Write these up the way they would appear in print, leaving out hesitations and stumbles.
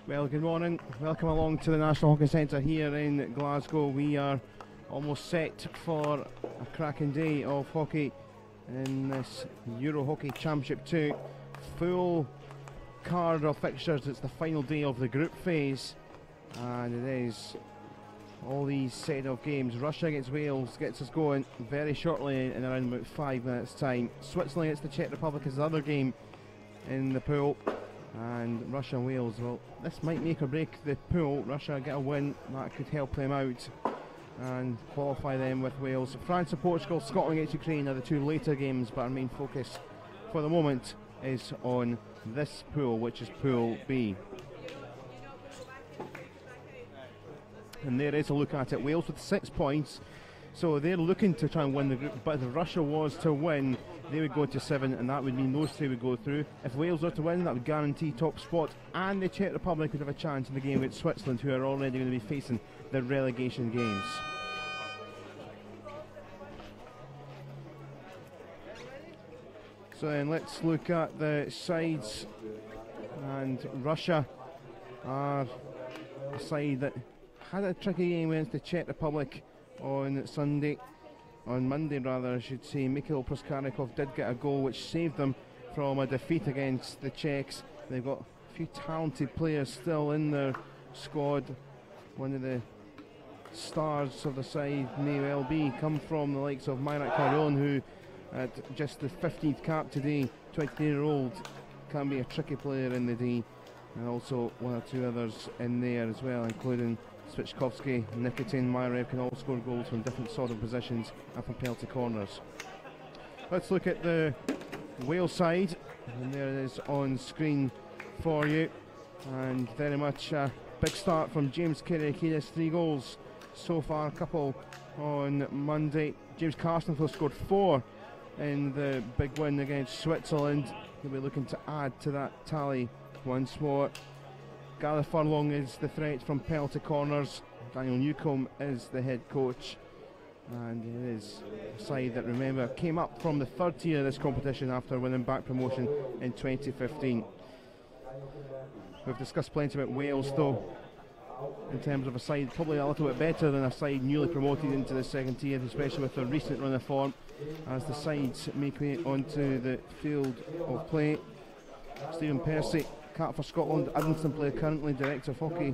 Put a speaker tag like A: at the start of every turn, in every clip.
A: Well, good morning. Welcome along to the National Hockey Centre here in Glasgow. We are almost set for a cracking day of hockey in this EuroHockey Championship 2. Full card of fixtures. It's the final day of the group phase, and it is all these set of games. Russia against Wales gets us going very shortly in around about 5 minutes time. Switzerland against the Czech Republic is the other game in the pool. And Russia and Wales, well, this might make or break the pool. Russia get a win, that could help them out and qualify them with Wales. France and Portugal, Scotland against Ukraine are the two later games, but our main focus for the moment is on this pool, which is Pool B. And there is a look at it. Wales with 6 points, so they're looking to try and win the group, but if Russia was to win, they would go to 7, and that would mean those two would go through. If Wales were to win, that would guarantee top spot, and the Czech Republic would have a chance in the game against Switzerland, who are already going to be facing the relegation games. So then let's look at the sides, and Russia are a side that had a tricky game against the Czech Republic on Monday, I should say. Mikhail Proskarnikov did get a goal which saved them from a defeat against the Czechs. They've got a few talented players still in their squad. One of the stars of the side may well be come from the likes of Myrak Caron, who at just the 15th cap today, 23-year-old, can be a tricky player in the D, and also one or two others in there as well, including Svichkovsky, Nikitin, Myrev can all score goals from different sort of positions and from penalty corners. Let's look at the Wales side, and there it is on screen for you, and very much a big start from James Kyriakides, 3 goals so far, a couple on Monday. James Carsonville scored 4 in the big win against Switzerland. He'll be looking to add to that tally once more. Gareth Furlong is the threat from penalty corners. Daniel Newcombe is the head coach, and it is a side that, remember, came up from the 3rd tier of this competition after winning back promotion in 2015. We've discussed plenty about Wales though, in terms of a side probably a little bit better than a side newly promoted into the 2nd tier, especially with their recent run of form as the sides make way onto the field of play. Stephen Percy, cap for Scotland, Uddingston player, currently Director of Hockey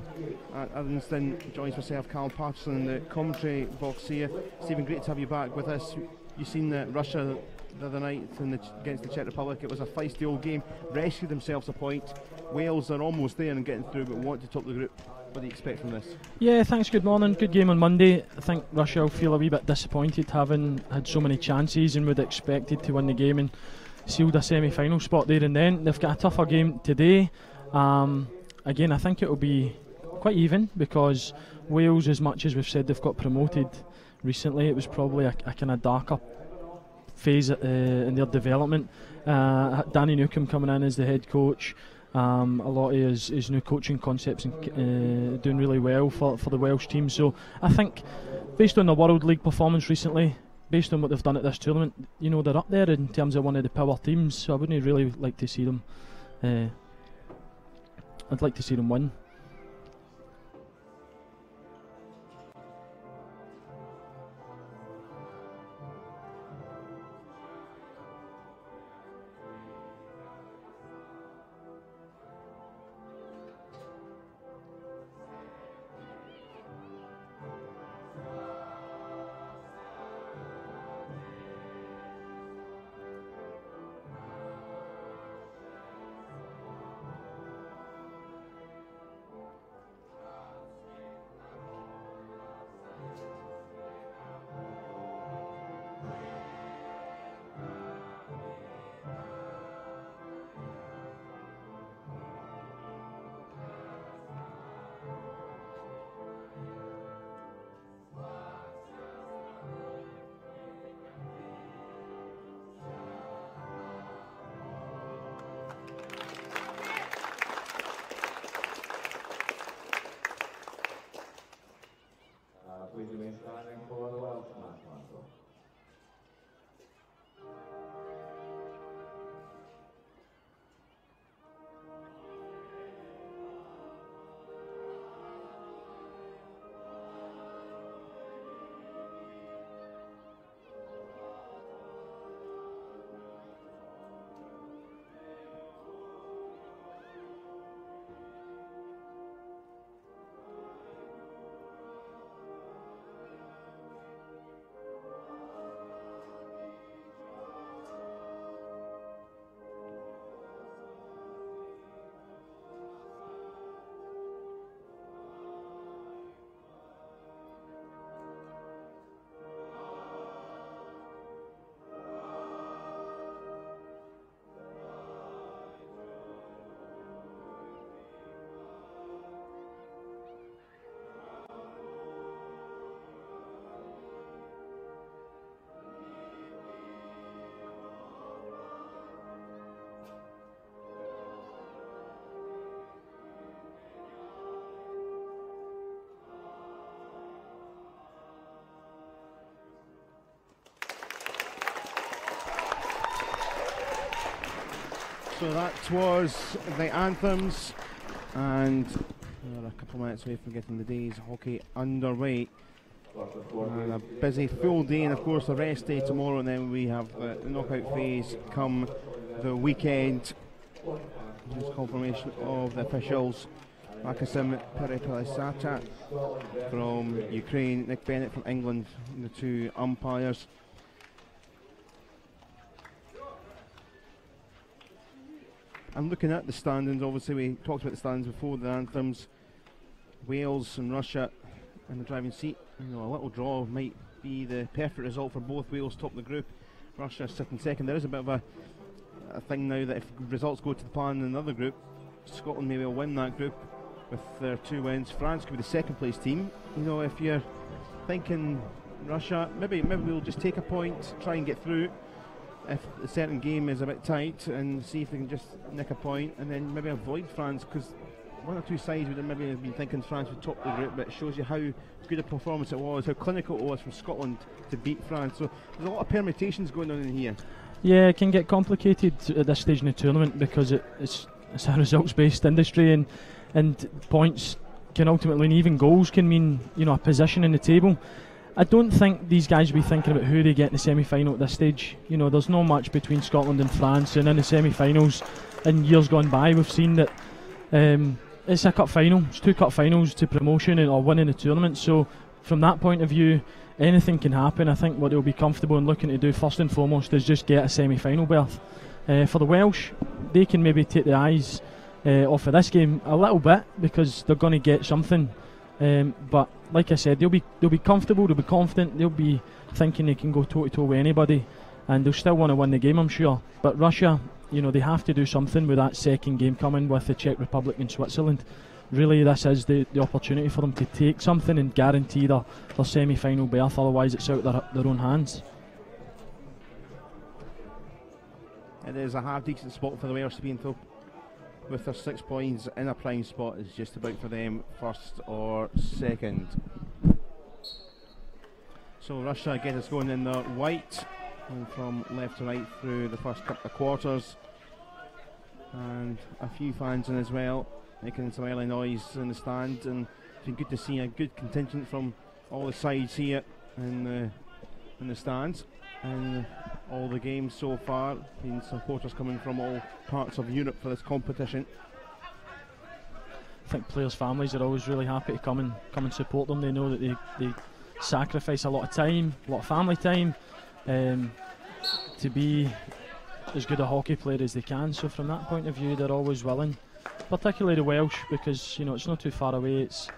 A: at Uddingston, joins myself, Carl Patterson, in the commentary box here. Stephen, great to have you back with us. You've seen Russia the other night against the Czech Republic. It was a feisty old game, rescued themselves a point. Wales are almost there and getting through, but want to top the group. What do you expect from this?
B: Yeah, thanks, good morning. Good game on Monday. I think Russia will feel a wee bit disappointed having had so many chances and would have expected to win the game and sealed a semi-final spot there and then. They've got a tougher game today. Again, I think it will be quite even, because Wales, as much as we've said they've got promoted recently, it was probably a kind of darker phase in their development. Danny Newcombe coming in as the head coach, a lot of his new coaching concepts and doing really well for the Welsh team. So I think, based on the World League performance recently, based on what they've done at this tournament, you know, they're up there in terms of one of the power teams, so I wouldn't really like to see them I'd like to see them win.
A: So that was the anthems, and we're a couple of minutes away from getting the day's hockey underway. And a busy full day, and of course a rest day tomorrow, and then we have the knockout phase come the weekend. Just confirmation of the officials: Makasim Perepelesata from Ukraine, Nick Bennett from England, the two umpires. I'm looking at the standings. Obviously we talked about the standings before the anthems. Wales and Russia in the driving seat. You know, a little draw might be the perfect result for both. Wales top the group, Russia sitting second. There is a bit of a thing now that if results go to the plan in another group, Scotland maybe will win that group with their 2 wins. France could be the second place team. You know, if you're thinking Russia, maybe we'll just take a point, try and get through if a certain game is a bit tight, and see if they can just nick a point, and then maybe avoid France, because one or two sides would have maybe been thinking France would top the group, but it shows you how good a performance it was, how clinical it was from Scotland to beat France. So there's a lot of permutations going on in here.
B: Yeah, it can get complicated at this stage in the tournament because it's a results-based industry, and points can ultimately, and even goals can mean, you know, a position in the table. I don't think these guys will be thinking about who they get in the semi-final at this stage. You know, there's no much between Scotland and France, and in the semi-finals in years gone by we've seen that it's a cup final. It's 2 cup finals to promotion or winning the tournament. So from that point of view, anything can happen. I think what they'll be comfortable in looking to do first and foremost is just get a semi-final berth. For the Welsh, they can maybe take the eyes off of this game a little bit because they're going to get something. But like I said, they'll be comfortable, they'll be confident, they'll be thinking they can go toe to toe with anybody, and they'll still want to win the game, I'm sure. But Russia, you know, they have to do something with that second game coming with the Czech Republic and Switzerland. Really, this is the opportunity for them to take something and guarantee their semi-final berth, otherwise it's out their own hands.
A: It is a half-decent spot for the Welsh to be in, though. With their 6 points in a prime spot, is just about for them first or second. So Russia get us going in their white, and from left to right through the first couple of quarters, and a few fans in as well, making some early noise in the stand, and it's been good to see a good contingent from all the sides here in the stands. And all the games so far, been supporters coming from all parts of Europe for this competition.
B: I think players' families are always really happy to come and support them. They know that they sacrifice a lot of time, a lot of family time, to be as good a hockey player as they can. So from that point of view, they're always willing, particularly the Welsh, because, you know, it's not too far away. It's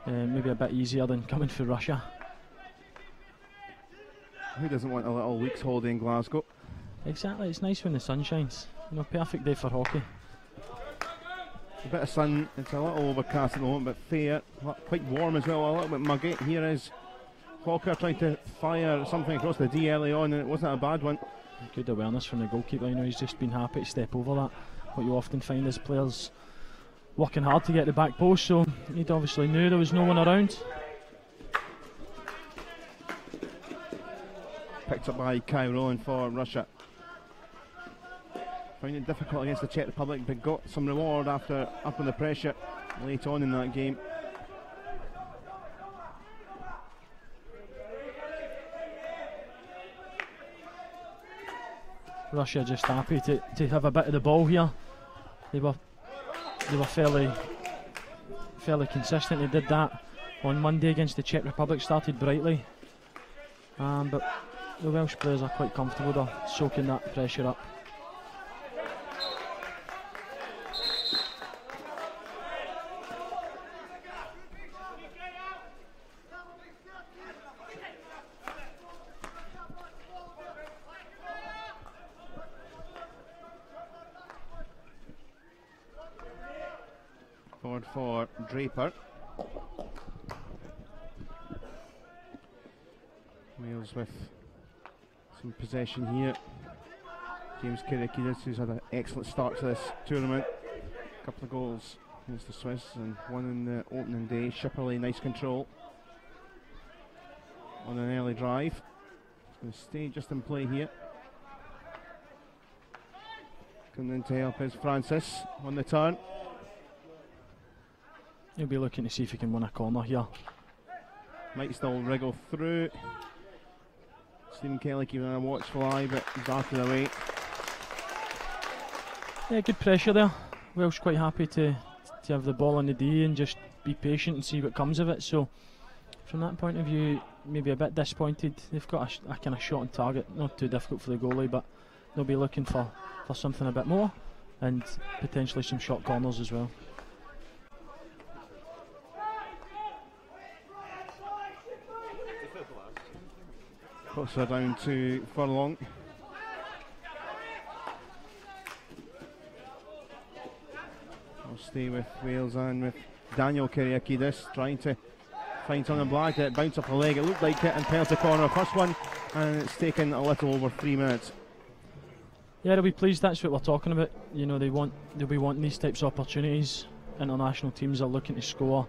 B: maybe a bit easier than coming through Russia.
A: Who doesn't want a little week's holiday in Glasgow?
B: Exactly, it's nice when the sun shines. You know, perfect day for hockey.
A: A bit of sun, it's a little overcast at the moment, but fair, quite warm as well, a little bit muggy. Here is Hawker trying to fire something across the D early on, and it wasn't a bad one.
B: Good awareness from the goalkeeper. You know, he's just been happy to step over that. What you often find is players working hard to get the back post, so he obviously knew there was no one around.
A: Picked up by Kai Rowan for Russia. Finding it difficult against the Czech Republic, but got some reward after up under pressure late on in that game.
B: Russia just happy to have a bit of the ball here. They were fairly consistent. They did that on Monday against the Czech Republic, started brightly, but the Welsh players are quite comfortable. They're soaking that pressure up.
A: Forward for Draper. Wales with some possession here. James Kiriakidis, who's had an excellent start to this tournament. A couple of goals against the Swiss and one in the opening day. Shipperley, nice control on an early drive. He's going to stay just in play here. Coming in to help is Francis on the turn.
B: He'll be looking to see if he can win a corner here.
A: Might still wriggle through. Stephen Kelly keeping a watchful eye, but darted away.
B: Yeah, good pressure there. Welsh quite happy to have the ball on the D and just be patient and see what comes of it. So from that point of view, maybe a bit disappointed. They've got a kind of shot on target, not too difficult for the goalie, but they'll be looking for something a bit more and potentially some short corners as well.
A: Puts her down to Furlong. We'll stay with Wales and with Daniel Kyriakidis trying to find something black. It bounced up a leg, it looked like it, and penalty corner. First one, and it's taken a little over 3 minutes.
B: Yeah, they'll be pleased. That's what we're talking about. You know, they'll be wanting these types of opportunities. International teams are looking to score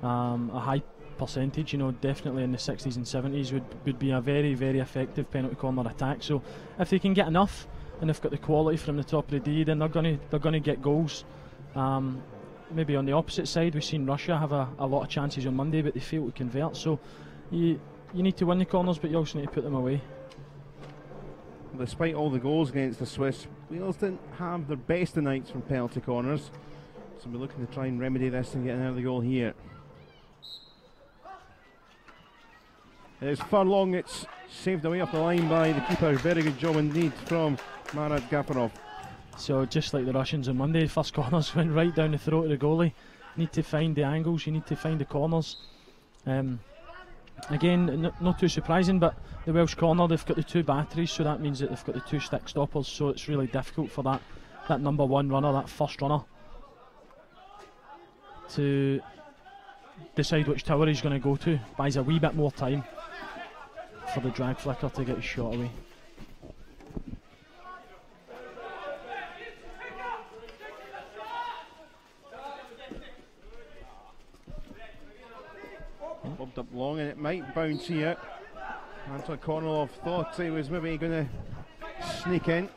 B: a high percentage. You know, definitely in the 60s and 70s would be a very, very effective penalty corner attack. So if they can get enough and they've got the quality from the top of the D, then they're going to get goals. Maybe on the opposite side, we've seen Russia have a lot of chances on Monday, but they fail to convert. So you need to win the corners, but you also need to put them away.
A: Despite all the goals against the Swiss, Wales didn't have their best of nights from penalty corners. So we're looking to try and remedy this and get an early goal here. It's Furlong, it's saved away off the line by the keeper. Very good job indeed from Marat Gafarov.
B: So just like the Russians on Monday, first corners went right down the throat of the goalie. You need to find the angles, you need to find the corners. Again, not too surprising, but the Welsh corner, they've got the two batteries, so that means that they've got the two stick stoppers, so it's really difficult for that number one runner, that first runner, to decide which tower he's going to go to. Buys a wee bit more time for the drag flicker to get his shot away.
A: Bobbed up long and it might bounce here. Anton Kornilov thought he was maybe going to sneak in.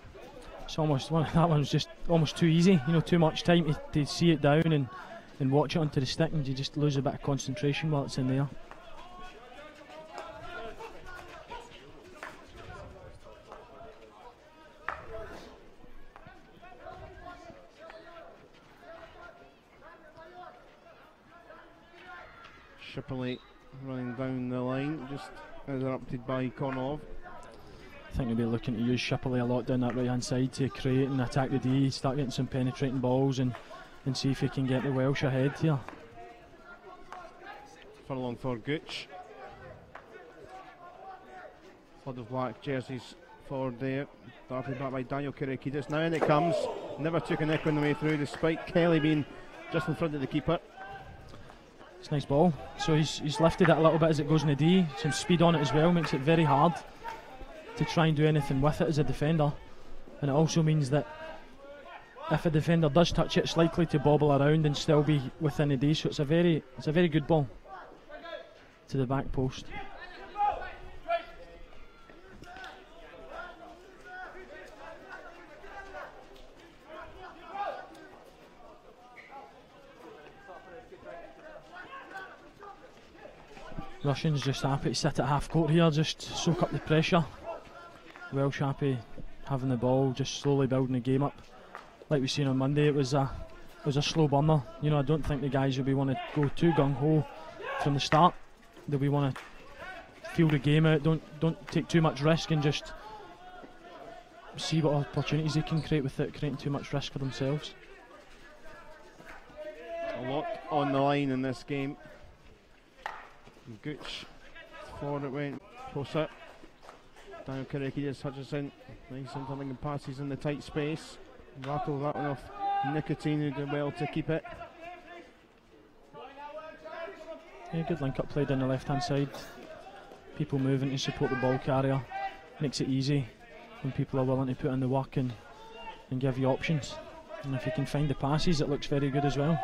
B: It's almost that one's just almost too easy. You know, too much time to see it down and watch it onto the stick, and you just lose a bit of concentration while it's in there.
A: Shipperley running down the line, just interrupted by Kornilov.
B: I think they'll be looking to use Shipperley a lot down that right hand side to create and attack the D, start getting some penetrating balls and see if he can get the Welsh ahead here.
A: Furlong for Gooch. Flood of black jerseys forward there. Darted back by Daniel Kyriakidis. Now in it comes. Never took a nick on the way through, despite Kelly being just in front of the keeper.
B: It's a nice ball. So he's lifted it a little bit as it goes in the D. Some speed on it as well, makes it very hard to try and do anything with it as a defender. And it also means that if a defender does touch it, it's likely to bobble around and still be within the D. So it's a very good ball to the back post. Russians just happy to sit at half court here, just soak up the pressure. Welsh happy having the ball, just slowly building the game up. Like we've seen on Monday, it was a slow burner. You know, I don't think the guys will be want to go too gung ho from the start. They'll be want to feel the game out. Don't take too much risk and just see what opportunities they can create without creating too much risk for themselves.
A: A lot on the line in this game. Gooch forward it went, close it. Daniel Kyriakidis, Hutchison, nice interlinking passes in the tight space. Rattle that one off. Nicotine, who did well to keep it.
B: Yeah, good link up play down the left hand side. People moving to support the ball carrier. Makes it easy when people are willing to put in the work and give you options. And if you can find the passes, it looks very good as well.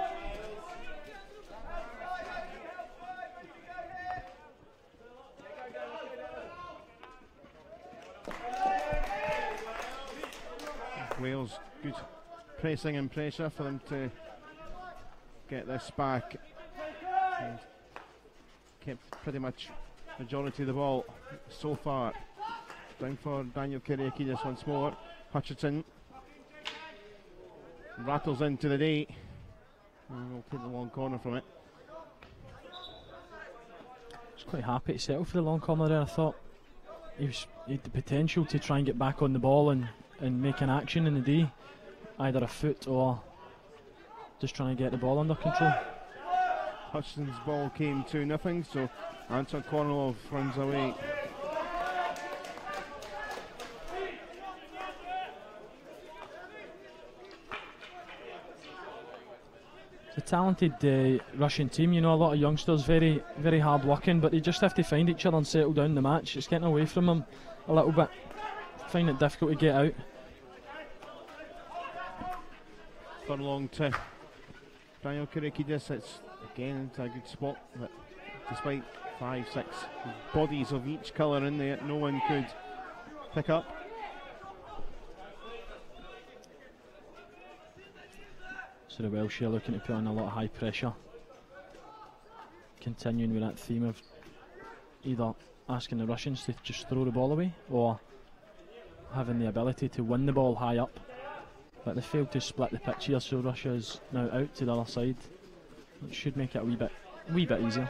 A: Wales. Good pressing and pressure for them to get this back. And kept pretty much majority of the ball so far. Down for Daniel Kyriakidis once more. Hutchinson rattles into the day. And we'll take the long corner from it.
B: He's quite happy to settle for the long corner there. I thought he had the potential to try and get back on the ball and make an action in the day. Either a foot or just trying to get the ball under control.
A: Hutchinson's ball came 2-0, so Anton Kornilov runs away.
B: It's a talented Russian team, you know, a lot of youngsters, very, very hard working, but they just have to find each other and settle down the match. It's getting away from them a little bit. Find it difficult to get out.
A: Furlong to Daniel Kyriakidis. It's again into a good spot, but despite 5-6 bodies of each colour in there, no one could pick up.
B: So the Welsh are looking to put on a lot of high pressure, continuing with that theme of either asking the Russians to just throw the ball away or having the ability to win the ball high up. But they failed to split the pitch here, so Russia is now out to the other side. It should make it a wee bit easier.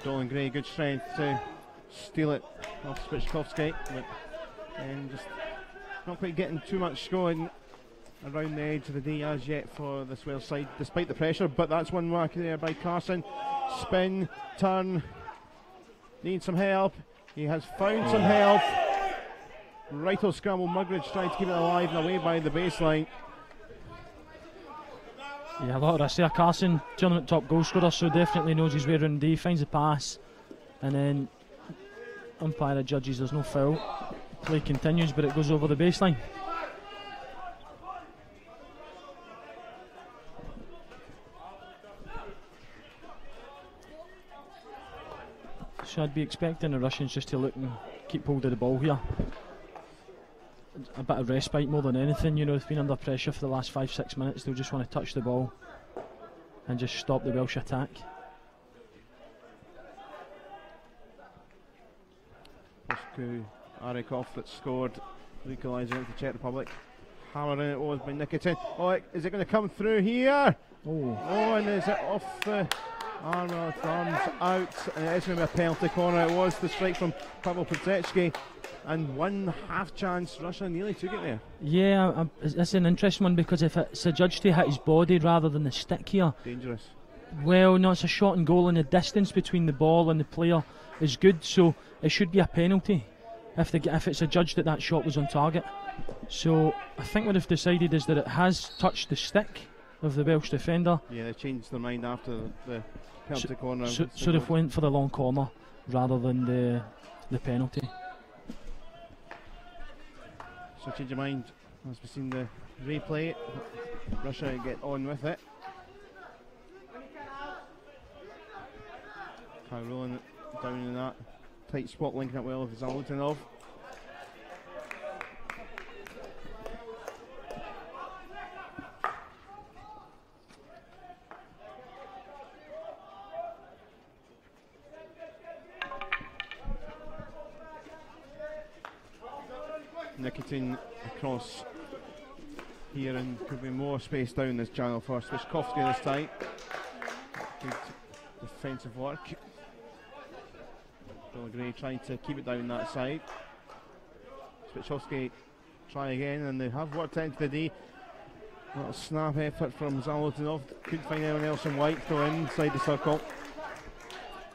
A: Dolan Gray, good strength to steal it off Spichkovsky, but just not quite getting too much going around the edge of the day as yet for this Wales side, despite the pressure. But that's one mark there by Carson. Spin, turn, needs some help. He has found some help. Right-o scramble, Mugridge trying to keep it alive and away by the baseline.
B: Yeah, a lot of risk there. Carson, tournament top goal scorer, so definitely knows his way around the day. Finds the pass, and then umpire judges there's no foul. Play continues, but it goes over the baseline. So I'd be expecting the Russians just to look and keep hold of the ball here. A bit of respite more than anything, you know, they've been under pressure for the last 5-6 minutes. They'll just want to touch the ball and just stop the Welsh attack.
A: Posku Arikov that scored, equalising it for the Czech Republic. Hammering it was by Nikitin. Oh, is it going to come through here?
B: Oh,
A: and is it off the armour? Thumbs out, and it's going to be a penalty corner. It was the strike from Pavel Potecki, and one half chance. Russia nearly took it there.
B: yeah, that's an interesting one, because if it's adjudged to hit his body rather than the stick here,
A: Dangerous.
B: well, no, it's a shot and goal, and the distance between the ball and the player is good, so it should be a penalty if it's adjudged that that shot was on target. So I think what they've decided is that it has touched the stick of the Welsh defender.
A: Yeah, they changed their mind after the penalty corner.
B: So they've went for the long corner rather than the penalty.
A: So change your mind as we've seen the replay. Russia get on with it. Kai rolling it down in that tight spot, linking up well with Zalutynov. Nikitin across here, and could be more space down this channel for Spichkovsky this time. Good defensive work. Dolan Gray trying to keep it down that side. Spichkovsky try again, and they have worked into the D. Little snap effort from Zalutynov. Couldn't find anyone else in white, throw inside the circle.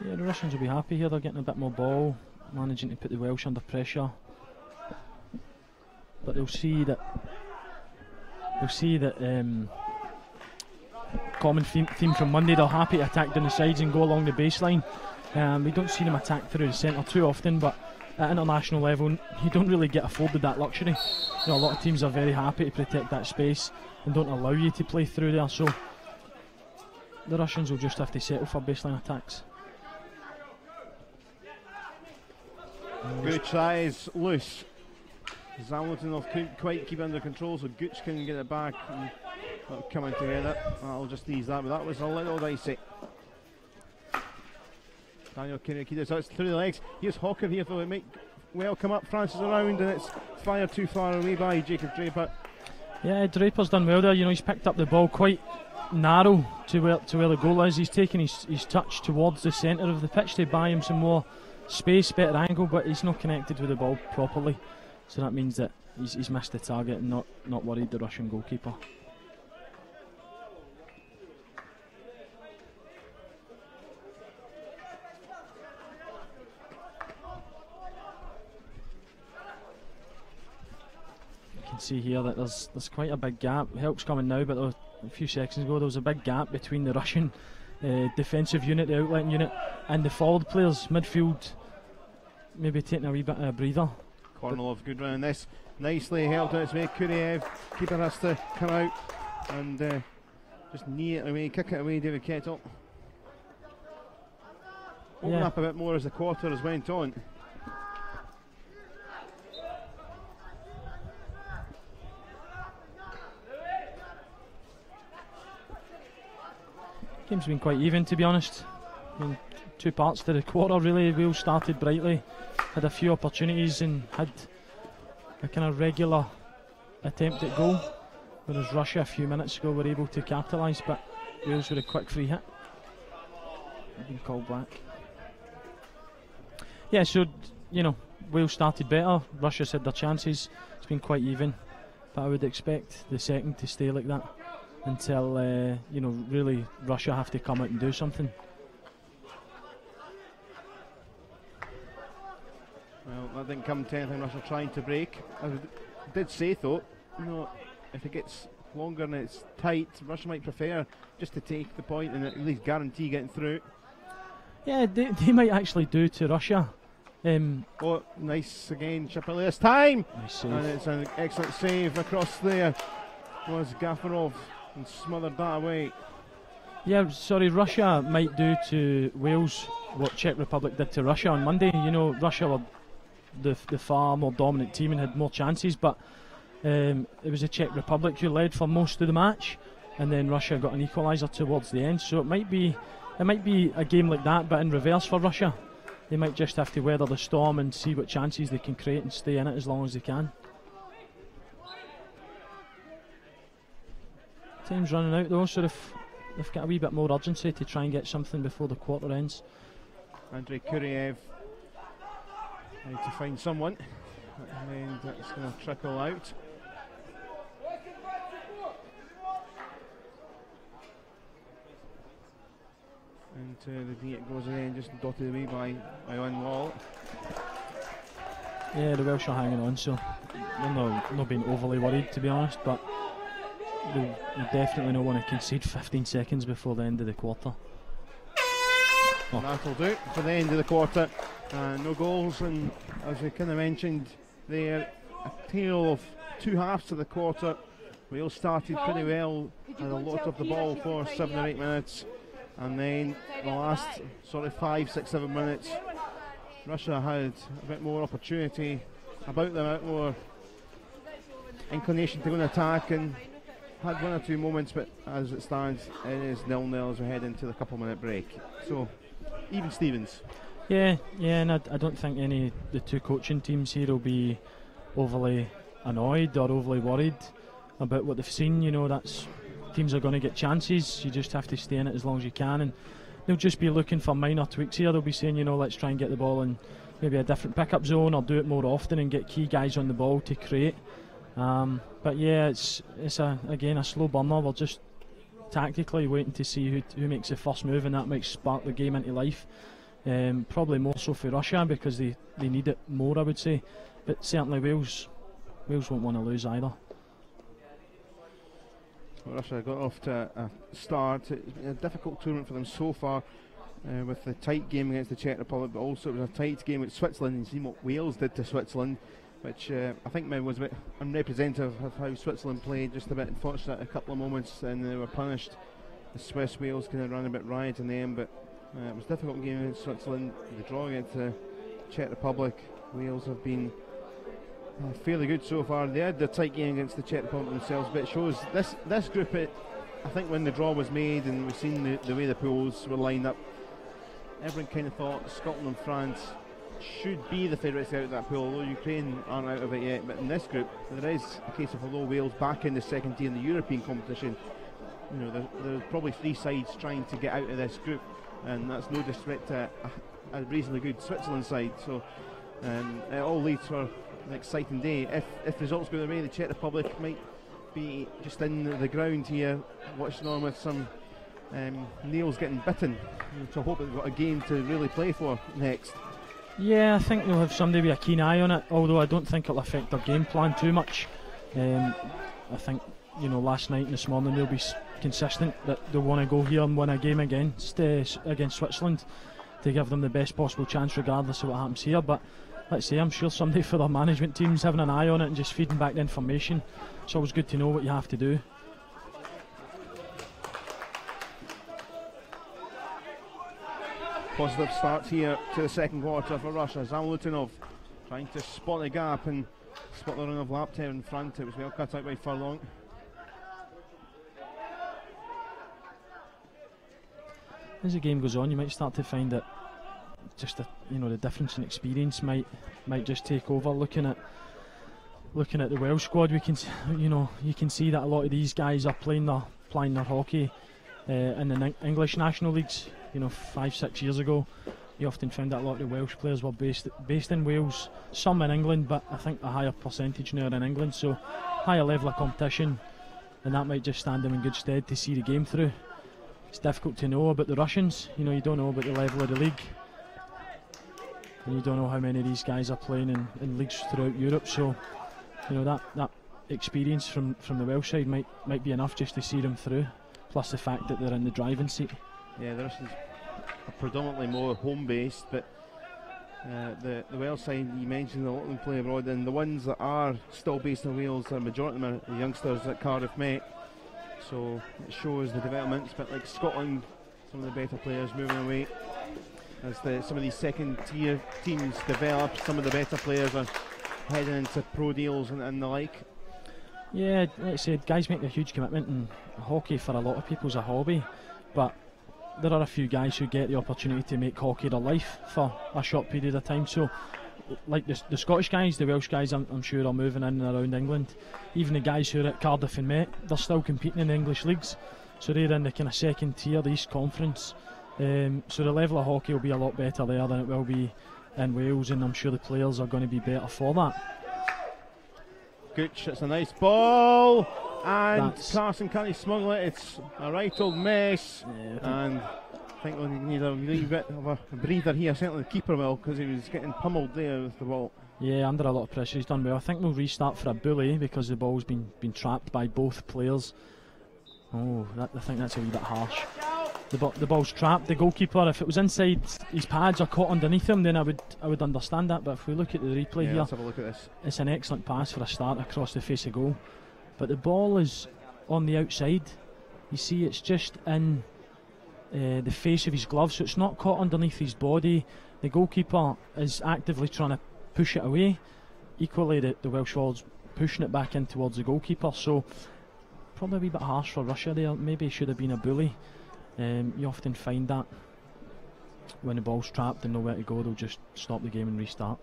B: Yeah, the Russians will be happy here. They're getting a bit more ball, managing to put the Welsh under pressure. But they'll see that common theme from Monday. They're happy to attack down the sides and go along the baseline. We don't see them attack through the centre too often, but at international level you don't really get afforded that luxury. You know, a lot of teams are very happy to protect that space and don't allow you to play through there, so the Russians will just have to settle for baseline attacks.
A: Gooch, that is loose. Zalotinoff couldn't quite keep it under control, so Gooch couldn't get it back. Coming together, that'll just ease that, but that was a little dicey. Daniel Kiriakidis, so it's through the legs. Here's Hawker here, though. It might well come up. Francis around, and it's fired too far away by Jacob Draper.
B: Yeah, Draper's done well there. You know, he's picked up the ball quite narrow to where the goal is. He's taken his touch towards the centre of the pitch to buy him some more space, better angle, but he's not connected with the ball properly. So that means that he's missed the target and not worried the Russian goalkeeper. See here that there's quite a big gap. Help's coming now, but a few seconds ago there was a big gap between the Russian defensive unit, the outlet unit, and the forward players. Midfield maybe taking a wee bit of a breather.
A: Kornilov, good run on this. Nicely held out its way. Kuriev, keeper has to come out and just knee it away, kick it away. David Kettle. Open up a bit more as the quarter has went on.
B: Game's been quite even, to be honest. I mean, two parts to the quarter really. Wales started brightly, had a few opportunities and had a kind of regular attempt at goal, whereas Russia a few minutes ago were able to capitalise, but Wales with a quick free hit. Been called back. Yeah, so you know, Wales started better. Russia's had their chances. It's been quite even, but I would expect the second to stay like that until you know, really Russia have to come out and do something.
A: Well, that didn't come to anything Russia trying to break. I did say though, you know, if it gets longer and it's tight, Russia might prefer just to take the point and at least guarantee getting through.
B: Yeah, they might actually do to Russia.
A: Oh, nice again, Shapili this time!
B: Nice save.
A: And it's an excellent save across there. Was Gafarov and smothered that away.
B: Yeah, sorry, Russia might do to Wales what Czech Republic did to Russia on Monday. You know, Russia were the far more dominant team and had more chances, but it was the Czech Republic who led for most of the match, and then Russia got an equaliser towards the end. So it might be a game like that, but in reverse for Russia. They might just have to weather the storm and see what chances they can create and stay in it as long as they can. Time's running out though, so they've got a wee bit more urgency to try and get something before the quarter ends.
A: Andrei Kuriev need to find someone, and that's going to trickle out. And the net goes again, just dotted away by one wall.
B: Yeah, the Welsh are hanging on, so they're not being overly worried, to be honest, but they definitely don't want to concede 15 seconds before the end of the quarter.
A: Oh. That'll do for the end of the quarter. No goals, and as we kind of mentioned there, a tale of two halves to the quarter. Wales started pretty well, had a lot of the ball for 7 or 8 minutes, and then the last sort of 5, 6, 7 minutes, Russia had a bit more opportunity about them, a bit more inclination to go and attack, and had one or two moments, but as it stands, it is 0-0 as we head into the couple-minute break. So, even Stevens.
B: Yeah, and I don't think any of the two coaching teams here will be overly annoyed or overly worried about what they've seen. You know, that's teams are going to get chances. You just have to stay in it as long as you can, and they'll just be looking for minor tweaks here. They'll be saying, you know, let's try and get the ball in maybe a different pickup zone or do it more often and get key guys on the ball to create. But yeah, it's again a slow burner. We're just tactically waiting to see who makes the first move, and that might spark the game into life. Probably more so for Russia because they need it more, I would say. But certainly Wales won't want to lose either.
A: Well, Russia got off to a start. It's been a difficult tournament for them so far, with the tight game against the Czech Republic, but also it was a tight game with Switzerland. You see what Wales did to Switzerland, which I think maybe was a bit unrepresentative of how Switzerland played. Just a bit unfortunate, a couple of moments, and they were punished. The Swiss Wales kind of ran a bit riot in the end, but it was a difficult game against Switzerland. The draw against the Czech Republic Wales have been fairly good so far. They had their tight game against the Czech Republic themselves, but it shows this group, I think when the draw was made and we've seen the way the pools were lined up, everyone kind of thought Scotland and France should be the favourites out of that pool, although Ukraine aren't out of it yet. But in this group, there is a case of, although Wales back in the second tier in the European competition, you know, there's probably 3 sides trying to get out of this group, and that's no disrespect to a reasonably good Switzerland side. So it all leads for an exciting day. If results go their way, the Czech Republic might be just in the ground here, watching on with some nails getting bitten. So I hope they've got a game to really play for next.
B: Yeah, I think they'll have somebody with a keen eye on it, although I don't think it'll affect their game plan too much. I think, you know, last night and this morning they'll be consistent that they want to go here and win a game against Switzerland to give them the best possible chance regardless of what happens here. But let's say, I'm sure somebody for their management team's having an eye on it and just feeding back the information. It's always good to know what you have to do.
A: Positive start here to the second quarter for Russia. Zamlutinov trying to spot the gap and spot the run of Laptev in front. It was well cut out by Furlong.
B: As the game goes on, you might start to find that just the difference in experience might just take over. Looking at the Welsh squad, you can see that a lot of these guys are playing their hockey in the English national leagues. 5-6 years ago, you often found that a lot of the Welsh players were based in Wales, some in England, but I think a higher percentage now in England, so higher level of competition, and that might just stand them in good stead to see the game through. It's difficult to know about the Russians. You don't know about the level of the league, and you don't know how many of these guys are playing in leagues throughout Europe, so that experience from the Welsh side might be enough just to see them through, plus the fact that they're in the driving seat.
A: Yeah, the Russians are predominantly more home-based, but the Welsh side, you mentioned a lot of them play abroad, and the ones that are still based in Wales, the majority of them are the youngsters that Cardiff met, so it shows the developments. But like Scotland, some of the better players moving away as some of these second-tier teams develop. Some of the better players are heading into pro deals and the like.
B: Yeah, like I said, guys make a huge commitment, and hockey for a lot of people is a hobby, but there are a few guys who get the opportunity to make hockey their life for a short period of time. So like the Scottish guys, the Welsh guys, I'm sure are moving in and around England. Even the guys who are at Cardiff and Met, they're still competing in the English leagues, so they're in the kind of second tier, the East Conference. So the level of hockey will be a lot better there than it will be in Wales, and I'm sure the players are going to be better for that.
A: Gooch, it's a nice ball, and Carson can't smuggle it. It's a right old mess, and I think we need a wee bit of a breather here. Certainly the keeper will, because he was getting pummeled there with the ball. Yeah,
B: under a lot of pressure, he's done well. I think we'll restart for a bully because the ball's been trapped by both players. Oh, I think that's a wee bit harsh. The ball's trapped. The goalkeeper, if it was inside his pads or caught underneath him, then I would understand that. But if we look at the replay here,
A: let's have a look at this.
B: It's an excellent pass for a start across the face of goal. But the ball is on the outside. You see, it's just in the face of his glove, so it's not caught underneath his body. The goalkeeper is actively trying to push it away. Equally, the Welsh forward's pushing it back in towards the goalkeeper. So probably a wee bit harsh for Russia there. Maybe it should have been a bully. You often find that when the ball's trapped and nowhere to go, they'll just stop the game and restart.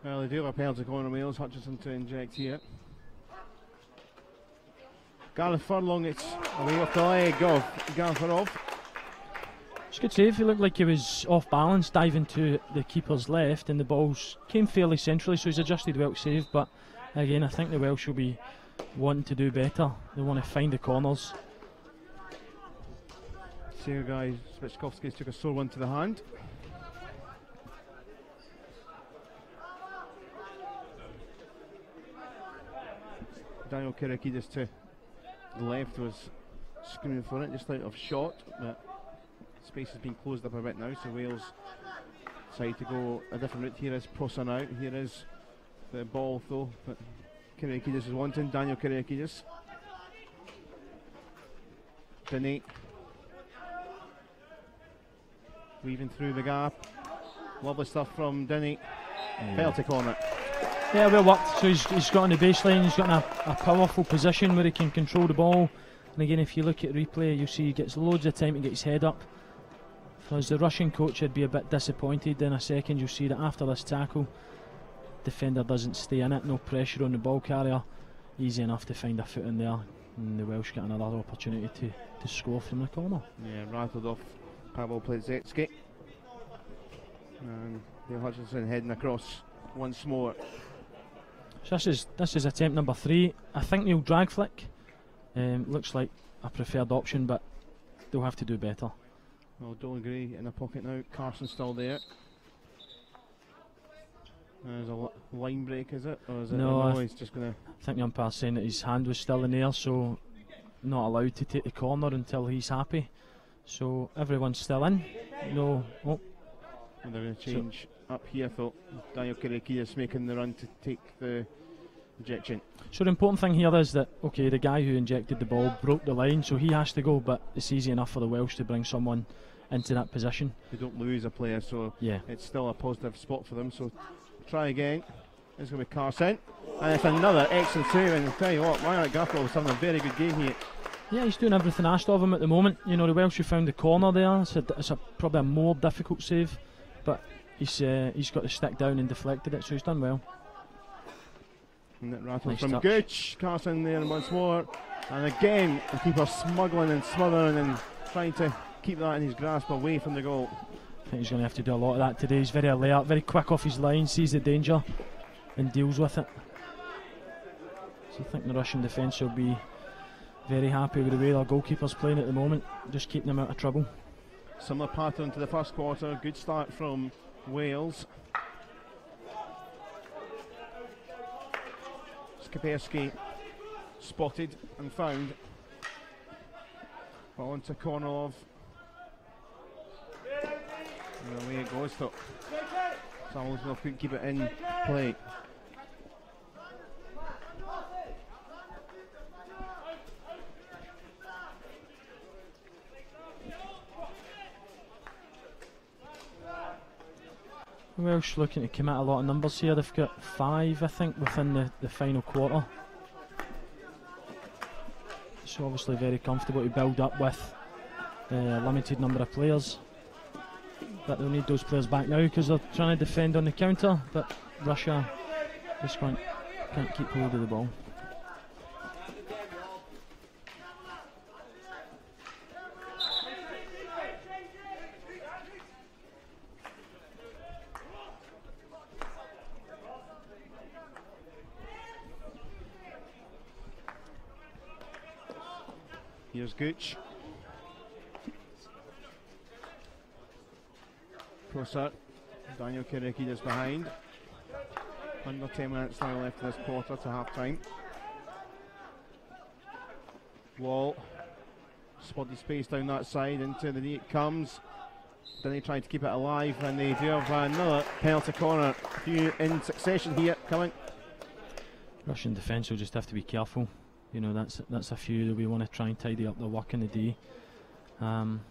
A: Well, they do have a penalty going on Wales. Hutchinson to inject here. Gareth Furlong, it's away off the leg of Gafarov.
B: It's a good save. He looked like he was off balance, diving to the keeper's left, and the balls came fairly centrally, so he's adjusted well to save. But again, I think the Welsh will be wanting to do better. They want to find the corners.
A: Sergei Svechkovsky took a sore one to the hand. Daniel Kyriakidis to the left was screaming for it, just out of shot, but space has been closed up a bit now, so Wales decide to go a different route. Here is Prosser out, here is the ball though, but Kyriakidis is wanting. Daniel Kyriakidis. Dinny weaving through the gap. Lovely stuff from Dinny. Penalty corner.
B: Yeah, well worked. So he's got on the baseline, he's got in a powerful position where he can control the ball. And again, if you look at replay, you'll see he gets loads of time to get his head up. As the Russian coach, I'd be a bit disappointed. In a second, you'll see that after this tackle, defender doesn't stay in it, no pressure on the ball carrier. Easy enough to find a foot in there, and the Welsh get another opportunity to score from the corner.
A: Yeah, rattled off Pavel Plzetzky. And Dale Hutchinson heading across once more.
B: So this is attempt number 3. I think they'll drag flick. Looks like a preferred option, but they'll have to do better.
A: Well, Dolan Gray in the pocket now. Carson's still there. There's a line break, is it? Or is it
B: no,
A: he's just going to...
B: I think the umpire's saying that his hand was still in the air, so not allowed to take the corner until he's happy. So everyone's still in. No. Oh.
A: And they're going to change up here for Daniel Kiriakidis making the run to take the injection.
B: So the important thing here is that, okay, the guy who injected the ball broke the line, so he has to go, but it's easy enough for the Welsh to bring someone into that position.
A: They don't lose a player, so
B: yeah,
A: it's still a positive spot for them. So try again. It's going to be Carson, and it's another excellent save. And I'll tell you what, Ryan Gaffel was having a very good game here.
B: Yeah, he's doing everything asked of him at the moment. You know, the Welsh who found the corner there. It's probably a more difficult save, but he's got the stick down and deflected it, so he's done well.
A: And it rattles
B: nice
A: from
B: touch.
A: Gooch. Carson there once more, and again the keeper smuggling and smothering and trying to keep that in his grasp away from the goal.
B: I think he's going to have to do a lot of that today. He's very alert, very quick off his line, sees the danger and deals with it. So I think the Russian defence will be very happy with the way their goalkeeper's playing at the moment, just keeping them out of trouble.
A: Similar pattern to the first quarter. Good start from Wales. Skapersky spotted and found. Ball into Kornilov. And away it goes to Samuelsson. Couldn't keep it in play.
B: Welsh looking to commit a lot of numbers here. They've got 5, I think, within the final quarter. So obviously very comfortable to build up with a limited number of players. But they'll need those players back now because they're trying to defend on the counter. But Russia just can't keep hold of the ball.
A: Here's Gooch. Closer. Daniel Kiriakidis behind. Under 10 minutes now left in this quarter to half time. Wall. Spotted space down that side. Into the knee it comes. Then they try to keep it alive, and they do have another penalty corner. A few in succession here coming.
B: Russian defence will just have to be careful. You know, that's a few that we want to try and tidy up their work in the day. I'm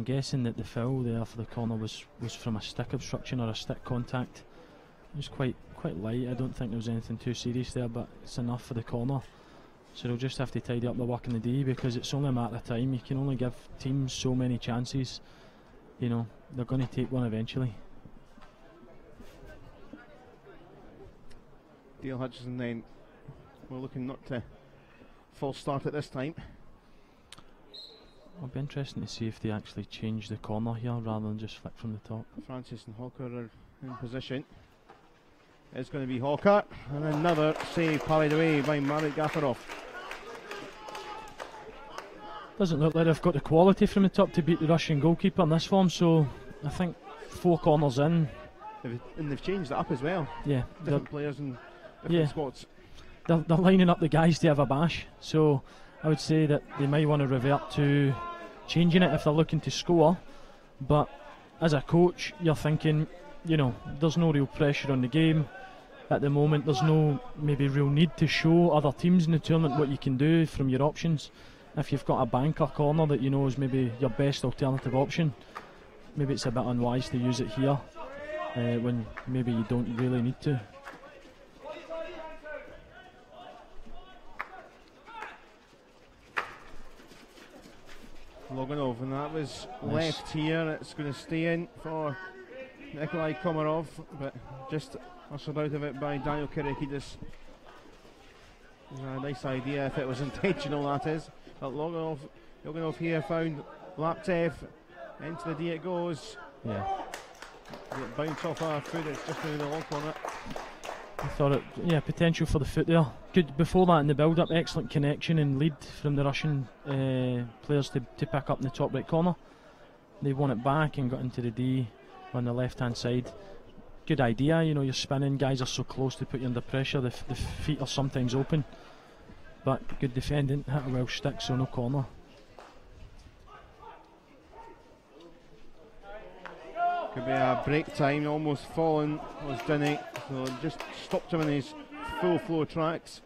B: guessing that the foul there for the corner was from a stick obstruction or a stick contact. It was quite light. I don't think there was anything too serious there, but it's enough for the corner. So they'll just have to tidy up their work in the day because it's only a matter of time. You can only give teams so many chances. You know, they're going to take one eventually.
A: Dale Hutchinson then. We're looking not to full start at this time.
B: It'll be interesting to see if they actually change the corner here rather than just flick from the top.
A: Francis and Hawker are in position. It's going to be Hawker, and another save parried away by Marek Gafarov.
B: Doesn't look like they've got the quality from the top to beat the Russian goalkeeper in this form, so I think 4 corners in.
A: And they've changed it up as well.
B: Yeah,
A: different players in different spots.
B: They're lining up the guys to have a bash, so I would say that they might want to revert to changing it if they're looking to score. But as a coach, you're thinking, you know, there's no real pressure on the game at the moment. There's no maybe real need to show other teams in the tournament what you can do from your options. If you've got a banker corner that you know is maybe your best alternative option, maybe it's a bit unwise to use it here. when maybe you don't really need to.
A: Loganov, and that was left here. It's going to stay in for Nikolai Komarov, but just ushered out of it by Daniel Kyriakidis. A nice idea if it was intentional, that is. But Loganov here found Laptev. Into the D it goes.
B: Yeah.
A: It bounced off our foot, it's just moving the lock on it.
B: I thought it, yeah, potential for the foot there. Good before that in the build up, excellent connection and lead from the Russian players to pick up in the top right corner. They won it back and got into the D on the left hand side. Good idea, you know, you're spinning, guys are so close to put you under pressure, the feet are sometimes open. But good defending, hit a Welsh stick, so no corner.
A: Could be a break time, almost fallen was Dinny, so just stopped him in his full flow tracks.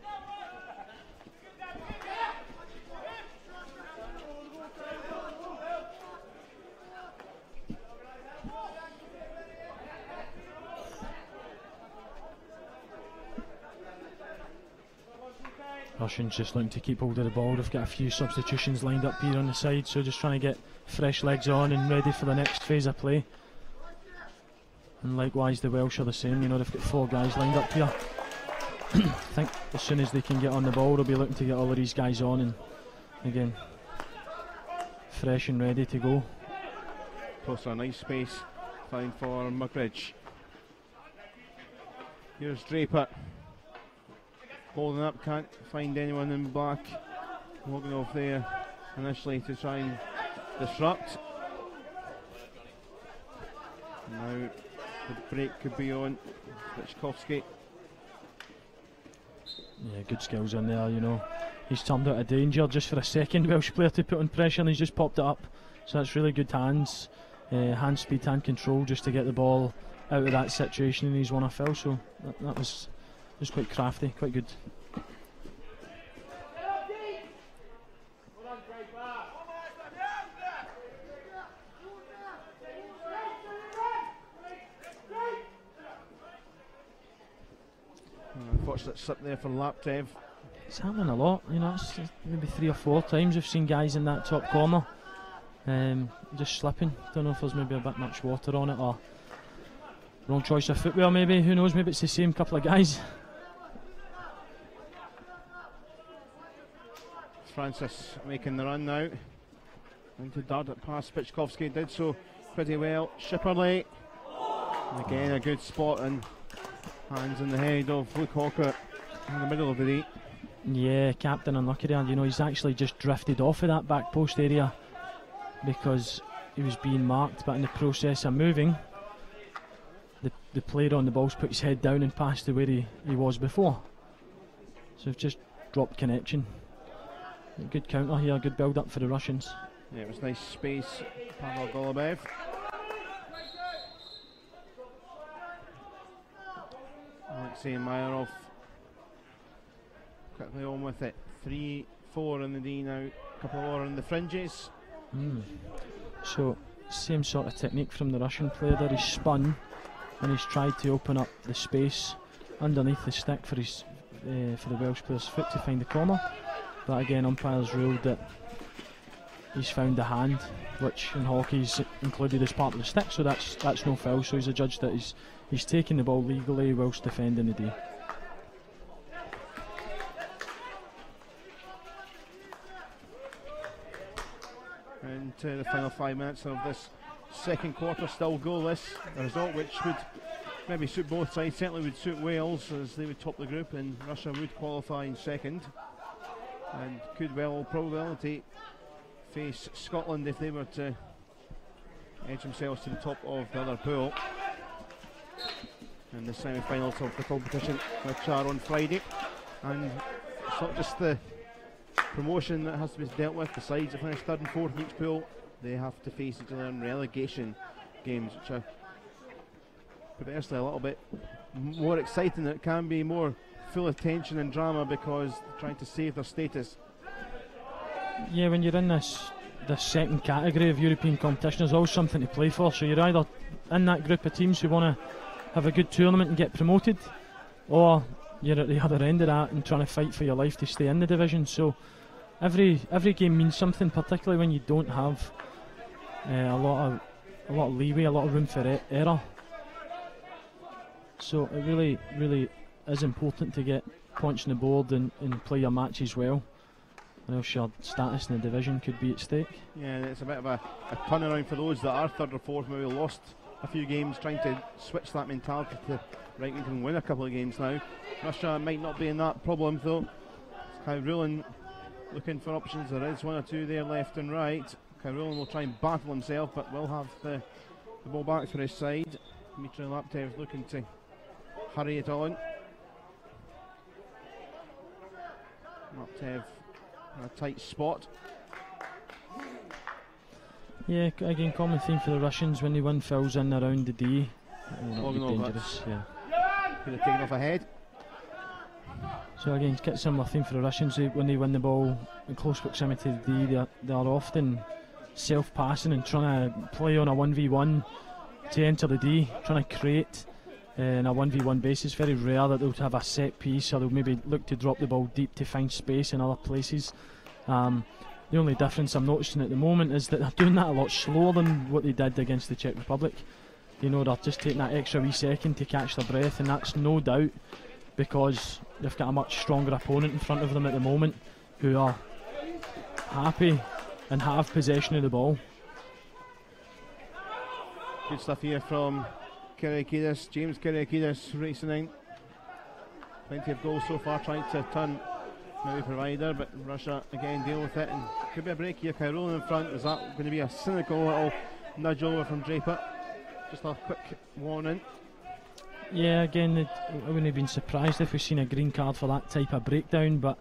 B: Russians just looking to keep hold of the ball. They've got a few substitutions lined up here on the side, so just trying to get fresh legs on and ready for the next phase of play. And likewise the Welsh are the same, you know, they've got 4 guys lined up here. I think as soon as they can get on the ball, they'll be looking to get all of these guys on and again fresh and ready to go.
A: Close a nice space found for Mugridge. Here's Draper holding up, can't find anyone in black. Loganov there initially to try and disrupt. Now the break could be on Bichkovsky.
B: Yeah, good skills in there, you know. He's turned out of danger just for a second, Welsh player to put on pressure, and he's just popped it up. So that's really good hands, hand speed, hand control, just to get the ball out of that situation, and he's won a foul. So that was just quite crafty, quite good.
A: Unfortunate slip there for Laptev.
B: It's happening a lot, you know, it's maybe 3 or 4 times we've seen guys in that top corner just slipping. Don't know if there's maybe a bit much water on it or wrong choice of footwear maybe, who knows, maybe it's the same couple of guys.
A: Francis making the run now. Into Dardit past Bichkovsky, did so pretty well. Shipperley, again a good spot and hands in the head of Luke Hawker in the middle of the D.
B: Yeah, captain unlucky there. You know, he's actually just drifted off of that back post area because he was being marked, but in the process of moving, the player on the ball's put his head down and passed to where he was before. So it's just dropped connection. A good counter here, good build up for the Russians.
A: Yeah, it was nice space, Pavel Golubev. Alexei Mayarov quickly on with it. 3-4 in the D now, a couple more on the fringes.
B: So same sort of technique from the Russian player there. He's spun and he's tried to open up the space underneath the stick for his for the Welsh player's foot to find the corner. But again, umpires ruled that he's found the hand, which in hockey is included as part of the stick, so that's no foul. So he's adjudged that he's taking the ball legally whilst defending the D.
A: Into the final 5 minutes of this second quarter, still goalless. A result which would maybe suit both sides, certainly would suit Wales as they would top the group and Russia would qualify in second, and could well probability face Scotland if they were to edge themselves to the top of the other pool in the semi-finals of the competition, which are on Friday. And it's not just the promotion that has to be dealt with. The sides that finish 3rd and 4th in each pool, they have to face each other in relegation games, which are perversely a little bit more exciting. It can be more full of tension and drama because they're trying to save their status.
B: Yeah, when you're in this the second category of European competition is always something to play for. So you're either in that group of teams who want to have a good tournament and get promoted, or you're at the other end of that and trying to fight for your life to stay in the division. So every game means something, particularly when you don't have a lot of leeway, a lot of room for error. So it really is important to get points on the board and play your matches well, or else your status in the division could be at stake. Yeah,
A: it's a bit of a turnaround for those that are third or fourth, maybe lost a few games, trying to switch that mentality to right, we can win a couple of games now. Russia might not be in that problem though. Kyrulin looking for options. There is one or two there left and right. Kyrulin will try and battle himself, but will have the ball back for his side. Dmitry Laptev looking to hurry it on. Laptev in a tight spot.
B: Yeah, again, common theme for the Russians when they win fouls in around the D. Dangerous, yeah.
A: Could have taken off ahead.
B: So again, it's a similar theme for the Russians. When they win the ball in close proximity to the D, they are often self-passing and trying to play on a 1v1 to enter the D, trying to create in a 1v1 basis. Very rare that they'll have a set piece, or they'll maybe look to drop the ball deep to find space in other places. The only difference I'm noticing at the moment is that they're doing that a lot slower than what they did against the Czech Republic. You know, they're just taking that extra wee second to catch their breath, and that's no doubt because they've got a much stronger opponent in front of them at the moment who are happy and have possession of the ball.
A: Good stuff here from Kyriakidis, James Kyriakidis racing in. Plenty of goals so far, trying to turn maybe provider, but Russia again deal with it, and could be a break here. Kyrulin in front. Is that going to be a cynical little nudge over from Draper? Just a quick warning.
B: Yeah, again, I wouldn't have been surprised if we've seen a green card for that type of breakdown, but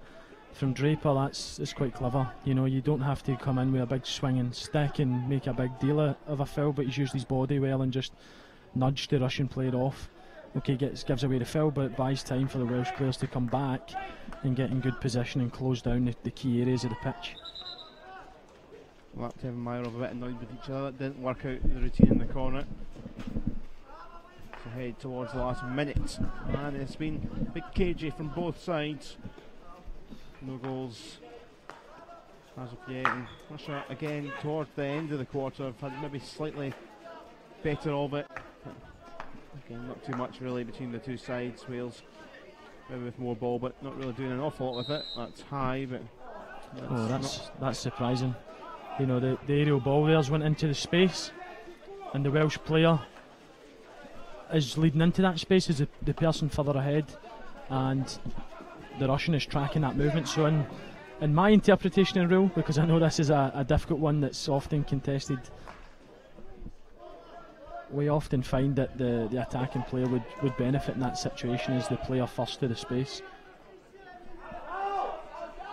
B: from Draper, that's quite clever. You know, you don't have to come in with a big swinging stick and make a big deal of a foul, but he's used his body well and just nudged the Russian player off. Okay, gives away the foul, but it buys time for the Welsh players to come back and get in good position and close down the key areas of the pitch.
A: Laptev and Myrov a bit annoyed with each other. That didn't work out the routine in the corner. So head towards the last minute, and it's been a bit cagey from both sides. No goals as of yet, and Russia again towards the end of the quarter have had maybe slightly better of it. Again, not too much really between the two sides. Wales maybe with more ball, but not really doing an awful lot with it. That's high, but
B: that's surprising. You know, the aerial ball there's went into the space, and the Welsh player is leading into that space as the person further ahead, and the Russian is tracking that movement. So in my interpretation of the rule, because I know this is a difficult one that's often contested, we often find that the attacking player would benefit in that situation as the player first to the space.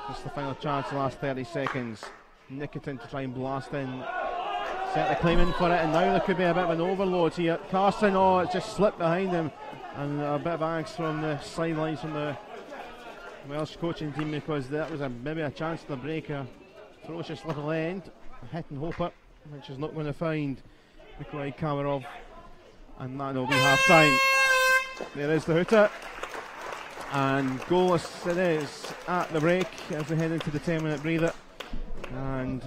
A: Just the final chance, the last 30 seconds. Nikitin to try and blast in. Certainly claiming for it, and now there could be a bit of an overload here. Carson, it just slipped behind him, and a bit of angst from the sidelines from the Welsh coaching team, because that was maybe a chance to break a ferocious little end. A hit and hoper, which is not going to find Nikolai Kamarov, and that'll be half time. There is the hooter, and goalless it is at the break as we head into the 10-minute breather, and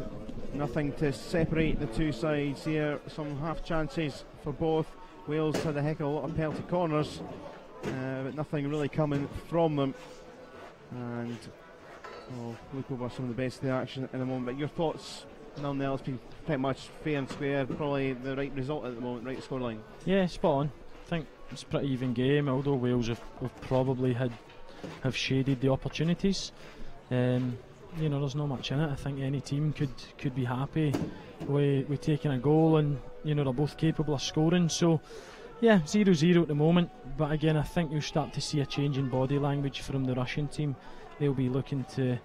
A: nothing to separate the two sides here. Some half chances for both. Wales had a heck of a lot of penalty corners, but nothing really coming from them, and we'll look over some of the best of the action in a moment. But your thoughts? Nothing else, been pretty much fair and square, probably the right result at the moment, right scoreline.
B: Yeah, spot on. I think it's a pretty even game, although Wales have probably have shaded the opportunities. You know, there's not much in it. I think any team could be happy with taking a goal, and you know, they're both capable of scoring. So yeah, 0-0 at the moment, but again, I think you'll start to see a change in body language from the Russian team. They'll be looking to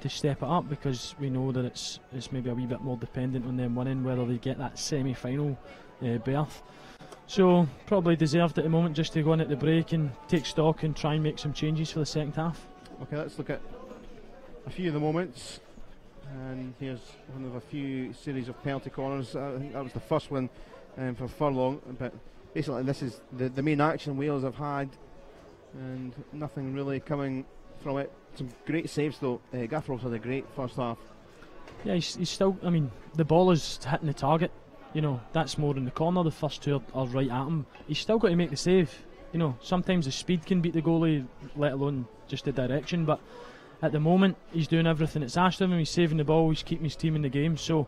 B: step it up, because we know that it's maybe a wee bit more dependent on them winning whether they get that semi-final berth. So probably deserved at the moment just to go in at the break and take stock and try and make some changes for the second half.
A: Okay, let's look at a few of the moments. And here's one of a few series of penalty corners. I think that was the first one for Furlong. But basically, this is the main action Wales have had, and nothing really coming from it. Some great saves though. Gaffer's had a great first half.
B: Yeah, he's still. I mean, the ball is hitting the target. You know, that's more in the corner. The first two are right at him. He's still got to make the save. You know, sometimes the speed can beat the goalie, let alone just the direction. But at the moment, he's doing everything that's asked of him. He's saving the ball. He's keeping his team in the game. So,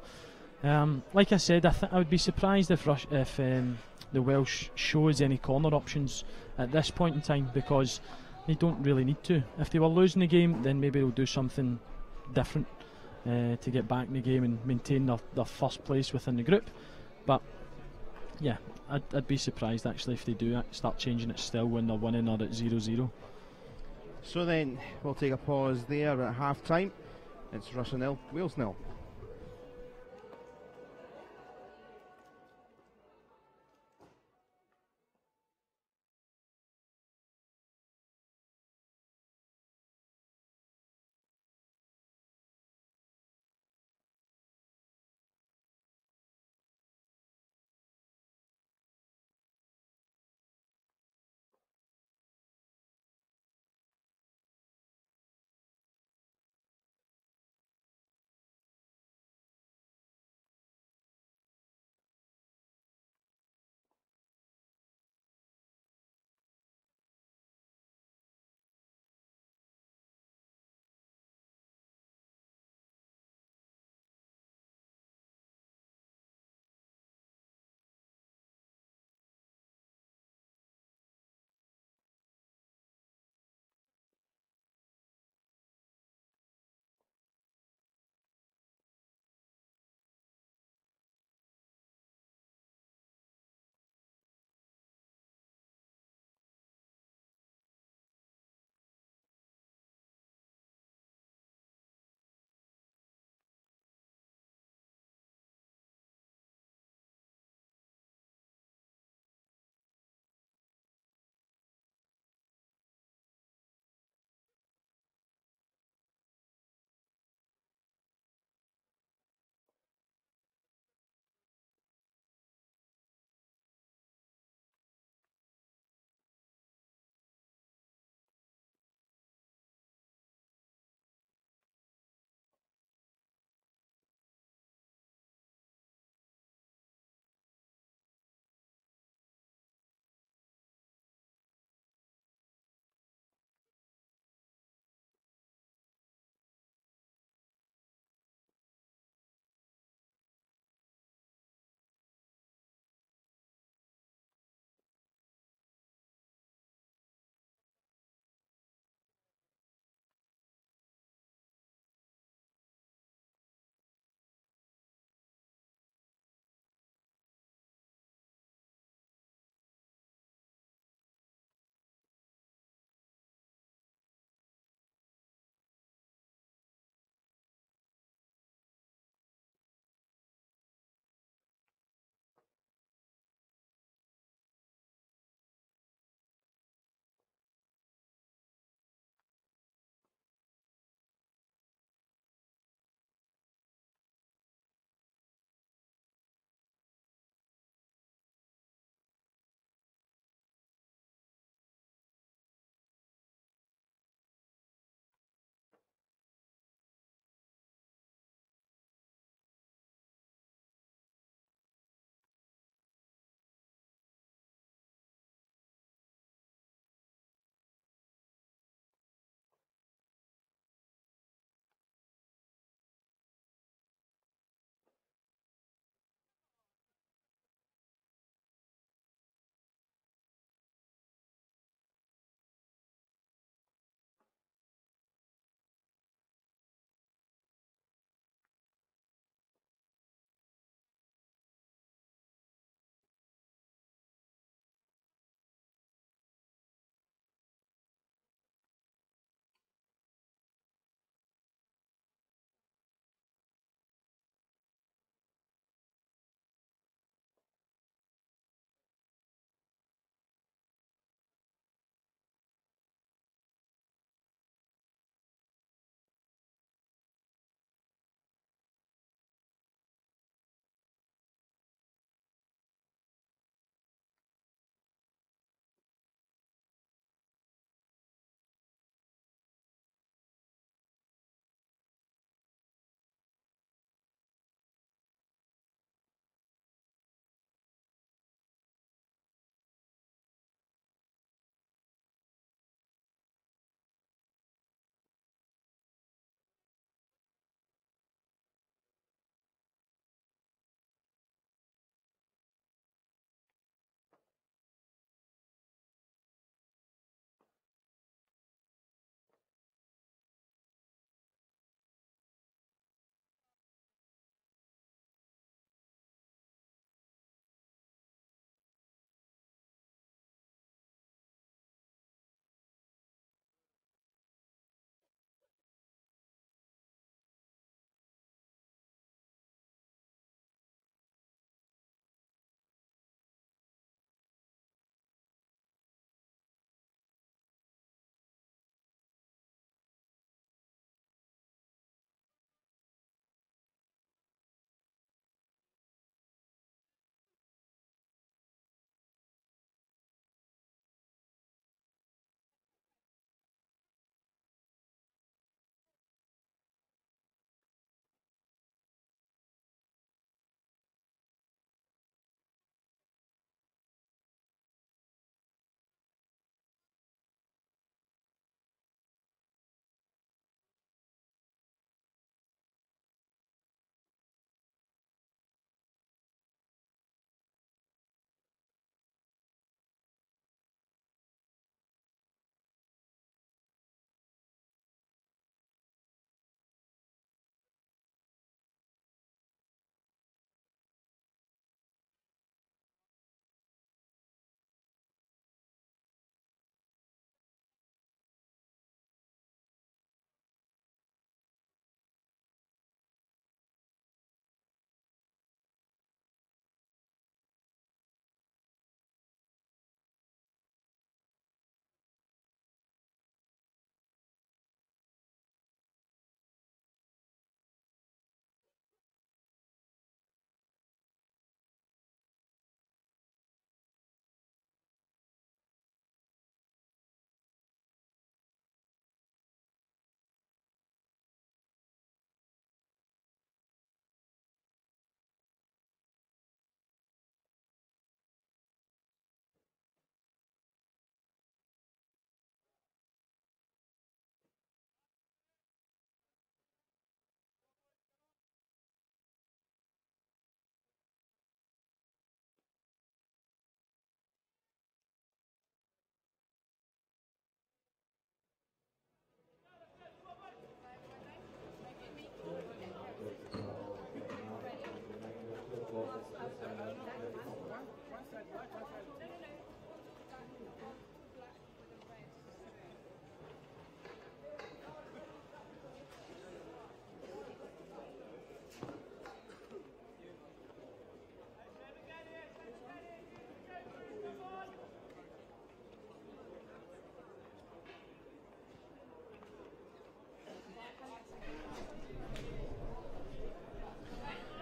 B: like I said, I would be surprised if the Welsh shows any corner options at this point in time, because they don't really need to. If they were losing the game, then maybe they'll do something different to get back in the game and maintain their first place within the group. But yeah, I'd be surprised actually if they do start changing it still when they're winning or at 0-0.
A: So then we'll take a pause there at half time. It's Russia 0, Wales 0.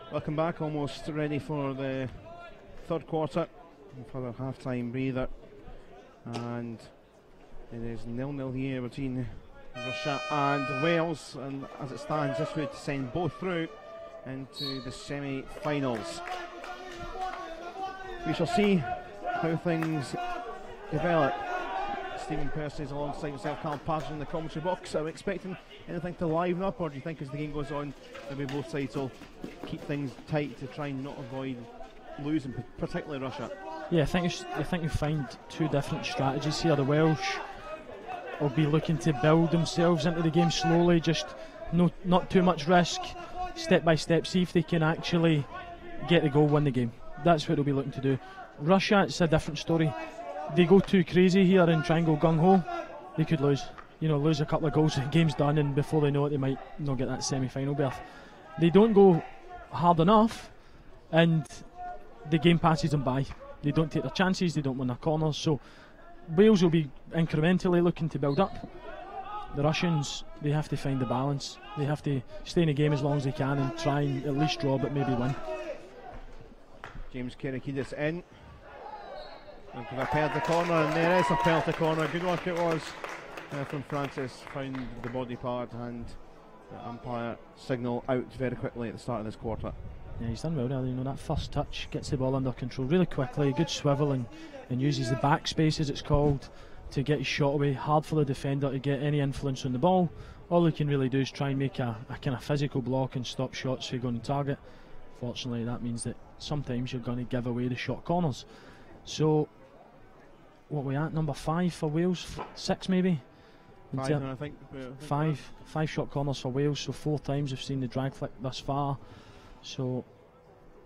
A: Welcome back, almost ready for the third quarter, for the half-time breather, and it is 0-0 here between Russia and Wales, and as it stands this would send both through into the semi-finals. We shall see how things develop. Stephen Percy is alongside himself, Carl Patterson in the commentary box. Are we expecting anything to liven up, or do you think as the game goes on maybe both sides will keep things tight to try and not avoid losing, particularly Russia?
B: Yeah, I think you find two different strategies here. The Welsh will be looking to build themselves into the game slowly, just not too much risk, step by step, see if they can actually get the goal, win the game. That's what they'll be looking to do. Russia, it's a different story. They go too crazy here and try and go gung-ho, they could lose. Lose a couple of goals, the game's done, and before they know it, they might not get that semi-final berth. They don't go hard enough, and the game passes them by. They don't take their chances, they don't win their corners, so Wales will be incrementally looking to build up. The Russians, they have to find the balance. They have to stay in the game as long as they can and try and at least draw, but maybe win.
A: James Kerekidis in. A penalty corner, and there is a penalty corner. Good work it was from Francis. Found the body part, and the umpire signal out very quickly at the start of this quarter.
B: Yeah, he's done well there. That first touch gets the ball under control really quickly. Good swivel and uses the backspace, as it's called, to get his shot away. Hard for the defender to get any influence on the ball. All he can really do is try and make a kind of physical block and stop shots for going to target. Fortunately, that means that sometimes you're going to give away the shot corners. So, what are we at? Number 5 for Wales? 6 maybe?
A: 5, I think.
B: Five shot corners for Wales, so 4 times we've seen the drag flick thus far. So,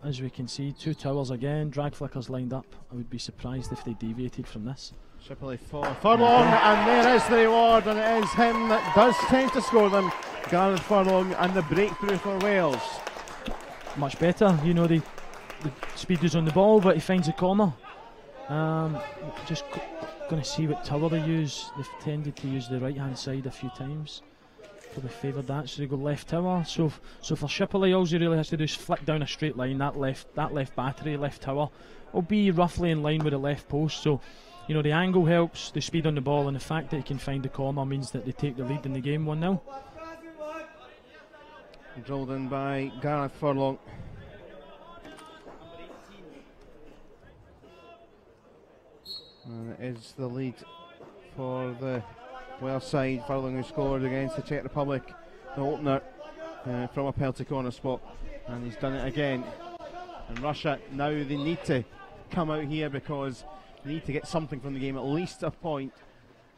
B: as we can see, 2 towers again, drag flickers lined up. I would be surprised if they deviated from this.
A: Shipley for Furlong, and there is the reward, and it is him that does tend to score them. Gareth Furlong, and the breakthrough for Wales.
B: Much better, the speed is on the ball, but he finds the corner. Just going to see what tower they use. They've tended to use the right hand side a few times. Probably favoured that, so they go left tower. So for Shipley, all he really has to do is flick down a straight line. That left battery, left tower, will be roughly in line with the left post. So the angle helps, the speed on the ball, and the fact that he can find the corner means that they take the lead in the game 1-0.
A: Drilled in by Gareth Furlong. And it is the lead for the Wales side. Furlong, who scored against the Czech Republic, the opener, from a penalty corner spot, and he's done it again. And Russia, now they need to come out here because they need to get something from the game, at least a point.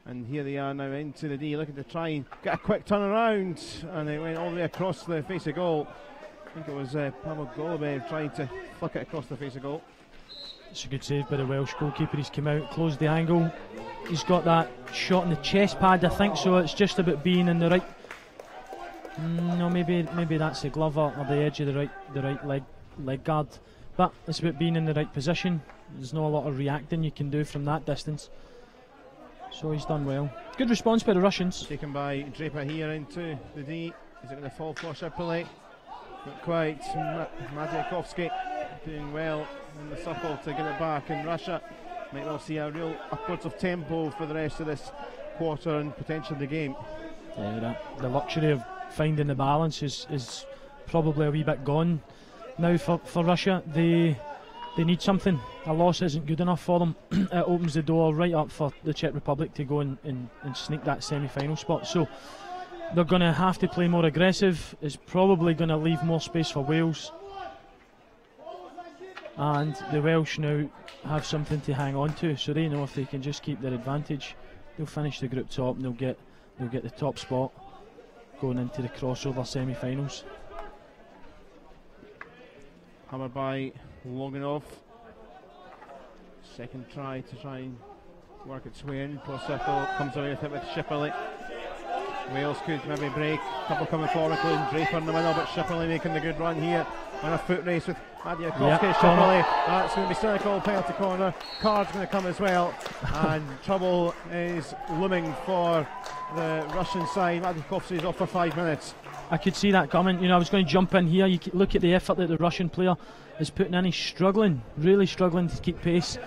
A: And here they are now into the D, looking to try and get a quick turnaround, and it went all the way across the face of goal. I think it was Pavel Golubev trying to flick it across the face of goal.
B: It's a good save by the Welsh goalkeeper. He's come out, closed the angle. He's got that shot in the chest pad, I think, so it's just about being in the right. No, maybe that's the glove or the edge of the right leg guard. But it's about being in the right position. There's not a lot of reacting you can do from that distance. So he's done well. Good response by the Russians.
A: Taken by Draper here into the D. Is it going to fall for Shipley? Not quite. Madziakovsky doing well in the circle to get it back, and Russia might well see a real upwards of tempo for the rest of this quarter and potentially the game.
B: Yeah, the luxury of finding the balance is probably a wee bit gone now for Russia. They need something. A loss isn't good enough for them. It opens the door right up for the Czech Republic to go and sneak that semi-final spot. So they're going to have to play more aggressive. It's probably going to leave more space for Wales. And the Welsh now have something to hang on to, so they know if they can just keep their advantage, they'll finish the group top and they'll get the top spot going into the crossover semi-finals.
A: Hammered by Loganov. Second try to try and work its way in. Prosecco comes away with it with Shipley. Wales could maybe break. Couple coming forward, including Draper in the middle, but Shipley making the good run here on a foot race with That's going to be cynical, penalty corner. Card's going to come as well, and trouble is looming for the Russian side. Matikovsky is off for 5 minutes.
B: I could see that coming. You know, I was going to jump in here. You look at the effort that the Russian player is putting in. He's struggling, really struggling to keep pace.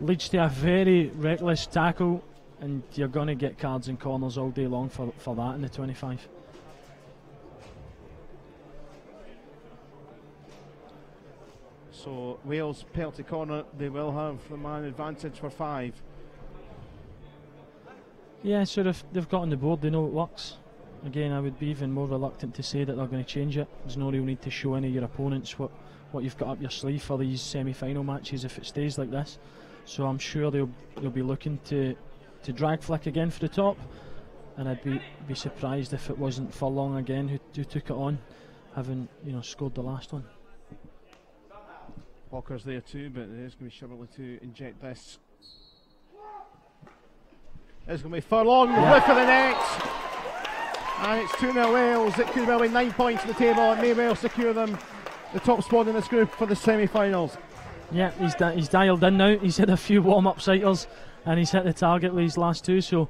B: Leads to a very reckless tackle, and you're going to get cards and corners all day long for that in the 25.
A: So Wales penalty corner, they will have the man advantage for 5.
B: Yeah, so they've got on the board, they know it works. Again, I would be even more reluctant to say that they're going to change it. There's no real need to show any of your opponents what you've got up your sleeve for these semi-final matches if it stays like this. So I'm sure they'll be looking to drag Flick again for the top, and I'd be surprised if it wasn't Furlong again who took it on, having scored the last one.
A: Walker's there too, but there's going to be Shirley to inject this. It's going to be Furlong, the whiff of the net, and it's 2-0 Wales. It could well be 9 points on the table and may well secure them the top spot in this group for the semi-finals. Yeah,
B: he's dialed in now. He's had a few warm-up sighters and he's hit the target with his last two, so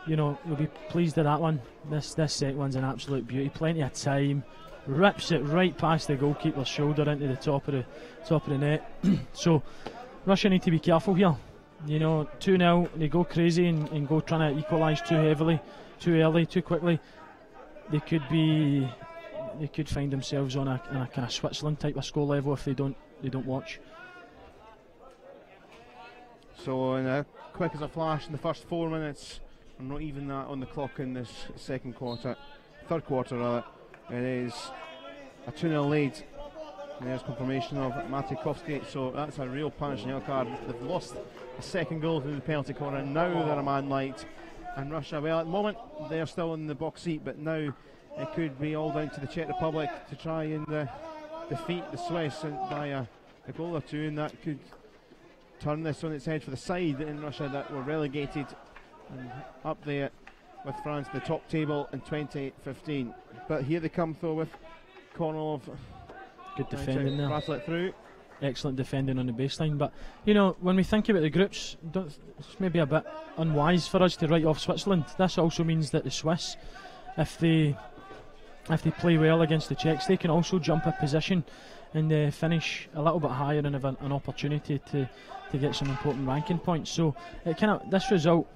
B: you'll be pleased with that one. This second one's an absolute beauty, plenty of time, rips it right past the goalkeeper's shoulder into the top of the net. So Russia need to be careful here. 2-0, they go crazy and go trying to equalise too heavily, too early, too quickly. They could find themselves on a kind of Switzerland type of score level if they don't watch.
A: So quick as a flash in the first 4 minutes, and not even that on the clock in this third quarter rather, it is a 2-0 lead. And there's confirmation of Matikovsky, so that's a real punishing yellow card. They've lost a second goal through the penalty corner, and now they're a man light. And Russia, well, at the moment they're still in the box seat, but now it could be all down to the Czech Republic to try and defeat the Swiss by a goal or two, and that could turn this on its head for the side in Russia that were relegated and up there with France at the top table in 2015. But here they come though with Kornilov.
B: Good defending there.
A: Rattle it through.
B: Excellent defending on the baseline. But when we think about the groups, it's maybe a bit unwise for us to write off Switzerland. This also means that the Swiss, if they play well against the Czechs, they can also jump a position and finish a little bit higher and have an opportunity to get some important ranking points. So this result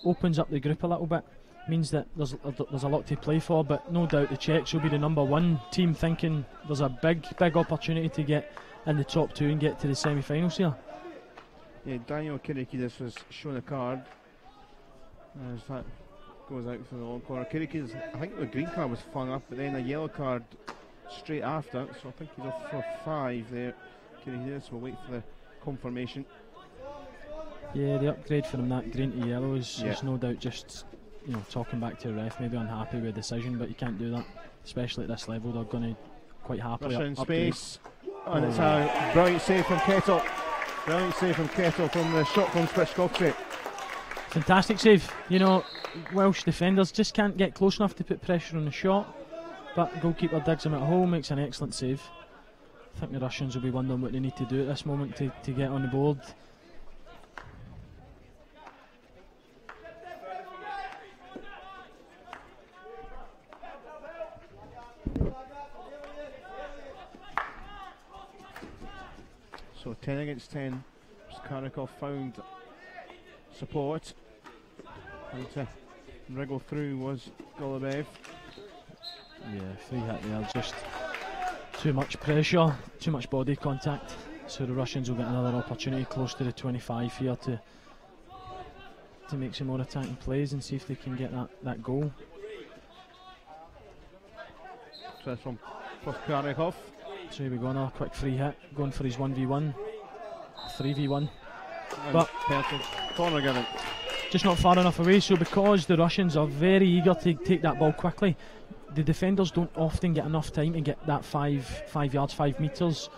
B: opens up the group a little bit, means that there's a lot to play for, but no doubt the Czechs will be the number one team, thinking there's a big opportunity to get in the top two and get to the semi-finals here.
A: Yeah, Daniel Kirikidis was shown a card as that goes out for the long corner. Kirikidis, I think the green card was flung up, but then a yellow card straight after, so I think he's off for 5 there. Kirikidis will wait for the confirmation.
B: Yeah, the upgrade from that green to yellow is no doubt just talking back to the ref, maybe unhappy with the decision, but you can't do that, especially at this level. They're going to quite happily
A: Russia in space, and it's a brilliant save from Kettle. Brilliant save from Kettle from the shot from Spitchkovsky.
B: Fantastic save. Welsh defenders just can't get close enough to put pressure on the shot, but goalkeeper digs him at home, makes an excellent save. I think the Russians will be wondering what they need to do at this moment to get on the board.
A: So 10 against 10, Karikov found support, and to wriggle through was Golubev.
B: Yeah, free hit there, just too much pressure, too much body contact, so the Russians will get another opportunity close to the 25 here to make some more attacking plays and see if they can get that goal.
A: So that's from Karikov.
B: So here we go, another quick free hit, going for his 1v1, 3v1, but
A: corner given.
B: Just not far enough away. So because the Russians are very eager to take that ball quickly, the defenders don't often get enough time to get that 5 yards, 5 metres.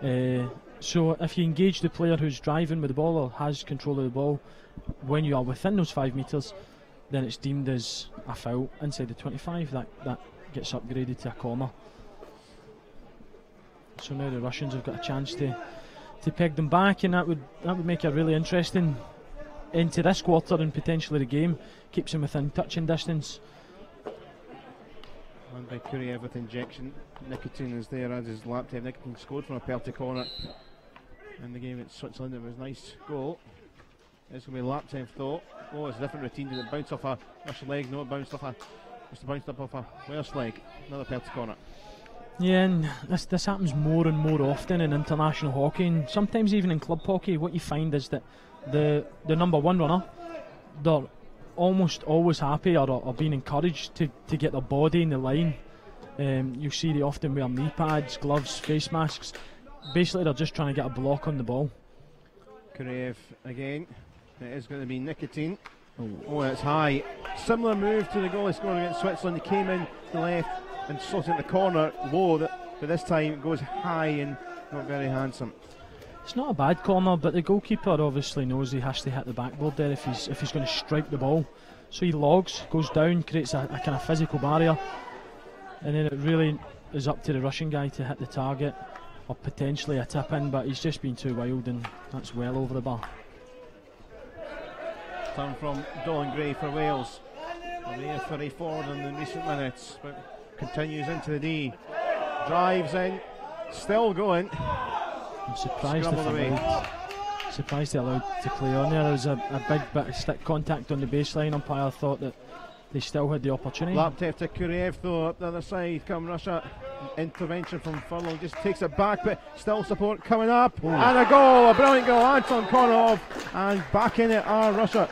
B: So if you engage the player who's driving with the ball or has control of the ball when you are within those 5 metres, then it's deemed as a foul inside the 25. That gets upgraded to a corner. So now the Russians have got a chance to peg them back, and that would make it really interesting into this quarter and potentially the game. Keeps them within touching distance.
A: One by Kuriev with injection. Nicotine is there as his Laptev. Nicotine scored from a penalty corner in the game at Switzerland. It was a nice goal. It's going to be Laptev though. Oh, it's a different routine. Did it bounce off a Russian leg? No, it bounced off a Welsh leg. Another penalty corner. Yeah,
B: and this happens more and more often in international hockey, and sometimes even in club hockey. What you find is that the number one runner, they're almost always happy or being encouraged to get their body in the line. You see they often wear knee pads, gloves, face masks. Basically they're just trying to get a block on the ball.
A: Kuriev again. It is going to be Nicotine. Oh, it's high. Similar move to the goal he scored against Switzerland. He came in to the left and slotted in the corner low, but this time it goes high and not very handsome.
B: It's not a bad corner, but the goalkeeper obviously knows he has to hit the backboard there if he's going to strike the ball. So he logs, goes down, creates a kind of physical barrier, and then it really is up to the Russian guy to hit the target or potentially a tip in, but he's just been too wild and that's well over the bar.
A: Turn from Dolan Gray for Wales. A 30 forward in the recent minutes, but continues into the D. Drives in, still going.
B: I'm surprised they allowed to play on there. There was a big bit of stick contact on the baseline. Umpire thought that they still had the opportunity.
A: Laptev to Kuriev though, up the other side. Come Russia. Intervention from Furlong, just takes it back, but still support coming up. Ooh. And a goal, a brilliant goal. Anton Konov, and back in it are Russia.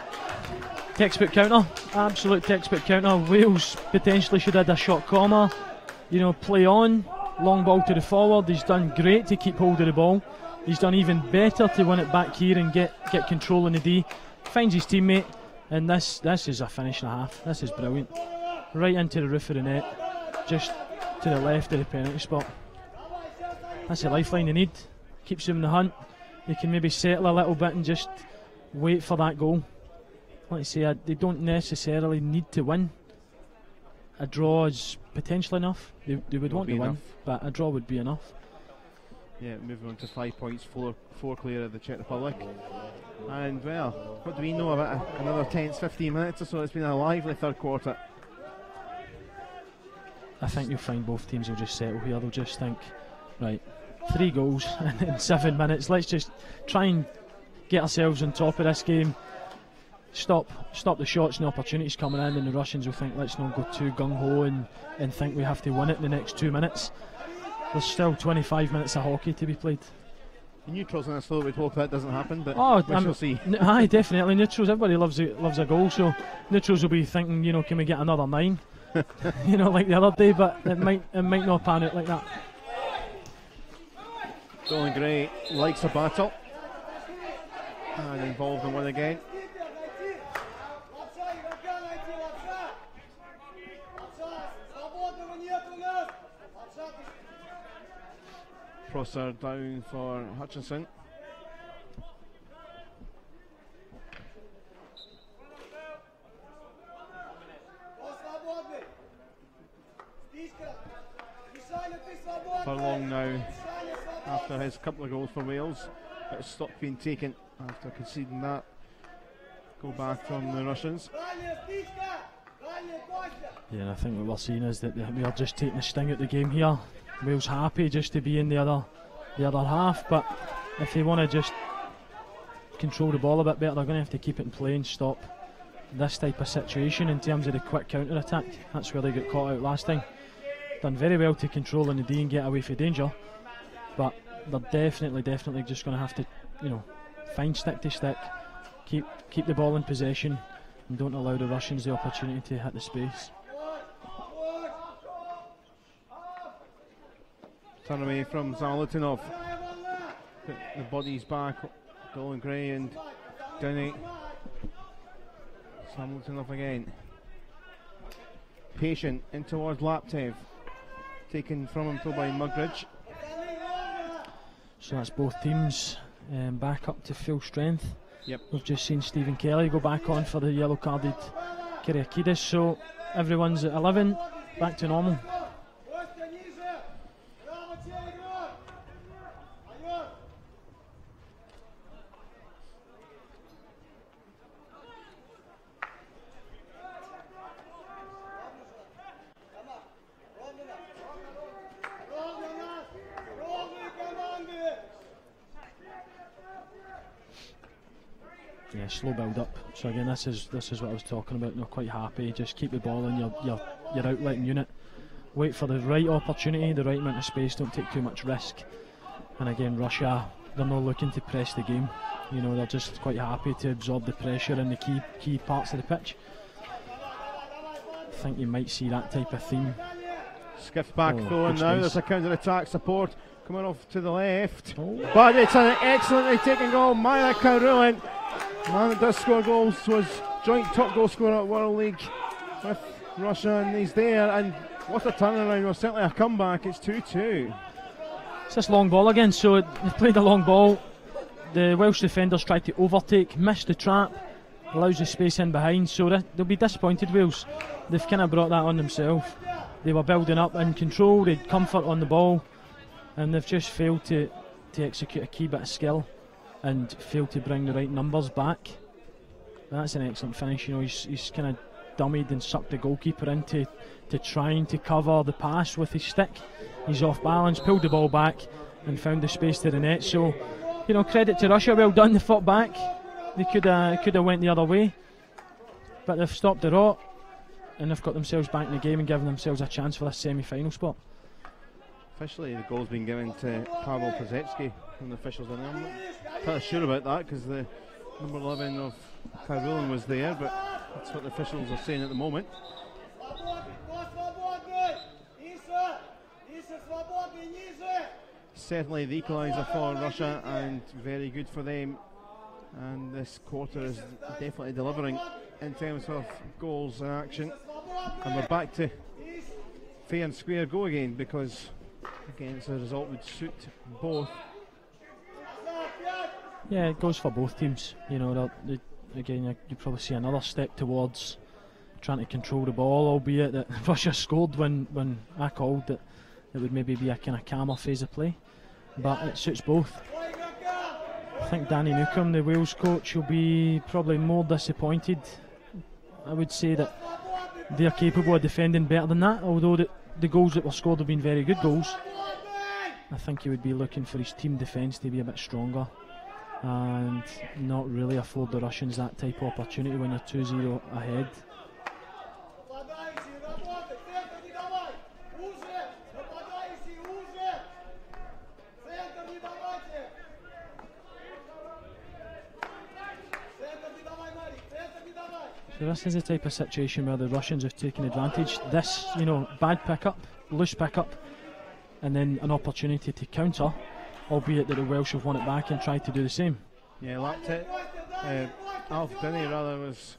B: Textbook counter, absolute textbook counter. Wales potentially should have had a shot corner. Play on. Long ball to the forward. He's done great to keep hold of the ball. He's done even better to win it back here and get control in the D. Finds his teammate, and this is a finish and a half. This is brilliant. Right into the roof of the net, just to the left of the penalty spot. That's a lifeline they need. Keeps them in the hunt. They can maybe settle a little bit and just wait for that goal. Like I say, they don't necessarily need to win. A draw is potentially enough. They would want to win, but a draw would be enough.
A: Yeah, moving on to 5 points, four clear of the Czech Republic. And well, what do we know about another 10-15 minutes or so? It's been a lively third quarter.
B: I think you'll find both teams will just settle here. They'll just think, right, 3 goals in 7 minutes. Let's just try and get ourselves on top of this game. Stop the shots and the opportunities coming in, and the Russians will think, let's not go too gung-ho and think we have to win it in the next 2 minutes. There's still 25 minutes of hockey to be played.
A: The neutrals in this though, we'd hope that doesn't happen, but we shall see.
B: Aye, definitely. Neutrals, everybody loves a goal, so neutrals will be thinking, can we get another 9? Like the other day, but it might not pan out like that.
A: Dolan Gray likes a battle and involved in one again. Prosser down for Hutchinson. Furlong now, after his couple of goals for Wales, but stock being taken after conceding that. Go back from the Russians.
B: Yeah, I think what we're seeing is that we are just taking the sting out the game here. Wales happy just to be in the other half, but if they want to just control the ball a bit better, they're going to have to keep it in play and stop this type of situation in terms of the quick counter attack. That's where they got caught out last time. Done very well to control in the D and get away from danger, but they're definitely just going to have to, find stick to stick, keep the ball in possession, and don't allow the Russians the opportunity to hit the space.
A: Turn away from Zalatinov. Put the bodies back. Dolan Gray and Downey. Zalatinov again. Patient in towards Laptev. Taken from him by Mugridge.
B: So that's both teams back up to full strength.
A: Yep.
B: We've just seen Stephen Kelly go back on for the yellow carded Kyriakidis. So everyone's at 11, back to normal. Yeah, slow build up. So again, this is what I was talking about. They're quite happy. Just keep the ball in your outletting unit. Wait for the right opportunity, the right amount of space. Don't take too much risk. And again, Russia, they're not looking to press the game. You know, they're just quite happy to absorb the pressure in the key parts of the pitch. I think you might see that type of theme.
A: Skipped back forward now. There's a counter-attack support coming off to the left. But it's an excellently taken goal. Maya Karulin, man that does score goals, was joint top goal scorer at World League with Russia, and he's there. And what a turnaround, or certainly a comeback. It's 2-2.
B: It's this long ball again, so they've played a long ball. The Welsh defenders tried to overtake, missed the trap, allows the space in behind, so they'll be disappointed, Wales. They've kind of brought that on themselves. They were building up in control, they had comfort on the ball, and they've just failed to execute a key bit of skill and failed to bring the right numbers back. That's an excellent finish. You know, he's kind of dummied and sucked the goalkeeper into trying to cover the pass with his stick. He's off balance, pulled the ball back and found the space to the net. So, you know, credit to Russia, well done. They fought back. They could have went the other way, but they've stopped the rot and they've got themselves back in the game and given themselves a chance for this semi-final spot.
A: Officially, the goal's been given to Pavel Pozetsky from the officials. I'm not kind of sure about that because the number 11 of Karulin was there, but that's what the officials are saying at the moment. Certainly the equaliser for Russia, and very good for them. And this quarter is definitely delivering in terms of goals and action. And we're back to fair and square go again, because again it's a result would suit both.
B: Yeah, it goes for both teams. You know, again, you probably see another step towards trying to control the ball, albeit that Russia scored when I called that it would maybe be a kind of calmer phase of play, but it suits both. I think Danny Newcombe, the Wales coach, will be probably more disappointed. I would say that they're capable of defending better than that, although the goals that were scored have been very good goals. I think he would be looking for his team defence to be a bit stronger and not really afford the Russians that type of opportunity when you're 2-0 ahead. So this is the type of situation where the Russians have taken advantage. This, you know, bad pickup, loose pickup, and then an opportunity to counter, albeit that the Welsh have won it back and tried to do the same.
A: Yeah, lapped it. Alf Binney rather was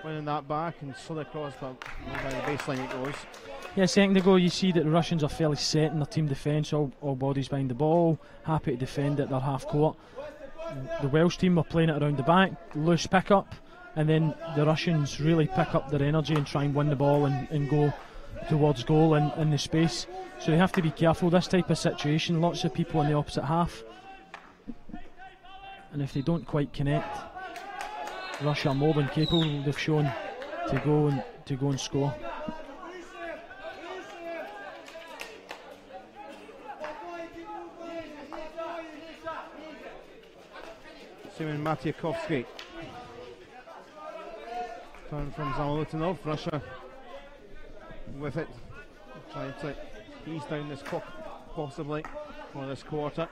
A: winning that back and slid across, but by the baseline it goes.
B: Yeah, a second ago you see that the Russians are fairly set in their team defence, all bodies behind the ball, happy to defend at their half court. The Welsh team were playing it around the back, loose pickup, and then the Russians really pick up their energy and try and win the ball and go towards goal in the space. So they have to be careful. This type of situation, lots of people in the opposite half, and if they don't quite connect, Russia are more than capable, they've shown, to go and score.
A: Simon Matyakovsky. Turn from Zalotunov. Russia with it, trying to ease down this clock possibly for this quarter.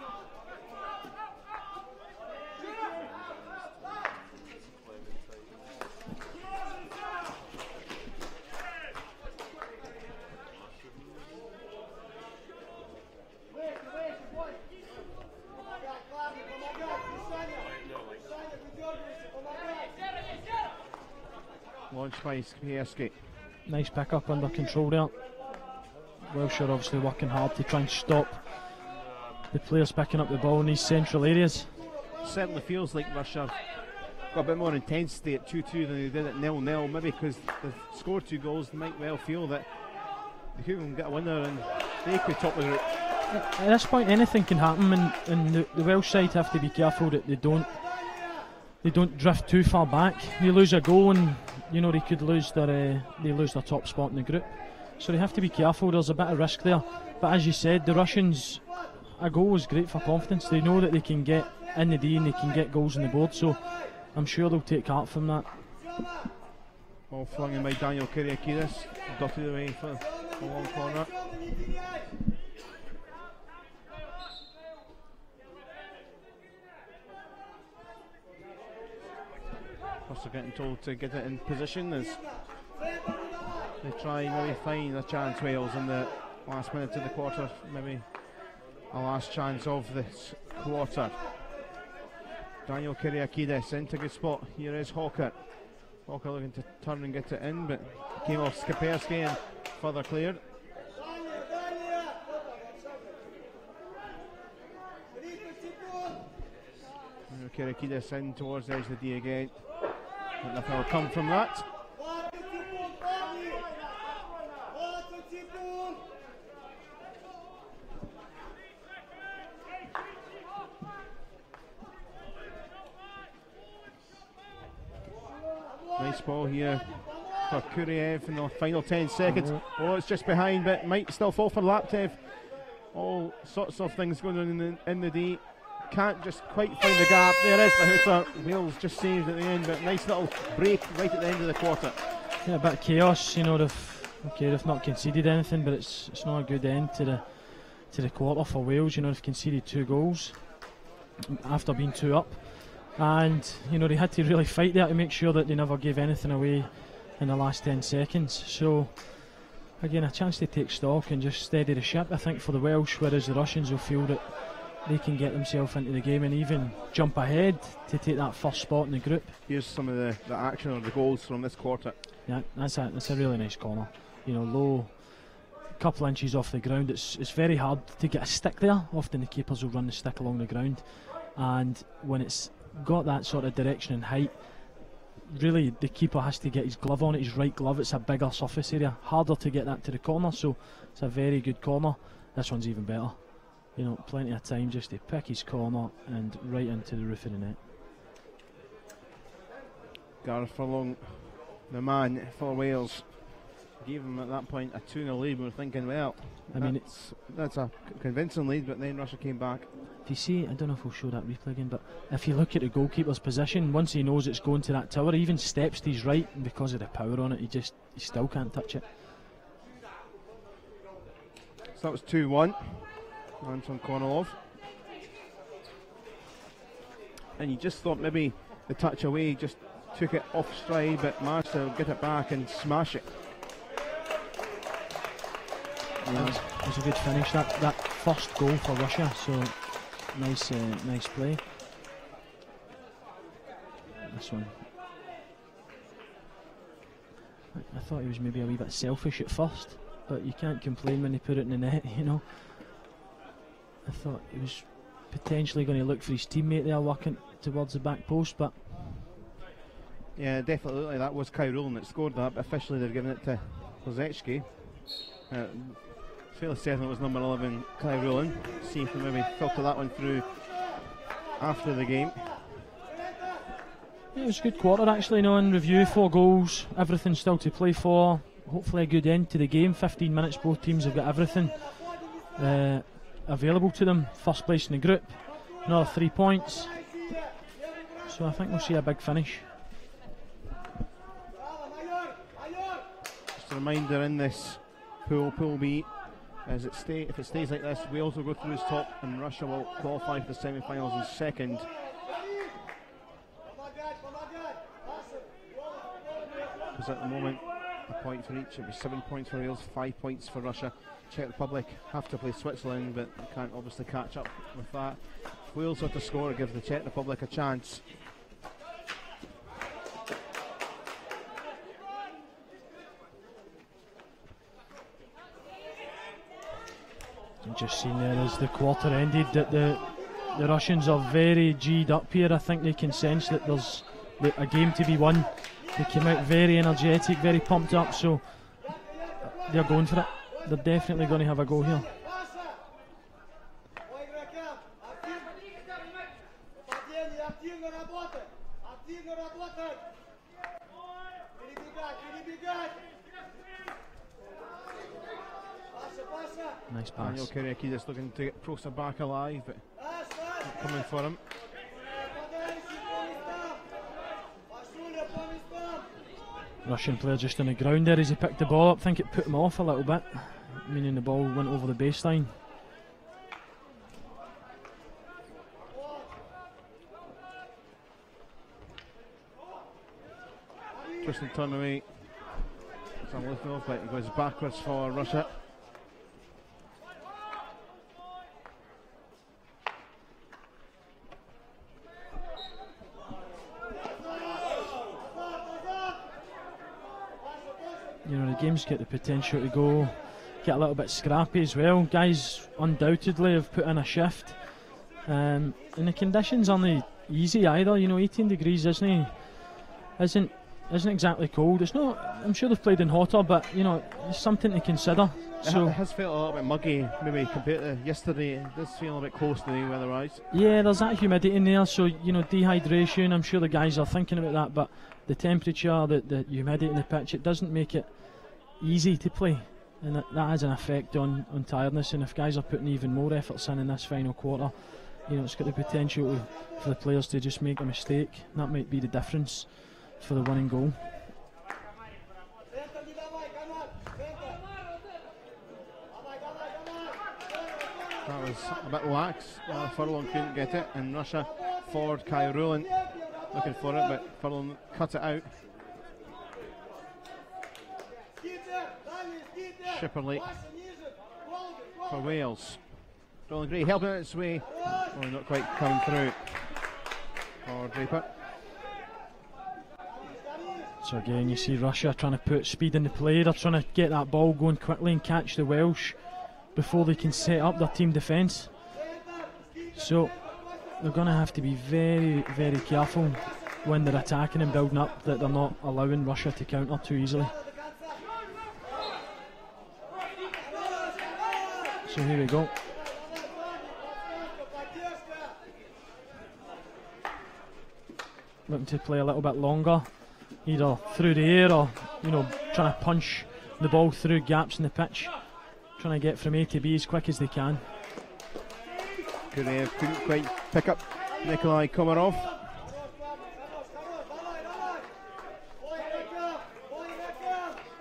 A: Launched by Skierski.
B: Nice pick up under control there. Welsh are obviously working hard to try and stop the players picking up the ball in these central areas.
A: Certainly feels like Russia got a bit more intensity at 2-2 than they did at 0-0. Maybe because they've scored 2 goals, they might well feel that they could even get a winner and they could top the group.
B: At this point anything can happen, and the Welsh side have to be careful that they don't drift too far back. They lose a goal and, you know, they could lose their top spot in the group. So they have to be careful. There's a bit of risk there. But as you said, the Russians, a goal is great for confidence. They know that they can get in the D and they can get goals on the board. So I'm sure they'll take heart from that.
A: Ball flung in by Daniel Kyriakidis, dotted away for a long corner. Plus they're getting told to get it in position as they try maybe find a chance, Wales, in the last minute of the quarter, maybe a last chance of this quarter. Daniel Kyriakidis into a good spot. Here is Hawker. Hawker looking to turn and get it in, but came off Skapersky and further cleared. Kyriakidis in towards the edge of the D again. And nothing will come from that. Nice ball here for Kuriev in the final 10 seconds. Oh, it's just behind, but might still fall for Laptev. All sorts of things going on in the D. Can't just quite find the gap. There is the hooter. Wales just saved at the end, but nice little break right at the end of the quarter.
B: Yeah, a bit of chaos. You know, they've not conceded anything, but it's not a good end to the quarter for Wales. You know, they've conceded 2 goals after being 2 up. And you know, they had to really fight there to make sure that they never gave anything away in the last 10 seconds. So again, a chance to take stock and just steady the ship, I think, for the Welsh, whereas the Russians will feel that they can get themselves into the game and even jump ahead to take that first spot in the group.
A: Here's some of the action or the goals from this quarter.
B: Yeah, that's a really nice corner. You know, low, a couple inches off the ground. It's very hard to get a stick there. Often the keepers will run the stick along the ground, and when it's got that sort of direction and height, really the keeper has to get his glove on it, his right glove. It's a bigger surface area, harder to get that to the corner, so it's a very good corner. This one's even better. You know, plenty of time just to pick his corner and right into the roof of the net.
A: Gareth Furlong, the man for Wales, gave him at that point a 2-0 lead. We were thinking, well, that's a convincing lead, but then Russia came back.
B: If you see, I don't know if we'll show that replay again, but if you look at the goalkeeper's position, once he knows it's going to that tower, he even steps to his right, and because of the power on it, he still can't touch it.
A: So that was 2-1. Anton Kornilov. And you just thought maybe the touch away just took it off stride, but managed to get it back and smash it.
B: It was a good finish, that first goal for Russia, so nice play. This one, I thought he was maybe a wee bit selfish at first, but you can't complain when they put it in the net, you know. I thought he was potentially going to look for his teammate there working towards the back post, but
A: yeah, definitely that was Kai Rowland that scored that, but officially they've given it to Kozecki. Fairly certain it was number 11 Kai Rowland. See if they maybe filter that one through after the game.
B: Yeah, it was a good quarter actually, you know, in review, 4 goals, everything still to play for. Hopefully a good end to the game. 15 minutes, both teams have got everything available to them. First place in the group, another 3 points, so I think we'll see a big finish.
A: Just a reminder in this pool B, as if it stays like this, Wales will go through as top and Russia will qualify for the semi-finals in second. Because at the moment, a point for each. It was 7 points for Wales, 5 points for Russia. Czech Republic have to play Switzerland, but can't obviously catch up with that. If Wales have to score, it gives the Czech Republic a chance.
B: I've just seen there as the quarter ended that the Russians are very G'd up here. I think they can sense that there's a game to be won. They came out very energetic, very pumped up, so they're going for it. They're definitely going to have a go here. Nice pass.
A: Daniel Kyriakidis looking to get Prosa back alive, but not coming for him.
B: Russian player just on the ground there as he picked the ball up. I think it put him off a little bit, meaning the ball went over the baseline.
A: Tristan turn away. Some looking off, but he goes backwards for Russia.
B: You know, the game's got the potential to go get a little bit scrappy as well. Guys undoubtedly have put in a shift, and the conditions aren't easy either. You know, 18 degrees isn't exactly cold. It's not. I'm sure they've played in hotter, but you know, it's something to consider. So
A: it has felt a little bit muggy, maybe compared to yesterday. It does feel a bit close to the weather-wise.
B: Yeah, there's that humidity in there, so you know, dehydration. I'm sure the guys are thinking about that, but the temperature, the humidity in the pitch, it doesn't make it easy to play, and that has an effect on tiredness. And if guys are putting even more efforts in this final quarter, you know, it's got the potential for the players to just make a mistake. That might be the difference for the winning goal.
A: That was a bit lax. Furlong couldn't get it, and Russia forward Kai Rulin looking for it, but Furlong cut it out. Shipperley for Wales. Roland Gray helping it its way, only not quite coming through for Draper.
B: So again, you see Russia trying to put speed in the play. They're trying to get that ball going quickly and catch the Welsh before they can set up their team defence. So they're going to have to be very, very careful when they're attacking and building up, that they're not allowing Russia to counter too easily. So here we go. Looking to play a little bit longer, either through the air or, you know, trying to punch the ball through gaps in the pitch, trying to get from A to B as quick as they can.
A: Couldn't quite pick up Nikolai Komarov.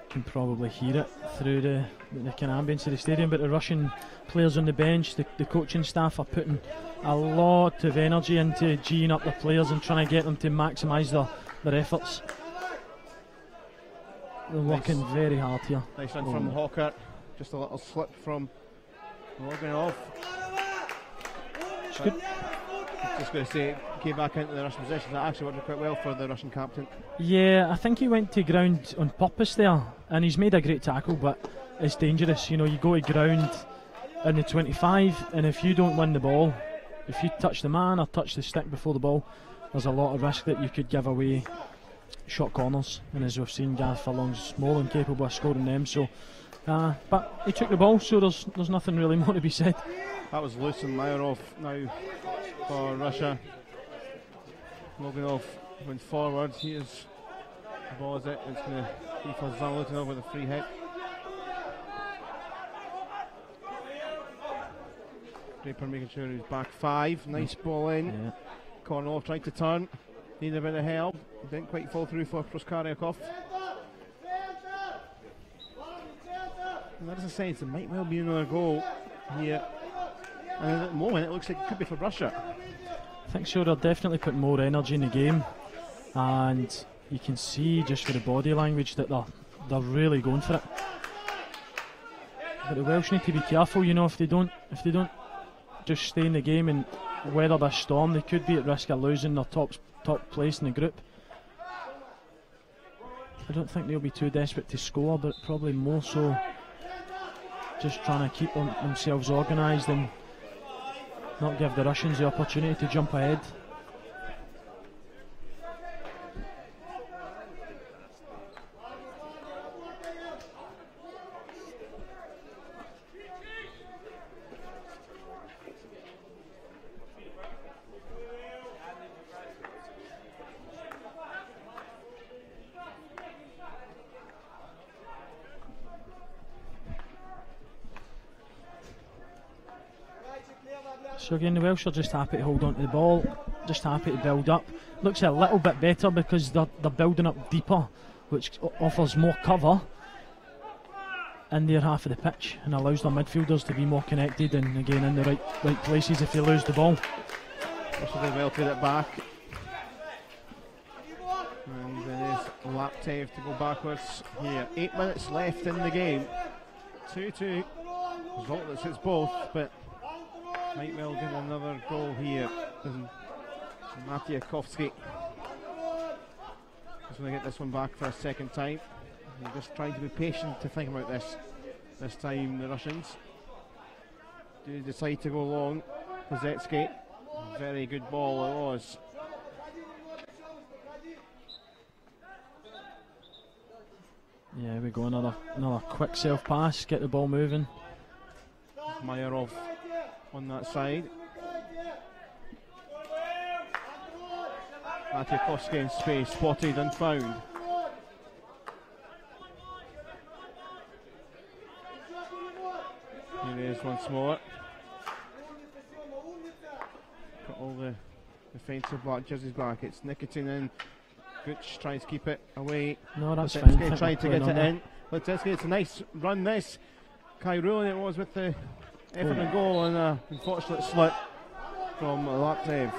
B: Can probably hear it through the kind of ambience of the stadium, but the Russian players on the bench, the coaching staff are putting a lot of energy into geeing up the players and trying to get them to maximise their efforts. They're working very hard here.
A: Nice run from Hawker, just a little slip from Loganov.
B: It's good.
A: Just going to say, came back into the Russian position. That actually worked quite well for the Russian captain.
B: Yeah, I think he went to ground on purpose there, and he's made a great tackle, but it's dangerous. You know, you go to ground in the 25, and if you don't win the ball, if you touch the man or touch the stick before the ball, there's a lot of risk that you could give away shot corners, and as we've seen, Gareth Furlong's more than capable of scoring them. So, but he took the ball, so there's nothing really more to be said.
A: That was Lucian Mayorov now for Russia. Loganov went forward. Here's the ball, is it? It's going to be for Zanalutinov with a free hit. Draper making sure he's back five. Nice ball in.
B: Yeah.
A: Kornilov tried to turn. Needed a bit of help. Didn't quite fall through for Proskaryakov. There's a sense there might well be another goal here. And at the moment it looks like it could be for Russia.
B: I think so. They're definitely putting more energy in the game, and you can see just for the body language that they're really going for it. But the Welsh need to be careful. You know, if they don't just stay in the game and weather this storm, they could be at risk of losing their top place in the group. I don't think they'll be too desperate to score, but probably more so just trying to keep themselves organised and not give the Russians the opportunity to jump ahead. So again, the Welsh are just happy to hold on to the ball, just happy to build up. Looks a little bit better because they're building up deeper which offers more cover in their half of the pitch and allows their midfielders to be more connected and again in the right places if they lose the ball.
A: Also did well to get it back. And there is Laptev to go backwards here. 8 minutes left in the game. 2-2. Result that suits both, but might well get another goal here. Matiakovsky is going to get this one back for a second time. They're just trying to be patient to think about this. This time the Russians do decide to go long. Kozetsky, very good ball it was.
B: Yeah, we go another quick self pass, get the ball moving.
A: Mayarov on that side. Matiakovsky in space, spotted and found. Here he is once more. Got all the defensive black jerseys back. It's Nikitin in. Gooch tries to keep it away.
B: No, that's
A: Lutetsky
B: fine.
A: trying to get it in. Lutetsky, it's a nice run this. Kairoulan it was with the effort and goal, and an unfortunate slip from Laptev.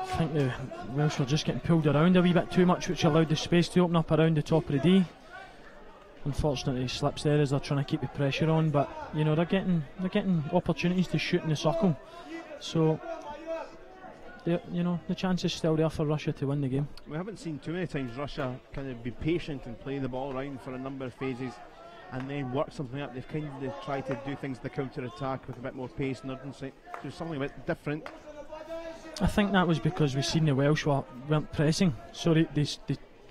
B: I think the Welsh were just getting pulled around a wee bit too much, which allowed the space to open up around the top of the D. Unfortunately, he slips there as they're trying to keep the pressure on, but you know they're getting opportunities to shoot in the circle. So you know the chance is still there for Russia to win the game.
A: We haven't seen too many times Russia kind of be patient and play the ball around for a number of phases and then work something up. They've kind of tried to do things the counter attack with a bit more pace and urgency. Do something a bit different.
B: I think that was because we've seen the Welsh weren't pressing, so they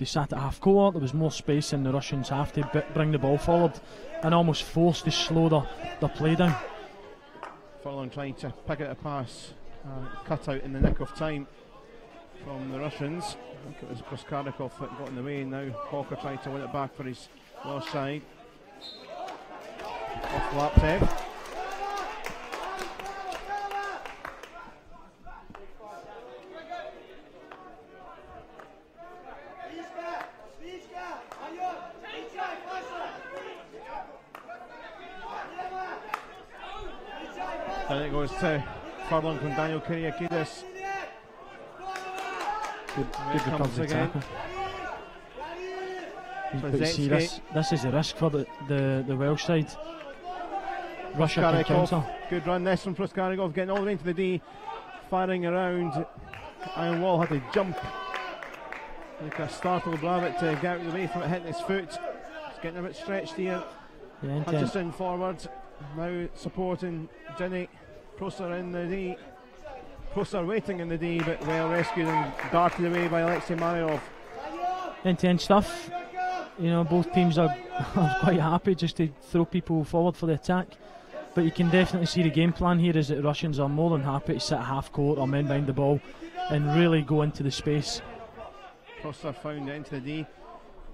B: sat at half court. There was more space and the Russians have to bring the ball forward and almost force to slow their play down.
A: Furlong trying to pick out a pass, cut out in the nick of time from the Russians. I think it was Proskarnikov that got in the way. Now Hawker trying to win it back for his Welsh side. Off Laptev. Then it goes to Furlong from Daniel Kyriakidis.
B: Good recovery tackle. But you see, this is a risk for the Welsh side. Russia can counter.
A: Good run this from Proskarnikov, getting all the way into the D, firing around. Iron Wall had to jump like a startled rabbit to get out of the way from it hitting his foot. It's getting a bit stretched here.
B: Yeah,
A: Hutchison forward, now supporting Dinny. Prosser in the D. Prosser waiting in the D, but well rescued and darted away by Alexei Mariov.
B: Intense stuff. You know, both teams are quite happy just to throw people forward for the attack. But you can definitely see the game plan here is that the Russians are more than happy to sit at half court or men behind the ball and really go into the space.
A: Prosser found it into the D,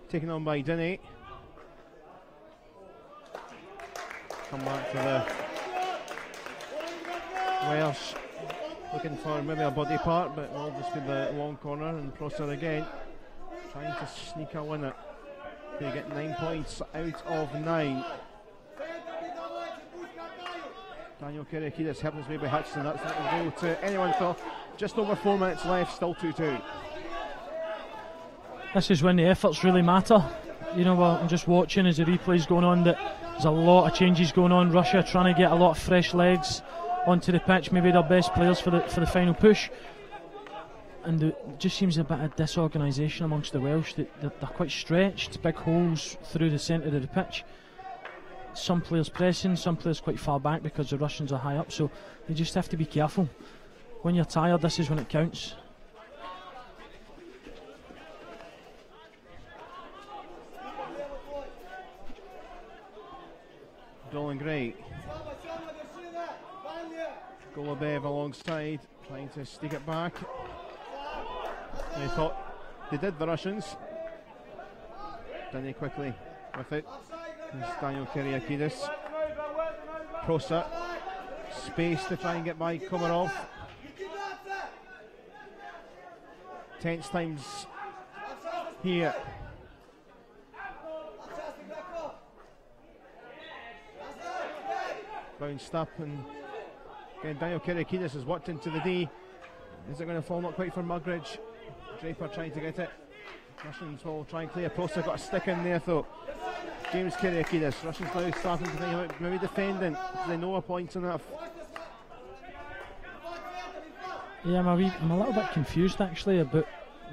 A: taken on by Dinny. Come back to the Welsh, looking for maybe a body part, but will just be the long corner, and Prosser again trying to sneak a win it. They get 9 points out of 9. Daniel Kyriakidis helping his way by Hutchison. That's not going to go to anyone, Phil. Just over 4 minutes left, still 2-2.
B: This is when the efforts really matter. You know, I'm just watching as the replay's going on that there's a lot of changes going on. Russia trying to get a lot of fresh legs onto the pitch, maybe their best players for the final push. And it just seems a bit of disorganisation amongst the Welsh. They're quite stretched, big holes through the centre of the pitch. Some players pressing, some players quite far back because the Russians are high up, so you just have to be careful. When you're tired, this is when it counts.
A: Dolan Gray. Golubev alongside, trying to stick it back. They thought they did, the Russians. Dinny quickly with it. There's Daniel Kyriakidis. Prosser. Space to try and get by Komarov. Tense times here. Bounced up, and again Daniel Kyriakides has worked into the D. Is it going to fall? Not quite for Mugridge. Draper trying to get it. Russians will try and clear. Prosa got a stick in there though. James Kyriakides. Russians now starting to think about maybe defending. Do they know a point's enough?
B: Yeah, I'm a little bit confused actually about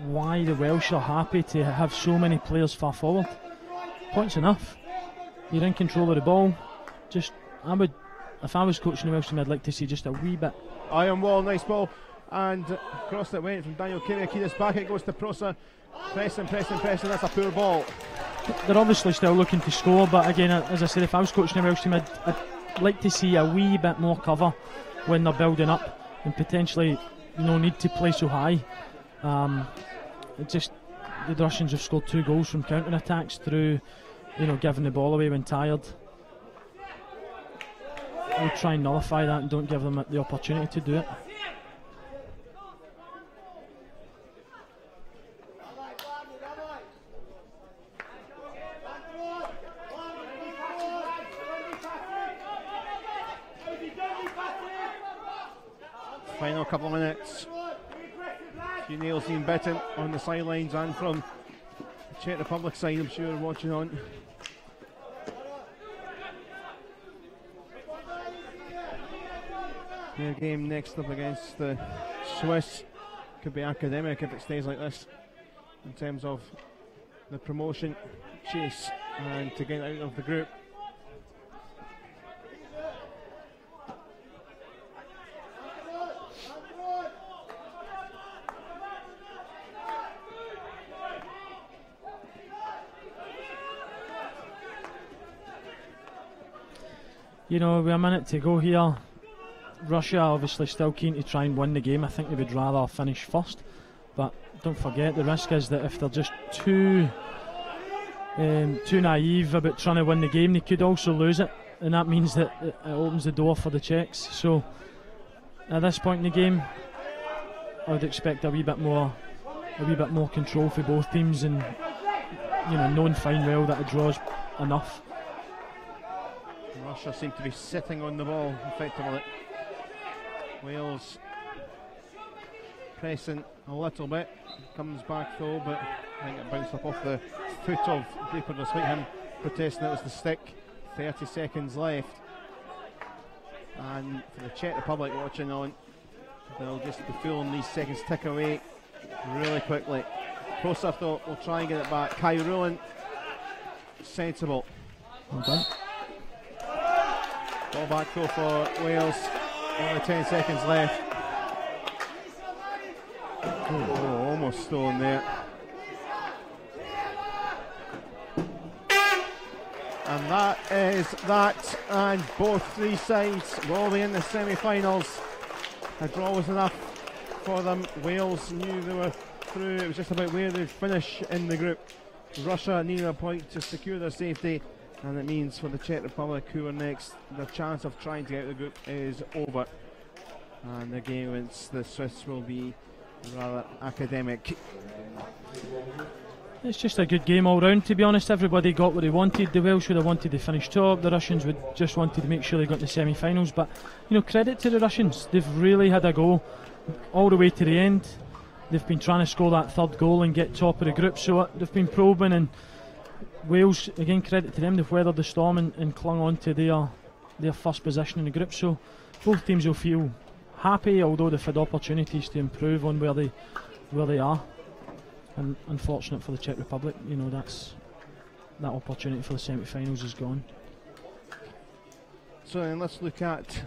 B: why the Welsh are happy to have so many players far forward. Points enough. You're in control of the ball. Just, if I was coaching the Welsh team, I'd like to see just a wee bit.
A: Iron wall, nice ball. And across it went from Daniel Kyriakides. Back it goes to Prosa. Pressing. That's a poor ball.
B: They're obviously still looking to score, but again, as I said, if I was coaching the Welsh team, I'd like to see a wee bit more cover when they're building up, and potentially no need to play so high. It just, the Russians have scored 2 goals from counter-attacks through, giving the ball away when tired. We'll try and nullify that and don't give them the opportunity to do it.
A: Final couple of minutes. A few nails being bitten on the sidelines and from the Czech Republic side, I'm sure, watching on. Their game next up against the Swiss could be academic if it stays like this in terms of the promotion chase and to get out of the group.
B: With a minute to go here, Russia obviously still keen to try and win the game. I think they would rather finish first, but don't forget the risk is that if they're just too naive about trying to win the game, they could also lose it, and that means that it opens the door for the Czechs. So at this point in the game, I would expect a wee bit more control for both teams, and knowing fine well that a draw's enough.
A: Russia seem to be sitting on the ball effectively. Wales pressing a little bit, comes back though, but I think it bounced up off the foot of Draper despite him protesting it was the stick. 30 seconds left, and for the Czech Republic watching on, they'll just be feeling these seconds tick away really quickly. Prosa though will try and get it back. Kai Rulin, sensible.
B: Well done.
A: Ball back though for Wales. Only 10 seconds left. Oh, almost stolen there. And that is that. And both three sides will be in the semi-finals. A draw was enough for them. Wales knew they were through. It was just about where they'd finish in the group. Russia needed a point to secure their safety. And it means for the Czech Republic, who are next, the chance of trying to get out of the group is over. And the game against the Swiss will be rather academic.
B: It's just a good game all round, to be honest. Everybody got what they wanted. The Welsh would have wanted to finish top. The Russians would just wanted to make sure they got to the semi-finals. But, credit to the Russians. They've really had a go all the way to the end. They've been trying to score that third goal and get top of the group. So they've been probing, and Wales, again, credit to them, they've weathered the storm and clung on to their first position in the group. So both teams will feel happy, although they've had opportunities to improve on where they are. And unfortunate for the Czech Republic, that opportunity for the semi-finals is gone.
A: So then let's look at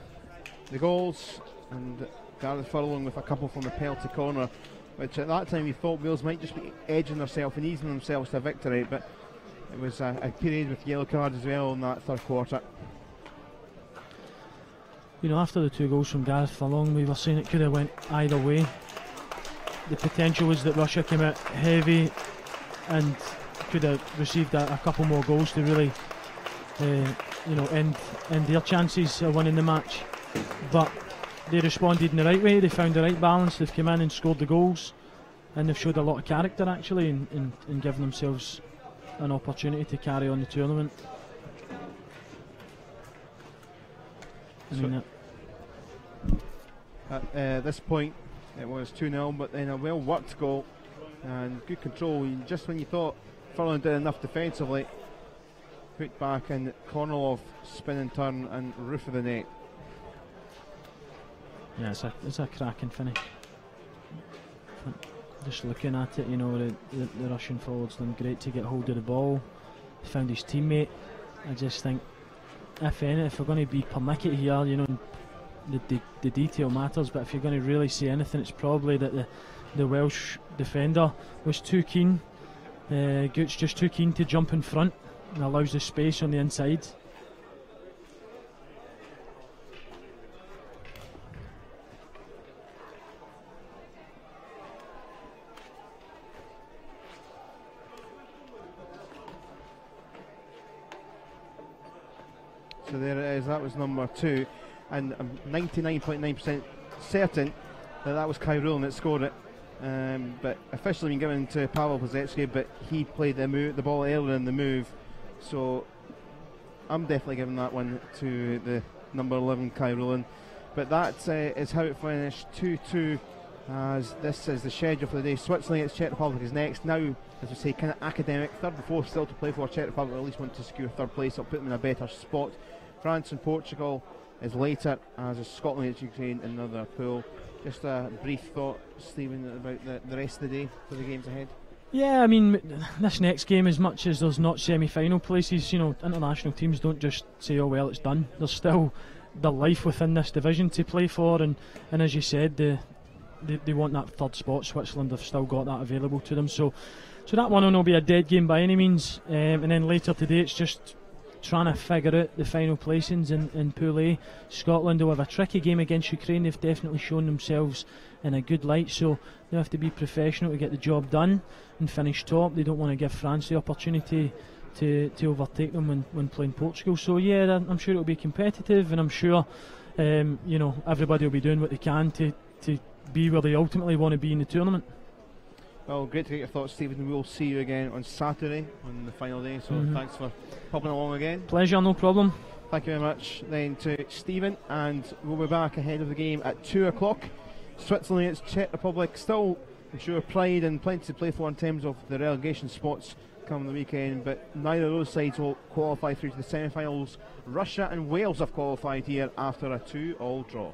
A: the goals, and Gareth Furlong with a couple from the penalty corner, which at that time we thought Wales might just be edging themselves and easing themselves to victory, but it was a period with yellow cards as well in that third quarter.
B: After the 2 goals from Gareth Furlong, we were saying it could have went either way. The potential was that Russia came out heavy and could have received a couple more goals to really end their chances of winning the match. But they responded in the right way. They found the right balance. They've come in and scored the goals. and they've showed a lot of character actually in giving themselves an opportunity to carry on the tournament.
A: At this point it was 2-0, but then a well worked goal and good control. Just when you thought Furlong did enough defensively, put back in Kornilov, spin and turn and roof of the net.
B: Yeah, it's a cracking finish. Just looking at it, you know, the Russian forward's done great to get hold of the ball, found his teammate. I just think, if we're going to be pernickety here, you know, the detail matters, but if you're going to really say anything, it's probably that the Welsh defender was too keen. Gooch just too keen to jump in front and allows the space on the inside.
A: So there it is, that was number 2, and I'm 99.9% certain that was Kai Rulon that scored it, but officially been given to Pavel Pazetsky, but he played the ball earlier in the move, so I'm definitely giving that one to the number 11 Kai Rulon. But that is how it finished, 2-2, as this is the schedule for the day. Switzerland against Czech Republic is next. Now, as we say, kind of academic, third and fourth still to play for. Czech Republic at least want to secure third place, it'll put them in a better spot. France and Portugal is later, as is Scotland against Ukraine in another pool. Just a brief thought, Stephen, about the rest of the day for the games ahead.
B: Yeah, I mean, this next game, as much as there's not semi-final places, you know, international teams don't just say, oh well, it's done. There's still the life within this division to play for, and as you said, they want that third spot. Switzerland have still got that available to them, so that one will not be a dead game by any means. And then later today, it's just trying to figure out the final placings in Pool A. Scotland will have a tricky game against Ukraine. They've definitely shown themselves in a good light, so they have to be professional to get the job done and finish top. They don't want to give France the opportunity to overtake them when playing Portugal. So yeah, I'm sure it'll be competitive, and I'm sure you know, everybody will be doing what they can to be where they ultimately want to be in the tournament.
A: Well, great to get your thoughts, Stephen. We'll see you again on Saturday on the final day, so thanks for popping along again.
B: Pleasure, no problem.
A: Thank you very much then to Stephen, and we'll be back ahead of the game at 2 o'clock. Switzerland against Czech Republic, still I'm sure pride and plenty to play for in terms of the relegation spots come the weekend, but neither of those sides will qualify through to the semi-finals. Russia and Wales have qualified here after a 2-all draw.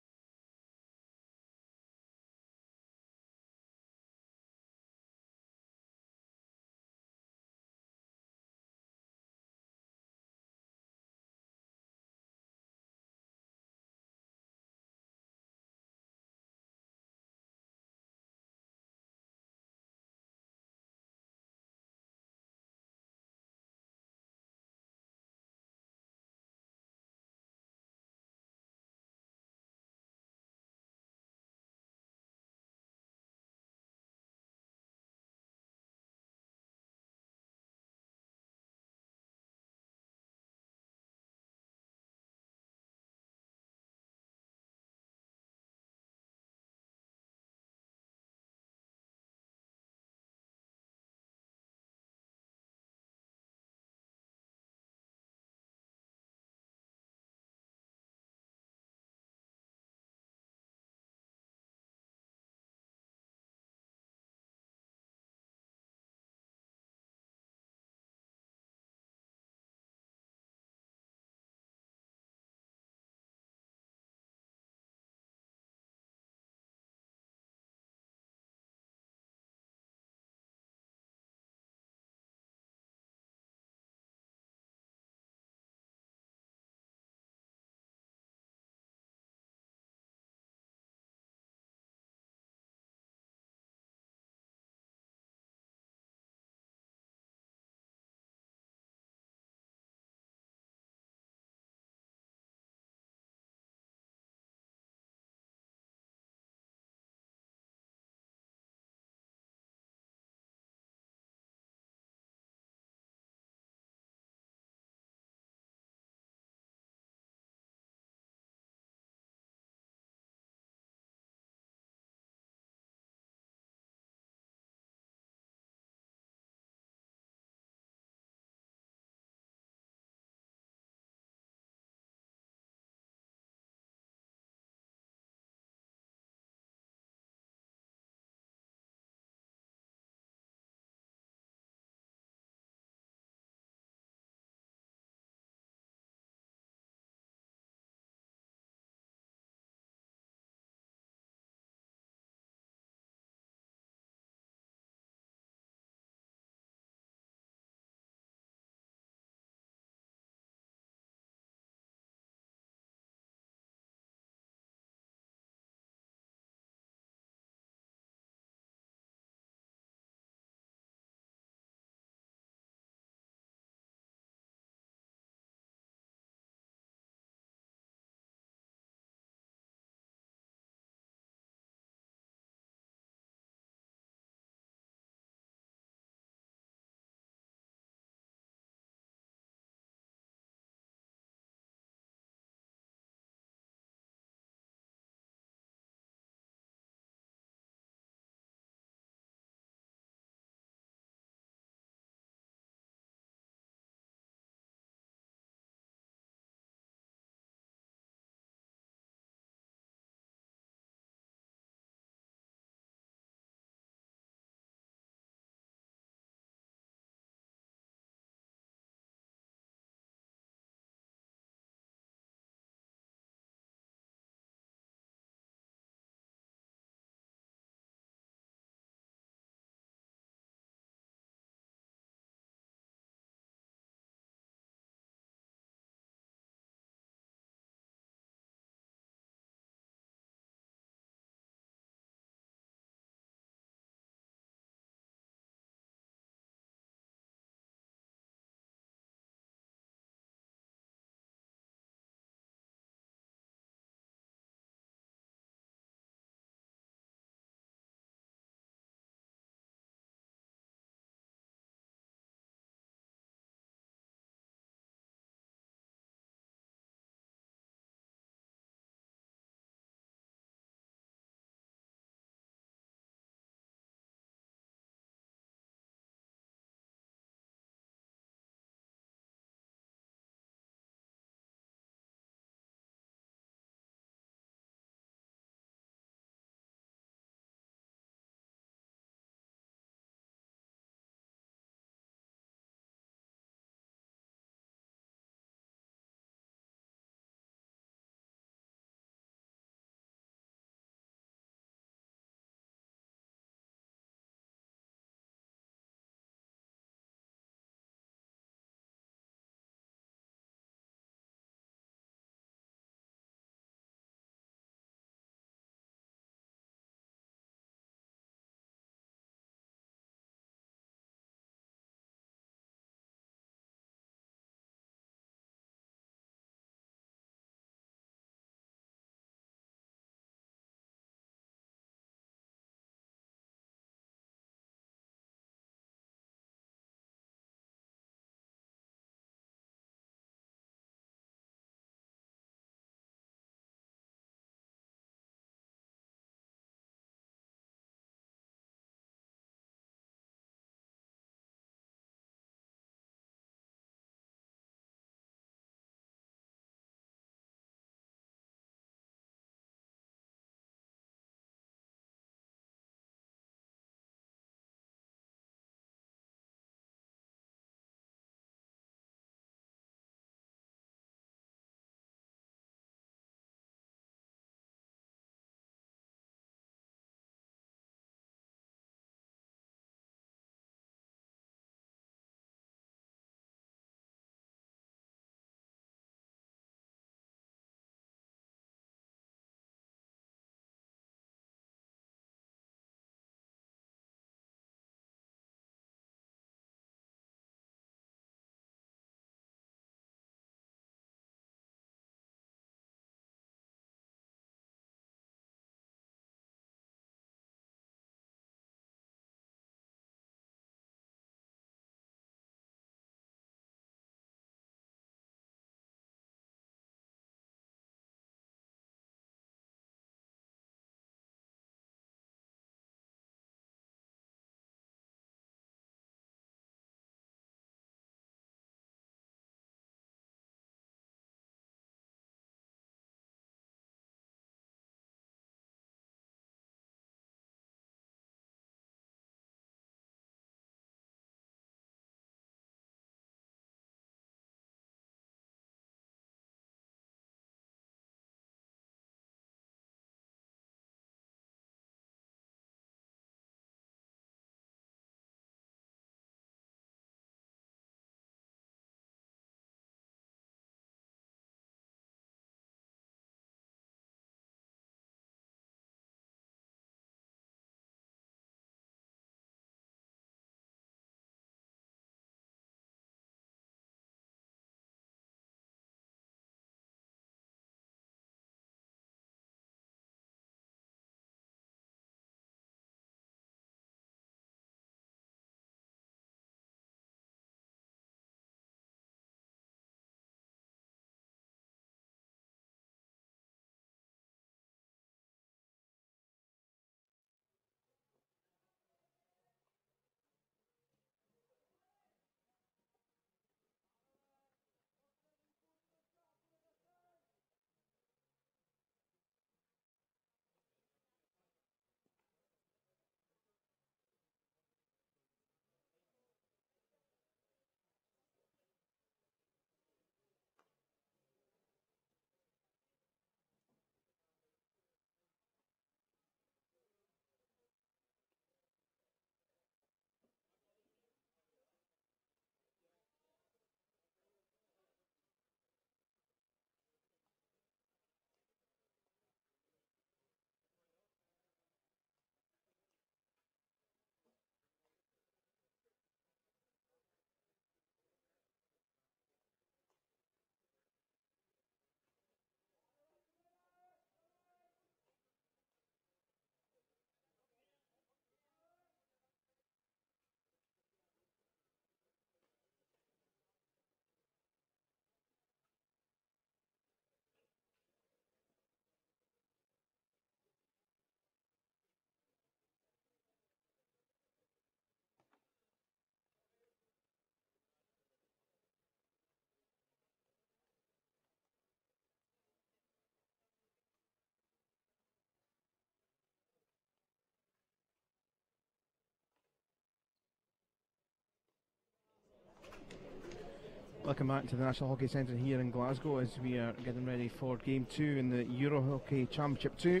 A: Welcome back to the National Hockey Centre here in Glasgow as we are getting ready for Game 2 in the EuroHockey Championship 2.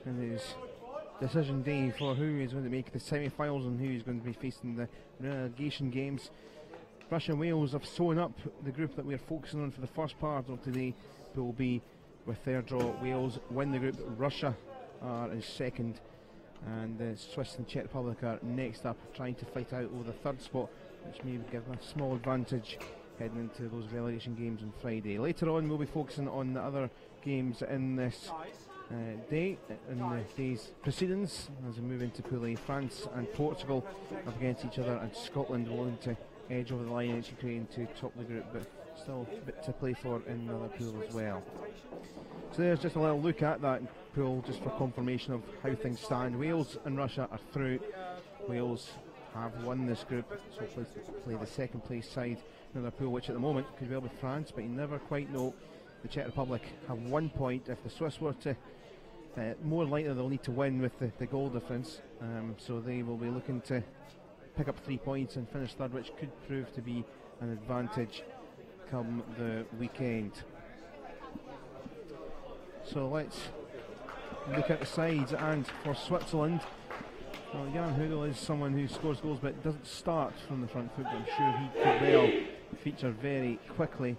A: And it is decision day for who is going to make the semi-finals and who is going to be facing the relegation games. Russia and Wales have sewn up the group that we are focusing on for the first part of today. Will be with their draw. Wales win the group, Russia are in second, and the Swiss and Czech Republic are next up, trying to fight out over the third spot, which may give them a small advantage heading into those relegation games on Friday. Later on we'll be focusing on the other games in this day, in the day's proceedings, as we move into Pool A. France and Portugal up against each other, and Scotland willing to edge over the line against Ukraine to top the group, but still a bit to play for in the other pool as well. So there's just a little look at that pool just for confirmation of how things stand. Wales and Russia are through. Wales have won this group, so play the second place side in the pool, which at the moment could well be France, but you never quite know. The Czech Republic have 1 point. If the Swiss were to, more likely they'll need to win with the goal difference, so they will be looking to pick up 3 points and finish third, which could prove to be an advantage come the weekend. So let's look at the sides, and for Switzerland, well, Jan Hudel is someone who scores goals but doesn't start from the front foot, but I'm sure he could well feature very quickly.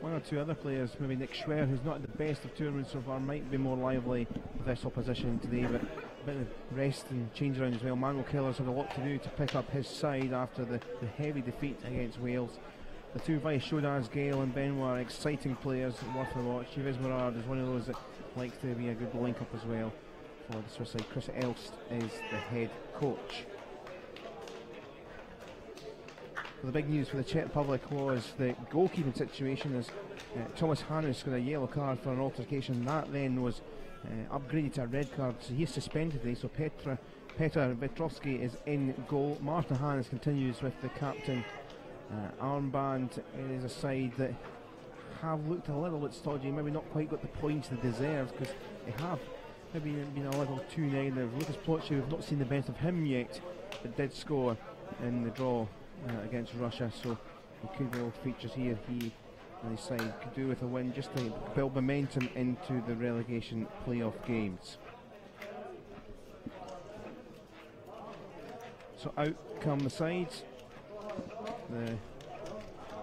A: One or two other players, maybe Nick Schwer, who's not at the best of tournaments so far, might be more lively with this opposition today, but a bit of rest and change around as well. Manuel Keller's had a lot to do to pick up his side after the heavy defeat against Wales. The two vice Shodas, Gale and Benoit, are exciting players, worth a watch. Yves Morard is one of those that likes to be a good link-up as well for the Swiss side. Chris Elst is the head coach. Well, the big news for the Czech Republic was the goalkeeping situation, as Thomas Hannes got a yellow card for an altercation. That then was upgraded to a red card, so he's suspended today. So Petr Vetrovsky is in goal. Martin Hannes continues with the captain armband. It is a side that have looked a little bit stodgy, maybe not quite got the points they deserve, because they have maybe been a little too negative. Lucas Plotche, we've not seen the best of him yet, but did score in the draw against Russia, so he could well features here. He and his side could do with a win just to build momentum into the relegation playoff games. So out come the sides. The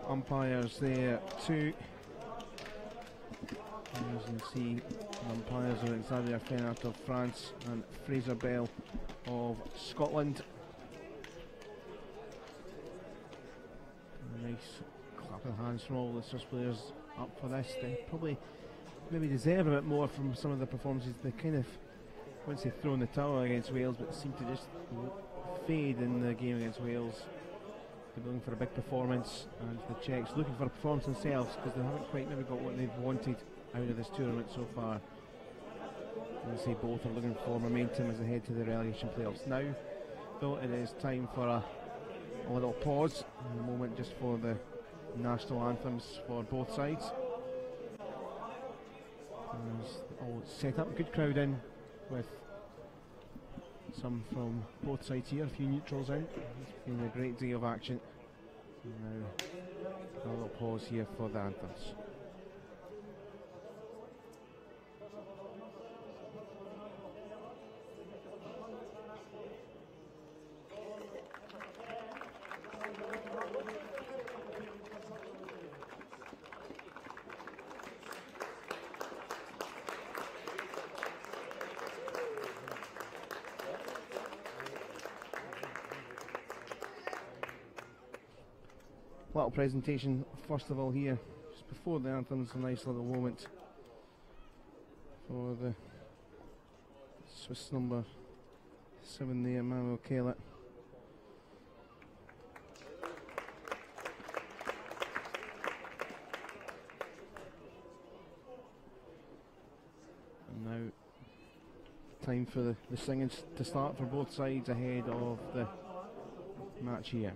A: umpires there too. As you can see, the umpires are Xavier Fenart of France and Fraser Bell of Scotland. A nice clap of hands from all the Swiss players up for this. They probably maybe deserve a bit more from some of the performances. They kind of, once they throw in the towel against Wales, but seem to just fade in the game against Wales. They're looking for a big performance, and the Czechs looking for a performance themselves, because they haven't quite maybe got what they've wanted out of this tournament so far. I say both are looking for momentum as they head to the relegation playoffs. Now, though, it is time for a little pause, a moment just for the national anthems for both sides. All set up, good crowd in, with some from both sides here, a few neutrals out. It's been a great day of action. Now, a little pause here for the anthems. Little presentation first of all here, just before the anthems. A nice little moment for the Swiss number 7 there, Manuel Keller. And now time for the singing to start for both sides ahead of the match here.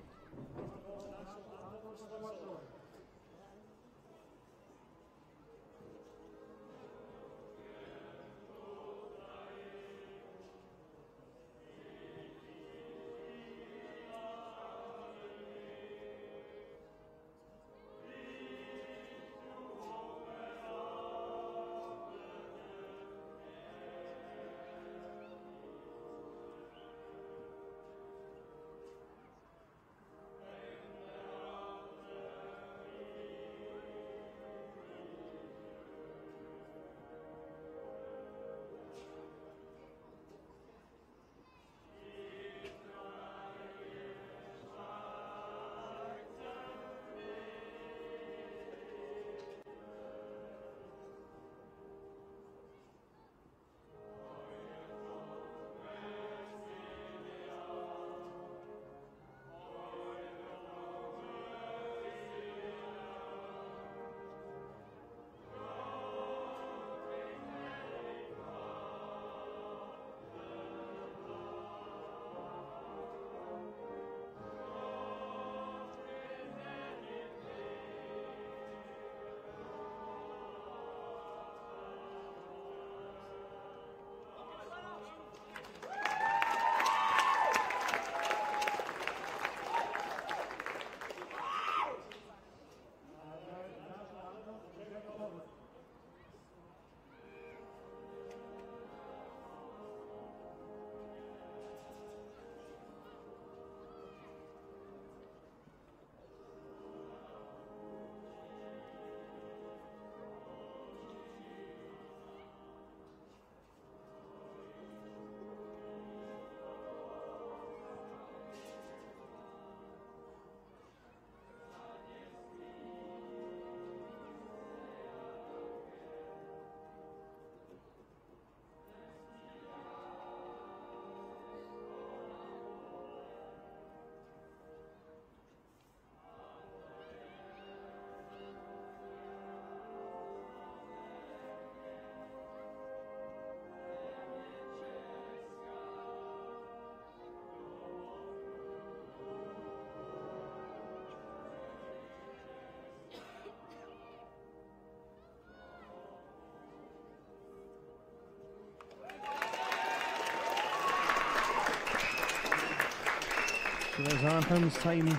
A: there's anthems time to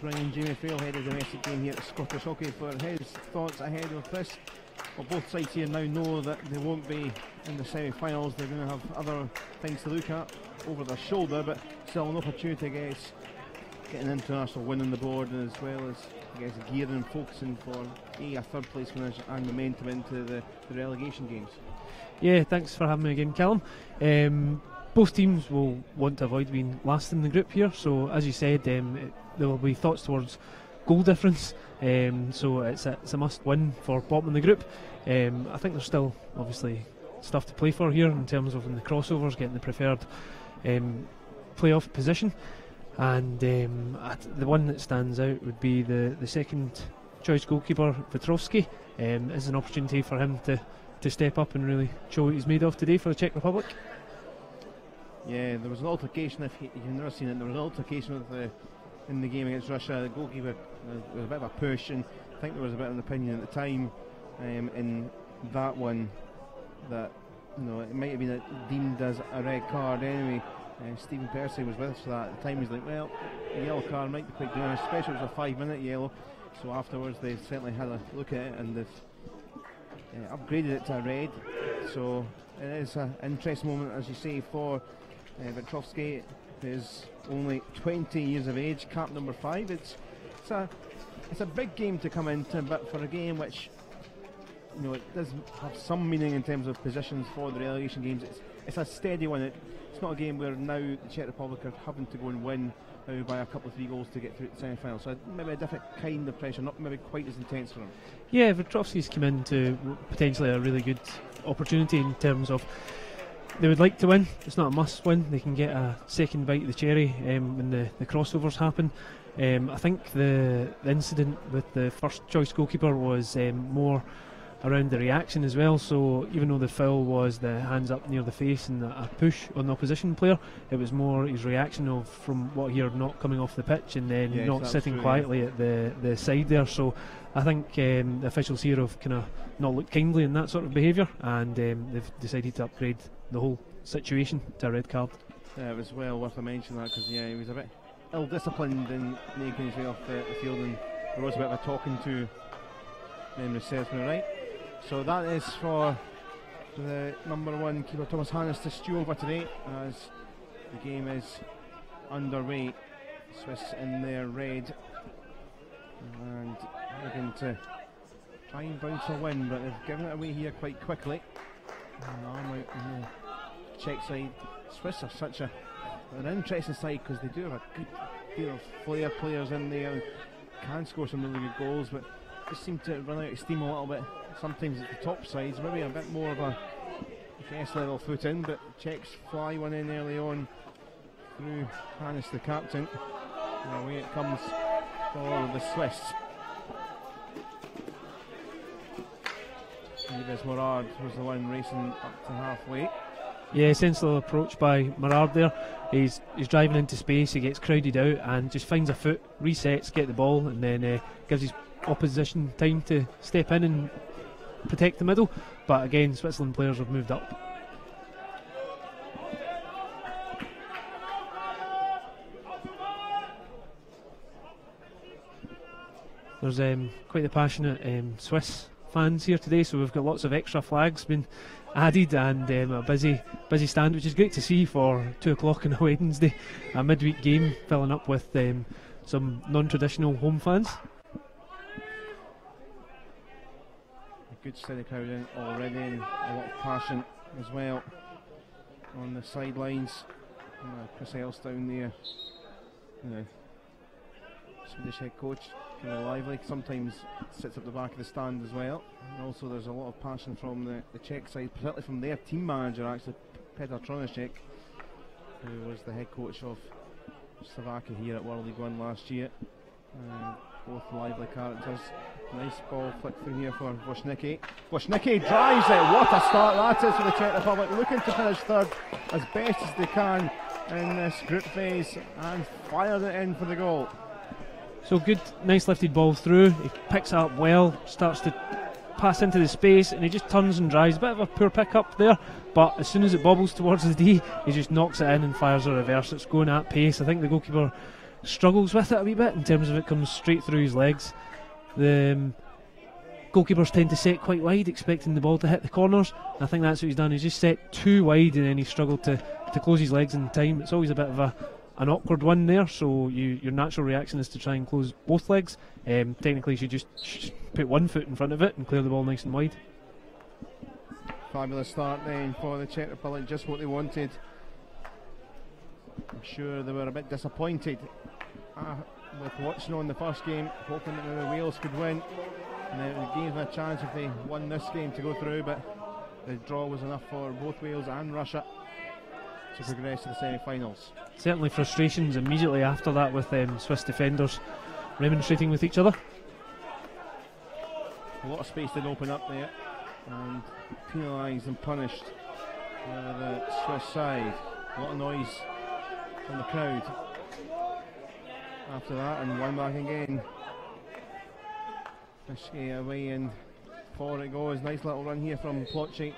A: bring in Jamie Frail, head of domestic game here at Scottish Hockey, for his thoughts ahead of this. Well, both sides here now know that they won't be in the semi-finals. They're going to have other things to look at over their shoulder, but still an opportunity, I guess, getting international win on the board, and as well as, I guess, gearing and focusing for a third place finish and momentum into the relegation games.
C: Yeah, thanks for having me again, Callum. Both teams will want to avoid being last in the group here, so as you said, there will be thoughts towards goal difference, so it's a must win for bottom of the group. I think there's still obviously stuff to play for here in terms of in the crossovers, getting the preferred playoff position, and the one that stands out would be the second choice goalkeeper, Petrovsky. Is an opportunity for him to step up and really show what he's made of today for the Czech Republic.
A: Yeah, there was an altercation, if you've never seen it, there was an altercation in the game against Russia. The goalkeeper was a bit of a push, and I think there was a bit of an opinion at the time in that one that, you know, it might have been deemed as a red card anyway. Stephen Percy was with us for that at the time. He was like, well, a yellow card might be quite good, especially if it was a 5-minute yellow. So afterwards they certainly had a look at it, and they've upgraded it to a red. So it is an interesting moment, as you say, for Petrovsky, who is only 20 years of age, cap number 5. It's a big game to come into, but for a game which, you know, it does have some meaning in terms of positions for the relegation games. It's a steady one. It's not a game where now the Czech Republic are having to go and win by a couple of 3 goals to get through the semi-final. So maybe a different kind of pressure, not maybe quite as intense for him.
C: Yeah, Petrovsky's come into potentially a really good opportunity in terms of they would like to win. It's not a must win. They can get a second bite of the cherry when the crossovers happen. I think the incident with the first choice goalkeeper was more around the reaction as well. So even though the foul was the hands up near the face and a push on the opposition player, it was more his reaction from what he heard, not coming off the pitch and then not sitting quietly at the side there. So I think the officials here have kind of not looked kindly in that sort of behaviour, and they've decided to upgrade the whole situation to a red card.
A: Yeah, it was well worth a mention that, because he was a bit ill-disciplined in making his way off the field, and there was a bit of a talking to, memory serves me right. So that is for the number 1 keeper Thomas Hannes to stew over today, as the game is underway. Swiss in their red and looking to try and bounce a win, but they've given it away here quite quickly. Arm out in the Czech side. Swiss are such an interesting side, because they do have a good deal of flair players in there and can score some really good goals, but just seem to run out of steam a little bit. Sometimes at the top sides, maybe a bit more of a S-level foot in, but Czechs fly one in early on through Hannes, the captain, and away it comes for the Swiss. Yves Morard was the one racing up to halfway.
C: Yeah, sensible approach by Morard there. He's driving into space, he gets crowded out and just finds a foot, resets, get the ball, and then gives his opposition time to step in and protect the middle. But again, Switzerland players have moved up. There's quite the passionate Swiss fans here today, so we've got lots of extra flags been added, and a busy stand, which is great to see for 2 o'clock on a Wednesday, a midweek game filling up with some non-traditional home fans.
A: A good steady crowd in already, and a lot of passion as well on the sidelines. Chris Ellis down there, Swedish head coach, kind of lively, sometimes sits up the back of the stand as well. And also there's a lot of passion from the Czech side, particularly from their team manager, actually, Petr Tronešek, who was the head coach of Slovakia here at World League One last year. Both lively characters. Nice ball flick through here for Wozniacki. Wozniacki drives it. What a start that is for the Czech Republic, looking to finish third as best as they can in this group phase, and fired it in for the goal.
C: So good, nice lifted ball through. He picks it up well, starts to pass into the space, and he just turns and drives. Bit of a poor pick up there, but as soon as it bobbles towards the D, he just knocks it in and fires a reverse. It's going at pace. I think the goalkeeper struggles with it a wee bit in terms of it comes straight through his legs. The goalkeepers tend to set quite wide, expecting the ball to hit the corners. I think that's what he's done. He's just set too wide and then he struggled to close his legs in time. It's always a bit of an awkward one there, so your natural reaction is to try and close both legs. Technically you should just put one foot in front of it and clear the ball nice and wide.
A: Fabulous start then for the Czech Republic, just what they wanted. I'm sure they were a bit disappointed with watching on the first game, hoping that maybe Wales could win, and it gave them a chance if they won this game to go through, but the draw was enough for both Wales and Russia to progress to the semi-finals.
C: Certainly frustrations immediately after that with Swiss defenders remonstrating with each other.
A: A lot of space did open up there and penalised and punished the Swiss side. A lot of noise from the crowd after that, and one back again. Fisky away and forward it goes. Nice little run here from Plotchy.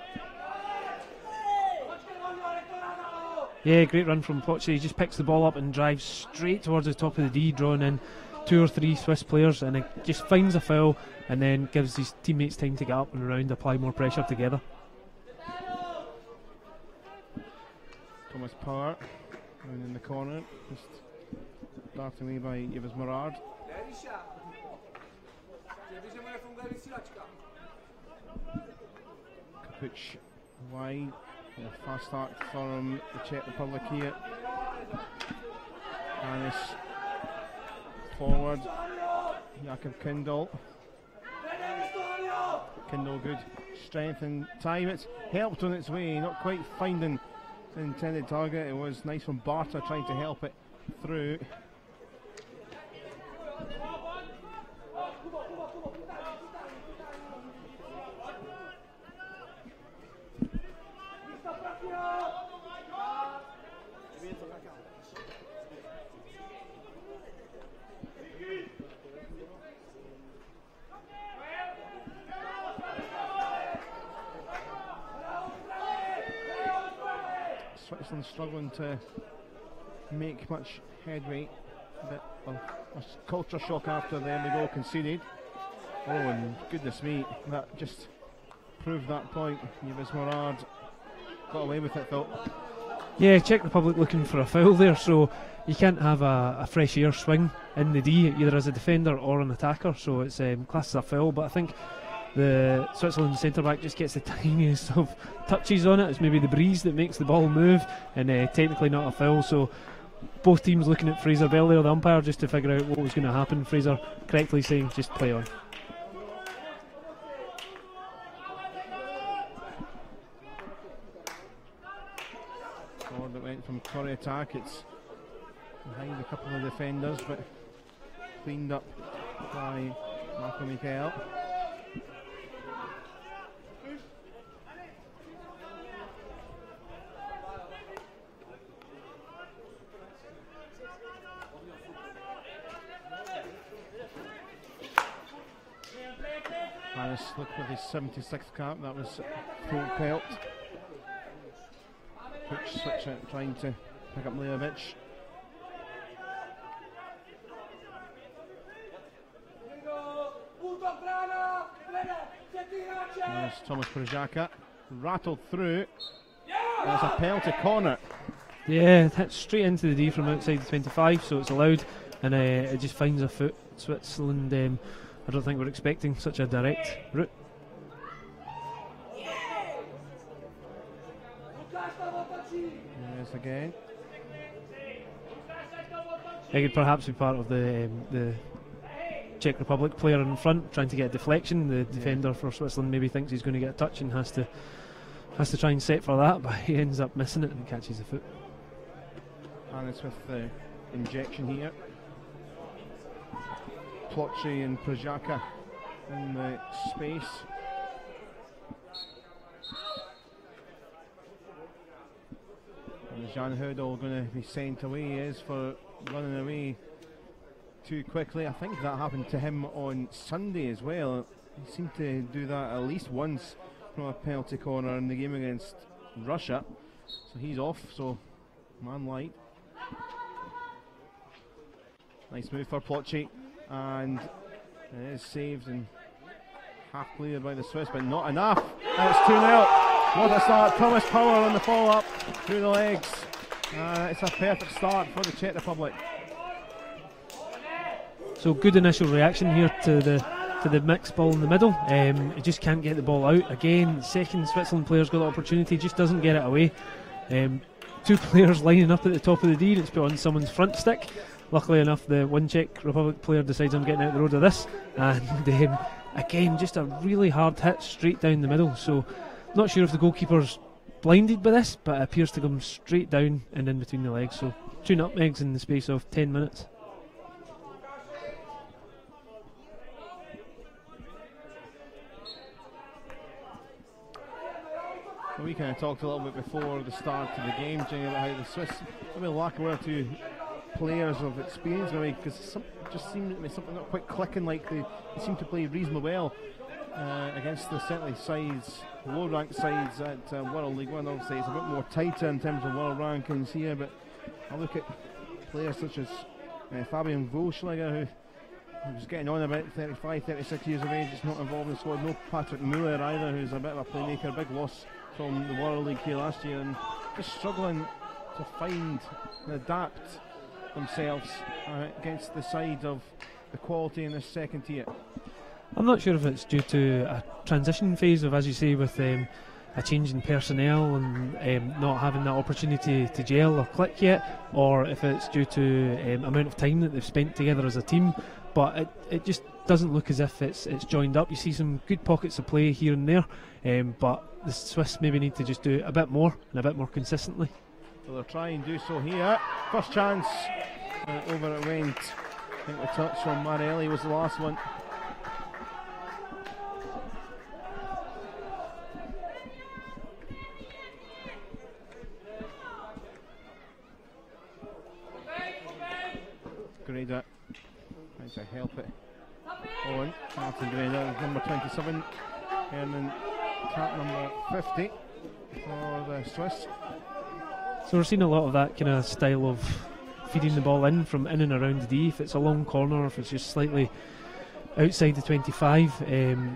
C: Yeah, great run from Plotchy. He just picks the ball up and drives straight towards the top of the D, drawing in 2 or 3 Swiss players, and it just finds a foul and then gives his teammates time to get up and around, apply more pressure together.
A: Thomas Power down in the corner, just darting away by Yves Morard. Kapuch wide. A fast start from the Czech Republic here. Hannes forward. Jakob Kindle. Kindle good strength and time. It's helped on its way, not quite finding the intended target. It was nice from Barta trying to help it through. Switzerland struggling to make much headway. A bit of a culture shock after the early goal conceded. Oh, and goodness me, that just proved that point. Yves Morard got away with it, though.
C: Yeah, Czech Republic looking for a foul there, so you can't have a fresh air swing in the D either as a defender or an attacker, so it's classed as a foul. But I think the Switzerland centre back just gets the tiniest of touches on it. It's maybe the breeze that makes the ball move, and technically not a foul. So both teams looking at Fraser Bell there, the umpire, just to figure out what was going to happen. Fraser correctly saying just play on.
A: Forward that went from Corey attack. It's behind a couple of defenders, but cleaned up by Marco Michael. Hannes look with his 76th cap, that was full pelt. Which switch it, trying to pick up Leovic. There's Thomas Przaka, rattled through. There's a penalty corner.
C: Yeah, hit straight into the D from outside the 25, so it's allowed, and it just finds a foot. Switzerland, I don't think we're expecting such a direct route.
A: Yes, again.
C: It could perhaps be part of the Czech Republic player in front trying to get a deflection. The defender for Switzerland maybe thinks he's going to get a touch and has to try and set for that, but he ends up missing it and catches the foot.
A: And it's with the injection here. Plotchy and Przaka in the space. And Jan Hudel going to be sent away. He is for running away too quickly. I think that happened to him on Sunday as well. He seemed to do that at least once from a penalty corner in the game against Russia. So he's off, so man light. Nice move for Plotchy, and it is saved and half cleared by the Swiss, but not enough. And it's 2-0. What a start. Thomas Power on the follow-up through the legs. It's a perfect start for the Czech Republic.
C: So good initial reaction here to the mixed ball in the middle. He just can't get the ball out. Again, second Switzerland player's got the opportunity, just doesn't get it away. Two players lining up at the top of the D, and it's put on someone's front stick. Luckily enough, the one Czech Republic player decides I'm getting out the road of this, and again, just a really hard hit straight down the middle. So not sure if the goalkeeper's blinded by this, but it appears to come straight down and in between the legs. So 2 nutmegs in the space of 10 minutes.
A: We kind of talked a little bit before the start of the game, Jenny, about how the Swiss maybe lack one or two players of experience, maybe, because just seemed to be something not quite clicking. Like they seem to play reasonably well against the certainly sides, low-ranked sides at World League One. Obviously, it's a bit more tighter in terms of world rankings here, but I look at players such as Fabian Vollschläger, who's getting on about 35, 36 years of age. It's not involved in the squad. No Patrick Muller either, who's a bit of a playmaker, big loss from the World League here last year, and just struggling to find and adapt themselves against the side of the quality in this second tier.
C: I'm not sure if it's due to a transition phase of, as you say, with a change in personnel and not having that opportunity to gel or click yet, or if it's due to amount of time that they've spent together as a team. But it just doesn't look as if it's joined up. You see some good pockets of play here and there, but the Swiss maybe need to just do a bit more and a bit more consistently.
A: So they'll try and do so here. First chance, over it went. I think the touch from Marielli was the last one. Greda trying to help it on. Martin Greda, number 27, and then cap number 50 for the Swiss.
C: So we're seeing a lot of that kind of style of feeding the ball in from in and around the D. If it's a long corner, if it's just slightly outside the 25,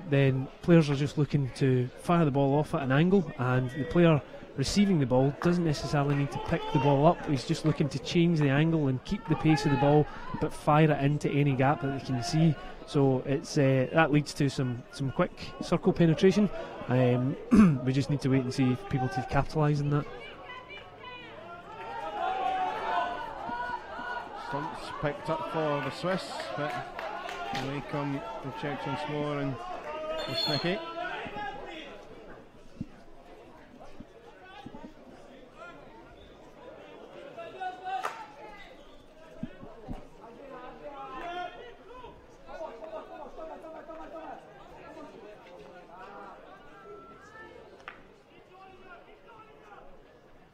C: then players are just looking to fire the ball off at an angle, and the player receiving the ball doesn't necessarily need to pick the ball up. He's just looking to change the angle and keep the pace of the ball, but fire it into any gap that they can see. So it's that leads to some quick circle penetration. We just need to wait and see if people to capitalise on that.
A: Stumps picked up for the Swiss, but away come the Czechs once more, and Snicky.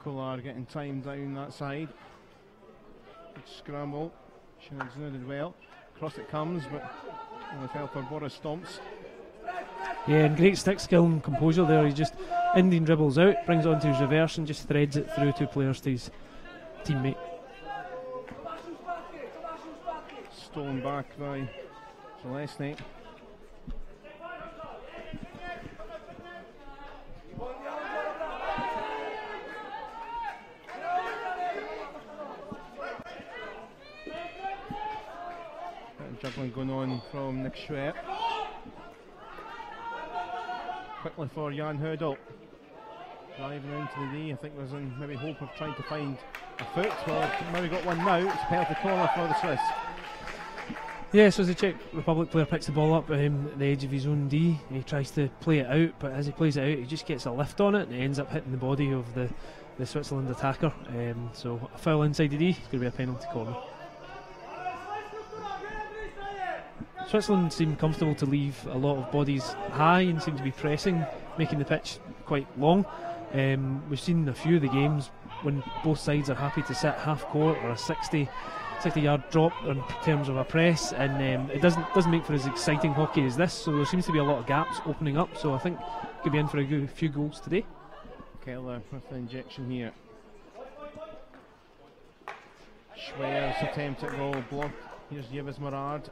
A: Kolar getting time down that side. Good scramble. Shinad's did well. Across it comes, but with help of Boris Stomps.
C: Yeah, and great stick skill and composure there. He just Indian dribbles out, brings it onto his reverse, and just threads it through 2 players to his teammate.
A: Stolen back by Zelesny. Juggling going on from Nick Schwert. Quickly for Jan Hudel. Driving into the D. I think there's in maybe hope of trying to find a foot. Well, maybe got one now. It's a penalty corner for the Swiss.
C: Yeah, so as the Czech Republic player picks the ball up at the edge of his own D, he tries to play it out, but as he plays it out, he just gets a lift on it and it ends up hitting the body of the Switzerland attacker. So a foul inside the D, it's going to be a penalty corner. Switzerland seem comfortable to leave a lot of bodies high and seem to be pressing, making the pitch quite long. We've seen a few of the games when both sides are happy to sit half court or a 60-yard drop in terms of a press, and it doesn't make for as exciting hockey as this, so there seems to be a lot of gaps opening up, so I think could be in for a few goals today.
A: Keller with the injection here. Schwer's attempt at goal blocked Here's Yves Morard.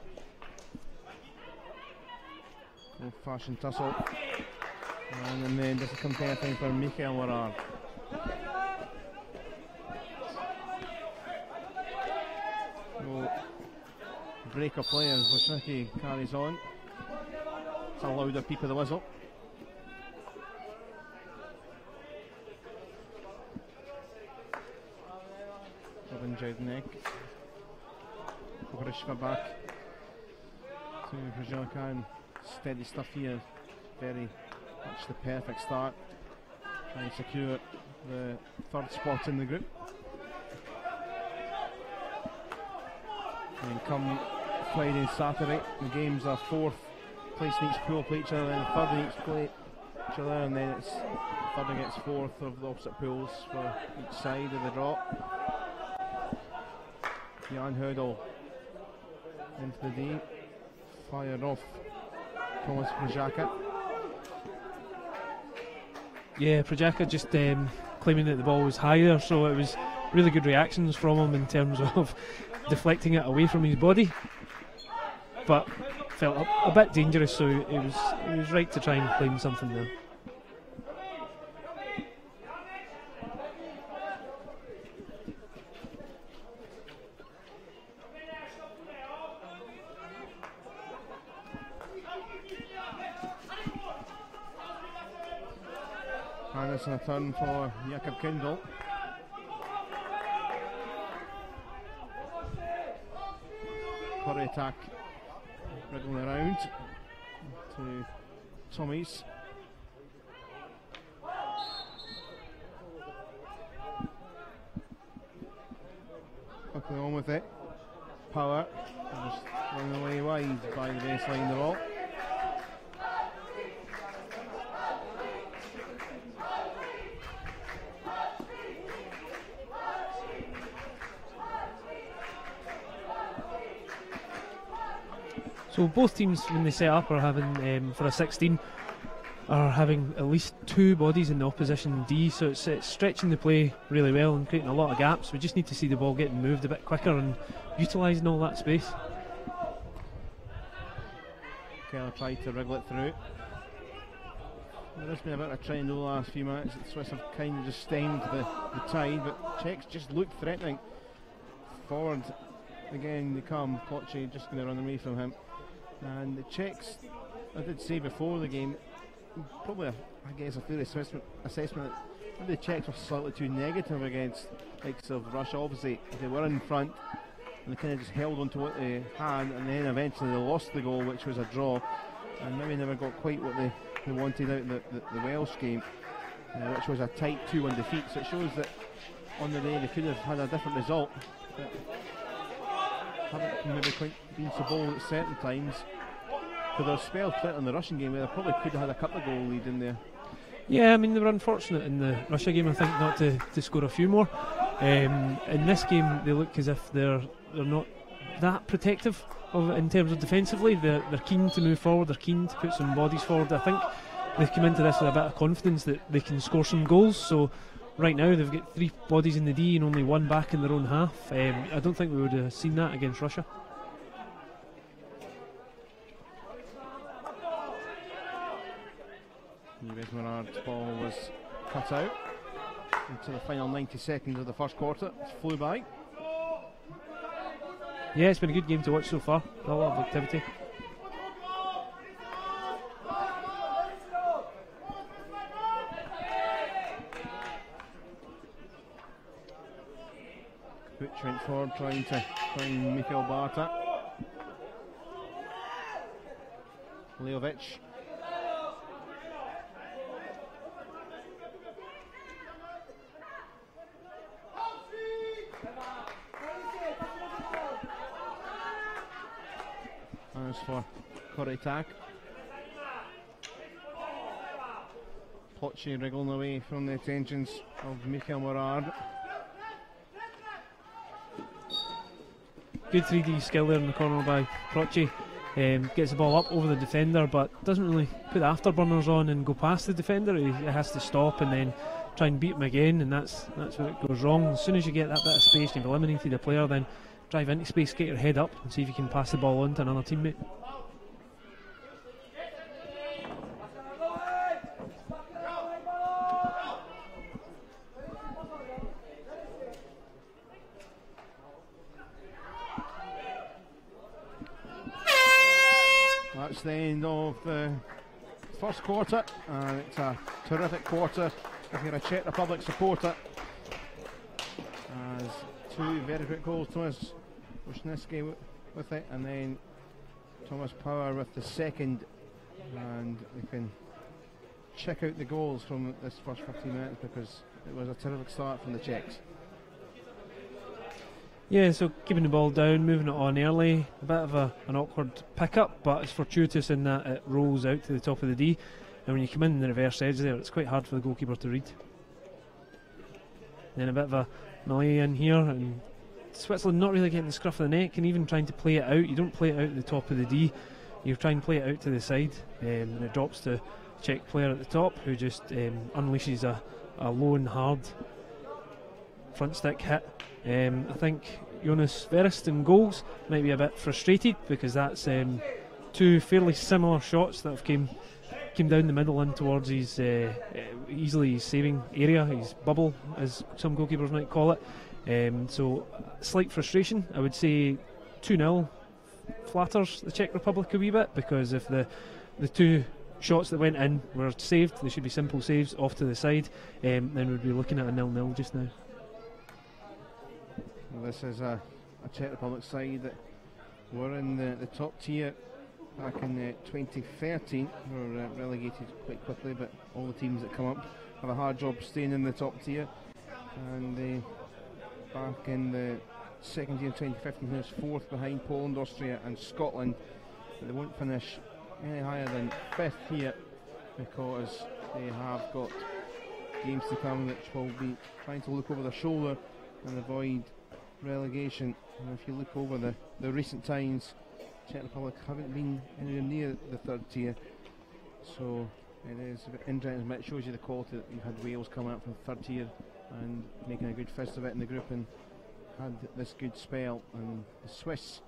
A: Old-fashioned tussle. And then just a compare thing for Michael Morard. No break of players. Wojcicki carries on. It's a louder peep of the whistle. Robin Jodnek. Grishva back to Vrjaka. Steady stuff here. Very much the perfect start. Trying to secure the third spot in the group. And come Friday and Saturday, the games are fourth place in each pool play each other, then third in each play each other, and then it's third against fourth of the opposite pools for each side of the draw. Jan Hurdle into the D, fired off Thomas Vrjaka.
C: Yeah, Vrjaka just claiming that the ball was higher, so it was really good reactions from him in terms of deflecting it away from his body, but felt a bit dangerous, so it was right to try and claim something there.
A: And it's a turn for Jakob Kindle. Curry attack, wriggling around to Tommies. Quickly on with it. Power. Just running away wide by the baseline the ball.
C: So both teams, when they set up, are having for a 16, are having at least two bodies in the opposition D, so it's stretching the play really well and creating a lot of gaps. We just need to see the ball getting moved a bit quicker and utilising all that space.
A: Keller tried to wriggle it through. There has been a bit of a trend over the last few minutes. The Swiss have kind of just stemmed the tide, but Czechs just look threatening. Forward again they come. Plotchy just going to run away from him. And the Czechs, I did say before the game, probably I guess a fair assessment that maybe the Czechs were slightly too negative against likes of Russia. Obviously they were in front and they kind of just held on to what they had, and then eventually they lost the goal, which was a draw, and maybe never got quite what they wanted out of the Welsh game, which was a tight 2-1 defeat. So it shows that on the day they could have had a different result, but haven't maybe quite been so bold at certain times. Because there were spells, particularly in the Russian game, where they probably could have had a couple of goal lead in there.
C: Yeah, I mean they were unfortunate in the Russia game, I think, not to score a few more. In this game they look as if they're not that protective in terms of defensively. They're keen to move forward, they're keen to put some bodies forward. I think they've come into this with a bit of confidence that they can score some goals. So right now they've got 3 bodies in the D and only 1 back in their own half. I don't think we would have seen that against Russia.
A: Yves Morard's ball was cut out into the final 90 seconds of the first quarter. It flew by.
C: Yeah, it's been a good game to watch so far. A lot of activity.
A: Butch went forward trying to find Mikhail Barta. Leovic. As for Koretak. Plotchy wriggling away from the attentions of Mikhail Morard.
C: Good 3D skill there in the corner by Plotchy. Gets the ball up over the defender, but doesn't really put the afterburners on and go past the defender. He has to stop and then try and beat him again, and that's where it goes wrong. As soon as you get that bit of space and you've eliminated a player, then drive into space, get your head up and see if you can pass the ball on to another teammate.
A: That's the end of the first quarter, and it's a terrific quarter if you're a Czech Republic supporter, as two very quick goals. Thomas Wisniewski with it, and then Thomas Power with the second, and we can check out the goals from this first 15 minutes because it was a terrific start from the Czechs.
C: Yeah, so keeping the ball down, moving it on early, a bit of an awkward pick-up, but it's fortuitous in that it rolls out to the top of the D, and when you come in the reverse edge there, it's quite hard for the goalkeeper to read. Then a bit of a melee in here, and Switzerland not really getting the scruff of the neck, and even trying to play it out. You don't play it out at the top of the D, you try and play it out to the side, and it drops to Czech player at the top, who just unleashes a low and hard front stick hit. I think Jonas Verest in goals might be a bit frustrated because that's two fairly similar shots that have came down the middle and towards his easily saving area, his bubble as some goalkeepers might call it. So slight frustration. I would say 2-0 flatters the Czech Republic a wee bit, because if the two shots that went in were saved, they should be simple saves off to the side, then we'd be looking at a 0-0 just now.
A: Well, this is a Czech Republic side that were in the top tier back in 2013. We were relegated quite quickly, but all the teams that come up have a hard job staying in the top tier. And back in the second year, 2015, he was fourth behind Poland, Austria and Scotland. But they won't finish any higher than fifth here because they have got games to come which will be trying to look over their shoulder and avoid relegation. And if you look over the recent times, Czech Republic haven't been anywhere near the third tier, so it is a bit interesting, but it shows you the quality that you've had Wales coming up from the third tier and making a good fist of it in the group and had this good spell. And the Swiss,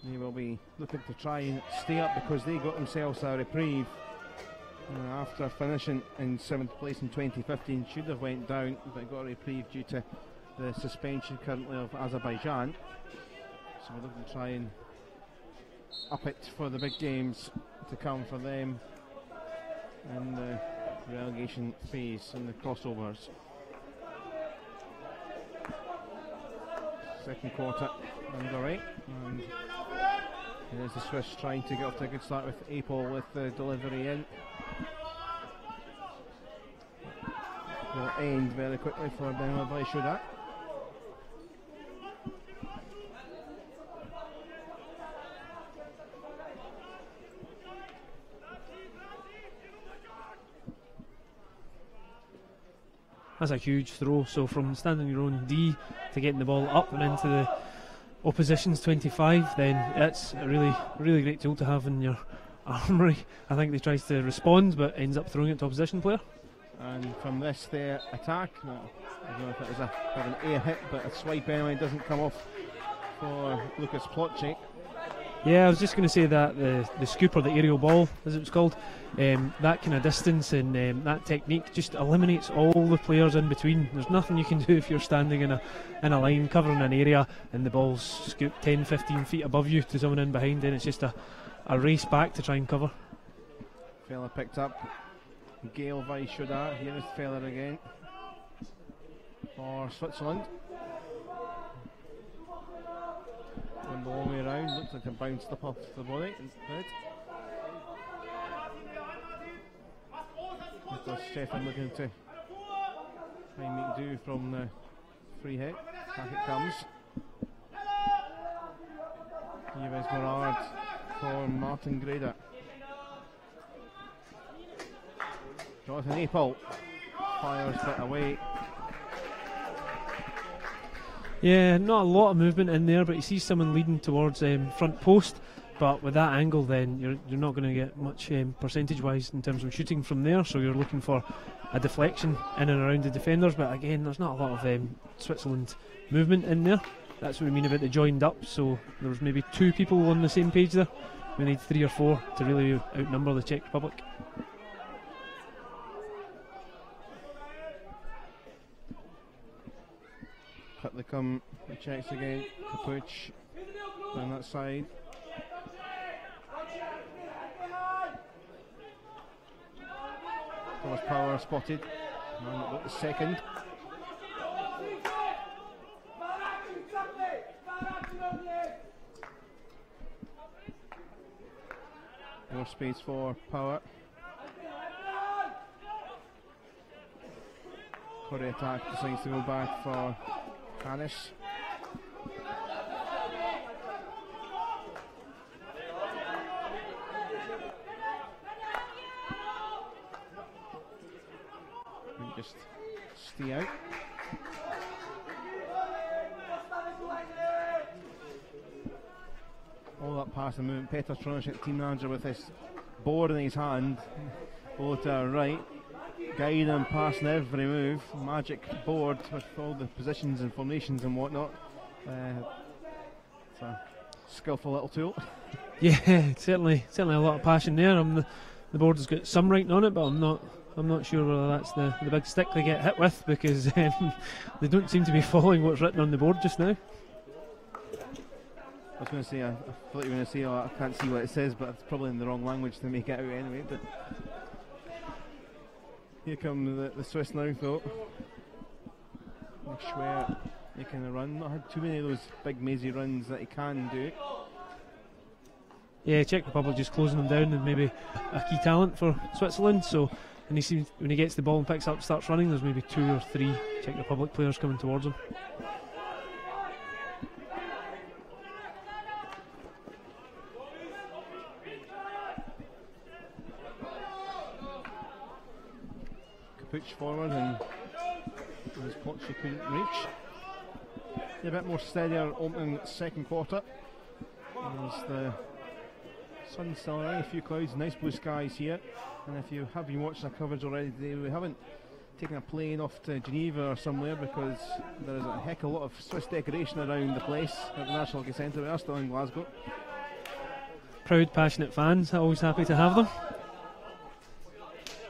A: they will be looking to try and stay up because they got themselves a reprieve after finishing in 7th place in 2015. Should have went down, but got a reprieve due to the suspension currently of Azerbaijan. So we're looking to try and up it for the big games to come for them in the relegation phase and the crossovers. Second quarter underway, and there's the Swiss trying to get off to a good start with Apel with the delivery in. Will end very quickly for Benoit Vaishuda.
C: That's a huge throw, so from standing your own D to getting the ball up and into the opposition's 25, then it's a really great tool to have in your armoury. I think he tries to respond but ends up throwing it to opposition player. And
A: from this their attack, I don't know if it was an air hit, but a swipe anyway, doesn't come off for Lukas Plotchik.
C: Yeah, I was just going to say that the scoop, or the aerial ball as it was called, that kind of distance and that technique just eliminates all the players in between. There's nothing you can do if you're standing in a line covering an area and the ball's scooped 10-15 feet above you to someone in behind, then it's just a race back to try and cover.
A: Fella picked up Gael Vaishuda. Here is the fella again for Switzerland. Going the long way around, looks like it bounced up off the body instead. Mr. Stefan looking to try and make do from the free hit. Back it comes. Yves Morard for Martin Greda. Jonathan Apel fires it away.
C: Yeah, not a lot of movement in there, but you see someone leading towards front post, but with that angle then you're not going to get much percentage wise in terms of shooting from there, so you're looking for a deflection in and around the defenders. But again, there's not a lot of Switzerland movement in there. that's what we mean about the joined up. So there was maybe 2 people on the same page there. We need 3 or 4 to really outnumber the Czech Republic.
A: Cut the come, the Czechs again. Kapuch on that side. Thomas Power spotted. Man that got the second. More space for Power. Korea attack decides to go back for Hannes. Just stay out. All that passing movement. Petr Tronicek, team manager, with his board in his hand, over to our right, guiding him, passing every move. Magic board with all the positions and formations and whatnot. It's a skillful little tool.
C: Yeah, certainly a lot of passion there. The board has got some writing on it, but I'm not sure whether that's the big stick they get hit with, because they don't seem to be following what's written on the board just now.
A: I was going to say, I thought you were going to say, oh, I can't see what it says, but it's probably in the wrong language to make it out anyway. But here come the Swiss now, though. Schwer making a run. Not had too many of those big mazy runs that he can do.
C: Yeah, Czech Republic just closing them down, and maybe a key talent for Switzerland. So, and he seems, when he gets the ball and picks up, starts running, there's maybe 2 or 3 Czech Republic players coming towards him.
A: Kapuch forward, and his Poch couldn't reach. A bit more steadier opening second quarter. As the sun's still around, a few clouds, nice blue skies here. And if you have been watching our coverage already today, we haven't taken a plane off to Geneva or somewhere, because there is a heck of a lot of Swiss decoration around the place at the National Hockey Centre. We are still in Glasgow.
C: Proud, passionate fans, always happy to have them.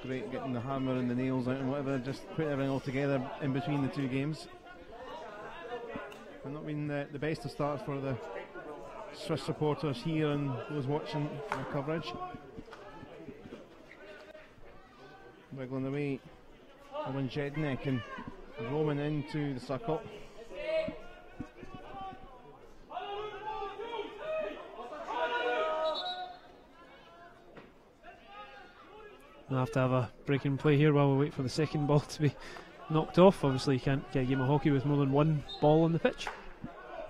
A: Great getting the hammer and the nails out and whatever, just putting everything all together in between the 2 games. And not been the best of starts for the Swiss supporters here and those watching the coverage. Wiggling away, Owen Jednek and Roman into the circle.
C: We'll have to have a break and play here while we wait for the second ball to be knocked off. Obviously you can't get a game of hockey with more than 1 ball on the pitch.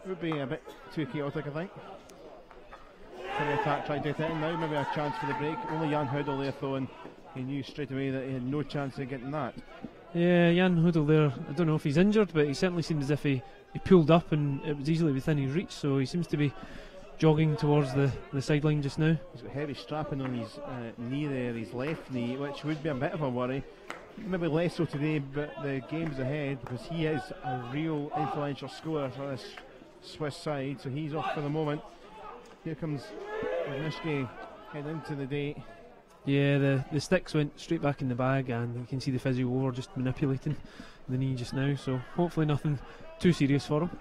A: It would be a bit too chaotic, I think. Can the attack try to get it in now? Maybe a chance for the break. Only Jan Houdel there though, and he knew straight away that he had no chance of getting that.
C: Yeah, Jan Houdel there, I don't know if he's injured, but he certainly seemed as if he pulled up and it was easily within his reach, so he seems to be jogging towards the sideline just now.
A: He's got heavy strapping on his knee there, his left knee, which would be a bit of a worry. Maybe less so today, but the game's ahead, because he is a real influential scorer for this Swiss side, so he's off for the moment. Here comes Wisniewski head into the day.
C: Yeah, the sticks went straight back in the bag, and you can see the physio over just manipulating the knee just now, so hopefully nothing too serious for him.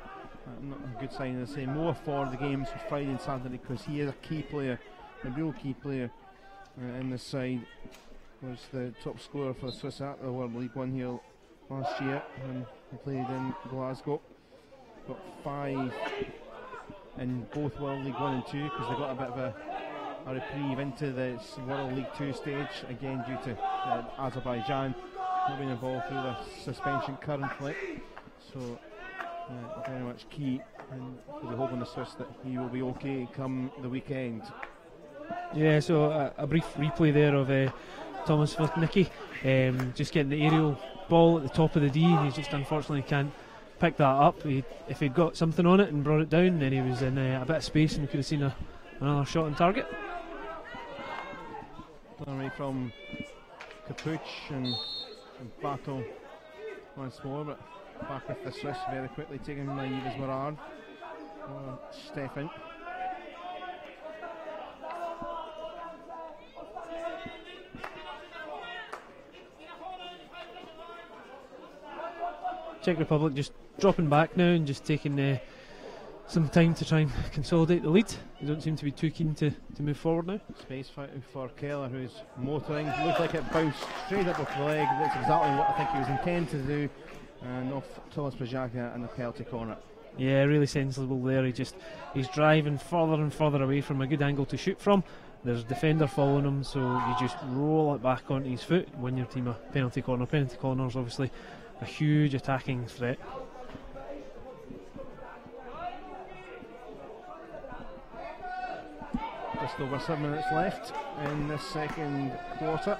A: Not a good sign, as I say, more for the games for Friday and Saturday, because he is a key player, a real key player in this side. Was the top scorer for the Swiss at the World League One here last year when he played in Glasgow. Got 5 in both World League 1 and 2, because they got a bit of a reprieve into the World League 2 stage, again due to Azerbaijan not being involved through the suspension currently. So very much key, and we're hoping the Swiss that he will be okay come the weekend.
C: Yeah, so a brief replay there of Thomas Wisniewski just getting the aerial ball at the top of the D, and he just unfortunately can't pick that up. If he'd got something on it and brought it down, then he was in a bit of space and we could have seen another shot on target.
A: Away from Kapuch and battle once more, but back with the Swiss very quickly, taking by Yves Morard. for Stefan.
C: Czech Republic just dropping back now and just taking some time to try and consolidate the lead. They don't seem to be too keen to move forward now.
A: Space fighting for Keller, who's motoring. Looks like it bounced straight up off the leg. That's exactly what I think he was intended to do. And off Thomas Prajaka in the penalty corner.
C: Yeah, really sensible there. He's driving further and further away from a good angle to shoot from. There's a defender following him, so you just roll it back onto his foot, win your team a penalty corner. Penalty corner's obviously a huge attacking threat.
A: Just over 7 minutes left in the second quarter.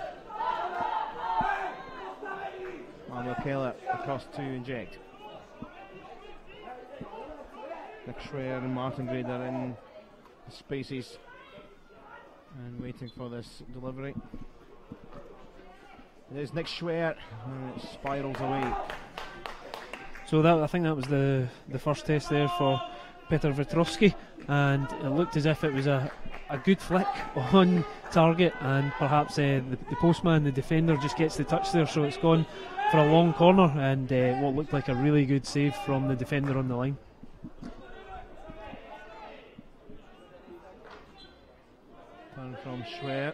A: Manuel Keller across to inject. Nick Schreier and Martin Grader in the spaces and waiting for this delivery. There's Nick Schreier and it spirals away.
C: So I think that was the first test there for Petr Vetrovsky, and it looked as if it was a good flick on target, and perhaps the postman, the defender, just gets the touch there, so it's gone for a long corner, and what looked like a really good save from the defender on the line.
A: Turn from Schreier.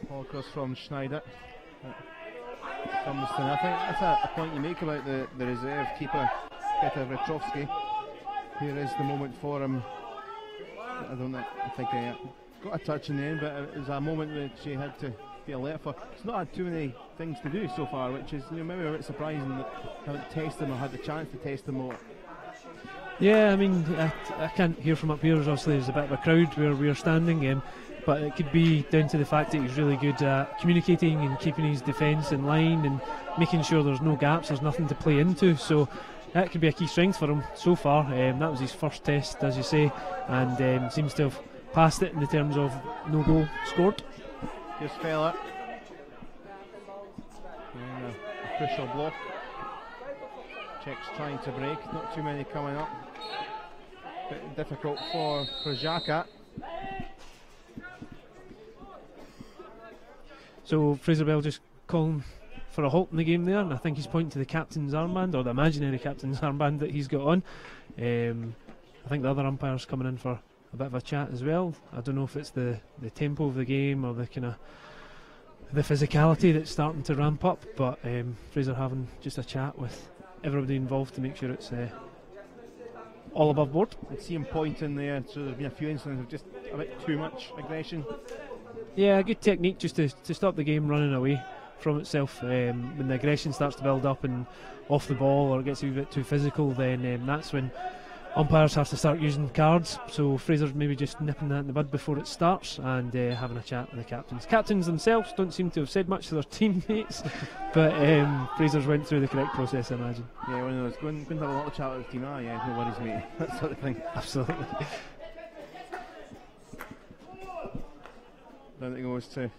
A: Ball across from Schneider. Comes to nothing. That's a point you make about the reserve keeper, Petr Vetrovsky. Here is the moment for him. I think he got a touch in the end, but it was a moment which he had to be alert for. He's not had too many things to do so far, which is maybe a bit surprising that I haven't tested him or had the chance to test him more.
C: Yeah, I mean, I can't hear from up here. Obviously, there's a bit of a crowd where we're standing, but it could be down to the fact that he's really good at communicating and keeping his defence in line and making sure there's no gaps, there's nothing to play into. So that could be a key strength for him so far. That was his first test, as you say, and seems to have passed it in the terms of no goal scored.
A: Here's Feller. And a crucial block. Czechs trying to break, not too many coming up. Bit difficult for Prajaka.
C: So Fraser Bell just calling for a halt in the game there, and I think he's pointing to the captain's armband, or the imaginary captain's armband that he's got on. I think the other umpire's coming in for a bit of a chat as well. I don't know if it's the tempo of the game or the kind of the physicality that's starting to ramp up, but Fraser having just a chat with everybody involved to make sure it's all above board.
A: I see him pointing there, so there's been a few incidents of just a bit too much aggression.
C: Yeah, good technique just to stop the game running away from itself. When the aggression starts to build up and off the ball or it gets a bit too physical, then that's when umpires have to start using cards. So Fraser's maybe just nipping that in the bud before it starts and having a chat with the captains. Captains themselves don't seem to have said much to their teammates, but Fraser's went through the correct process, I imagine.
A: Yeah, one of those, going to have a lot of chat with the team, yeah, no worries mate, that sort of thing.
C: Absolutely.
A: Then it goes to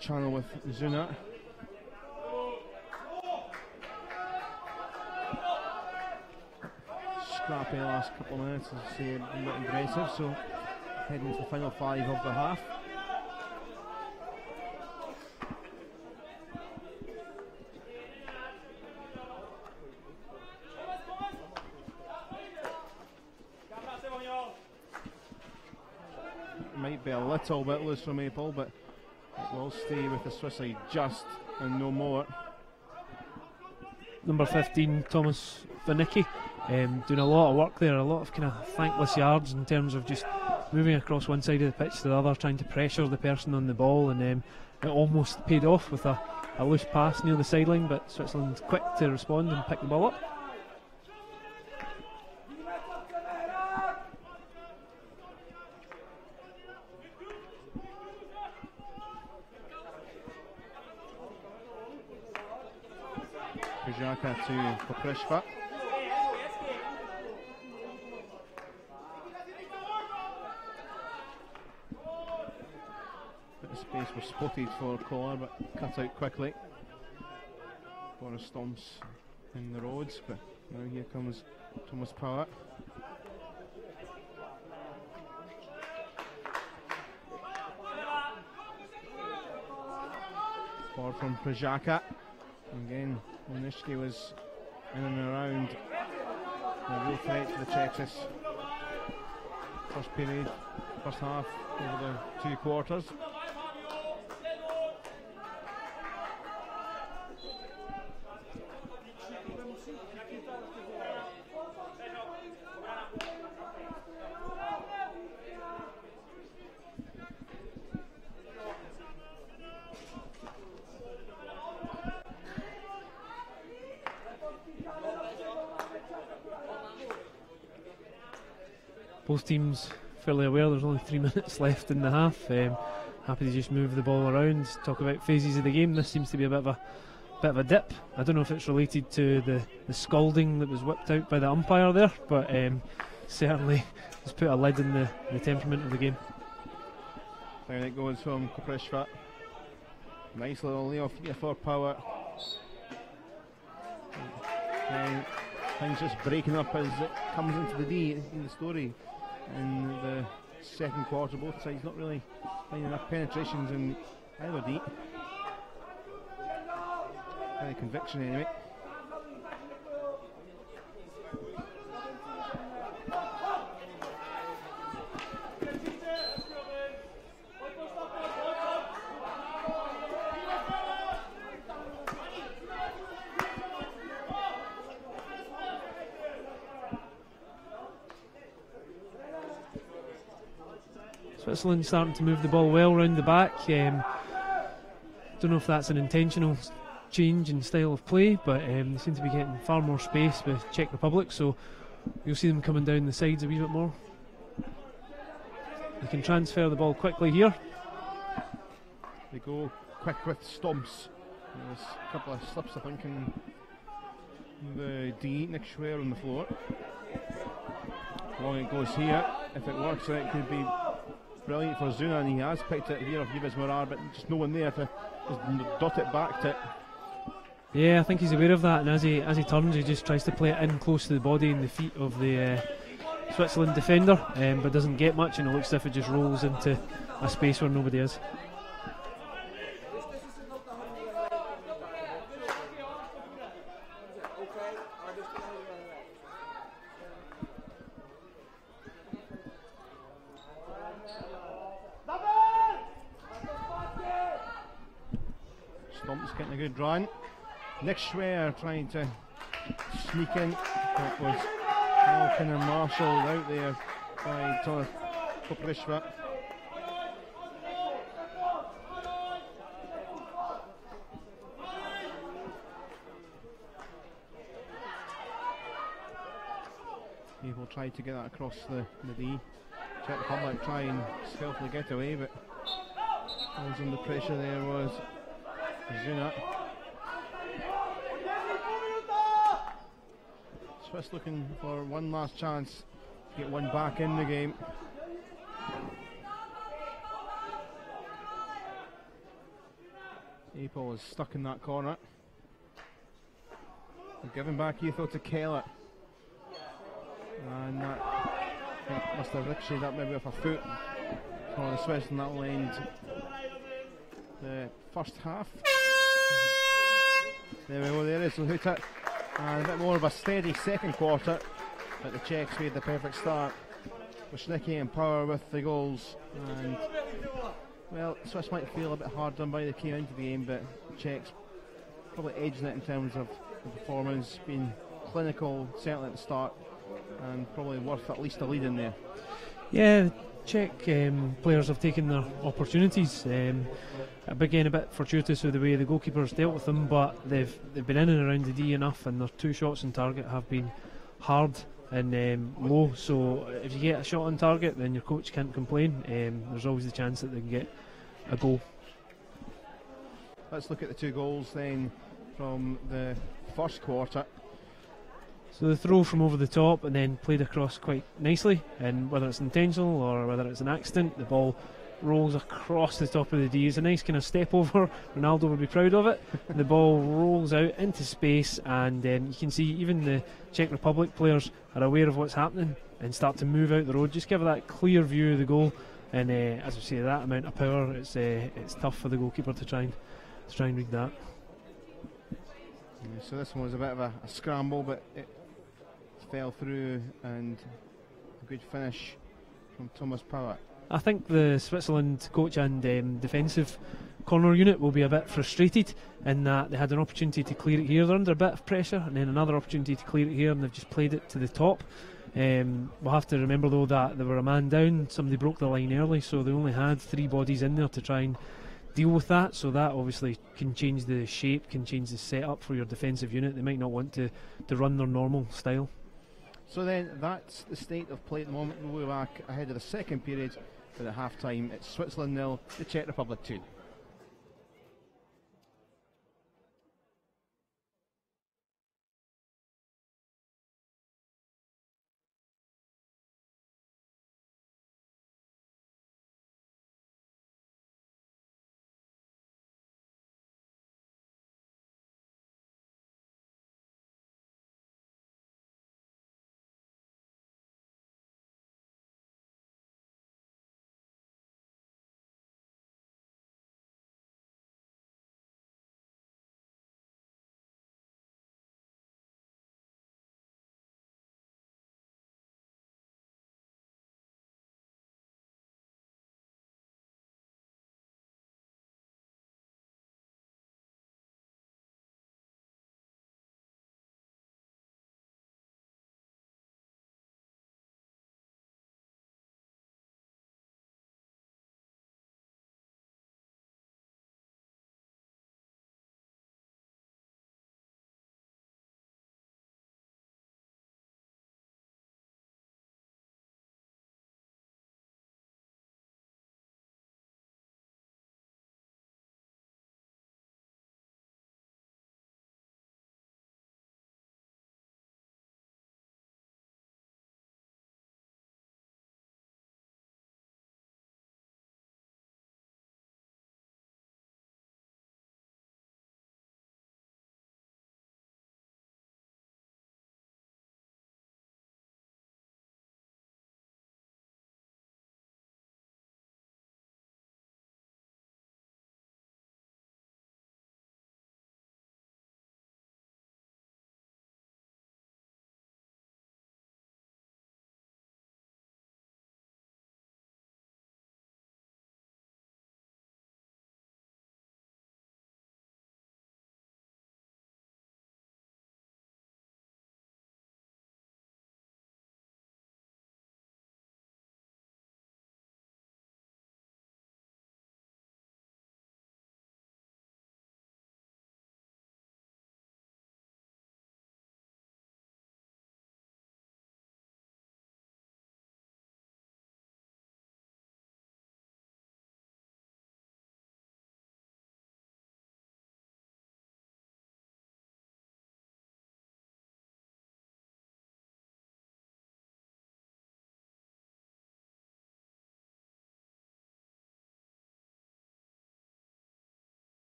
A: channel with Zuna. Scrappy last couple of minutes, as I say, a bit aggressive, so heading to the final 5 of the half. Might be a little bit loose from Maple, but it will stay with the Swiss side just and no more.
C: Number 15, Thomas Vanicki, doing a lot of work there, a lot of kind of thankless yards in terms of just moving across one side of the pitch to the other, trying to pressure the person on the ball, and it almost paid off with a loose pass near the sideline, but Switzerland quick to respond and pick the ball up.
A: Prajaka to Poprishva. Bit of space was spotted for Collar, but cut out quickly. Boris stomps in the roads, but now here comes Thomas Power. Forward from Prajaka. Again, Onishki was in and around. A real threat for the Czechs. First period, first half, over the 2 quarters.
C: Both teams fairly aware there's only 3 minutes left in the half. Happy to just move the ball around, talk about phases of the game. This seems to be a bit of a dip. I don't know if it's related to the scalding that was whipped out by the umpire there, but certainly has put a lid in the temperament of the game.
A: Down it goes from Koprishva. Nice little layoff here for Power. And things just breaking up as it comes into the D in the story. In the second quarter, both sides not really finding enough penetrations in either D. Any conviction anyway.
C: Switzerland starting to move the ball well round the back. Don't know if that's an intentional change in style of play, but they seem to be getting far more space with Czech Republic, so you'll see them coming down the sides a wee bit more. They can transfer the ball quickly here.
A: They go quick with stomps. There's a couple of slips, I think, in the D. Nick Schwer on the floor. Long it goes here. If it works, it could be brilliant for Zuna, and he has picked it here of Yves Morar, but just no one there to just dot it back to.
C: Yeah, I think he's aware of that, and as he turns, he just tries to play it in close to the body and the feet of the Switzerland defender, but doesn't get much, and it looks as if it just rolls into a space where nobody is.
A: Stomp's getting a good run. Nick Schwer trying to sneak in. It was all kind of marshalled out there by Thomas Koprishva. He will try to get that across the D. Czech Republic try and skillfully get away, but was under pressure there was Zuna. Swiss looking for one last chance to get one back in the game. Apel is stuck in that corner. Giving back Etho to Keller. And that must have ricocheted up maybe with a foot for the Swiss, and that will end the first half. There we go, there is Lahuta. And a bit more of a steady second quarter, but the Czechs made the perfect start. Wozniacki and Power with the goals, and well, Swiss might feel a bit hard done by they came into the game, but the Czechs probably edging it in terms of the performance, being clinical certainly at the start, and probably worth at least a lead in there.
C: Yeah, Czech players have taken their opportunities. Again, a bit fortuitous with the way the goalkeepers dealt with them, but they've been in and around the D enough, and their 2 shots on target have been hard and low. So if you get a shot on target, then your coach can't complain. There's always the chance that they can get a goal.
A: Let's look at the 2 goals then from the first quarter.
C: So the throw from over the top and then played across quite nicely, and whether it's intentional or whether it's an accident, the ball rolls across the top of the D. It's a nice kind of step over. Ronaldo would be proud of it. The ball rolls out into space, and you can see even the Czech Republic players are aware of what's happening and start to move out the road. Just give that clear view of the goal, and as I say, that amount of power, it's tough for the goalkeeper to try and read that.
A: Yeah, so this one was a bit of a scramble, but it fell through, and a good finish from Thomas Power.
C: I think the Switzerland coach and defensive corner unit will be a bit frustrated in that they had an opportunity to clear it here. They're under a bit of pressure, and then another opportunity to clear it here, and they've just played it to the top. We'll have to remember though that they were a man down. Somebody broke the line early, so they only had 3 bodies in there to try and deal with that. So that obviously can change the shape, can change the setup for your defensive unit. They might not want to run their normal style.
A: So then that's the state of play at the moment. We'll be back ahead of the second period, but at half time it's Switzerland 0, the Czech Republic 2.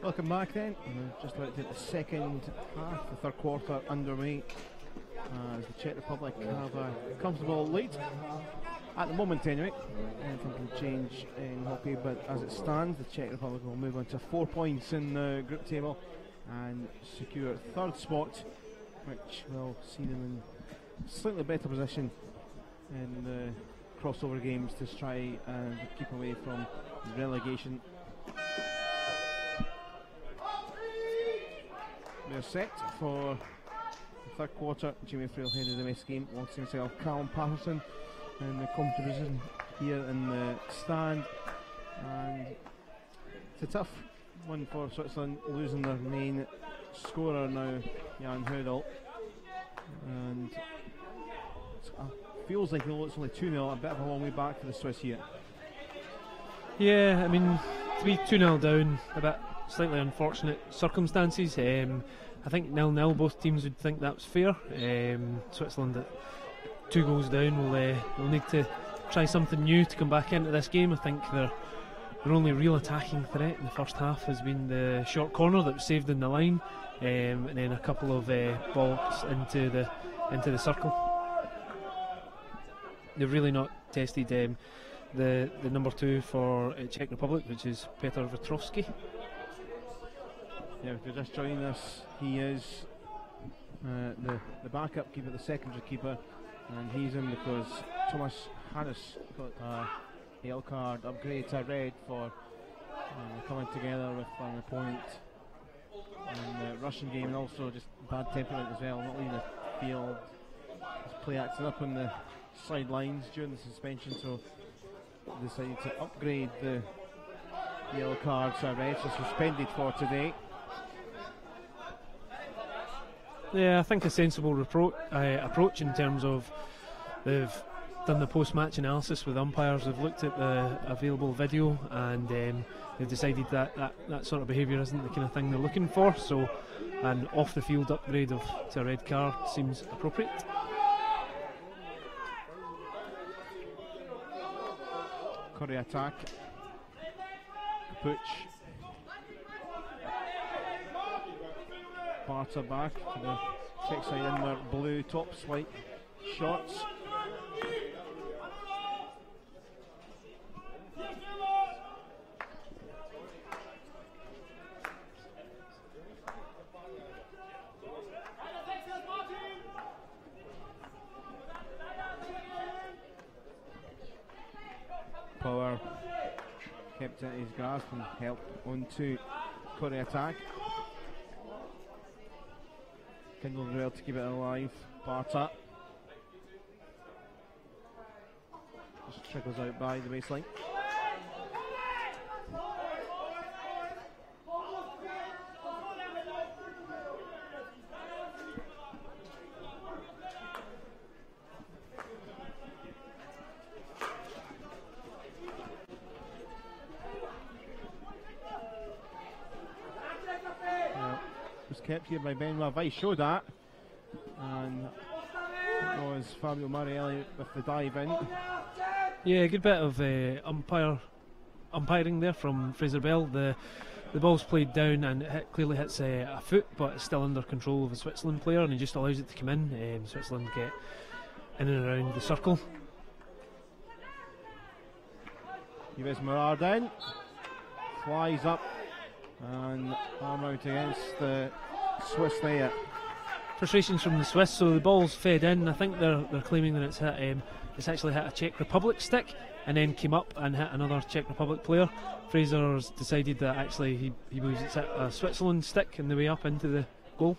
A: Welcome back then. We're just about to get the second half, the third quarter underway, as the Czech Republic have a comfortable lead. At the moment anyway, anything can change in hockey, but as it stands, the Czech Republic will move on to 4 points in the group table and secure third spot, which will see them in slightly better position in the crossover games to try and keep away from relegation. We're set for the third quarter. Jimmy Frail headed the best game, wants himself Callum Patterson in the comfortable position here in the stand, and it's a tough one for Switzerland, losing their main scorer now, Jan Hudel, and feels like it's only 2-0, a bit of a long way back for the Swiss here.
C: Yeah, I mean, to be 2-0 down, a bit slightly unfortunate circumstances. I think 0-0, both teams would think that was fair. Switzerland at 2 goals down will need to try something new to come back into this game. I think their only real attacking threat in the first half has been the short corner that was saved in the line, and then a couple of balls into the circle. They've really not tested the number 2 for Czech Republic, which is Petr Vetrovský.
A: Yeah, if you're just joining us, he is the backup keeper, the secondary keeper, and he's in because Thomas Harris got a yellow card upgrade to red for coming together with an opponent in the Russian game, and also just bad temperament as well, not leaving the field. His play acting up on the sidelines during the suspension, so decided to upgrade the yellow card to red, so suspended for today.
C: Yeah, I think a sensible approach in terms of they've done the post-match analysis with umpires, they've looked at the available video, and they've decided that sort of behaviour isn't the kind of thing they're looking for, so an off-the-field upgrade to a red card seems appropriate.
A: Curry attack. Pooch. Barter back to the Czech side in their blue tops, white shorts. Power kept it in his grasp and helped on to Curry attack. Kindled rail to keep it alive. Barta just trickles out by the baseline. Kept here by Benoit Weiss, showed that, and it was Fabio Marielli with the dive in.
C: Yeah, a good bit of umpiring there from Fraser Bell. The ball's played down and it clearly hits a foot, but it's still under control of a Switzerland player, and he just allows it to come in. Switzerland get in and around the circle.
A: Yves Muradin flies up and arm out against the Swiss there.
C: Frustrations from the Swiss, so the ball's fed in. I think they're claiming that it's actually hit a Czech Republic stick and then came up and hit another Czech Republic player. Fraser's decided that actually he believes it's hit a Switzerland stick on the way up into the goal.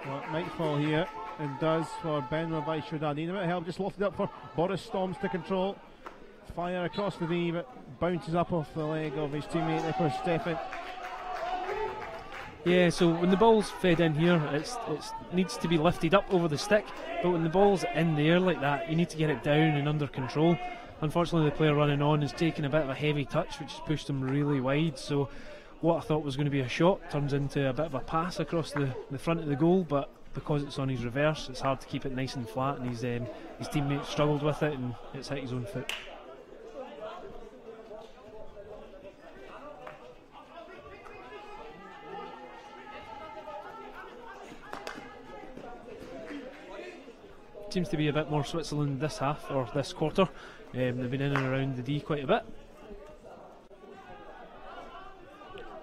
A: Well, it might fall here. It does for Benoit Weiss. Should need a bit of help. Just lofted up for Boris Storms to control. Fire across the knee, but bounces up off the leg of his teammate Nicholas Steffen.
C: Yeah, so when the ball's fed in here, it needs to be lifted up over the stick, but when the ball's in the air like that, you need to get it down and under control. Unfortunately, the player running on is taking a bit of a heavy touch, which has pushed him really wide, so what I thought was going to be a shot turns into a bit of a pass across the front of the goal, but because it's on his reverse, it's hard to keep it nice and flat, and his teammate struggled with it, and it's hit his own foot. Seems to be a bit more Switzerland this half, or this quarter. They've been in and around the D quite a bit.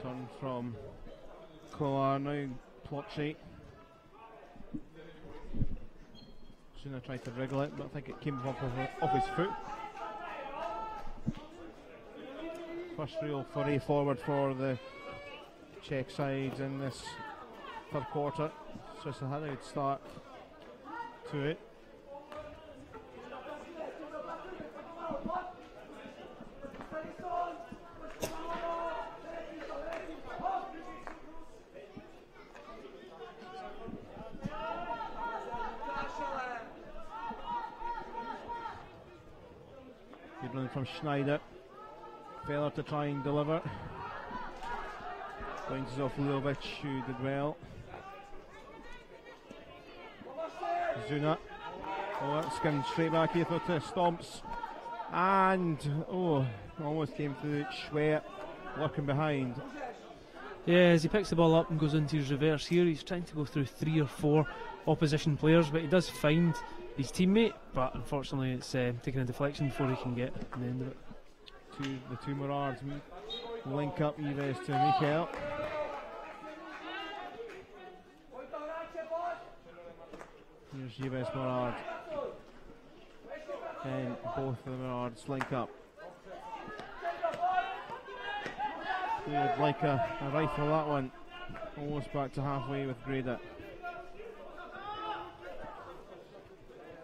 A: Turn from Kolar now, Plotchy. Soon I tried to wriggle it, but I think it came off his foot. First real foray forward for the Czech sides in this third quarter. Switzerland had a good start to it. Good run from Schneider. Feller to try and deliver. Bounces off Lujovic, who did well. Zuna. Oh, that's skimmed straight back here to Stomps. And, almost came through Schwer, lurking behind.
C: Yeah, as he picks the ball up and goes into his reverse here, he's trying to go through 3 or 4 opposition players, but he does find his teammate, but unfortunately it's taking a deflection before he can get the end of it.
A: The two Morards link up Yves to Mikael. Here's Yves Morard. And both of the Morards link up. They would like a rifle that one. Almost back to halfway with Greda.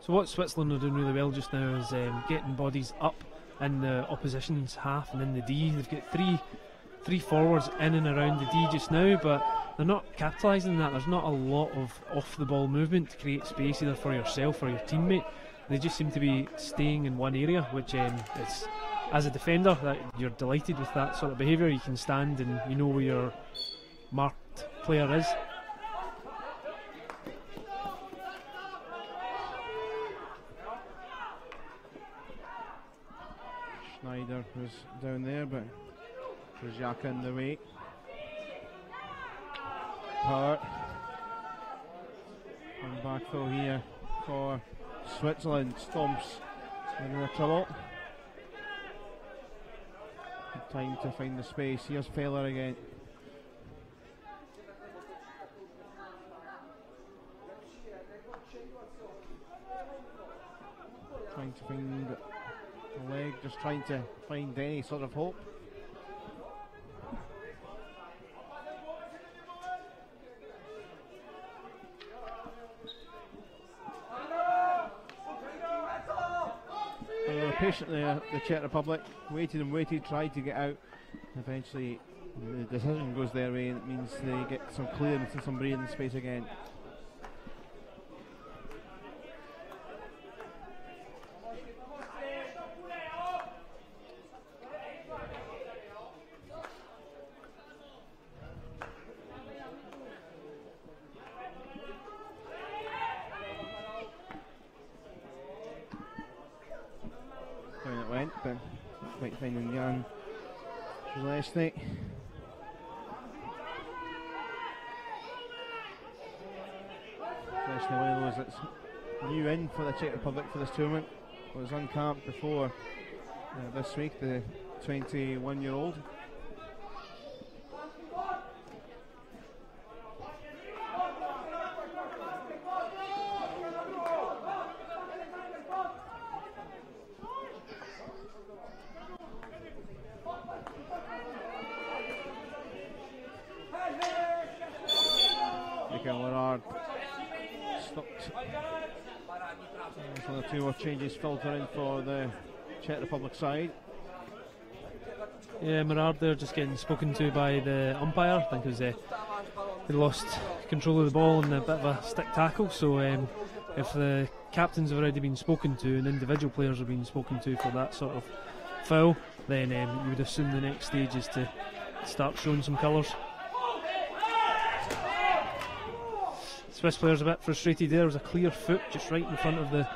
C: So what Switzerland are doing really well just now is getting bodies up in the opposition's half and in the D. They've got three forwards in and around the D just now, but they're not capitalising on that. There's not a lot of off the ball movement to create space either for yourself or your teammate. They just seem to be staying in one area, which it's, as a defender, that you're delighted with that sort of behaviour. You can stand and you know where your marked player is.
A: Schneider was down there, but there's Jaka in the way. Power. And back though here for Switzerland. Stomps in the trouble. Good time to find the space. Here's Feller again. Trying to find the leg, just trying to find any sort of hope. Patiently, the Czech Republic waited and waited, tried to get out. Eventually, the decision goes their way, and it means they get some clearance and some breathing space again. But not quite finding Jan Zalesny. Zalesny, one of those that's new in for the Czech Republic for this tournament, was uncapped before this week, the 21-year-old. One or two more changes filtering for the Czech Republic side.
C: Yeah, Morard there just getting spoken to by the umpire. I think it was he lost control of the ball and a bit of a stick tackle. So if the captains have already been spoken to and individual players have been spoken to for that sort of foul, then you would assume the next stage is to start showing some colours. Swiss player's a bit frustrated there. There was a clear foot just right in front of the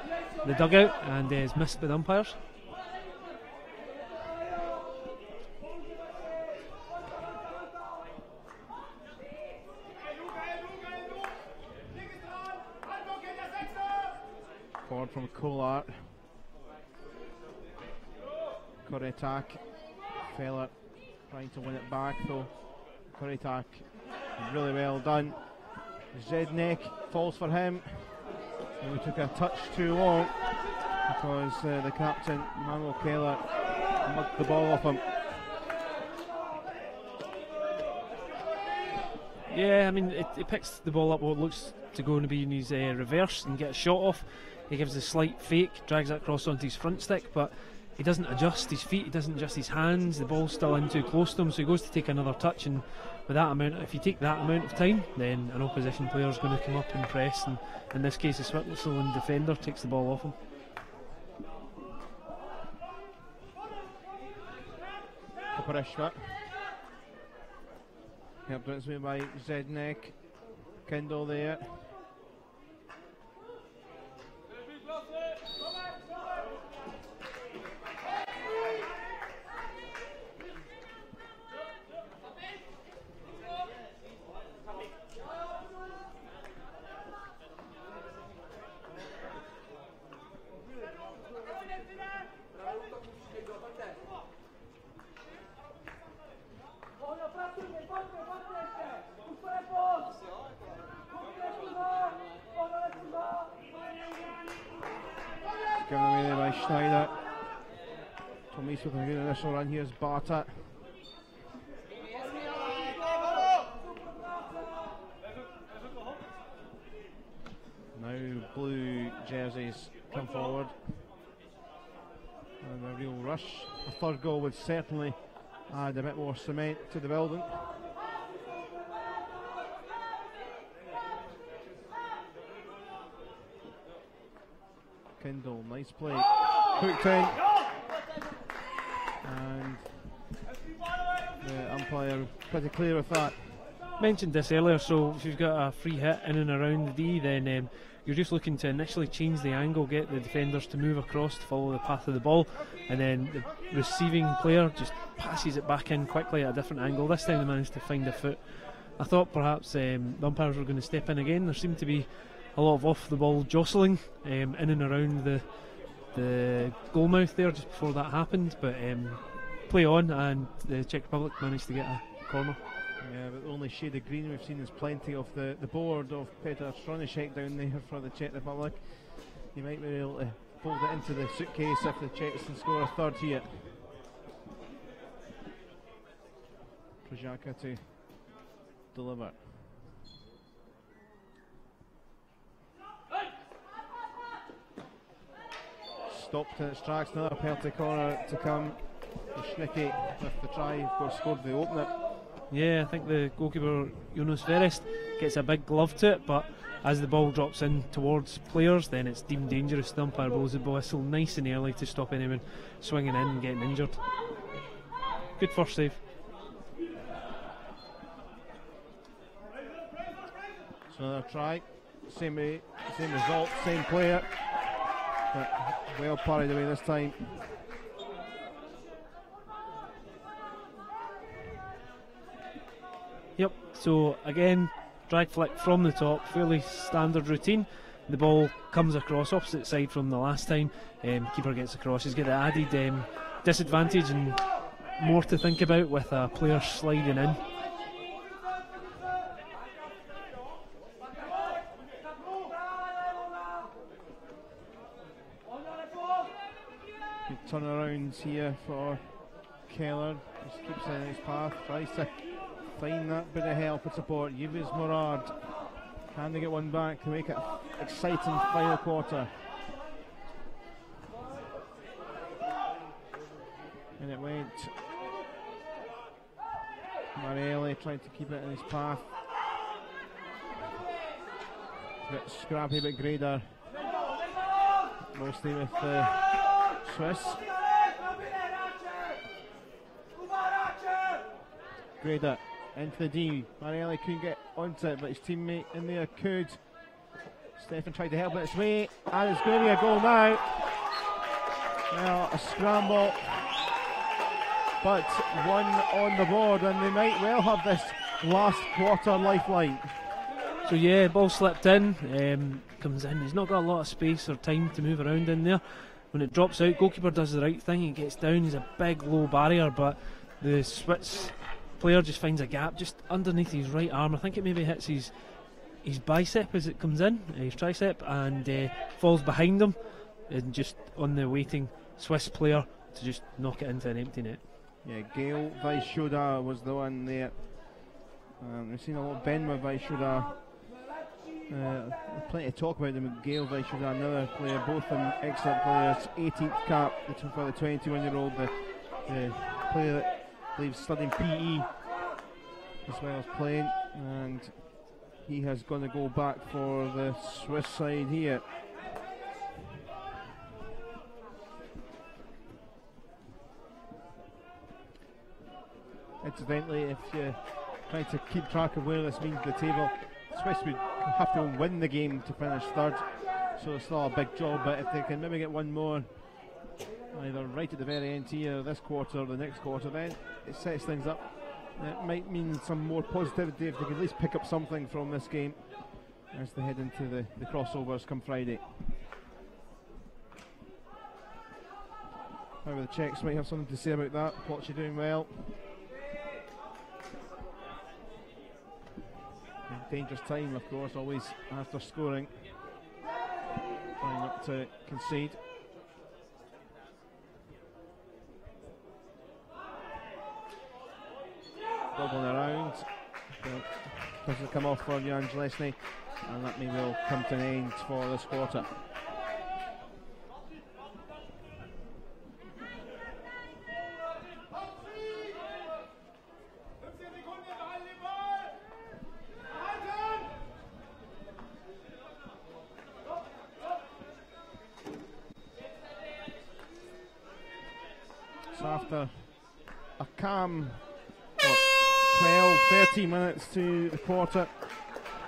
C: dugout, and is missed by the umpires.
A: Forward from Collart. Curry attack. Feller trying to win it back though. Curry attack really well done. Zednek falls for him. And we took a touch too long because the captain, Manuel Keller, mugged the ball off him.
C: Yeah, I mean, he picks the ball up what looks to go to be in his reverse and get a shot off. He gives a slight fake, drags that across onto his front stick, but he doesn't adjust his feet, he doesn't adjust his hands, the ball's still in too close to him, so he goes to take another touch, and with that amount, if you take that amount of time, then an opposition player is going to come up and press, and in this case a Switzerland defender takes the ball off him.
A: Kaparishva helped its way by Zednek. Kendall there. Given away there by Schneider. Tomis with a good initial run. Here's Barta. Now blue jerseys come forward. And a real rush. A third goal would certainly add a bit more cement to the building. Kendall, nice play. Hooked in. And the umpire pretty clear with that.
C: Mentioned this earlier, so if you've got a free hit in and around the D, then you're just looking to initially change the angle, get the defenders to move across to follow the path of the ball, and then the receiving player just passes it back in quickly at a different angle. This time they managed to find a foot. I thought perhaps the umpires were going to step in again. There seemed to be a lot of off the ball jostling in and around the goal mouth there just before that happened, but play on, and the Czech Republic managed to get a corner.
A: Yeah, but the only shade of green we've seen is plenty of the board of Petr Stronishek down there for the Czech Republic. He might be able to fold it into the suitcase if the Czechs can score a third here. Projaka to deliver. Stopped in its tracks, another penalty corner to come. Schnicke with the try, of course, scored the opener.
C: Yeah, I think the goalkeeper Jonas Verest gets a big glove to it, but as the ball drops in towards players, then it's deemed dangerous. The umpire blows the whistle nice and early to stop anyone swinging in and getting injured. Good first save.
A: So another try, same result, same player, but well parried away this time.
C: Yep, so again, drag flick from the top, fairly standard routine. The ball comes across opposite side from the last time. Keeper gets across. He's got the added disadvantage and more to think about with a player sliding in.
A: Good turnarounds here for Keller. Just keeps in his path, tries to find that bit of help and support. Yves Morard, can they get one back to make it exciting final quarter? And it went. Marielli tried to keep it in his path. A bit scrappy, but Grader mostly with the Swiss. Grader into the D. Marielli couldn't get onto it, but his teammate in there could. Stefan tried to help it its way, and it's going to be a goal now. Well, a scramble, but one on the board, and they might well have this last quarter lifeline.
C: So yeah, ball slipped in, comes in. He's not got a lot of space or time to move around in there. When it drops out, goalkeeper does the right thing. He gets down. He's a big low barrier, but the Swiss player just finds a gap just underneath his right arm. I think it maybe hits his bicep as it comes in, his tricep, and falls behind him, and just on the waiting Swiss player to just knock it into an empty net.
A: Yeah, Gail Vaishoda was the one there. We've seen a lot of Benma Vaishoda. Plenty of talk about them. Gail Vaishoda, another player, both of them excellent players. 18th cap for the 21-year-old, the player that I believe studying PE as well as playing, and he has going to go back for the Swiss side here. Incidentally, if you try to keep track of where this means the table, Swiss would have to win the game to finish third, so it's not a big job, but if they can maybe get one more either right at the very end here, this quarter or the next quarter, then it sets things up. It might mean some more positivity if they can at least pick up something from this game as they head into the crossovers come Friday. However, the Czechs might have something to say about that. Pochi doing well. Dangerous time, of course, always after scoring. Trying not to concede. Doubling around. Doesn't come off for Jan Zlesny, and that may well come to an end for this quarter. So after a calm 12-13 minutes to the quarter,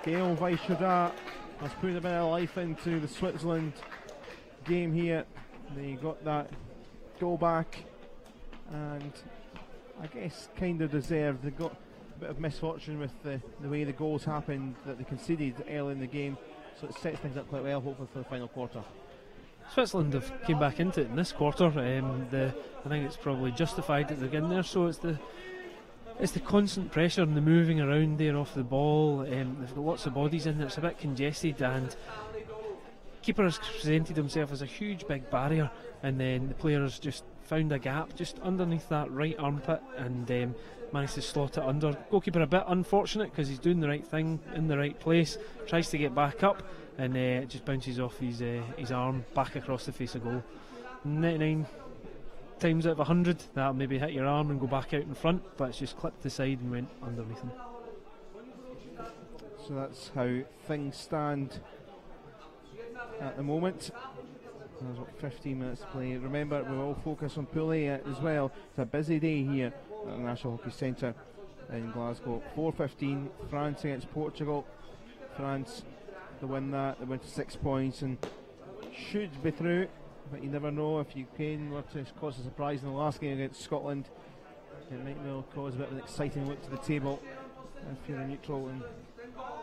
A: Gael Vaishoda has put a bit of life into the Switzerland game here. They got that goal back, and I guess kind of deserved. They got a bit of misfortune with the way the goals happened that they conceded early in the game, so it sets things up quite well, hopefully for the final quarter.
C: Switzerland have came back into it in this quarter. I think it's probably justified that they're in there. So it's the constant pressure and the moving around there off the ball. They've got lots of bodies in there. It's a bit congested, and keeper has presented himself as a huge big barrier, and then the players just found a gap just underneath that right armpit and managed to slot it under. Goalkeeper a bit unfortunate because he's doing the right thing in the right place, tries to get back up, and it just bounces off his arm back across the face of goal. 99 times out of 100 that'll maybe hit your arm and go back out in front, but it's just clipped the side and went underneath him.
A: So that's how things stand at the moment. There's what, 15 minutes to play. Remember, we're all focused on Pool A as well. It's a busy day here at the National Hockey Centre in Glasgow. 4:15, France against Portugal. France to win that, they went to 6 points and should be through, but you never know. If Ukraine were to cause a surprise in the last game against Scotland, it might well cause a bit of an exciting look to the table. If you're a neutral and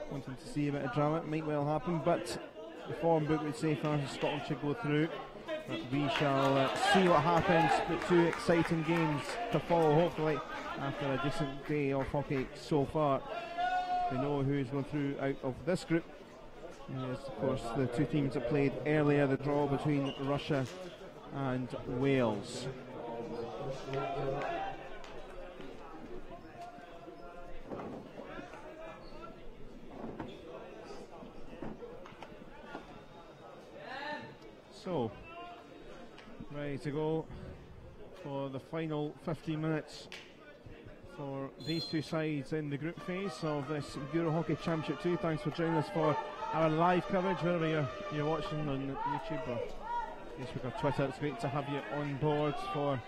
A: wanting to see a bit of drama, it might well happen, but the form book would say France and Scotland should go through. But we shall see what happens. But two exciting games to follow, hopefully, after a decent day of hockey so far. We know who's going through out of this group. Yes, of course, the two teams that played earlier, the draw between Russia and Wales. So, ready to go for the final 15 minutes for these two sides in the group phase of this EuroHockey Championship 2. Thanks for joining us for our live coverage, wherever you're watching on YouTube or Facebook or Twitter. It's great to have you on board for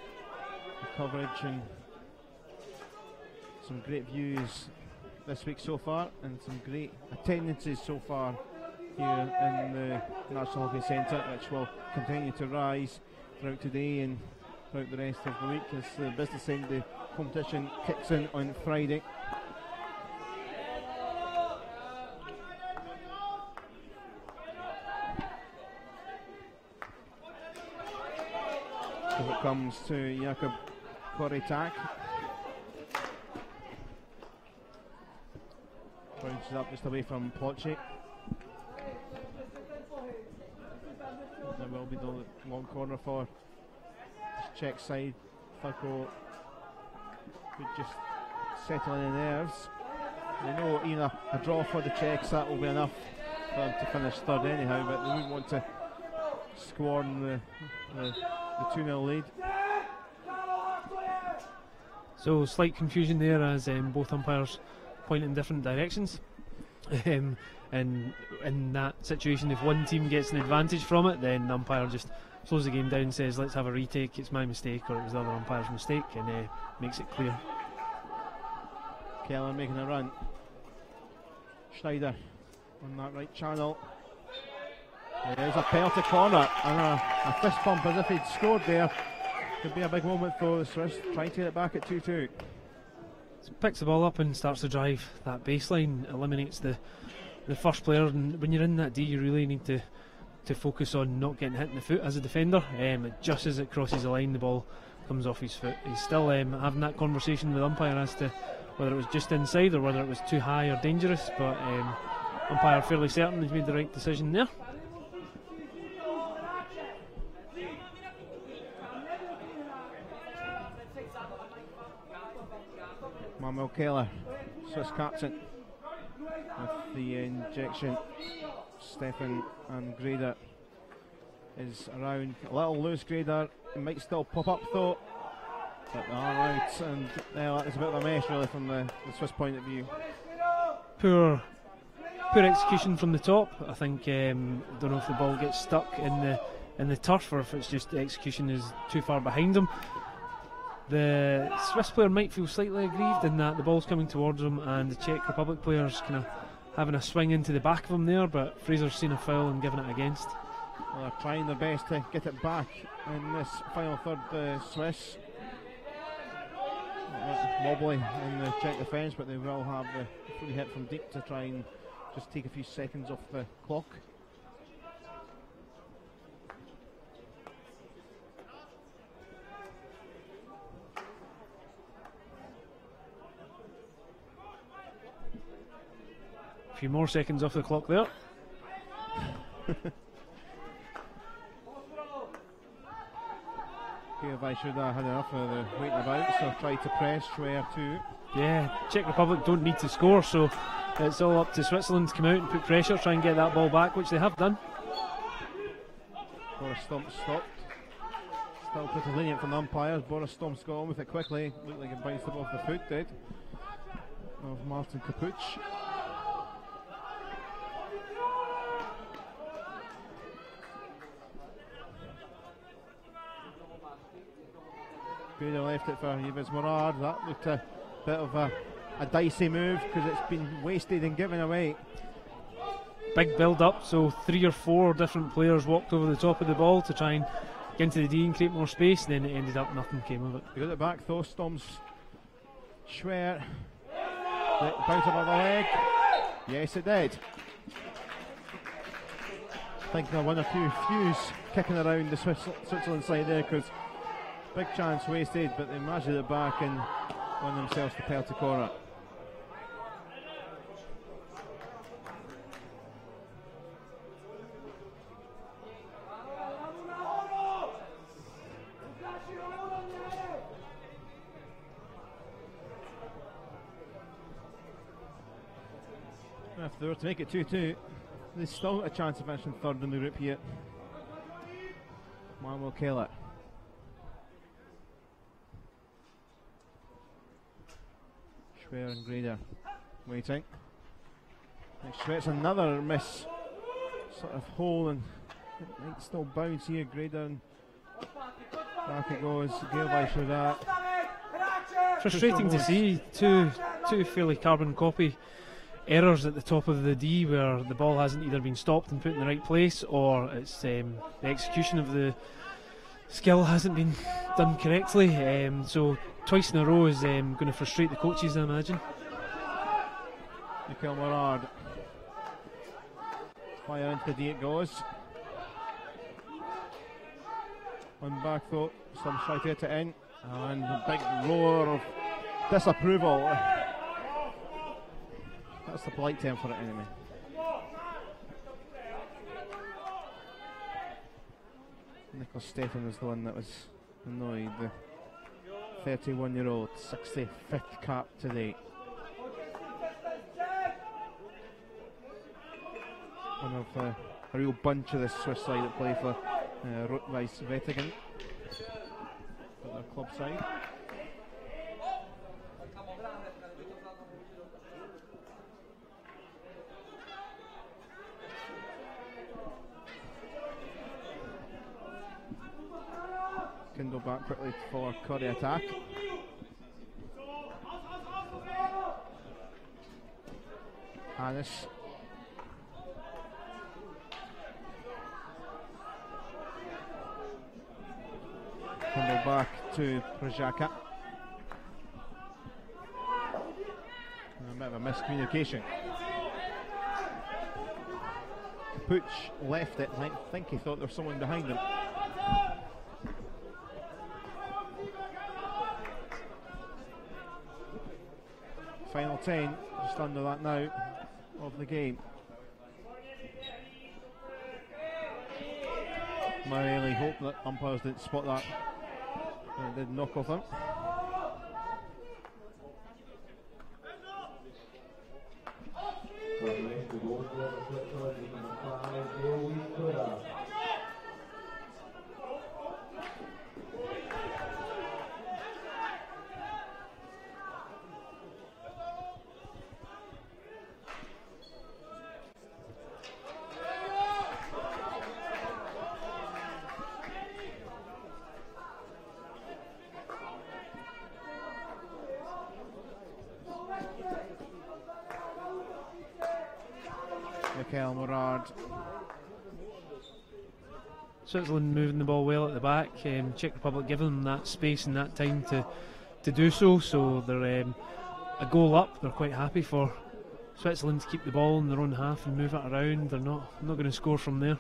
A: the coverage and some great views this week so far, and some great attendances so far here in the National Hockey Centre, which will continue to rise throughout today and throughout the rest of the week as the business end of the competition kicks in on Friday. As it comes to Jakub Korytak. Bounces up just away from Plotchik. There will be the long corner for this Czech side. Thurko could just settle in the nerves. They know even a draw for the Czechs, that will be enough for them to finish third anyhow, but they wouldn't want to scorn the 2-0 lead.
C: So slight confusion there as both umpires point in different directions. And in that situation, if one team gets an advantage from it, then the umpire just slows the game down, says let's have a retake, it's my mistake or it was the other umpire's mistake, and makes it clear.
A: Keller making a run. Schneider on that right channel. There's a penalty corner and a fist bump as if he'd scored there. Could be a big moment for the Swiss, trying to get it back at 2-2.
C: So picks the ball up and starts to drive that baseline, eliminates the first player, and when you're in that D you really need to focus on not getting hit in the foot as a defender. Just as it crosses the line the ball comes off his foot. He's still having that conversation with the umpire as to whether it was just inside or whether it was too high or dangerous, but umpire fairly certain he's made the right decision there.
A: Manuel Keller, Swiss captain, with the injection. Stefan and Grader is around. A little loose Grader, it might still pop up though, but they are out, and that is a bit of a mess really from the Swiss point of view.
C: Poor execution from the top. I think don't know if the ball gets stuck in the turf or if it's just the execution is too far behind him. The Swiss player might feel slightly aggrieved in that the ball's coming towards him and the Czech Republic player's kind of having a swing into the back of him there, but Fraser's seen a foul and given it against.
A: Well, they're trying their best to get it back in this final third. The Swiss wobbly in the Czech defence, but they will have the free hit from deep to try and just take a few seconds off the clock.
C: A few more seconds off the clock there.
A: I should have had enough of the waiting about, so tried to press Schwer too.
C: Yeah, Czech Republic don't need to score, so it's all up to Switzerland to come out and put pressure, try and get that ball back, which they have done.
A: Boris Stump stopped. Still pretty lenient from the umpires. Boris Stump's got on with it quickly. Looked like it bounced above the foot, did, of Martin Kapuch. Grader left it for Yves Morard. That looked a bit of a dicey move because it's been wasted and given away.
C: Big build up, so 3 or 4 different players walked over the top of the ball to try and get into the D and create more space, and then it ended up nothing came of it.
A: They got it back though. Stomps Schwer. Bounce above the leg. Yes, it did. I think there were a few fuse kicking around the Switzerland side there because big chance wasted, but they managed it back and won themselves the penalty corner. If they were to make it 2-2, there's still a chance of finishing third in the group here. Manuel Keller. Schwer and Grader waiting. Schwer's another miss, sort of hole, and it might still bounce here. Grader, and back it goes. Gail by that.
C: frustrating to see two fairly carbon copy errors at the top of the D, where the ball hasn't either been stopped and put in the right place, or it's the execution of the skill hasn't been done correctly. So twice in a row is going to frustrate the coaches, I imagine.
A: Michael Morard. Fire into the D it goes. One back though, some try to hit it in, and a big roar of disapproval. That's the polite term for it anyway. Nicholas Stephen was the one that was annoyed. The 31-year-old, 65th cap today. One of a real bunch of the Swiss side that play for Rot-Weiss Wettingen, their club side. Kindle back quickly for Corrie attack. Hannes. Kindle back to Projaka. A bit of a miscommunication. Puch left it. I think he thought there was someone behind him. Final 10, just under that now of the game. I really hope that umpires didn't spot that. It did knock off him. Michael Morard.
C: Switzerland moving the ball well at the back. Czech Republic giving them that space and that time to do so. So they're a goal up. They're quite happy for Switzerland to keep the ball in their own half and move it around. They're not going to score from there.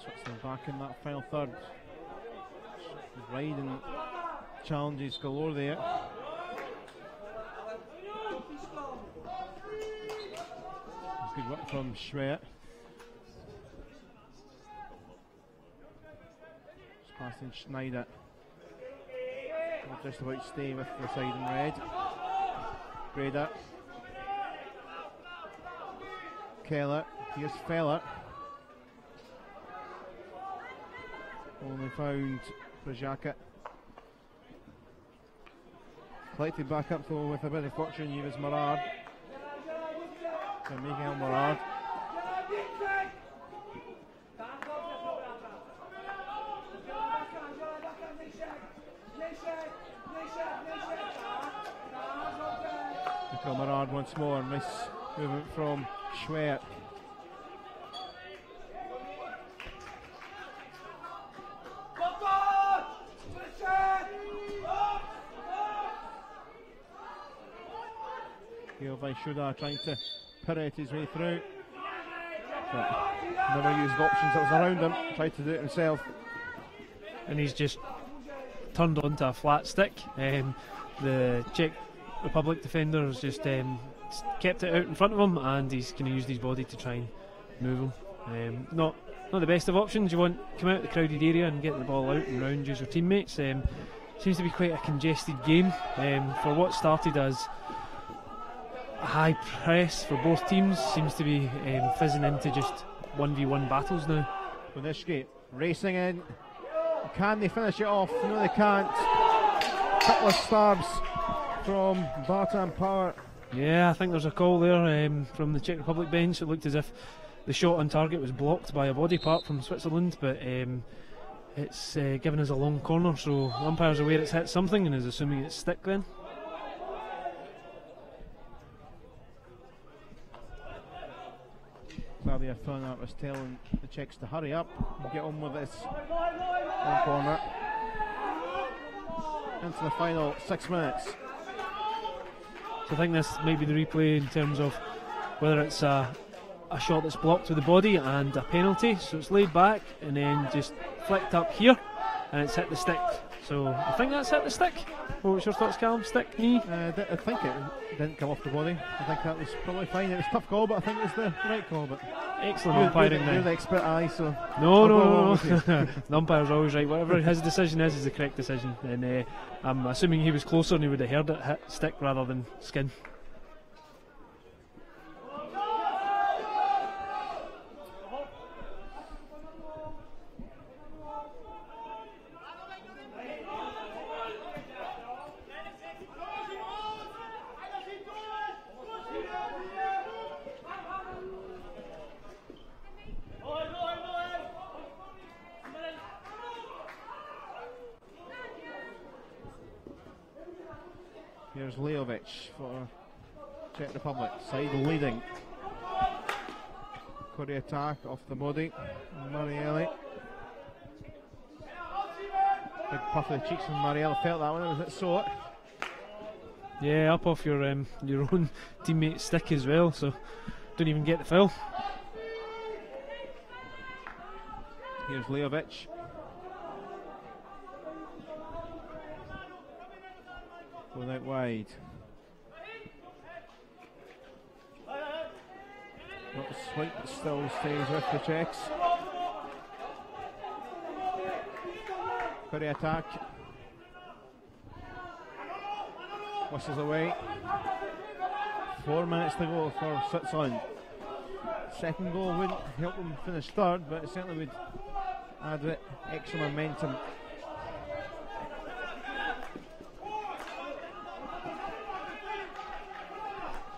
A: Switzerland back in that final third. Riding challenges galore there. Good work from Schwer. Just passing Schneider. Will just about stay with the side in red. Breda. Keller. Here's Feller. Only found Projaka. Collected back up though with a bit of fortune. Here is Morard. Miguel Morard. Miguel Morard once more. Nice movement from Schwer. Shuda trying to pirouette his way through, but never used options that was around him. Tried to do it himself,
C: and he's just turned onto a flat stick. The Czech Republic defender has just kept it out in front of him, and he's going to use his body to try and move him. Not the best of options. You want to come out of the crowded area and get the ball out and round use your teammates. Seems to be quite a congested game for what started as a high press for both teams. Seems to be fizzing into just 1v1 battles now.
A: Bonishki racing in. Can they finish it off? No, they can't. Couple of stabs from Barton Power.
C: Yeah, I think there's a call there from the Czech Republic bench. It looked as if the shot on target was blocked by a body part from Switzerland, but it's given us a long corner, so the umpire's aware it's hit something and is assuming it's stick then.
A: Xavier Thunart was telling the Czechs to hurry up and get on with this long corner. Into the final 6 minutes.
C: So I think this might be the replay in terms of whether it's a shot that's blocked with the body and a penalty. So it's laid back and then just flicked up here and it's hit the stick. So I think that's hit the stick. What's your thoughts, Callum? Stick, knee?
A: I think it didn't come off the body. I think that was probably fine. It was a tough call, but I think it was the right call. But
C: excellent umpiring there.
A: You're the expert eye, so...
C: No. The umpire's always right. Whatever his decision is the correct decision. And I'm assuming he was closer and he would have heard it hit stick rather than skin.
A: Here's Leovic for Czech Republic, side leading. Curry attack off the body, Marielli. Big puff of the cheeks and Marielli felt that one, it was a bit sore.
C: Yeah, up off your own teammate's stick as well, so don't even get the foul.
A: Here's Leovic. Going out wide. Not a swipe, but still stays with the Czechs. Curry attack. Whistles away. 4 minutes to go for Switzerland. Second goal wouldn't help them finish third, but it certainly would add a bit extra momentum.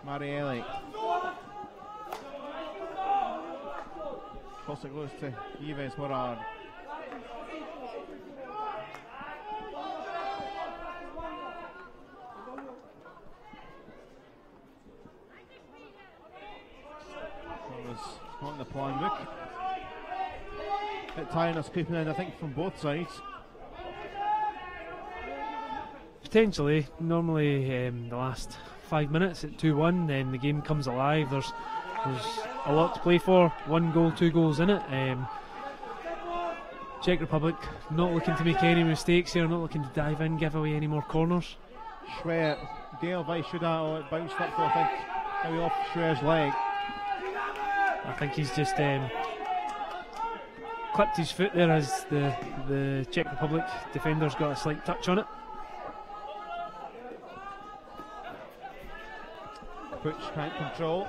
A: Marielli. Toss it goes to Yves Morard. That was not in the plan book. Bit tiredness creeping in, I think, from both sides.
C: Potentially. Normally the last 5 minutes at 2-1, then the game comes alive. There's a lot to play for. 1 goal, 2 goals in it. Czech Republic not looking to make any mistakes here, not looking to dive in, give away any more corners.
A: Schwer, Gael Weishuda, it bounced up, I think, maybe off Schwer's leg.
C: I think he's just clipped his foot there as the Czech Republic defender's got a slight touch on it.
A: Butch can't control.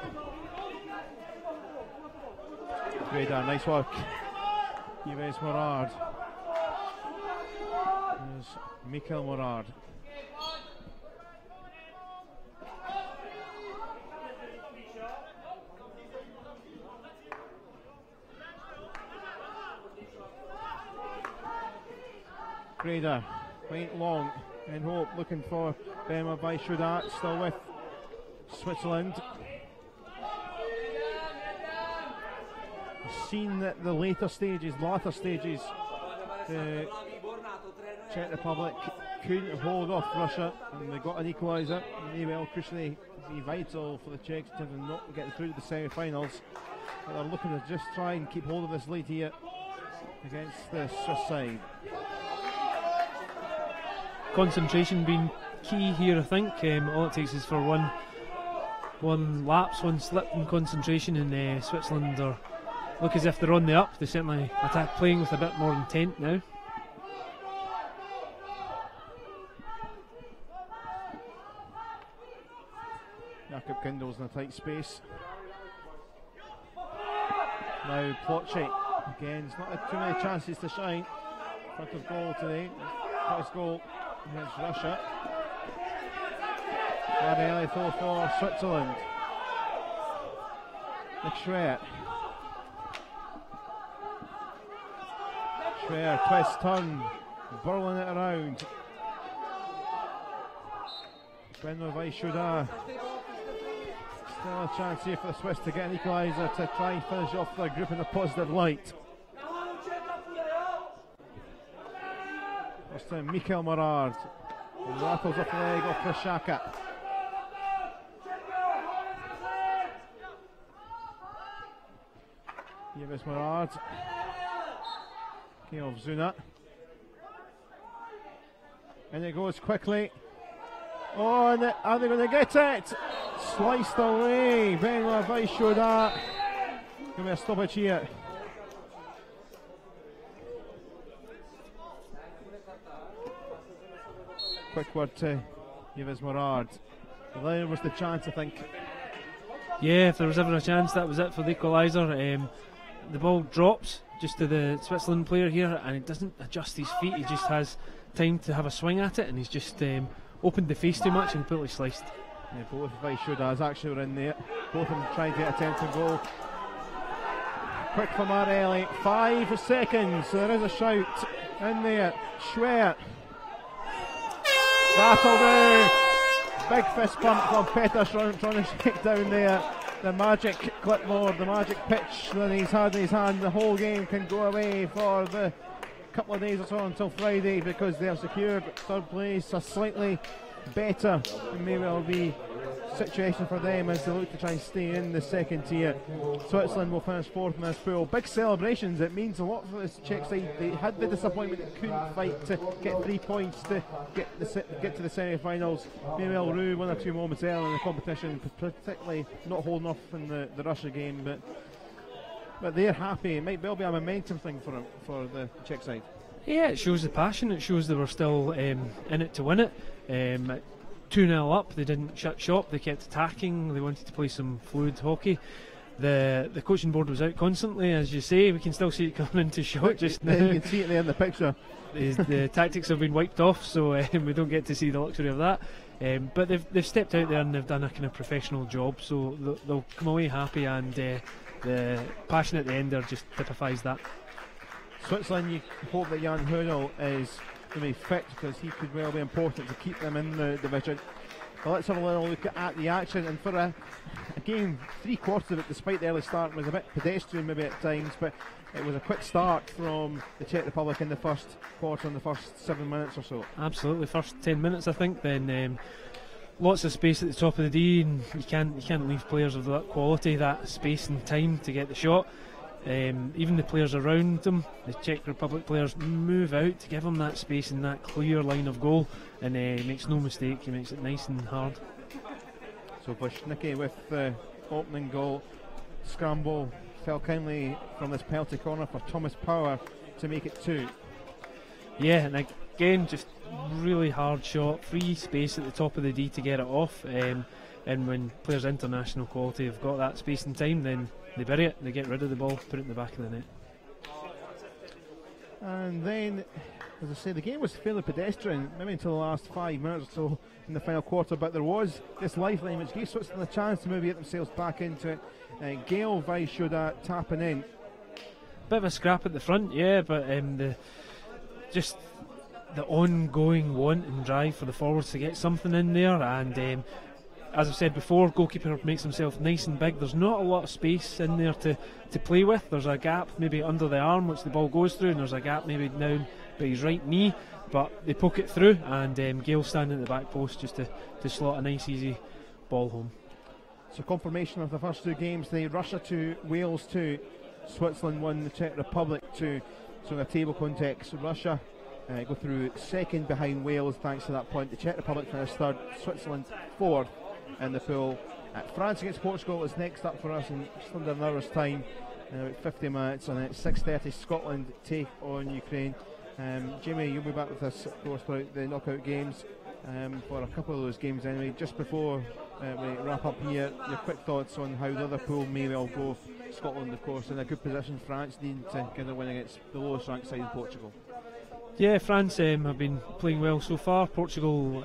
A: Radar, nice work. Yves Morard. There's Mikkel Morard. Grader, went long in hope, looking for Bema Weishuda, still with Switzerland. Seen that the later stages, the Czech Republic couldn't hold off Russia, and they got an equaliser. May well crucially be vital for the Czechs to not get through to the semi-finals. But they're looking to just try and keep hold of this lead here against the Swiss side.
C: Concentration being key here, I think. All it takes is for one lapse, one slip in concentration, and Switzerland look as if they're on the up. They certainly attack playing with a bit more intent now.
A: Jakob Kindle's in a tight space. Now Plotchy again. He's not had too many chances to shine. Front of goal today. First goal against Russia. Marielli though for Switzerland. Nick Schwer. Schwer, twist, turn, burling it around. Benoit Vaishuda. Still a chance here for the Swiss to get an equaliser to try and finish off their group in a positive light. First time, Mikael Morard rattles off the leg of Krashaka. Here is Morard. King of Zuna. And it goes quickly. Oh, and are they going to get it? Sliced away. Benoit Vaishuda. Give me a stoppage here. Quick word to Yves Morard. There was the chance, I think.
C: Yeah, if there was ever a chance, that was it for the equaliser. The ball drops just to the Switzerland player here, and he doesn't adjust his feet. He just has time to have a swing at it, and he's just opened the face too much and completely sliced.
A: Yeah, both Vaishudas actually were in there. Both of them trying to get attempt to goal. Quick for Marelli. 5 seconds. So there is a shout in there. Schwer. That'll do. Big fist pump from Peters trying to shake down there the magic clipboard, the magic pitch that he's had in his hand. The whole game can go away for the couple of days or so until Friday, because they have secured third place. A slightly better, maybe it'll be situation for them as they look to try and stay in the second tier. Switzerland will finish fourth in this pool. Big celebrations. It means a lot for this Czech side. They had the disappointment they couldn't fight to get 3 points to get to the semi-finals. Maybe they'll rue 1 or 2 moments early in the competition, particularly not holding off in the Russia game, but they're happy. It might well be a momentum thing for the Czech side. Yeah,
C: it shows the passion. It shows they were still in it to win it. 2-0 up, they didn't shut shop, they kept attacking, they wanted to play some fluid hockey. The coaching board was out constantly, as you say. We can still see it coming into shot just now.
A: You can see it there in the picture.
C: The tactics have been wiped off, so we don't get to see the luxury of that. But they've stepped out there and they've done a kind of professional job, so they'll come away happy, and the passion at the end there just typifies that.
A: Switzerland, you hope that Jan Hunnel is to be fit, because he could well be important to keep them in the division. But let's have a little look at the action. And for a game, 3/4 of it, despite the early start, was a bit pedestrian maybe at times, but it was a quick start from the Czech Republic in the first quarter, in the first 7 minutes or so.
C: Absolutely, first 10 minutes I think. Then lots of space at the top of the D, and you can't leave players of that quality that space and time to get the shot. Even the players around them, the Czech Republic players, move out to give him that space and that clear line of goal, and he makes no mistake, he makes it nice and hard.
A: So Vashnicki with the opening goal. Scramble fell kindly from this penalty corner for Thomas Power to make it 2.
C: Yeah, and again, just really hard shot, free space at the top of the D to get it off, and when players international quality have got that space and time, then they bury it, they get rid of the ball, put it in the back of the net. And
A: then, as I say, the game was fairly pedestrian, maybe until the last 5 minutes or so in the final quarter, but there was this lifeline which gave Switzerland a chance to maybe get themselves back into it. Gael Vaishuda tapping in.
C: Bit of a scrap at the front, yeah, but the ongoing want and drive for the forwards to get something in there, and as I've said before, goalkeeper makes himself nice and big. There's not a lot of space in there to play with. There's a gap maybe under the arm which the ball goes through, and there's a gap maybe down by his right knee, but they poke it through, and Gail standing at the back post just to slot a nice easy ball home.
A: So confirmation of the first 2 games, the Russia 2, Wales 2, Switzerland 1, the Czech Republic 2. So in a table context, Russia go through second behind Wales thanks to that point. The Czech Republic finished third, Switzerland 4th in the pool. France against Portugal is next up for us in just under an hour's time, in about 50 minutes, and at 6:30 Scotland take on Ukraine. Jamie, you'll be back with us, of course, throughout the knockout games for a couple of those games anyway. Just before we wrap up here, your quick thoughts on how the other pool may well go. Scotland, of course, in a good position. France needing to get a win against the lowest ranked side in Portugal.
C: Yeah, France have been playing well so far. Portugal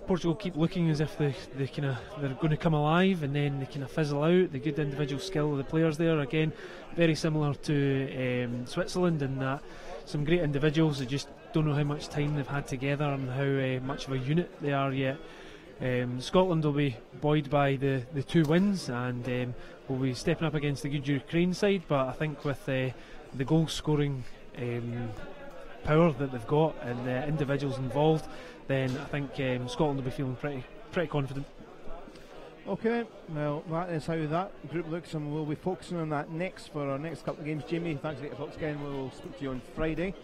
C: Portugal keep looking as if they're going to come alive, and then they kind of fizzle out. The good individual skill of the players there, again, very similar to Switzerland in that some great individuals. They just don't know how much time they've had together and how much of a unit they are yet. Scotland will be buoyed by the 2 wins, and will be stepping up against the good Ukraine side, but I think with the goal scoring power that they've got and the individuals involved, then I think Scotland will be feeling pretty confident.
A: Okay, well, that is how that group looks, and we'll be focusing on that next for our next couple of games. Jamie, thanks for your again. We'll speak to you on Friday.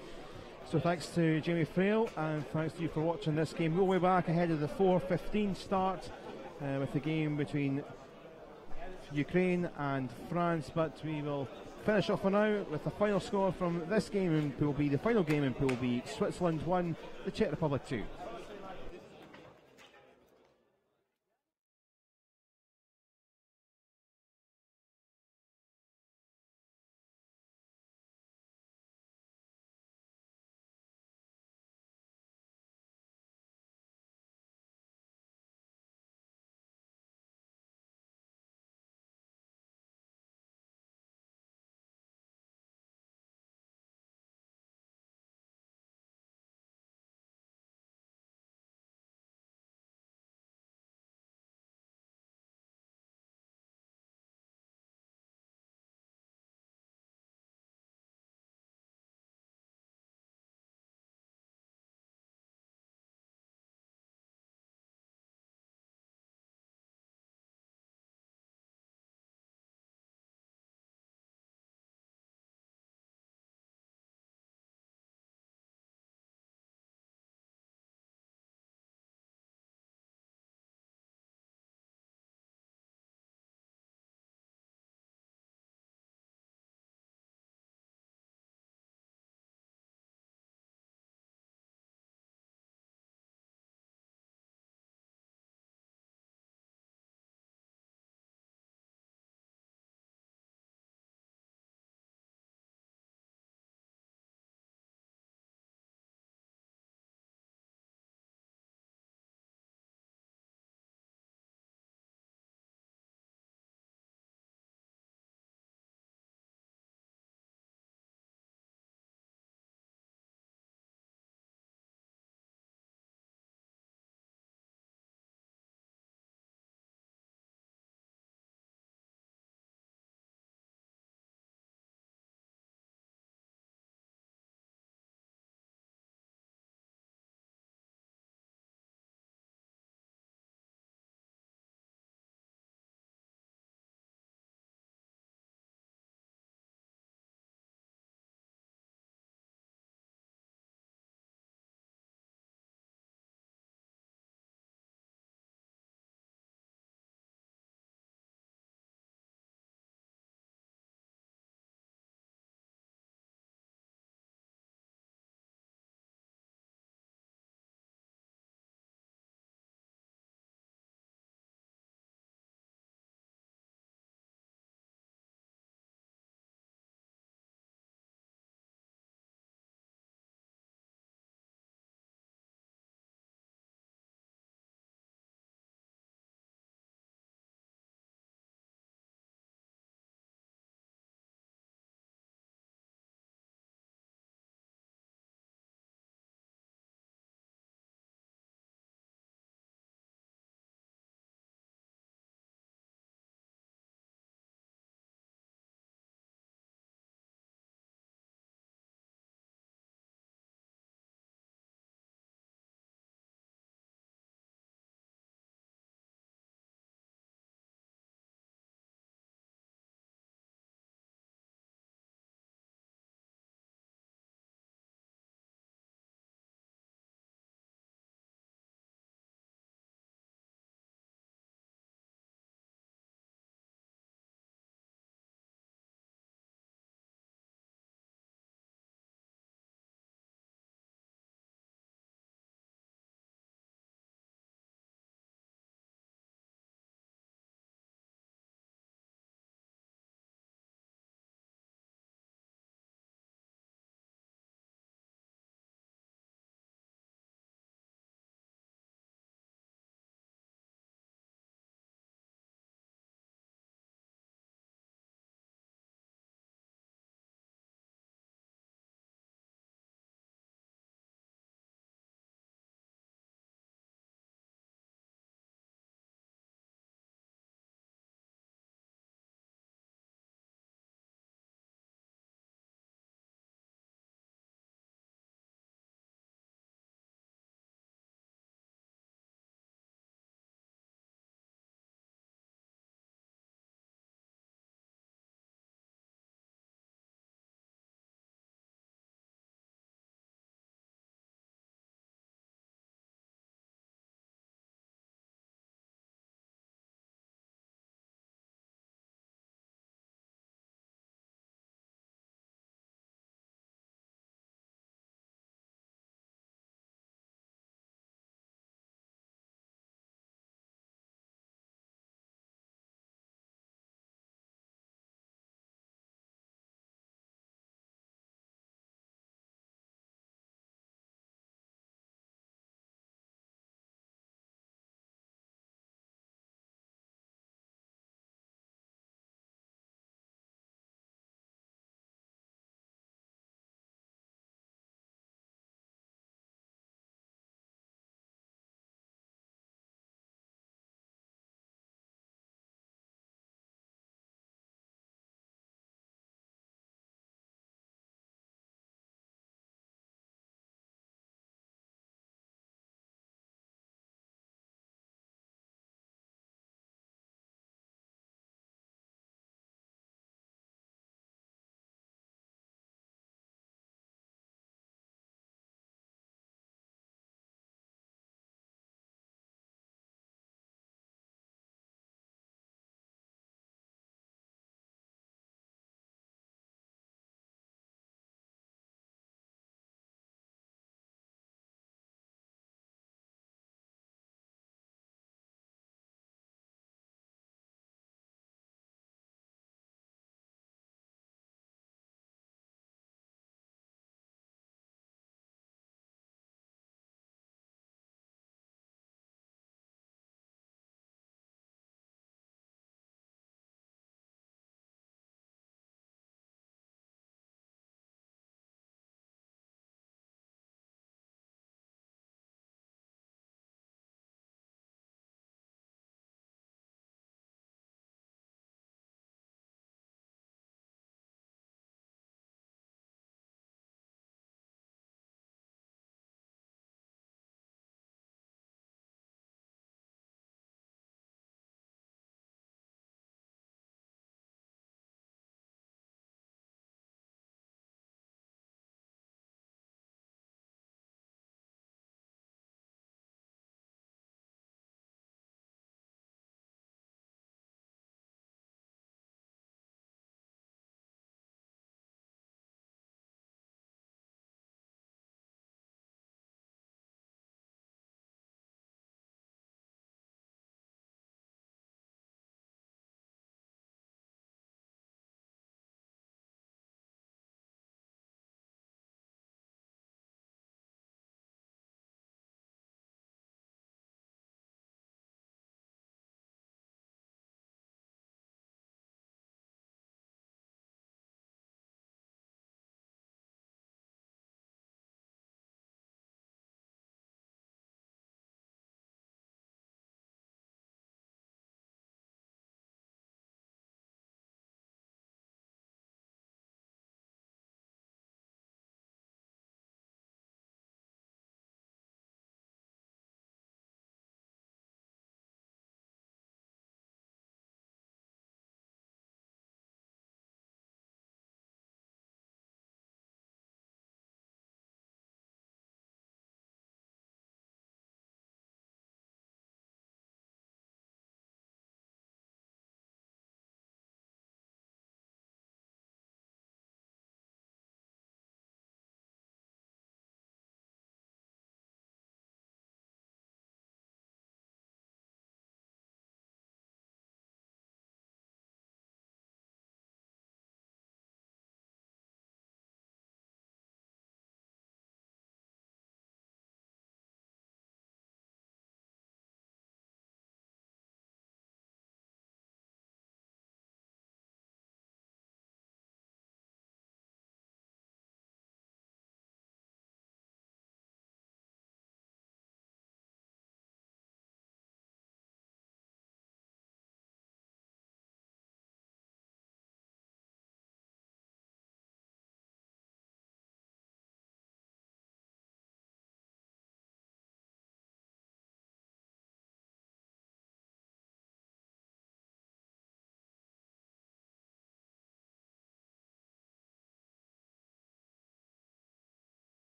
A: So thanks to Jamie Frail, and thanks to you for watching this game. We'll be back ahead of the 4:15 start with the game between Ukraine and France, but we will finish off for now with the final score from this game in Pool B. The final game in Pool B: Switzerland 1, the Czech Republic 2.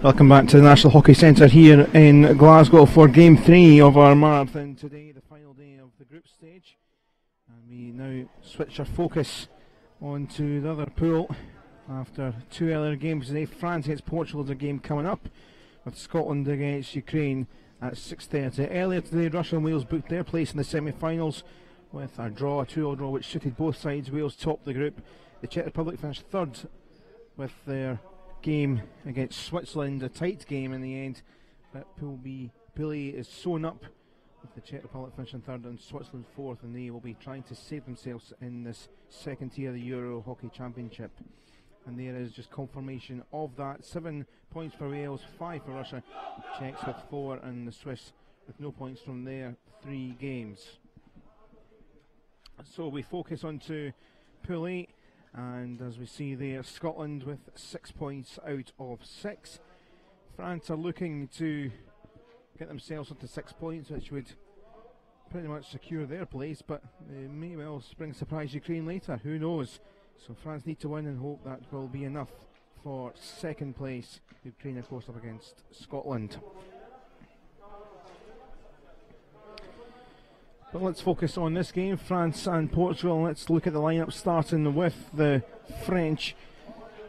A: Welcome back to the National Hockey Centre here in Glasgow for Game 3 of our marathon today, the final day of the group stage. And we now switch our focus onto the other pool after two earlier games today. France against Portugal is a game coming up, with Scotland against Ukraine at 6:30. Earlier today, Russia and Wales booked their place in the semi-finals with a draw, a 2-2 draw, which suited both sides. Wales topped the group. The Czech Republic finished third with their game against Switzerland, a tight game in the end, but Pool B, Pool A is sewn up with the Czech Republic finishing third and Switzerland fourth, and they will be trying to save themselves in this second tier of the EuroHockey Championship. And there is just confirmation of that. 7 points for Wales, 5 for Russia, the Czechs with 4 and the Swiss with no points from their 3 games. So we focus on to Pool A. And as we see there, Scotland with 6 points out of 6. France are looking to get themselves up to 6 points, which would pretty much secure their place, but they may well spring surprise Ukraine later, who knows. So France need to win and hope that will be enough for second place. Ukraine of course up against Scotland. But let's focus on this game, France and Portugal. Let's look at the lineup, starting with the French.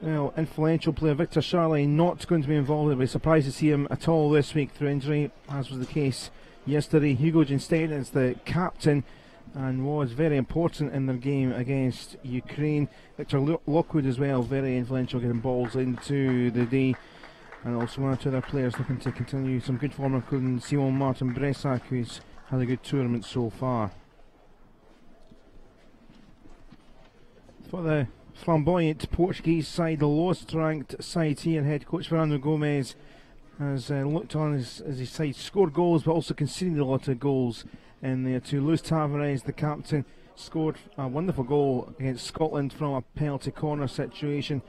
A: Well, influential player Victor Charley not going to be involved. I'd be surprised to see him at all this week through injury, as was the case yesterday. Hugo Ginstein is the captain and was very important in their game against Ukraine. Victor Lockwood as well, very influential, getting balls into the day. And also one or two other players looking to continue some good form, including Simon Martin Bressac, who's had a good tournament so far. For the flamboyant Portuguese side, the lowest ranked side here, head coach Fernando Gomes has looked on as his side scored goals but also conceded a lot of goals in there too. Luis Tavares, the captain, scored a wonderful goal against Scotland from a penalty corner situation.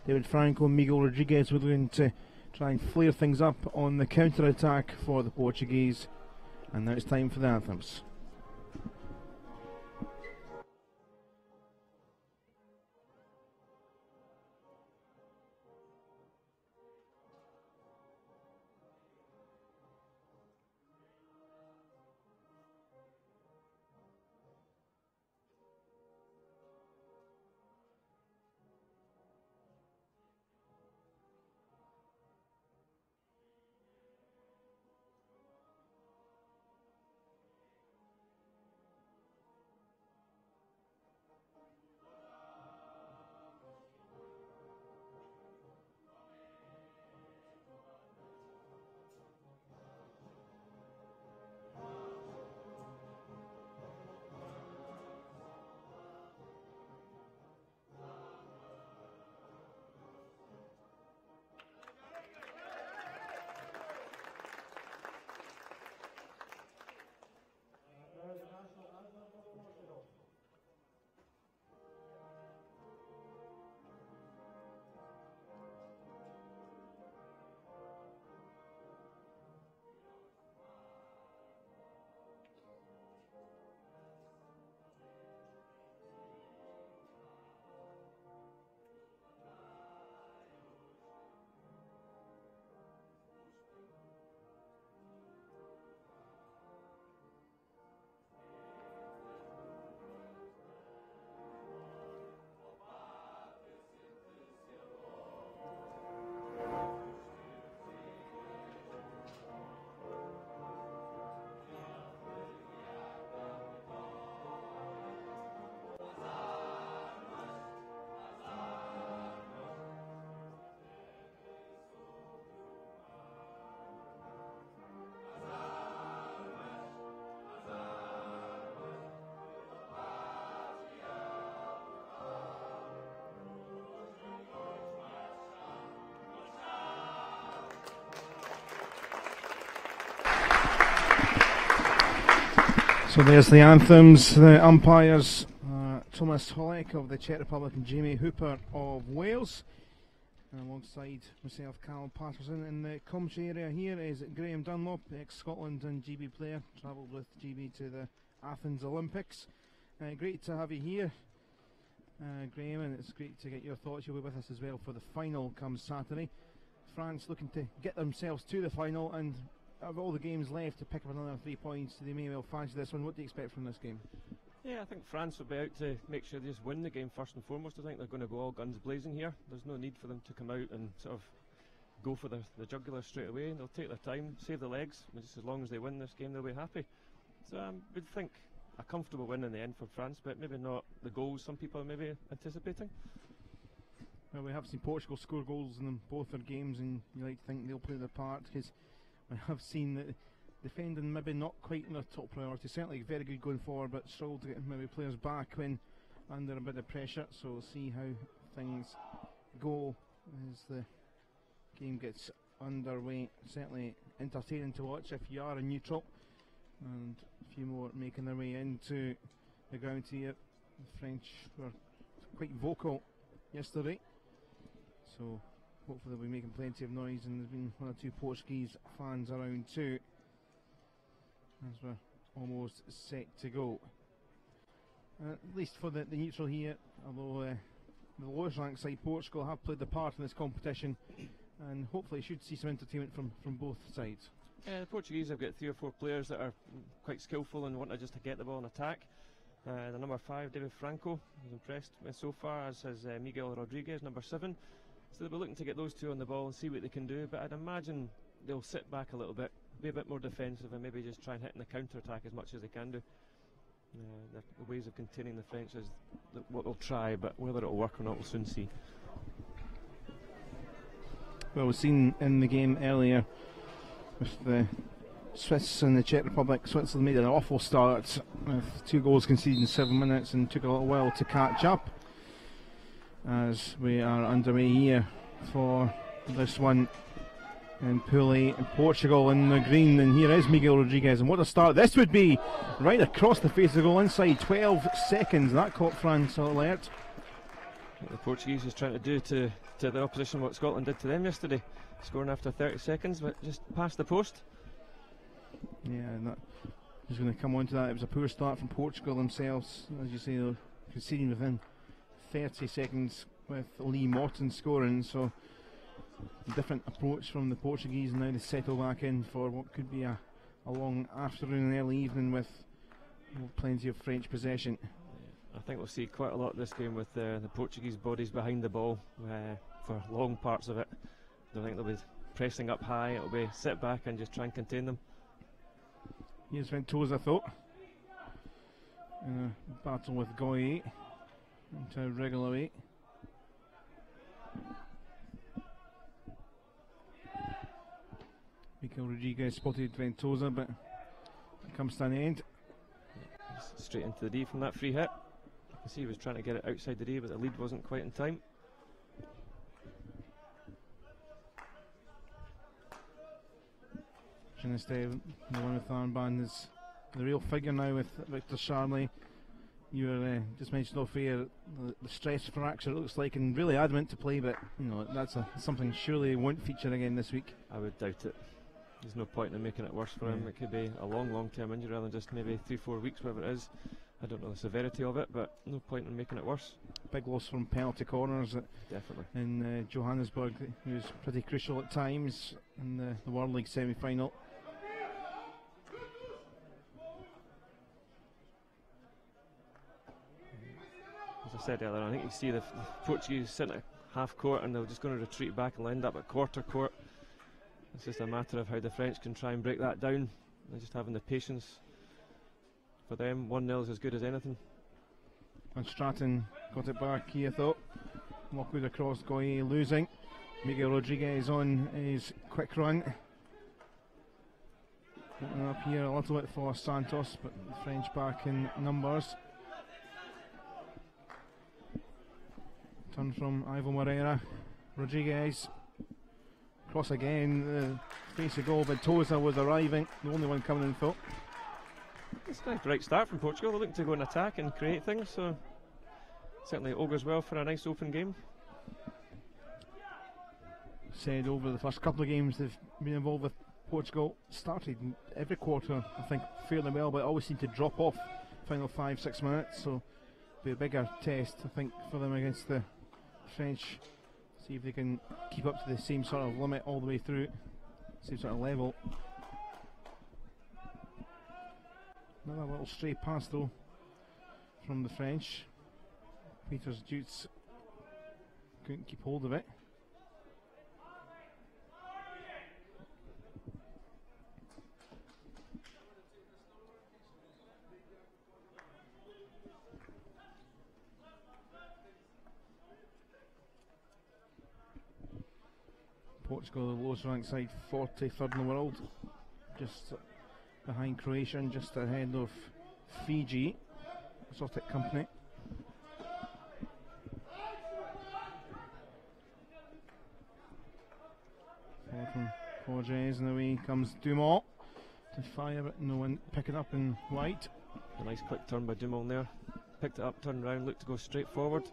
A: David Franco and Miguel Rodriguez were looking to try and flare things up on the counter-attack for the Portuguese. And now it's time for the anthems. So there's the anthems, the umpires, Thomas Holek of the Czech Republic and Jamie Hooper of Wales. And alongside myself, Cal Patterson. In the commentary area here is Graham Dunlop, ex-Scotland and GB player, travelled with GB to the Athens Olympics. Great to have you here, Graham, and it's great to get your thoughts. You'll be with us as well for the final come Saturday. France looking to get themselves to the final, and of all the games left to pick up another 3 points, they may well fancy this one. What do you expect from this game?
D: Yeah, I think France will be out to make sure they just win the game first and foremost. I think they're going to go all guns blazing here. There's no need for them to come out and sort of go for the jugular straight away. They'll take their time, save the legs, and just as long as they win this game they'll be happy. So I would think a comfortable win in the end for France, but maybe not the goals some people are maybe anticipating.
A: Well, we have seen Portugal score goals in both their games, and you like to think they'll play their part, because I have seen that defending maybe not quite their top priority. Certainly very good going forward, but struggled to get maybe players back when under a bit of pressure. So we'll see how things go as the game gets underway. Certainly entertaining to watch if you are a neutral, and a few more making their way into the ground here. The French were quite vocal yesterday, so hopefully they'll be making plenty of noise, and there's been one or two Portuguese fans around too, as we're almost set to go. At least for the neutral here, although the lowest ranked side Portugal have played the part in this competition, and hopefully should see some entertainment from both sides.
D: The Portuguese have got 3 or 4 players that are quite skillful and want to just to get the ball and attack. The number 5, David Franco, was impressed so far, as has Miguel Rodriguez, number 7. So they'll be looking to get those 2 on the ball and see what they can do, but I'd imagine they'll sit back a little bit, be a bit more defensive, and maybe just try and hit in the counter-attack as much as they can do. The ways of containing the French is what they'll try, but whether it'll work or not we'll soon see.
A: Well, we've seen in the game earlier with the Swiss and the Czech Republic, Switzerland made an awful start with 2 goals conceded in 7 minutes, and took a little while to catch up, as we are underway here for this one in Pool A. Portugal in the green, and here is Miguel Rodriguez, and what a start this would be, right across the face of the goal, inside 12 seconds. That caught France alert.
D: What the Portuguese is trying to do to the opposition what Scotland did to them yesterday, scoring after 30 seconds but just past the post.
A: Yeah, and that is going to come on to that. It was a poor start from Portugal themselves, as you say, though, conceding within 30 seconds with Lee Morton scoring. So different approach from the Portuguese, and now they settle back in for what could be a long afternoon and early evening with plenty of French possession.
D: I think we'll see quite a lot this game with the Portuguese bodies behind the ball for long parts of it. I think they'll be pressing up high, it'll be sit back and just try and contain them.
A: Here's Ventosa, thought, in a battle with Goye into regular weight. Miguel Rodriguez spotted Ventosa, but it comes to an end.
D: Straight into the D from that free hit. You can see he was trying to get it outside the D, but the lead wasn't quite in time.
A: The one with the armband is the real figure now with Victor Charley. You were just mentioned off air the stress fracture it looks like, and really adamant to play, but you know that's something surely won't feature again this week.
D: I would doubt it. There's no point in making it worse for him. It could be a long term injury rather than just maybe 3-4 weeks, whatever it is. I don't know the severity of it, but no point in making it worse.
A: Big loss from penalty corners
D: definitely
A: in Johannesburg, who was pretty crucial at times in the World League semi-final.
D: As I said earlier, I think you see the Portuguese sitting at half court and they're just going to retreat back and end up at quarter court. It's just a matter of how the French can try and break that down. They're just having the patience. For them, 1-0 is as good as anything.
A: And Stratton got it back here, thought. Lockwood across, Goye losing. Miguel Rodriguez on his quick run. Opening up here a little bit for Santos, but the French back in numbers. Turn from Ivo Moreira. Rodriguez. Cross again, the face of goal, but Toza was arriving, the only one coming in, thought.
D: It's a great start from Portugal. They're looking to go and attack and create things, so certainly augurs well for a nice open game.
A: Said over the first couple of games they've been involved with, Portugal started every quarter, I think, fairly well, but always seemed to drop off final 5-6 minutes, so it'll be a bigger test, I think, for them against the French See if they can keep up to the same sort of limit all the way through, same sort of level. Another little stray pass though from the French. Peters Jutes couldn't keep hold of it. Portugal, the lowest ranked side, 43rd in the world, just behind Croatia and just ahead of Fiji, exotic company. Forward from Forges, and away comes Dumont to fire, but no one pick it up in white.
D: A nice quick turn by Dumont there. Picked it up, turned around, looked to go straight forward.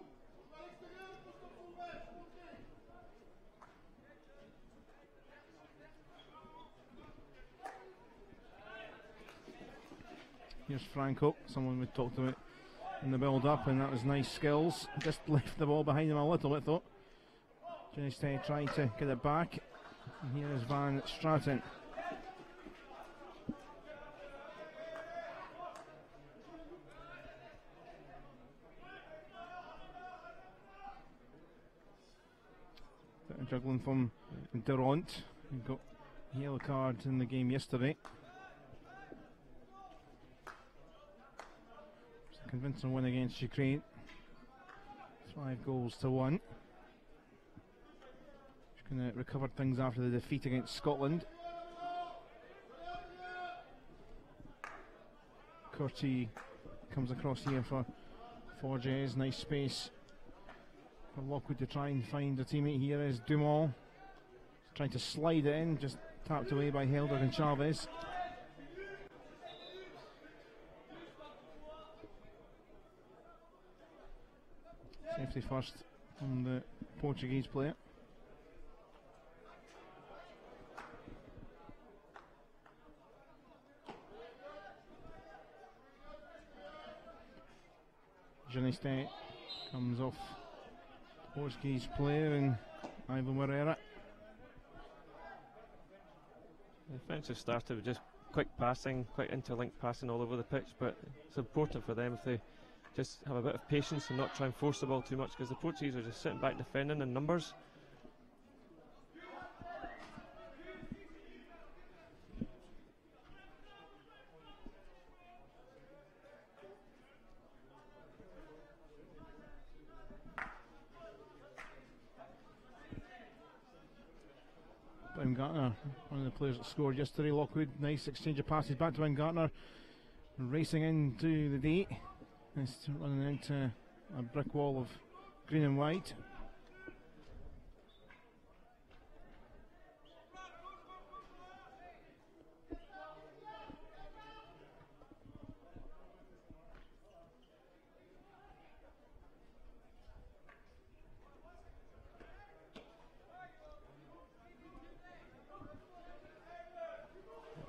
A: Here's Franco, someone we talked about in the build up, and that was nice skills. Just left the ball behind him a little bit though. Jenny trying to get it back. And here is Van Straten. Bit of juggling from Durant, who got a yellow card in the game yesterday. Convincing win against Ukraine, 5-1. Just going to recover things after the defeat against Scotland. Curti comes across here for Forges, nice space for Lockwood to try and find a teammate. Here is Dumont, trying to slide it in, just tapped away by Helder and Chavez. Safety first from the Portuguese player. Janiste comes off Portuguese player and Ivan Moreira.
D: The French have started with just quick passing, quite interlinked passing all over the pitch, but it's important for them if they just have a bit of patience and not try and force the ball too much, because the Portuguese are just sitting back defending in numbers.
A: Baumgartner, one of the players that scored yesterday. Lockwood, nice exchange of passes back to Baumgartner, racing into the D. It's running into a brick wall of green and white.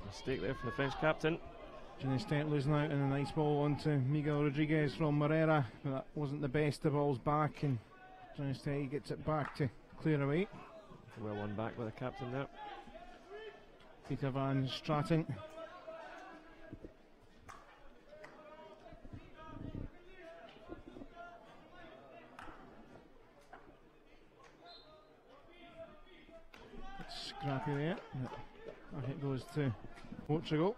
D: Mistake there from the French captain.
A: Jenny Stent losing out, and a nice ball onto Miguel Rodriguez from Moreira, but that wasn't the best. The ball's back, and Jenny Stent gets it back to clear away.
D: Well won back by the captain there.
A: Peter Van Straten. It's scrappy there. That hit goes to Portugal.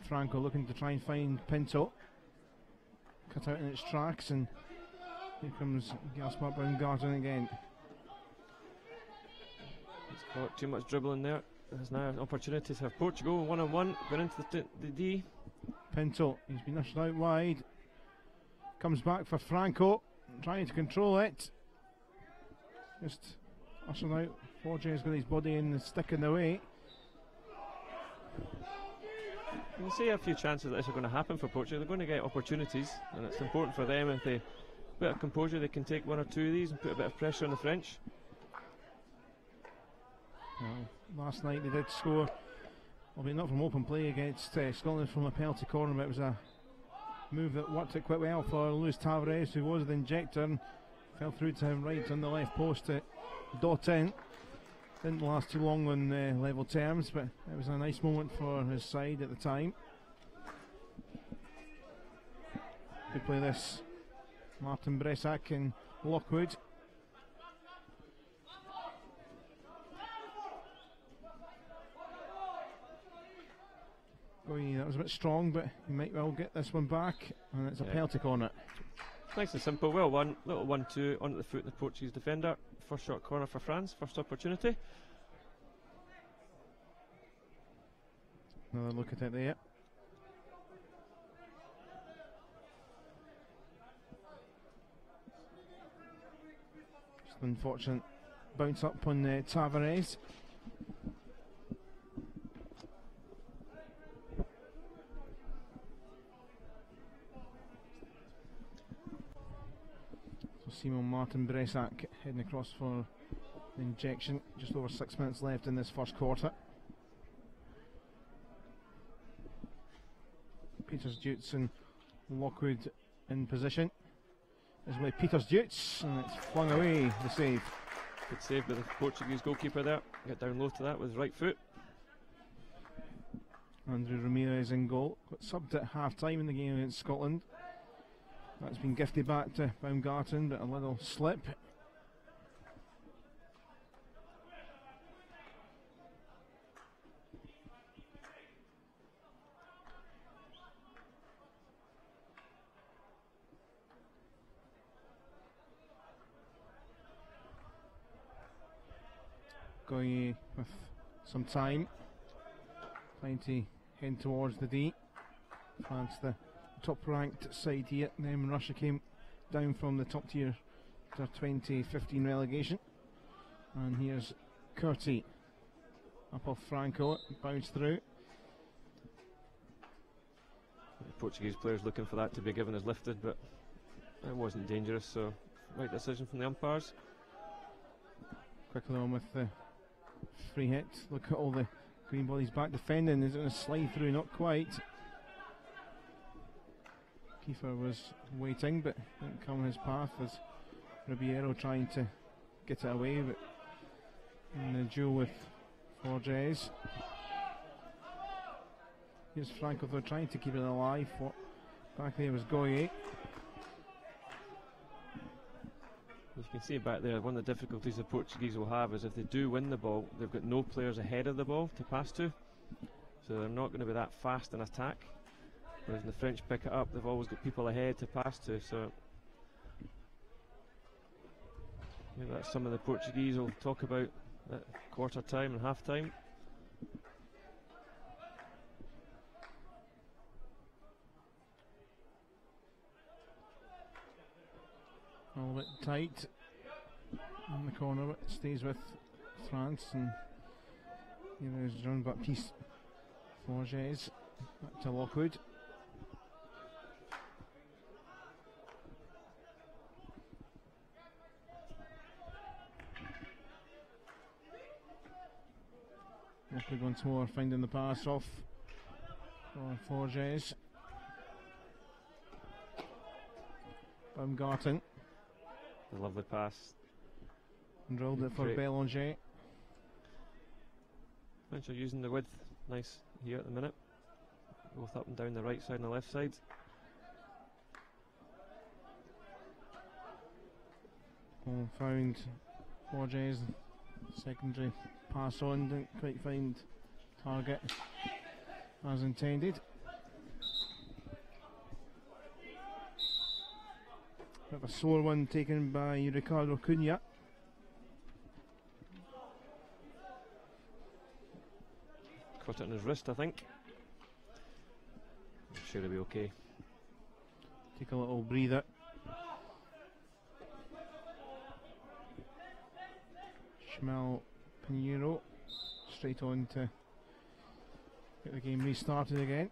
A: Franco looking to try and find Pinto. Cut out in its tracks, and here comes Gaspar Baumgarten again.
D: He's got too much dribbling there. There's now an opportunity to have Portugal 1-on-1 going into the D.
A: Pinto, he's been ushered out wide. Comes back for Franco, trying to control it. Just ushered out. Forge's got his body in the stick in the way.
D: You can see a few chances that this are going to happen for Portugal. They're going to get opportunities, and it's important for them if they a bit of composure, they can take one or two of these and put a bit of pressure on the French.
A: Well, last night they did score Albeit not from open play against Scotland from a penalty corner, but it was a move that worked it quite well for Luis Tavares, who was the injector and fell through to him right on the left post to dot in. Didn't last too long on level terms, but it was a nice moment for his side at the time. Good play this, Martin Bressac in Lockwood. That was a bit strong, but he might well get this one back, and it's a penalty corner.
D: Nice and simple, well won. Little 1-2 onto the foot of the Portuguese defender. First shot corner for France, first opportunity.
A: Another look at it there. Just an unfortunate bounce up on Tavares. Simon Martin Bressac heading across for the injection. Just over 6 minutes left in this first quarter. Peters Dutz and Lockwood in position. This way Peters Dutz, and it's flung away, the save.
D: Good save by the Portuguese goalkeeper there. Get down low to that with his right foot.
A: Andrew Ramirez in goal. Got subbed at half time in the game against Scotland. That's been gifted back to Baumgarten, but a little slip. Going with some time, trying to head towards the D. France the top ranked side here. Then when Russia came down from the top tier to 2015 relegation. And here's Curti up off Franco, bounced through.
D: The Portuguese players looking for that to be given as lifted, but it wasn't dangerous, so right decision from the umpires.
A: Quickly on with the free hit. Look at all the green bodies back defending. Is it going to slide through? Not quite. Kiefer was waiting, but didn't come in his path as Ribeiro trying to get it away, but in the duel with Forges. Here's Franco though, trying to keep it alive. Back there was Goye.
D: You can see back there, one of the difficulties the Portuguese will have is if they do win the ball, they've got no players ahead of the ball to pass to, so they're not going to be that fast in attack. Whereas when the French pick it up, they've always got people ahead to pass to, so maybe that's some of the Portuguese will talk about at quarter time and half time.
A: A little bit tight in the corner, but stays with France. And here is Jean-Baptiste Forges back to Lockwood. Lockwood once more finding the pass off for Forges. Baumgarten.
D: A lovely pass.
A: And drilled it for Bélanger.
D: French are using the width nice here at the minute. Both up and down the right side and the left side.
A: Found Forges. Secondary pass on, didn't quite find target as intended. Bit of a sore one taken by Ricardo Cunha.
D: Caught it on his wrist, I think. I'm sure he'll be okay.
A: Take a little breather. Schmel Pinheiro straight on to get the game restarted again.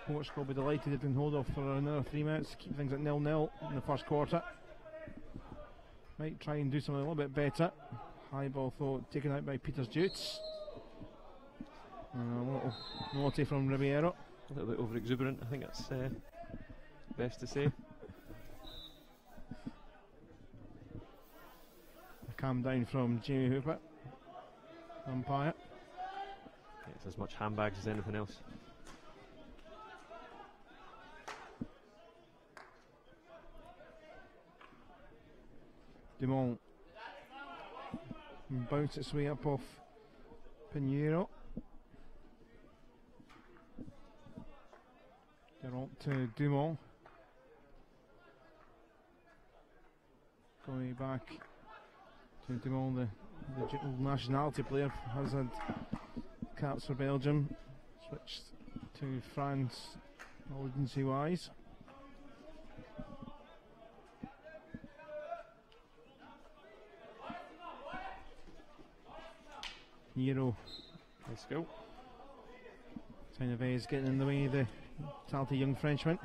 A: Portugal will be delighted if they can hold off for another 3 minutes to keep things at 0-0 in the first quarter. Might try and do something a little bit better. High ball though taken out by Peters Dutz. And a little naughty from Ribeiro.
D: A little bit over exuberant, I think that's best to say.
A: A calm down from Jamie Hooper, umpire.
D: It's as much handbags as anything else.
A: Dumont bounce its way up off Pinheiro. They're up to Dumont. Going back to Dumont, the dual nationality player, has had caps for Belgium. Switched to France, agency wise. Euro.
D: Let's go.
A: Saint-Nevez getting in the way of the talented young Frenchman.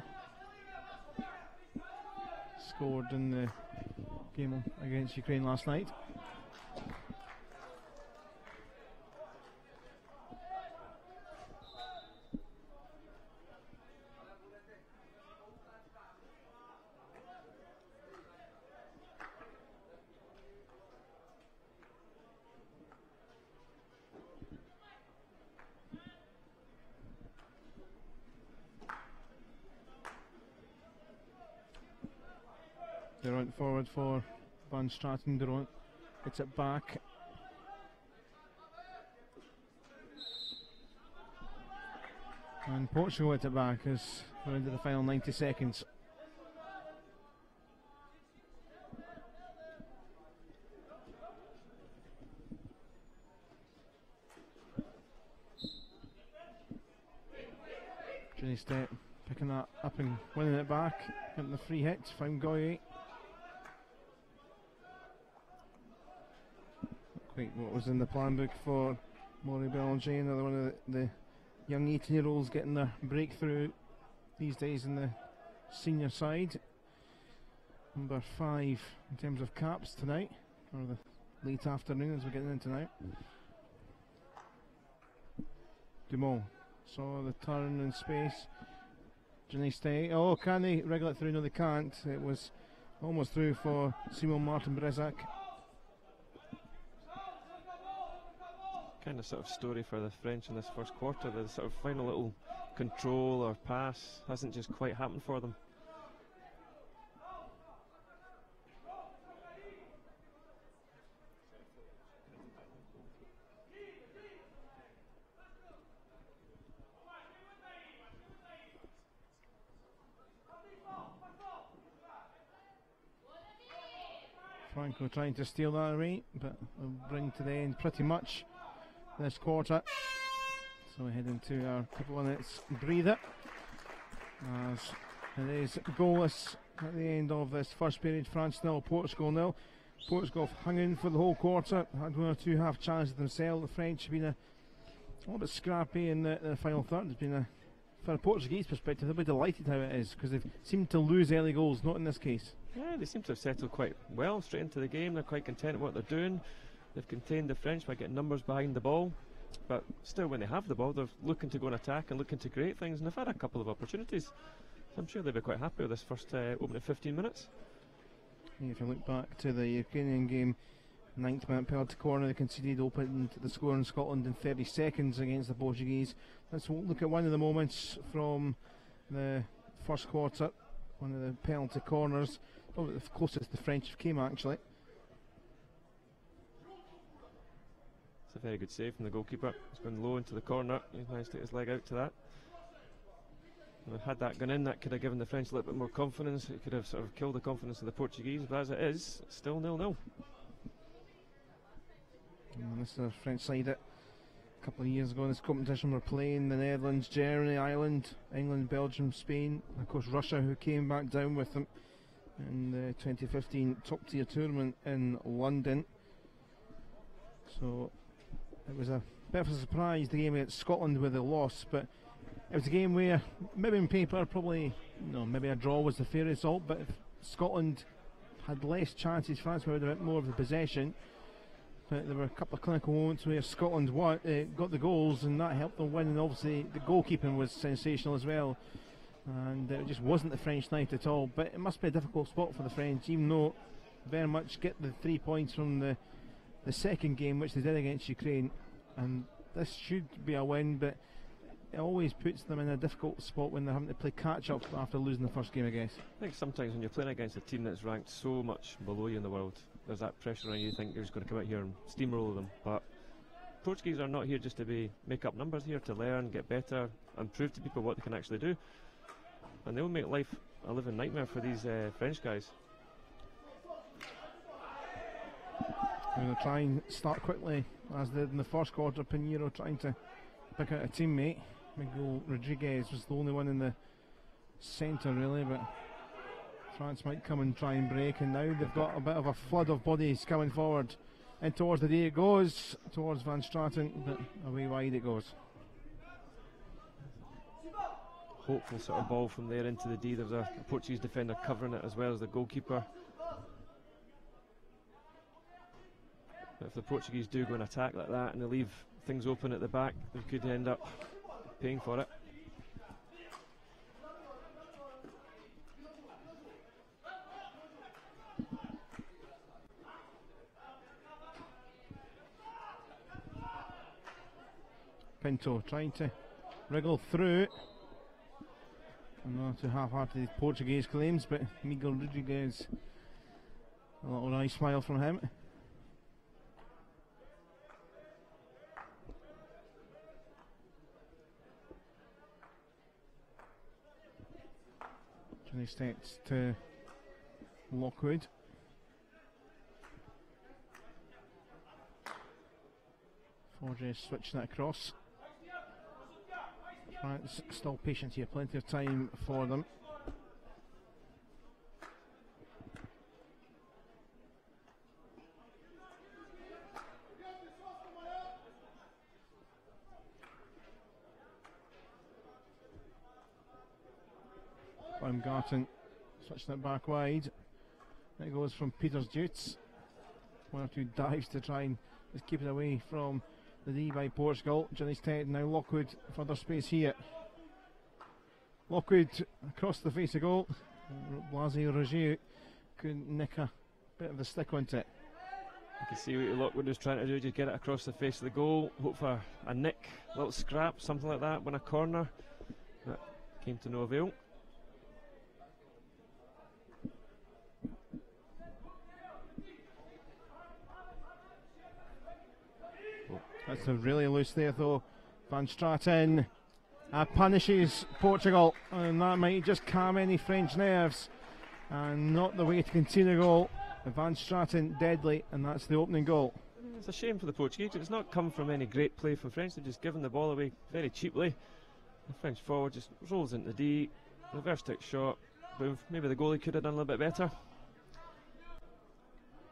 A: Scored in the game against Ukraine last night. Durant forward for Van Straten. Durant gets it back. And Portugal gets it back as we're into the final 90 seconds. Johnny Step picking that up and winning it back. Getting the free hit, found Goye. Quite what was in the plan book for Maury Belanger, another one of the young 18-year-olds getting their breakthrough these days in the senior side. Number 5 in terms of caps tonight, or the late afternoon as we're getting into now. Dumont saw the turn in space. Janiste, oh, can they wriggle it through? No, they can't. It was almost through for Simon Martin Brezak.
D: Kind of sort of story for the French in this first quarter. The sort of final little control or pass hasn't just quite happened for them.
A: Franco trying to steal that away, but we'll bring to the end pretty much this quarter. So we head into our couple of minutes breather as it is goalless at the end of this first period. France 0, Portugal 0. Portugal hung in for the whole quarter, had one or two half chances themselves. The French have been a little bit scrappy in the final third. It's been from a Portuguese perspective, they'll be delighted how it is because they've seemed to lose early goals, not in this case.
D: Yeah, they seem to have settled quite well straight into the game. They're quite content with what they're doing. They've contained the French by getting numbers behind the ball, but still when they have the ball they're looking to go and attack and looking to create things, and they've had a couple of opportunities, so I'm sure they'll be quite happy with this first opening 15 minutes.
A: Yeah, if you look back to the Ukrainian game, 9th minute penalty corner, they conceded, opened the score in Scotland in 30 seconds against the Portuguese. Let's look at one of the moments from the first quarter, one of the penalty corners, probably the closest the French came actually.
D: It's a very good save from the goalkeeper. He's gone low into the corner, he's managed to get his leg out to that. And had that gone in, that could have given the French a little bit more confidence. It could have sort of killed the confidence of the Portuguese, but as it is, it's still 0-0.
A: This is a French side that a couple of years ago in this competition were playing the Netherlands, Germany, Ireland, England, Belgium, Spain, and of course Russia, who came back down with them in the 2015 top tier tournament in London. So it was a bit of a surprise, the game against Scotland with the loss, but it was a game where maybe on paper probably maybe a draw was the fair result, but if Scotland had less chances, France would have had a bit more of the possession. But there were a couple of clinical moments where Scotland got the goals, and that helped them win. And obviously the goalkeeping was sensational as well, and it just wasn't the French night at all. But it must be a difficult spot for the French, even though very much get the 3 points from the second game, which they did against Ukraine, and this should be a win, but it always puts them in a difficult spot when they're having to play catch up after losing the first game, I guess.
D: I think sometimes when you're playing against a team that's ranked so much below you in the world, there's that pressure on you. You think you're just going to come out here and steamroll them, but Portuguese are not here just to make up numbers, here to learn, get better, and prove to people what they can actually do, and they'll make life a living nightmare for these French guys.
A: We're going to try and start quickly, as they did in the first quarter. Pinheiro trying to pick out a teammate. Miguel Rodriguez was the only one in the centre, really, but France might come and try and break, and now they've got a bit of a flood of bodies coming forward. And towards the D it goes, towards Van Straten, but away wide it goes.
D: Hopeful sort of ball from there into the D. There's a Portuguese defender covering it as well as the goalkeeper. But if the Portuguese do go and attack like that and they leave things open at the back, they could end up paying for it.
A: Pinto trying to wriggle through. Not too half-hearted Portuguese claims, but Miguel Rodriguez, a little nice smile from him. Johnny steps to Lockwood. Forges switching that across. France still patient here, plenty of time for them. Baumgarten switching it back wide. It goes from Peters Dutz. One or two dives to try and just keep it away from the D by Portugal. Johnny's Ted, now Lockwood, further space here. Lockwood across the face of goal. Blasey Rogier couldn't nick a bit of the stick onto it.
D: You can see what Lockwood was trying to do, just get it across the face of the goal, hope for a nick, a little scrap, something like that, win a corner. That came to no avail.
A: That's a really loose there though. Van Straten punishes Portugal, and that might just calm any French nerves, and not the way to concede a goal. Van Straten deadly, and that's the opening goal.
D: It's a shame for the Portuguese. It's not come from any great play from French. They've just given the ball away very cheaply. The French forward just rolls into the D, reverse stick shot, boom. Maybe the goalie could have done a little bit better.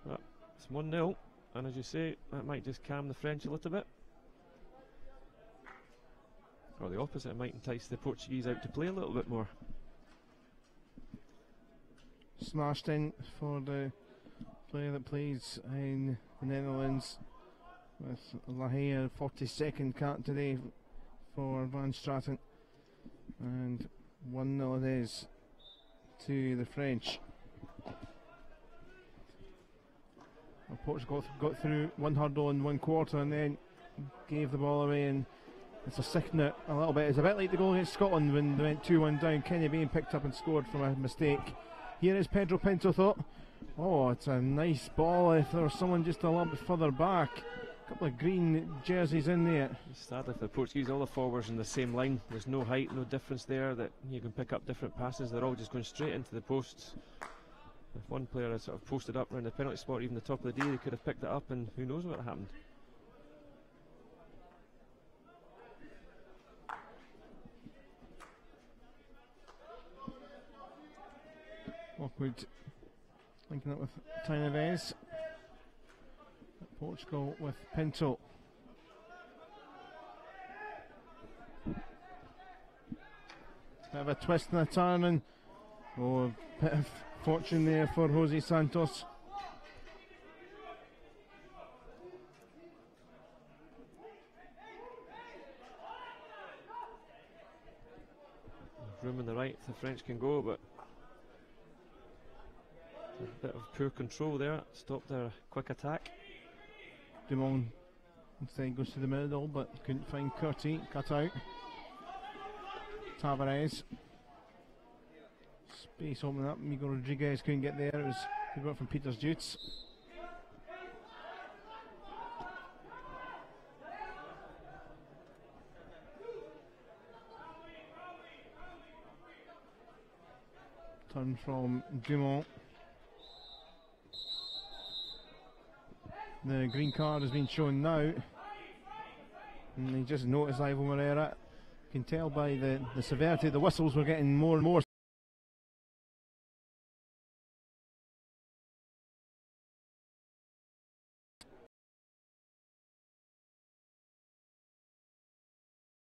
D: But it's 1-0. And as you say, that might just calm the French a little bit. Or the opposite, it might entice the Portuguese out to play a little bit more.
A: Smashed in for the player that plays in the Netherlands, with Lahea, 42nd cut today for Van Straten. And 1-0 it is to the French. Well, Portugal got through one hurdle in one quarter and then gave the ball away, and it's a sickening it a little bit. It's a bit like the goal against Scotland when they went 2-1 down. Kenny Bain picked up and scored from a mistake. Here is Pedro Pinto thought, oh, it's a nice ball if there was someone just a little bit further back. A couple of green jerseys in there.
D: Sadly for the Portuguese, all the forwards in the same line. There's no height, no difference there that you can pick up different passes. They're all just going straight into the posts. If one player had sort of posted up around the penalty spot, even the top of the D, they could have picked it up, and who knows what happened.
A: Lockwood linking up with Tynevez. Portugal with Pinto. Bit of a twist and a turn, and a bit of fortune there for Jose Santos.
D: room on the right the French can go, but a bit of poor control there, stopped their quick attack.
A: Dumont instead goes to the middle, but couldn't find Curti. Cut out. Tavares. Space opening up. Miguel Rodriguez couldn't get there. It was good work from Peters Jutes. Turn from Dumont. The green card has been shown now, and he just noticed Ivo Moreira. You can tell by the severity, the whistles were getting more and more.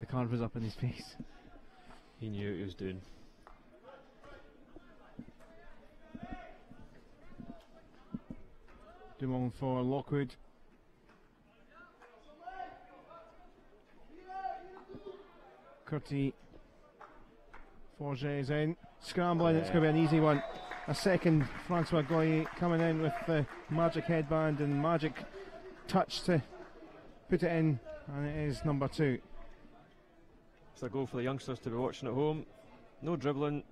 A: The card was up in his face.
D: He knew what he was doing.
A: Dumont for Lockwood. Curti. Forget is in. Scrambling, it's going to be an easy one. A second, Francois Goyer coming in with the magic headband and magic touch to put it in, and it is number 2.
D: It's a goal for the youngsters to be watching at home. No dribbling,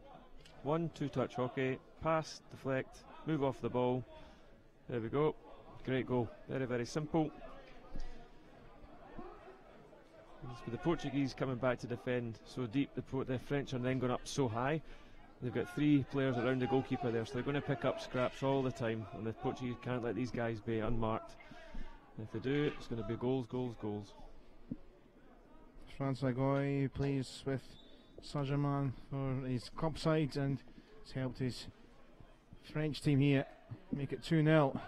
D: 1-2 touch hockey, pass, deflect, move off the ball. There we go, great goal, very, very simple. With the Portuguese coming back to defend so deep, the French are then going up so high. They've got 3 players around the goalkeeper there, so they're going to pick up scraps all the time, and the Portuguese can't let these guys be unmarked. If they do, it's going to be goals, goals, goals.
A: Francois Goy plays with Saint-Germain for his club side, and has helped his French team here make it 2-0,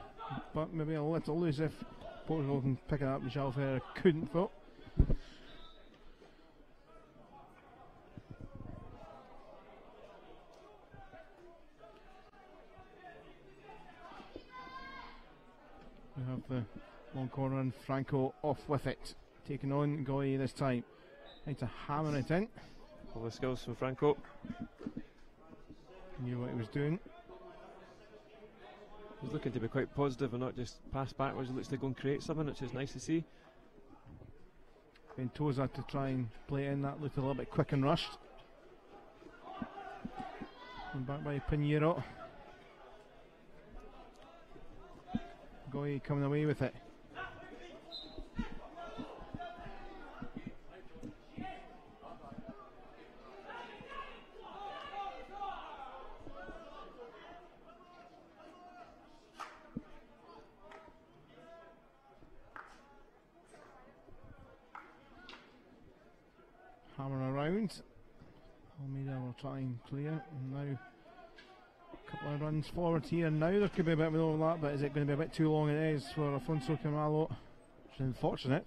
A: but maybe a little loose if Portugal can pick it up. Michel Ferrer couldn't though. We have the long corner and Franco off with it, taking on Goy this time, trying to hammer it in.
D: All the skills from Franco.
A: Knew what he was doing.
D: He's looking to be quite positive and not just pass backwards. He looks to go and create something, which is nice to see.
A: Ventosa to try and play in, that looked a little bit quick and rushed. And back by Pinheiro. Goy coming away with it. Hammer around. Almeida will try and clear. And now a couple of runs forward here. Now there could be a bit of an overlap, but is it going to be a bit too long? It is for Afonso Camalo, which is unfortunate.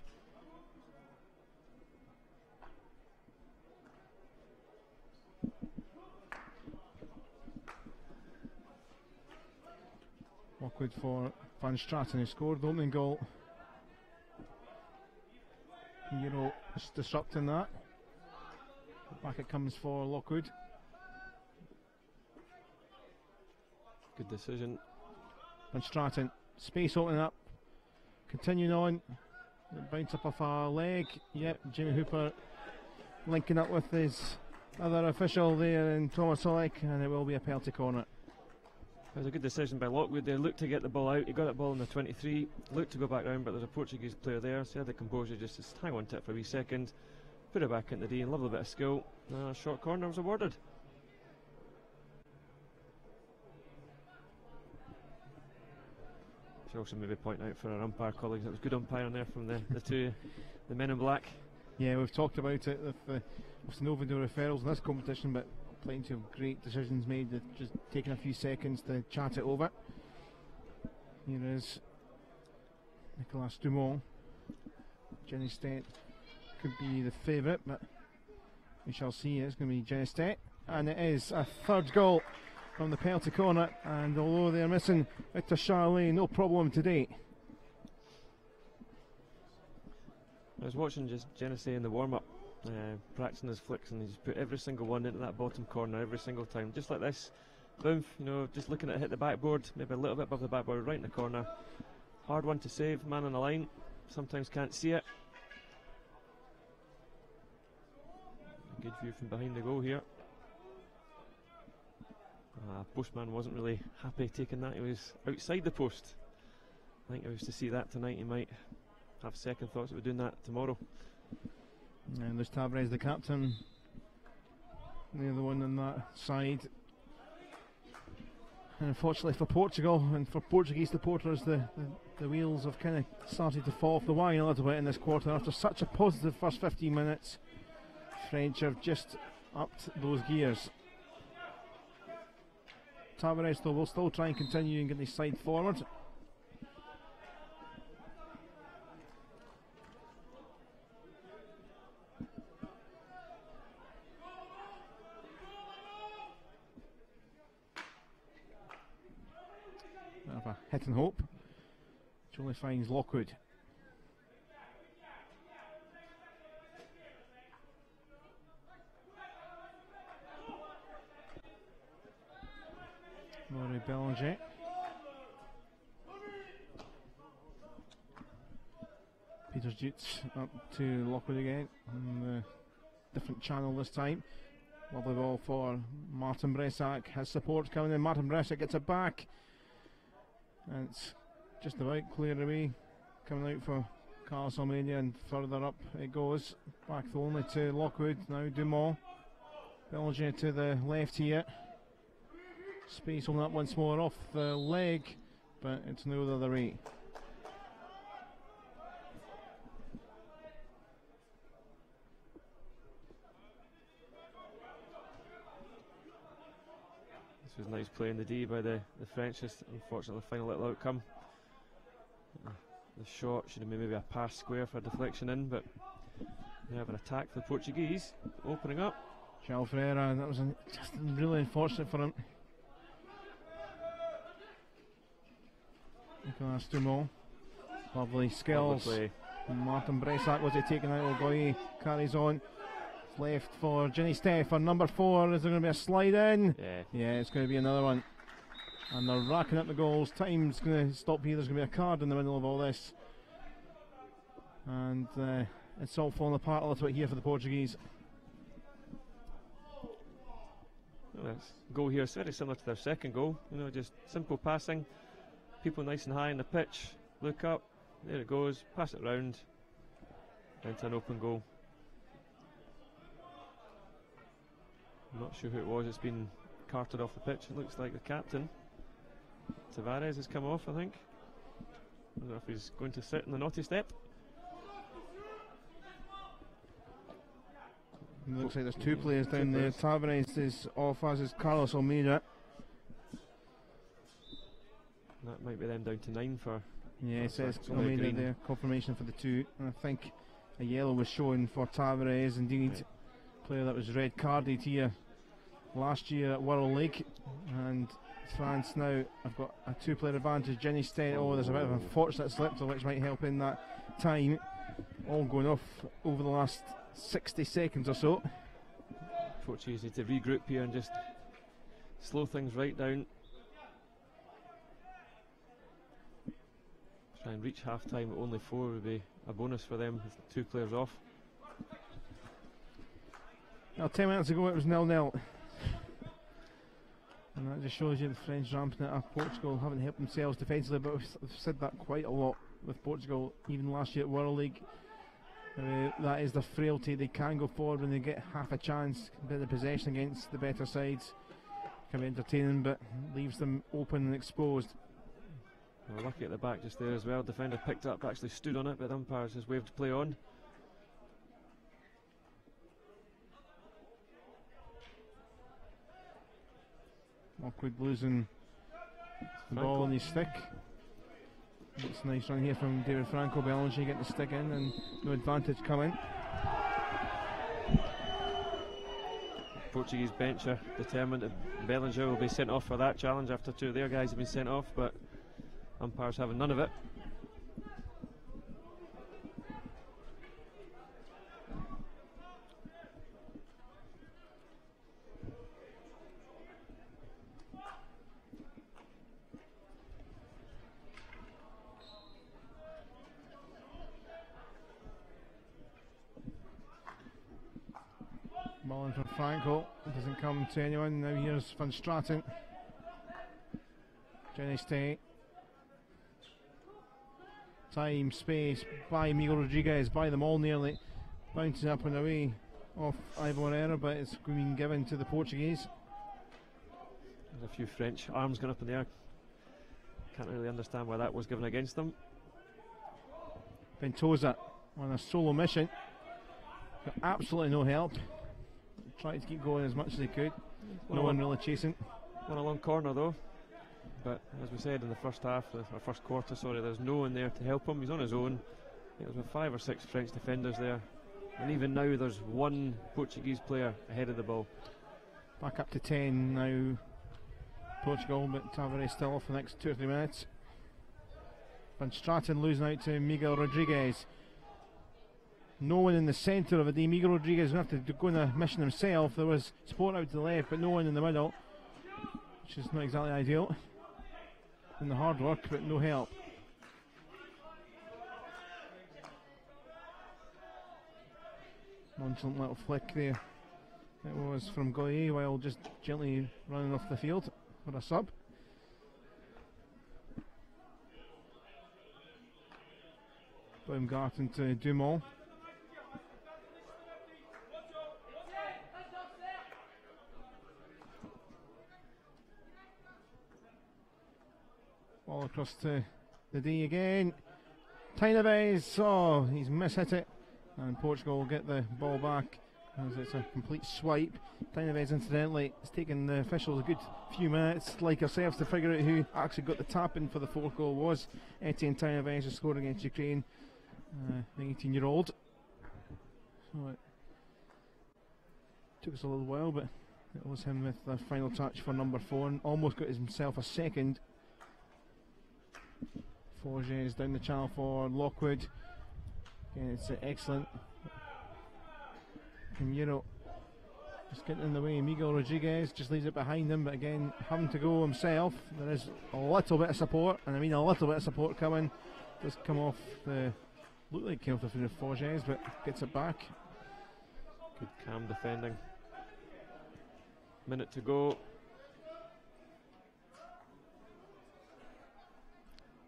A: Lockwood for Van Straten, who scored the opening goal. Euro is disrupting that. Back it comes for Lockwood.
D: Good decision.
A: Van Straten, space opening up, continuing on. Bounce up off a leg. Yep, Jimmy Hooper linking up with his other official there in Thomas Solik, and it will be a penalty corner.
D: It was a good decision by Lockwood. They looked to get the ball out. He got that ball in the 23, looked to go back round, but there's a Portuguese player there, so he had the composure just to hang on to it for a wee second, put it back into the D, and lovely bit of skill. Short corner was awarded. Should also maybe point out for our umpire colleagues, it was good umpiring there from the the men in black.
A: Yeah, we've talked about it with no video referrals in this competition, but plenty of great decisions made, just taking a few seconds to chat it over. Here is Nicolas Dumont. Jenny Stett could be the favourite, but we shall see. It's going to be Jenny Stett, and it is a third goal from the penalty corner, and although they're missing Victor Charlet, no problem today.
D: I was watching just Genesee in the warm-up practicing his flicks, and he's put every single one into that bottom corner every single time, just like this. Boom, you know, just looking at hit the backboard, maybe a little bit above the backboard, right in the corner. Hard one to save, man on the line, sometimes can't see it. A good view from behind the goal here. Postman wasn't really happy taking that, he was outside the post. I think if he was to see that tonight, he might have second thoughts about doing that tomorrow.
A: And there's Tavares, the captain, the other one on that side. And unfortunately for Portugal and for Portuguese supporters, the wheels have kind of started to fall off the wagon a little bit in this quarter. After such a positive first 15 minutes, French have just upped those gears. Tavares, though, will still try and continue and get his side forward. Have a hit and hope, which only finds Lockwood. Laurie Belanger. Peters Jutes up to Lockwood again on the different channel this time. Lovely ball for Martin Bresak. His support coming in. Martin Bresak gets it back. And it's just about clear away. Coming out for Carlos Almeida, and further up it goes. Back only to Lockwood. Now Dumont. Belanger to the left here. Space on that once more off the leg, but it's no other way.
D: This was nice play in the D by the French, just unfortunately the final little outcome. The shot should have been maybe a pass square for a deflection in, but we have an attack for the Portuguese opening up.
A: João Ferreira, that was just really unfortunate for him. Nicolas Dumont, lovely skills. Martin Bresak was it taken out. Ogoye carries on. Left for Ginny Steff for number 4. Is there going to be a slide in? Yeah, it's going to be another one. And they're racking up the goals. Time's going to stop here. There's going to be a card in the middle of all this. And it's all falling apart a little bit here for the Portuguese.
D: Well, this goal here is very similar to their second goal. You know, just simple passing. People nice and high in the pitch, look up, there it goes, pass it round into an open goal. I'm not sure who it was, it's been carted off the pitch. It looks like the captain Tavares has come off, I think. I don't know if he's going to sit in the naughty step.
A: It looks like there's two players down there. Tavares is off, as is Carlos Almeida.
D: That might be them down to 9 for.
A: Yeah, it says Almeida there, confirmation for the 2. And I think a yellow was shown for Tavares, indeed. Yeah. Player that was red carded here last year at World League. And France now have got a 2-player advantage. Jenny Stead, there's a bit of an unfortunate slip, which might help in that time. All going off over the last 60 seconds or so.
D: Portuguese need to regroup here and just slow things right down. Try and reach half time at only 4 would be a bonus for them with 2 players off.
A: Now 10 minutes ago it was 0-0. And that just shows you the French ramping it up. Portugal haven't helped themselves defensively, but we've said that quite a lot with Portugal, even last year at World League. That is the frailty. They can go forward when they get half a chance, a bit of possession against the better sides. Can be entertaining, but leaves them open and exposed.
D: Well, lucky at the back just there as well. Defender picked up, actually stood on it, but the umpires just waved to play on.
A: Lockwood losing the ball on his stick. It's a nice run here from David Franco. Belanger getting the stick in and no advantage coming.
D: Portuguese bench are determined that Belanger will be sent off for that challenge after 2 of their guys have been sent off, but umpires having none of it.
A: Ball in from Franco. It doesn't come to anyone. Now here's Van Straten. Jenny Stay. Time, space by Miguel Rodriguez, by them all nearly. Bouncing up and away off Ivor Herrera, but it's been given to the Portuguese.
D: There's a few French arms going up in the air. Can't really understand why that was given against them.
A: Ventosa on a solo mission. Got absolutely no help. Tried to keep going as much as he could. No one really chasing.
D: Won a long corner though. But as we said in the first half, or first quarter, sorry, there's no one there to help him. He's on his own. It was with 5 or 6 French defenders there. And even now there's one Portuguese player ahead of the ball.
A: Back up to 10 now, Portugal, but Tavares still off for the next 2 or 3 minutes. Van Straten losing out to Miguel Rodriguez. No one in the centre of it. Miguel Rodriguez going to have to go on a mission himself. There was support out to the left, but no one in the middle, which is not exactly ideal. And the hard work, but no help. Nonchalant little flick there. It was from Goye while just gently running off the field for a sub. Baumgarten to Dumont. Ball across to the D again. Taineves, oh, he's mishit it. And Portugal will get the ball back as it's a complete swipe. Taineves, incidentally, it's taken the officials a good few minutes, like ourselves, to figure out who actually got the tap in for the 4th goal. Was Etienne Taineves, who scored against Ukraine, the 18-year-old. So it took us a little while, but it was him with the final touch for number 4 and almost got himself a second. Forges down the channel for Lockwood. Again, it's excellent. Pinheiro just getting in the way. Miguel Rodriguez just leaves it behind him, but again, having to go himself. There is a little bit of support, and I mean a little bit of support coming. Does come off the. Look like came off the foot of Forges, but gets it back.
D: Good calm defending. Minute to go.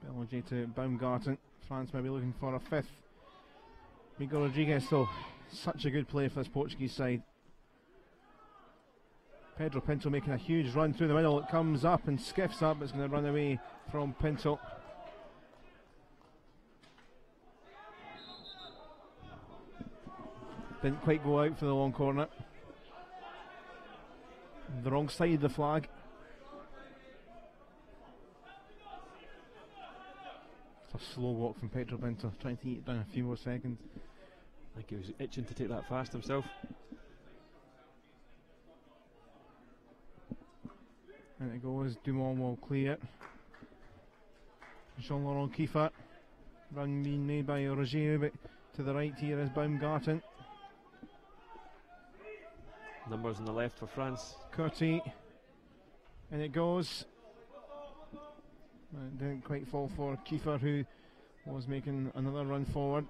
A: Belanger to Baumgarten. France may be looking for a 5th. Miguel Rodriguez, though, such a good play for this Portuguese side. Pedro Pinto making a huge run through the middle. It comes up and skiffs up. It's going to run away from Pinto. Didn't quite go out for the long corner. The wrong side of the flag. It's a slow walk from Pedro Pinto, trying to eat it down a few more seconds.
D: I think he was itching to take that fast himself.
A: And it goes, Dumont will clear. Jean-Laurent Kieffer. Run being made by Roger, but to the right here is Baumgarten.
D: Numbers on the left for France.
A: Curti. And it goes. It didn't quite fall for Kieffer, who was making another run forward.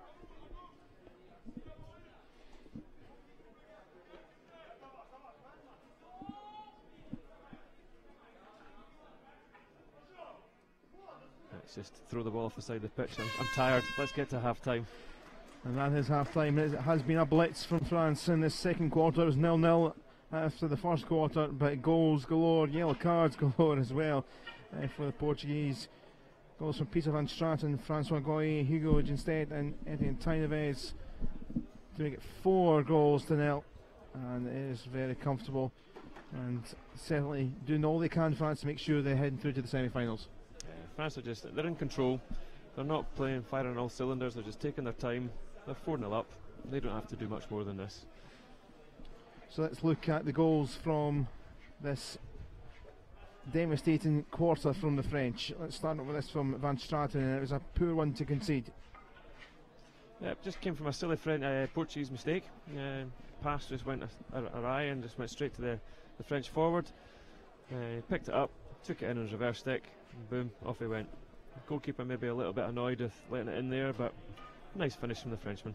D: Let's just throw the ball off the side of the pitch. I'm tired. Let's get to half time.
A: And that is half time. It has been a blitz from France in this second quarter. It was 0-0 after the first quarter, but goals galore, yellow cards galore as well. For the Portuguese. Goals from Peter Van Straten, Francois Goye, Hugo Ginstedt and Etienne Taineves to make it 4 goals to 0, and it is very comfortable and certainly doing all they can, France, to make sure they're heading through to the semi-finals.
D: France are they're in control. They're not playing firing on all cylinders, they're just taking their time. They're 4-0 up. They don't have to do much more than this.
A: So let's look at the goals from this devastating quarter from the French. Let's start with this from Van Straten, and it was a poor one to concede.
D: Yeah, it just came from a silly Portuguese mistake. Pass just went awry and just went straight to the French forward. Picked it up, took it in his reverse stick, and boom, off he went. The goalkeeper maybe a little bit annoyed with letting it in there, but nice finish from the Frenchman.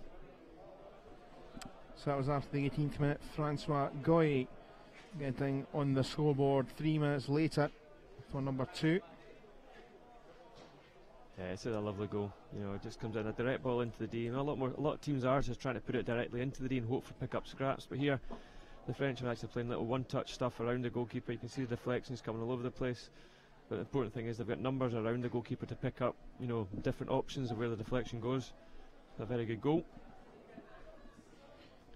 A: So that was after the 18th minute. Francois Goy getting on the scoreboard 3 minutes later for number 2.
D: Yeah, it's a lovely goal. You know, it just comes in a direct ball into the D. And a lot of teams are just trying to put it directly into the D and hope for pick up scraps. But here, the French are actually playing little one-touch stuff around the goalkeeper. You can see the deflections coming all over the place. But the important thing is they've got numbers around the goalkeeper to pick up, you know, different options of where the deflection goes. A very good goal.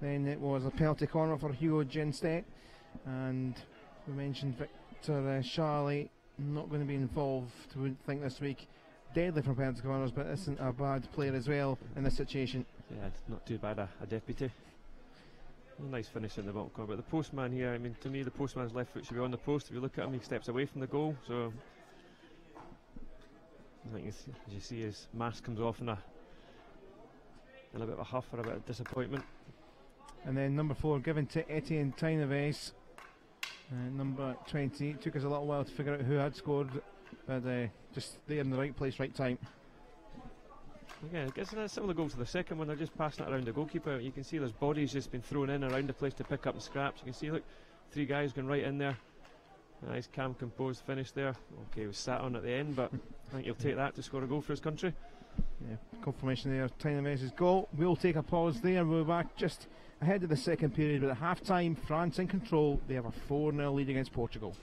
A: Then it was a penalty corner for Hugo Genstedt, and we mentioned Victor Charlie not going to be involved, we wouldn't think, this week. Deadly from penalty corners, but isn't a bad player as well in this situation.
D: Yeah, not too bad a deputy. A nice finish in the bottom corner. But the postman here, I mean, to me, the postman's left foot should be on the post. If you look at him, he steps away from the goal. So, I think as you see, his mask comes off in a bit of a huff or a bit of disappointment.
A: And then number 4 given to Etienne Taineves. Number 20, took us a little while to figure out who had scored, but just there in the right place, right time.
D: Again, it's a similar goal to the second one. They're just passing it around the goalkeeper. You can see there's bodies just been thrown in around the place to pick up the scraps. You can see, look, 3 guys going right in there. Nice calm, composed finish there. Okay, he was sat on at the end, but I think he'll take that to score a goal for his country.
A: Yeah, confirmation there, Taineves' goal. We'll take a pause there. We'll be back just ahead of the second period, but at half time, France in control. They have a 4-0 lead against Portugal.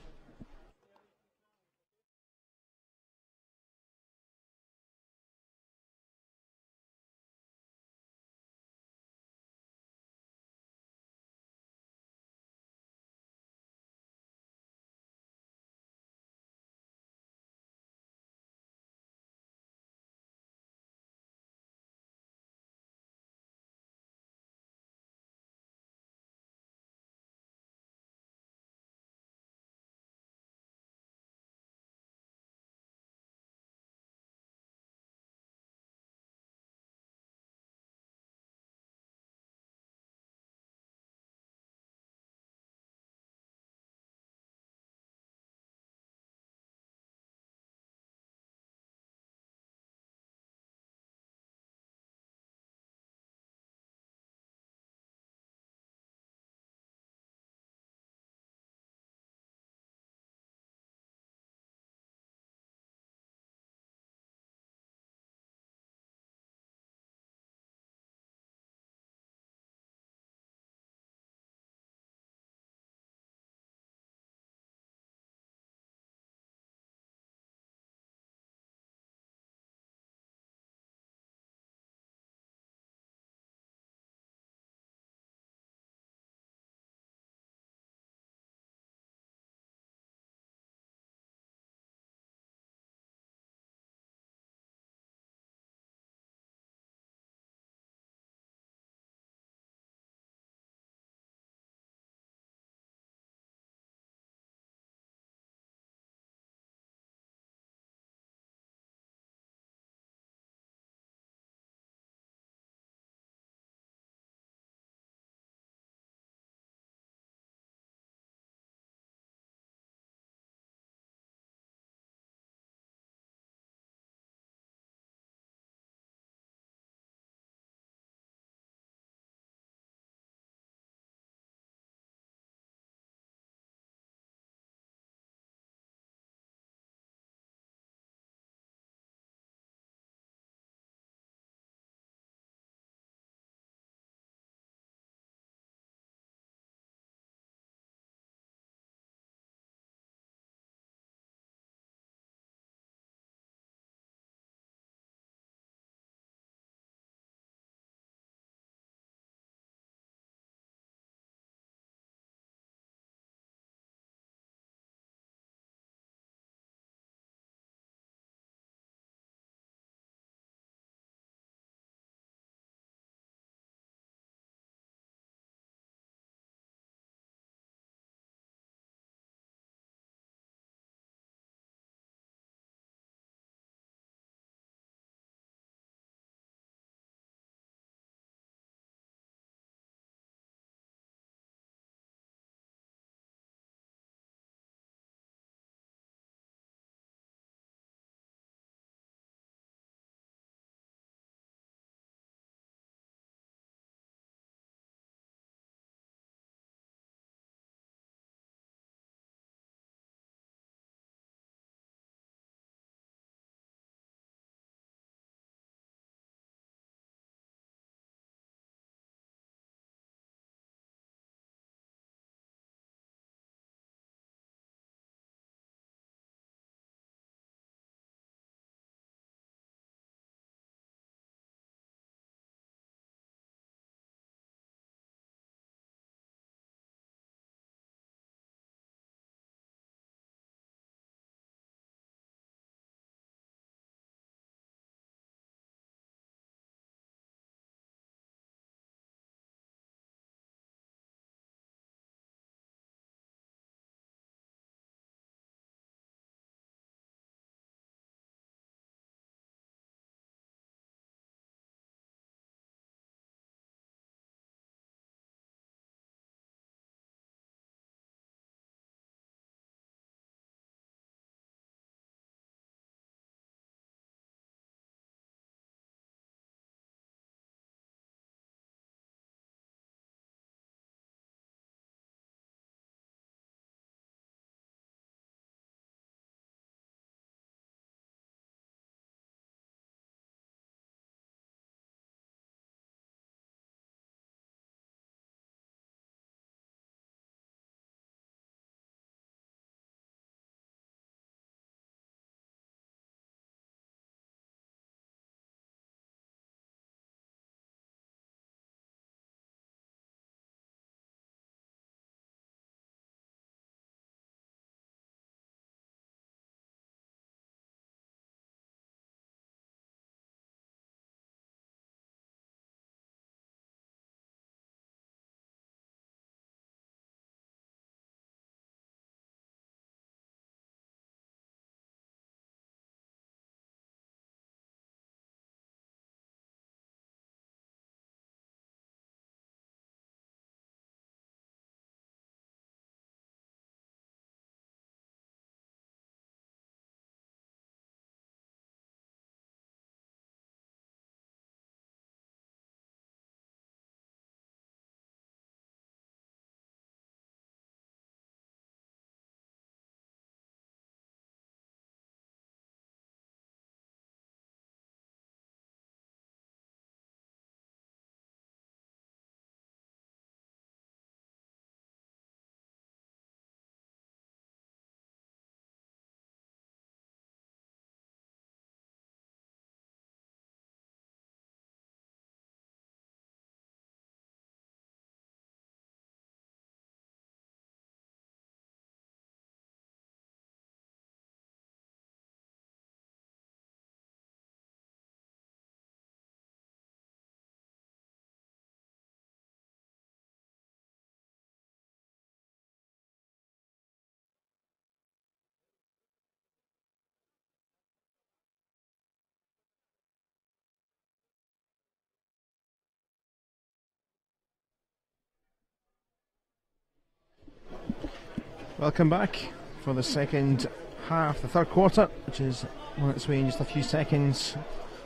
A: Welcome back for the second half, the third quarter, which is on its way in just a few seconds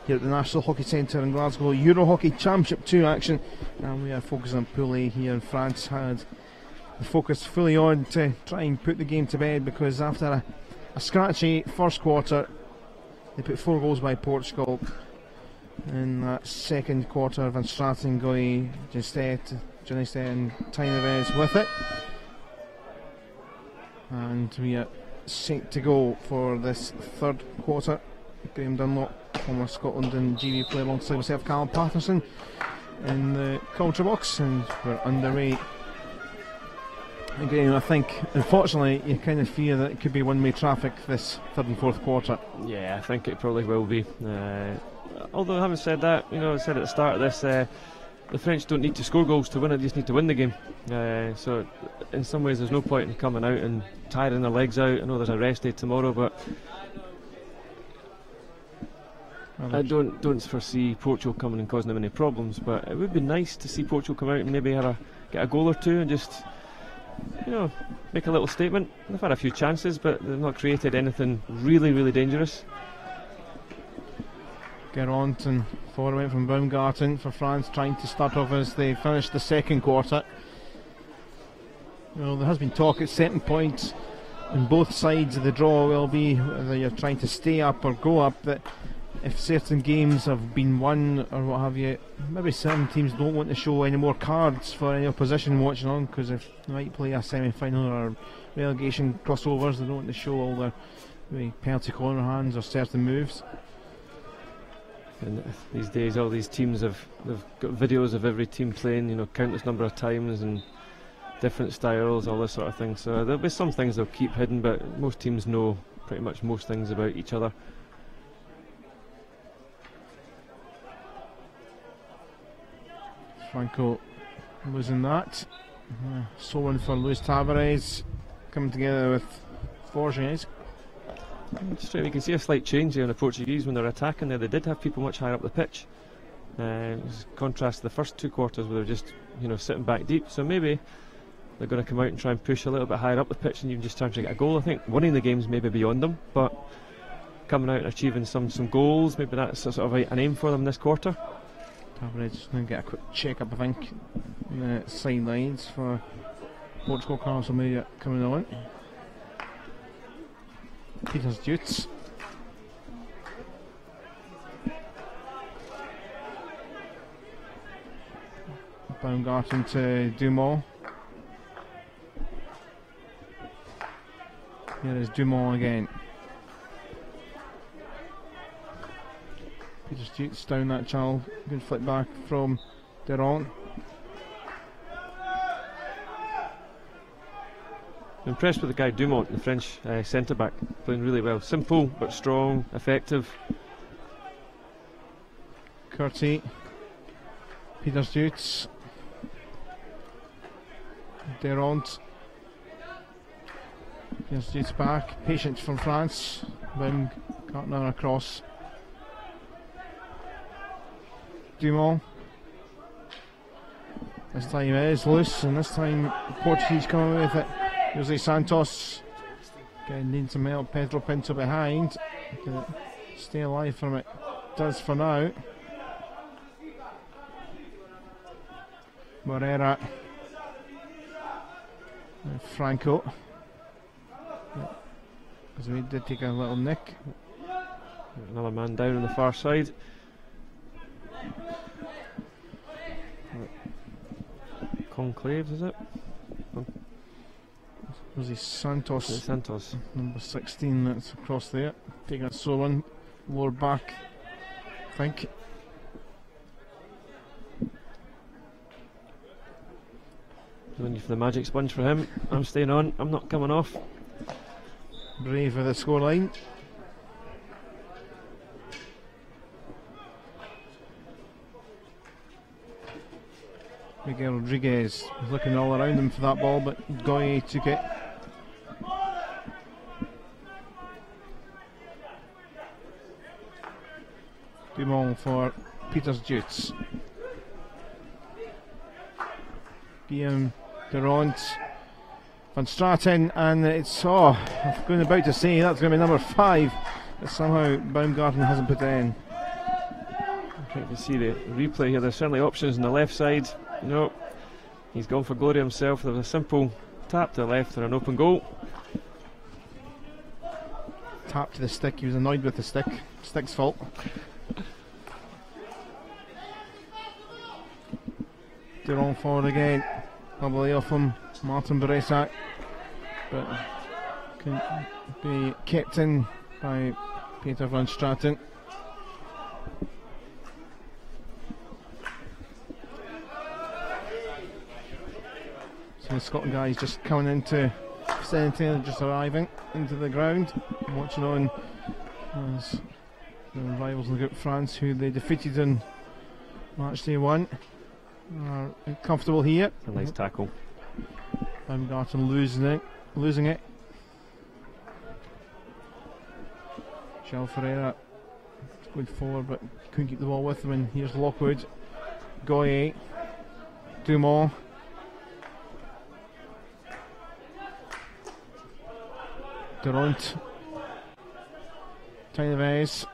A: here at the National Hockey Centre in Glasgow. EuroHockey Championship 2 action, and we are focusing on Pool A here. And France had the focus fully on to try and put the game to bed, because after a scratchy first quarter, they put 4 goals by Portugal. In that second quarter, Van Straten, Goy, Janiste and Taineves with it. And we are set to go for this third quarter. Graham Dunlop, former Scotland and GB player, alongside myself, Callum Patterson, in the commentary box, and we're underway. And Graham, I think, unfortunately, you kind of fear that it could be one-way traffic this third and fourth quarter.
D: Yeah, I think it probably will be. Although, having said that, I said at the start of this, the French don't need to score goals to win it, they just need to win the game. So in some ways there's no point in coming out and tiring their legs out. I know there's a rest day tomorrow, but I don't foresee Portugal coming and causing them any problems. But it would be nice to see Portugal come out and maybe get a goal or two and just make a little statement. They've had a few chances, but they've not created anything really, really dangerous.
A: Geront and forward away from Baumgarten for France, trying to start off as they finish the second quarter. Well, there has been talk at certain points on both sides of the draw will be whether you're trying to stay up or go up, that if certain games have been won or what have you, maybe certain teams don't want to show any more cards for any opposition watching on, because if they might play a semi-final or relegation crossovers, they don't want to show all their maybe penalty corner hands or certain moves.
D: And these days all these teams they've got videos of every team playing, countless number of times and different styles, all this sort of thing. So there'll be some things they'll keep hidden, but most teams know pretty much most things about each other.
A: Franco losing that. Solon for Luis Tavares, coming together with Forges.
D: Straight, we can see a slight change there in the Portuguese when they're attacking there. They did have people much higher up the pitch. Contrast to the first 2 quarters where they're just sitting back deep. So maybe they're going to come out and try and push a little bit higher up the pitch and even just trying to get a goal. I think winning the game's maybe beyond them, but coming out and achieving some goals, maybe that's sort of an aim for them this quarter.
A: Tavares just going to get a quick check up, I think, on the sidelines for Portugal. Carlos Almeida coming on. Peters Dutz. Baumgarten to Dumont. Here is Dumont again. Peters Dutz down that channel. Good flick back from Deront.
D: Impressed with the guy Dumont, the French centre back, playing really well. Simple but strong, effective.
A: Curti, Peters Dutz, Deront. Peters Dutz back, patience from France. Baumgartner across. Dumont. This time it is loose, and this time the Portuguese come away with it. Jose Santos needs some help. Pedro Pinto behind. Can it stay alive from it? Does for now. Moreira. Franco. As we did take a little nick.
D: Another man down on the far side. Conclaves, is it?
A: Jose Santos.
D: Santos.
A: Number 16, that's across there. Taking a Solon. Lower back, I think.
D: Going for the magic sponge for him. I'm staying on. I'm not coming off.
A: Brave with the scoreline. Miguel Rodriguez looking all around him for that ball, but Goye took it. Dumont for Peters Dutz. Guillaume Durant Van Straten, and it's, I was about to say that's going to be number 5, but somehow Baumgarten hasn't put it in.
D: Trying to see the replay here. There's certainly options on the left side. No, he's gone for glory himself. There was a simple tap to the left and an open goal.
A: Tap to the stick. He was annoyed with the stick. Stick's fault. Durand forward again. Probably off him. Martin Beresak, but can be kept in by Peter Van Straten. So the Scotland guys just coming into St Taylor, just arriving into the ground, watching on as the rivals in the group, France, who they defeated in match day 1, are comfortable here.
D: A nice tackle.
A: Baumgarten losing it. Shell Ferreira going forward, but couldn't keep the ball with him. And here's Lockwood, Goye, Dumont. Durant, Taineves,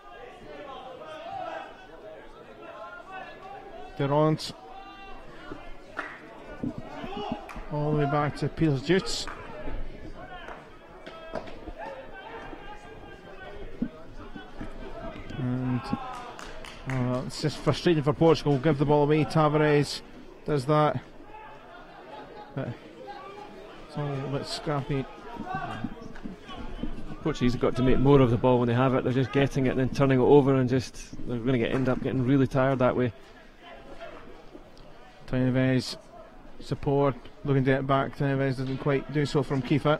A: Durant, all the way back to Peters Jutz. And it's just frustrating for Portugal. Give the ball away. Tavares does that, but it's all a bit scrappy.
D: Portuguese have got to make more of the ball when they have it. They're just getting it and then turning it over, and they're going to end up getting really tired that way.
A: Taineves support, looking to get back. Taineves doesn't quite do so from Kiefer.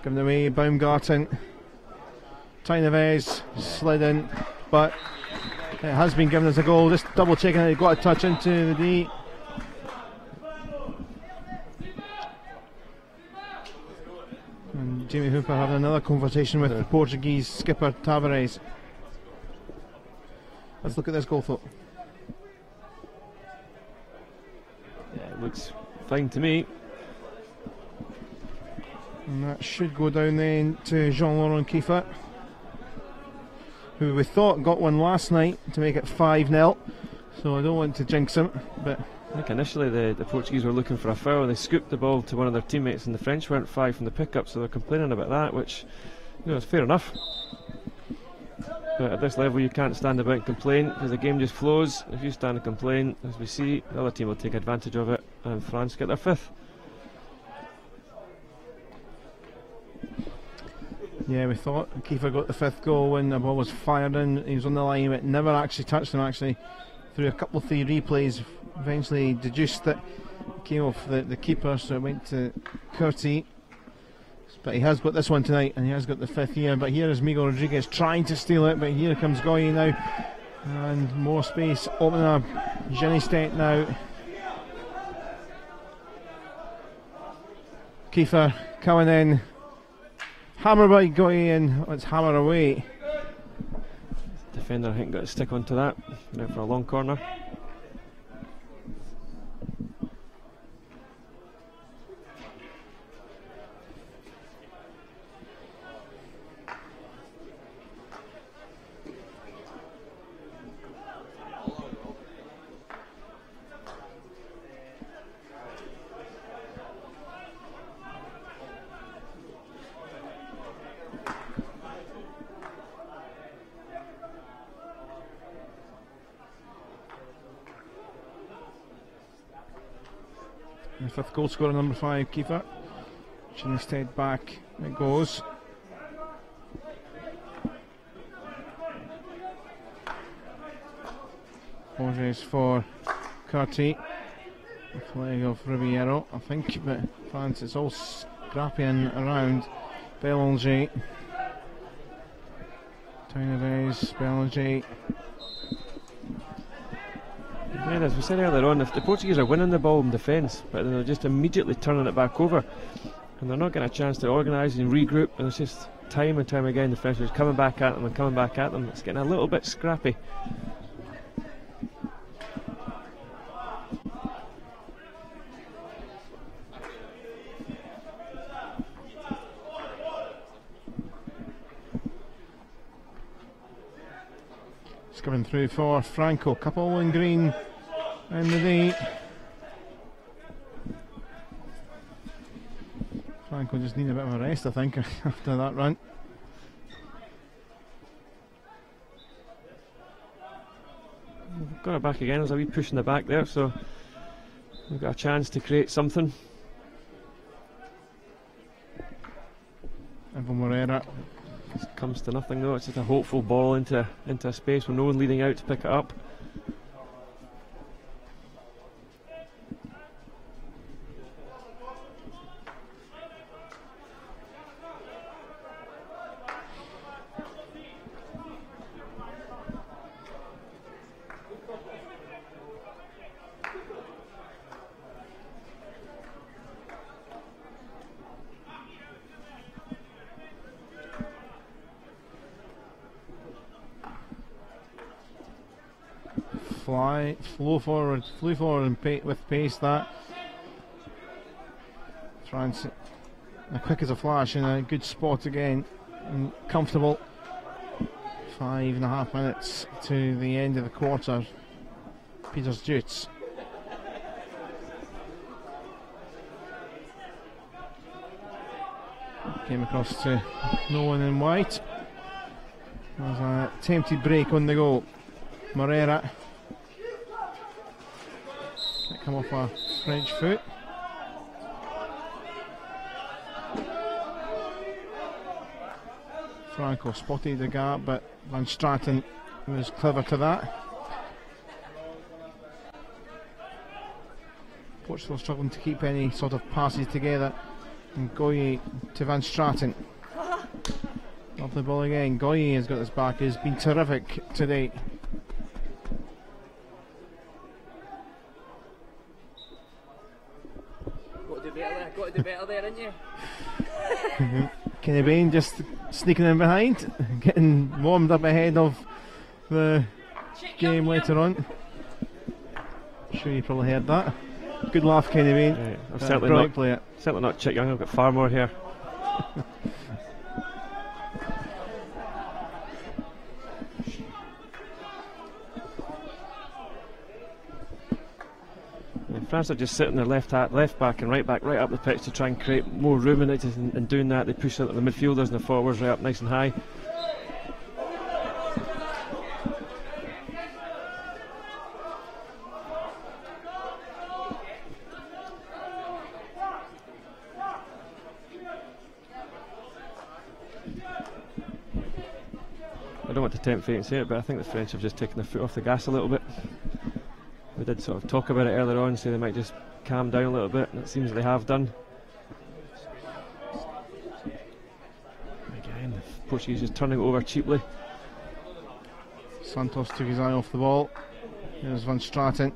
A: Given away, Baumgarten. Taineves slid in, but it has been given as a goal. Just double checking that he got a touch into the D. And Jamie Hooper having another conversation with the Portuguese skipper Tavares. Let's look at this goal, though.
D: Yeah, it looks fine to me.
A: And that should go down then to Jean-Laurent Kiefer, who we thought got one last night to make it 5-0, so I don't want to jinx him, but
D: I think initially the Portuguese were looking for a foul and they scooped the ball to one of their teammates, and the French weren't 5 from the pickup, so they're complaining about that, which, is fair enough. But at this level you can't stand about and complain, because the game just flows. If you stand and complain, as we see, the other team will take advantage of it, and France get their 5th.
A: yeah, we thought Kiefer got the 5th goal when the ball was fired in. He was on the line, but never actually touched him. Actually, through a couple of 3 replays, eventually deduced that it came off the keeper, so it went to Curti. But he has got this one tonight, and he has got the 5th here. But here is Miguel Rodriguez trying to steal it, but here comes Goye now, and more space opening up. Jenny now. Kiefer coming in. Hammer by Goye, and let's hammer away.
D: Defender, I think, got a stick onto that. Now for a long corner.
A: The 5th goal scorer, number 5, Kiefer. Instead back it goes. Borges for Curti. The flag of Riviero, I think, but France, it's all scrappy and around. Bélanger. Taineves, Bélanger.
D: Yeah, as we said earlier on, if the Portuguese are winning the ball in defence, but then they're just immediately turning it back over, and they're not getting a chance to organise and regroup, and it's just time and time again the French are coming back at them and coming back at them. It's getting a little bit scrappy.
A: It's coming through for Franco, couple in green in the day. Franco just needed a bit of a rest, I think, after that run.
D: We've got it back again. There's a wee push in the back there, so we've got a chance to create something.
A: Evan Moreira.
D: It comes to nothing though. It's just a hopeful ball into a space with no one leading out to pick it up.
A: Flew forward and with pace. That France, quick as a flash, in a good spot again, and comfortable. 5.5 minutes to the end of the quarter. Peters Jutes. Came across to no one in white. There was a attempted break on the goal. Moreira. Come off a French foot. Franco spotted the gap, but Van Straten was clever to that. Portugal struggling to keep any sort of passes together. And Goye to Van Straten. Lovely ball again. Goye has got his back. He's been terrific today.
E: Got to do better there, didn't you?
A: Kenny Bain just sneaking in behind, getting warmed up ahead of the game later on. I'm sure you probably heard that. Good laugh, Kenny Bain.
D: Yeah, I'm certainly not Chick Young. I've got far more here. France are just sitting their left back and right back right up the pitch to try and create more room in it, and doing that they push out the midfielders and the forwards right up nice and high. I don't want to tempt fate and say it, but I think the French have just taken their foot off the gas a little bit. We did sort of talk about it earlier on, say they might just calm down a little bit, and it seems they have done. Again, the Portuguese just turning it over cheaply.
A: Santos took his eye off the ball. There's Van Straten.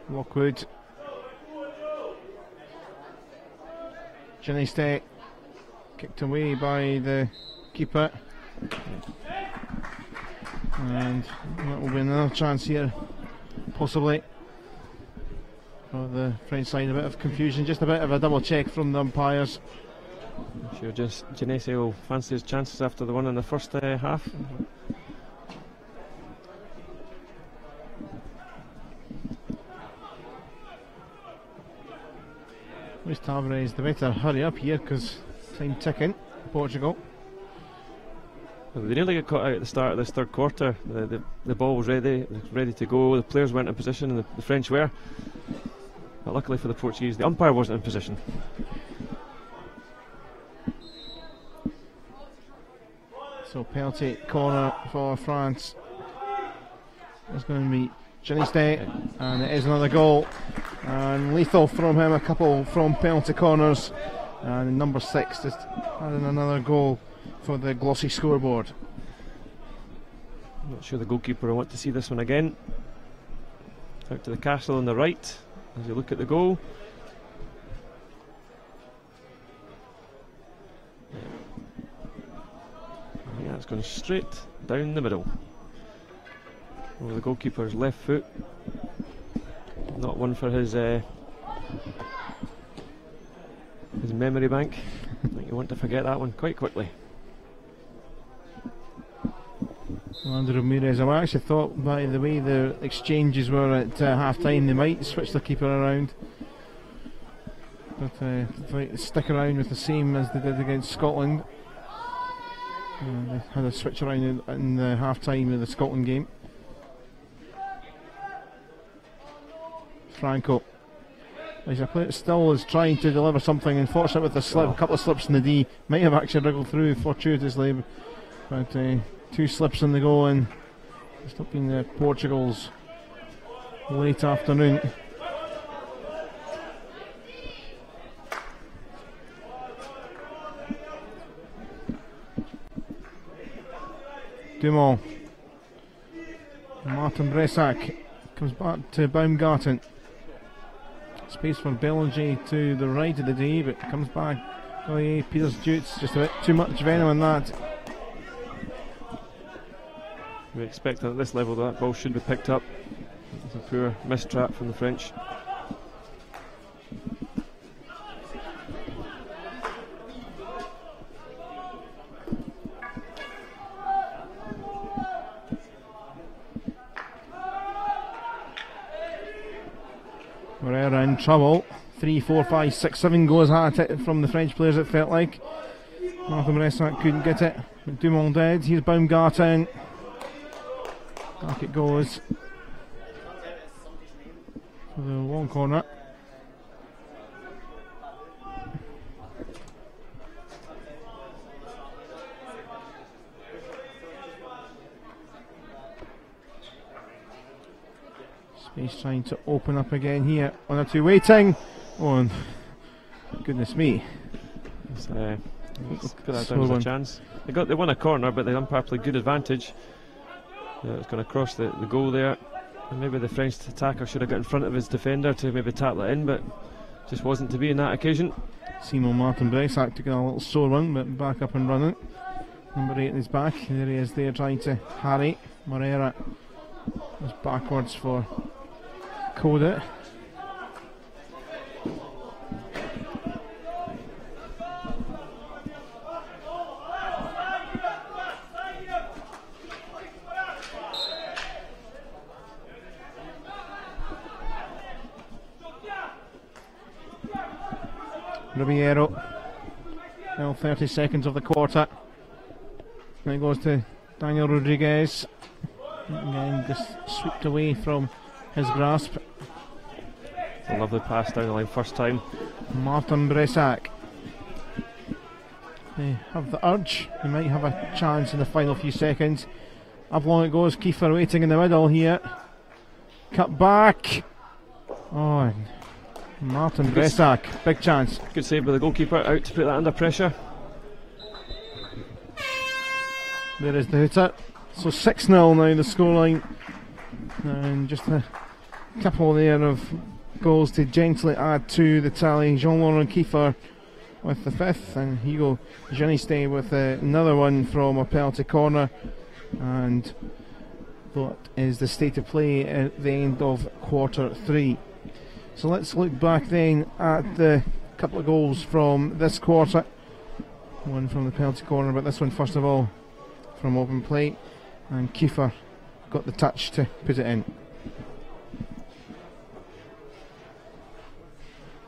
A: Lockwood. Janiste kicked away by the keeper. And that will be another chance here, possibly, for the French side. A bit of confusion, just a bit of a double check from the umpires.
D: I'm sure just Janese will fancy his chances after the one in the first half.
A: Luis Tavares, they better hurry up here because time ticking. Portugal.
D: They nearly got caught out at the start of this third quarter. The ball was ready to go. The players weren't in position, and the French were. But luckily for the Portuguese, the umpire wasn't in position.
A: So penalty corner for France. It's going to be Janiste, and it is another goal. And lethal from him, a couple from penalty corners. And number 6 just adding another goal for the glossy scoreboard.
D: Not sure the goalkeeper will want to see this one again. Out to the castle on the right as you look at the goal. Yeah, it's gone straight down the middle. Over the goalkeeper's left foot. Not one for his memory bank. I think you want to forget that one quite quickly.
A: Andrew Ramirez, I actually thought by the way the exchanges were at half time they might switch the keeper around, but they stick around with the same as they did against Scotland. They had a switch around in the half time of the Scotland game. Franco, as a player, still is trying to deliver something. Unfortunate with the slip, a couple of slips in the D, might have actually wriggled through fortuitously, but 2 slips in the goal and stopping Portugal's late afternoon. Dumont, Martin Bresac comes back to Baumgarten. Space for Belanger to the right of the D, but comes back. Oh yeah, Peters Jutes, just a bit too much venom in that.
D: We expect that at this level that ball should be picked up. It's a poor missed trap from the French.
A: Moreira in trouble. 3, 4, 5, 6, 7 goals at it from the French players, it felt like. Martin Bresac couldn't get it, but Dumont did. Here's Baumgarten. Back it goes. For the long corner. Space trying to open up again here. 1 or 2 waiting. Oh, and goodness me.
D: Put that down as a chance. They won a corner, but the umpire played good advantage. It's going to cross the goal there, and maybe the French attacker should have got in front of his defender to maybe tap that in, but just wasn't to be in that occasion.
A: Simon Martin Bresac took a little sore one, but back up and running. Number 8 is back. There he is there trying to harry. Moreira is backwards for Coda. Ribeiro. Now 30 seconds of the quarter. Now it goes to Daniel Rodriguez. Again, just swept away from his grasp.
D: A lovely pass down the line first time.
A: Martin Bresac. They have the urge. They might have a chance in the final few seconds. Up long it goes. Kiefer waiting in the middle here. Cut back. Oh, and Martin Bresac, big chance.
D: Good save by the goalkeeper, out to put that under pressure.
A: There is the hooter. So 6-0 now the scoreline. And just a couple there of goals to gently add to the tally. Jean-Laurent Kiefer with the 5th, and Hugo Geniste with another one from a penalty corner. And that is the state of play at the end of quarter 3. So let's look back then at the couple of goals from this quarter. One from the penalty corner, but this one first of all from open play, and Kiefer got the touch to put it in.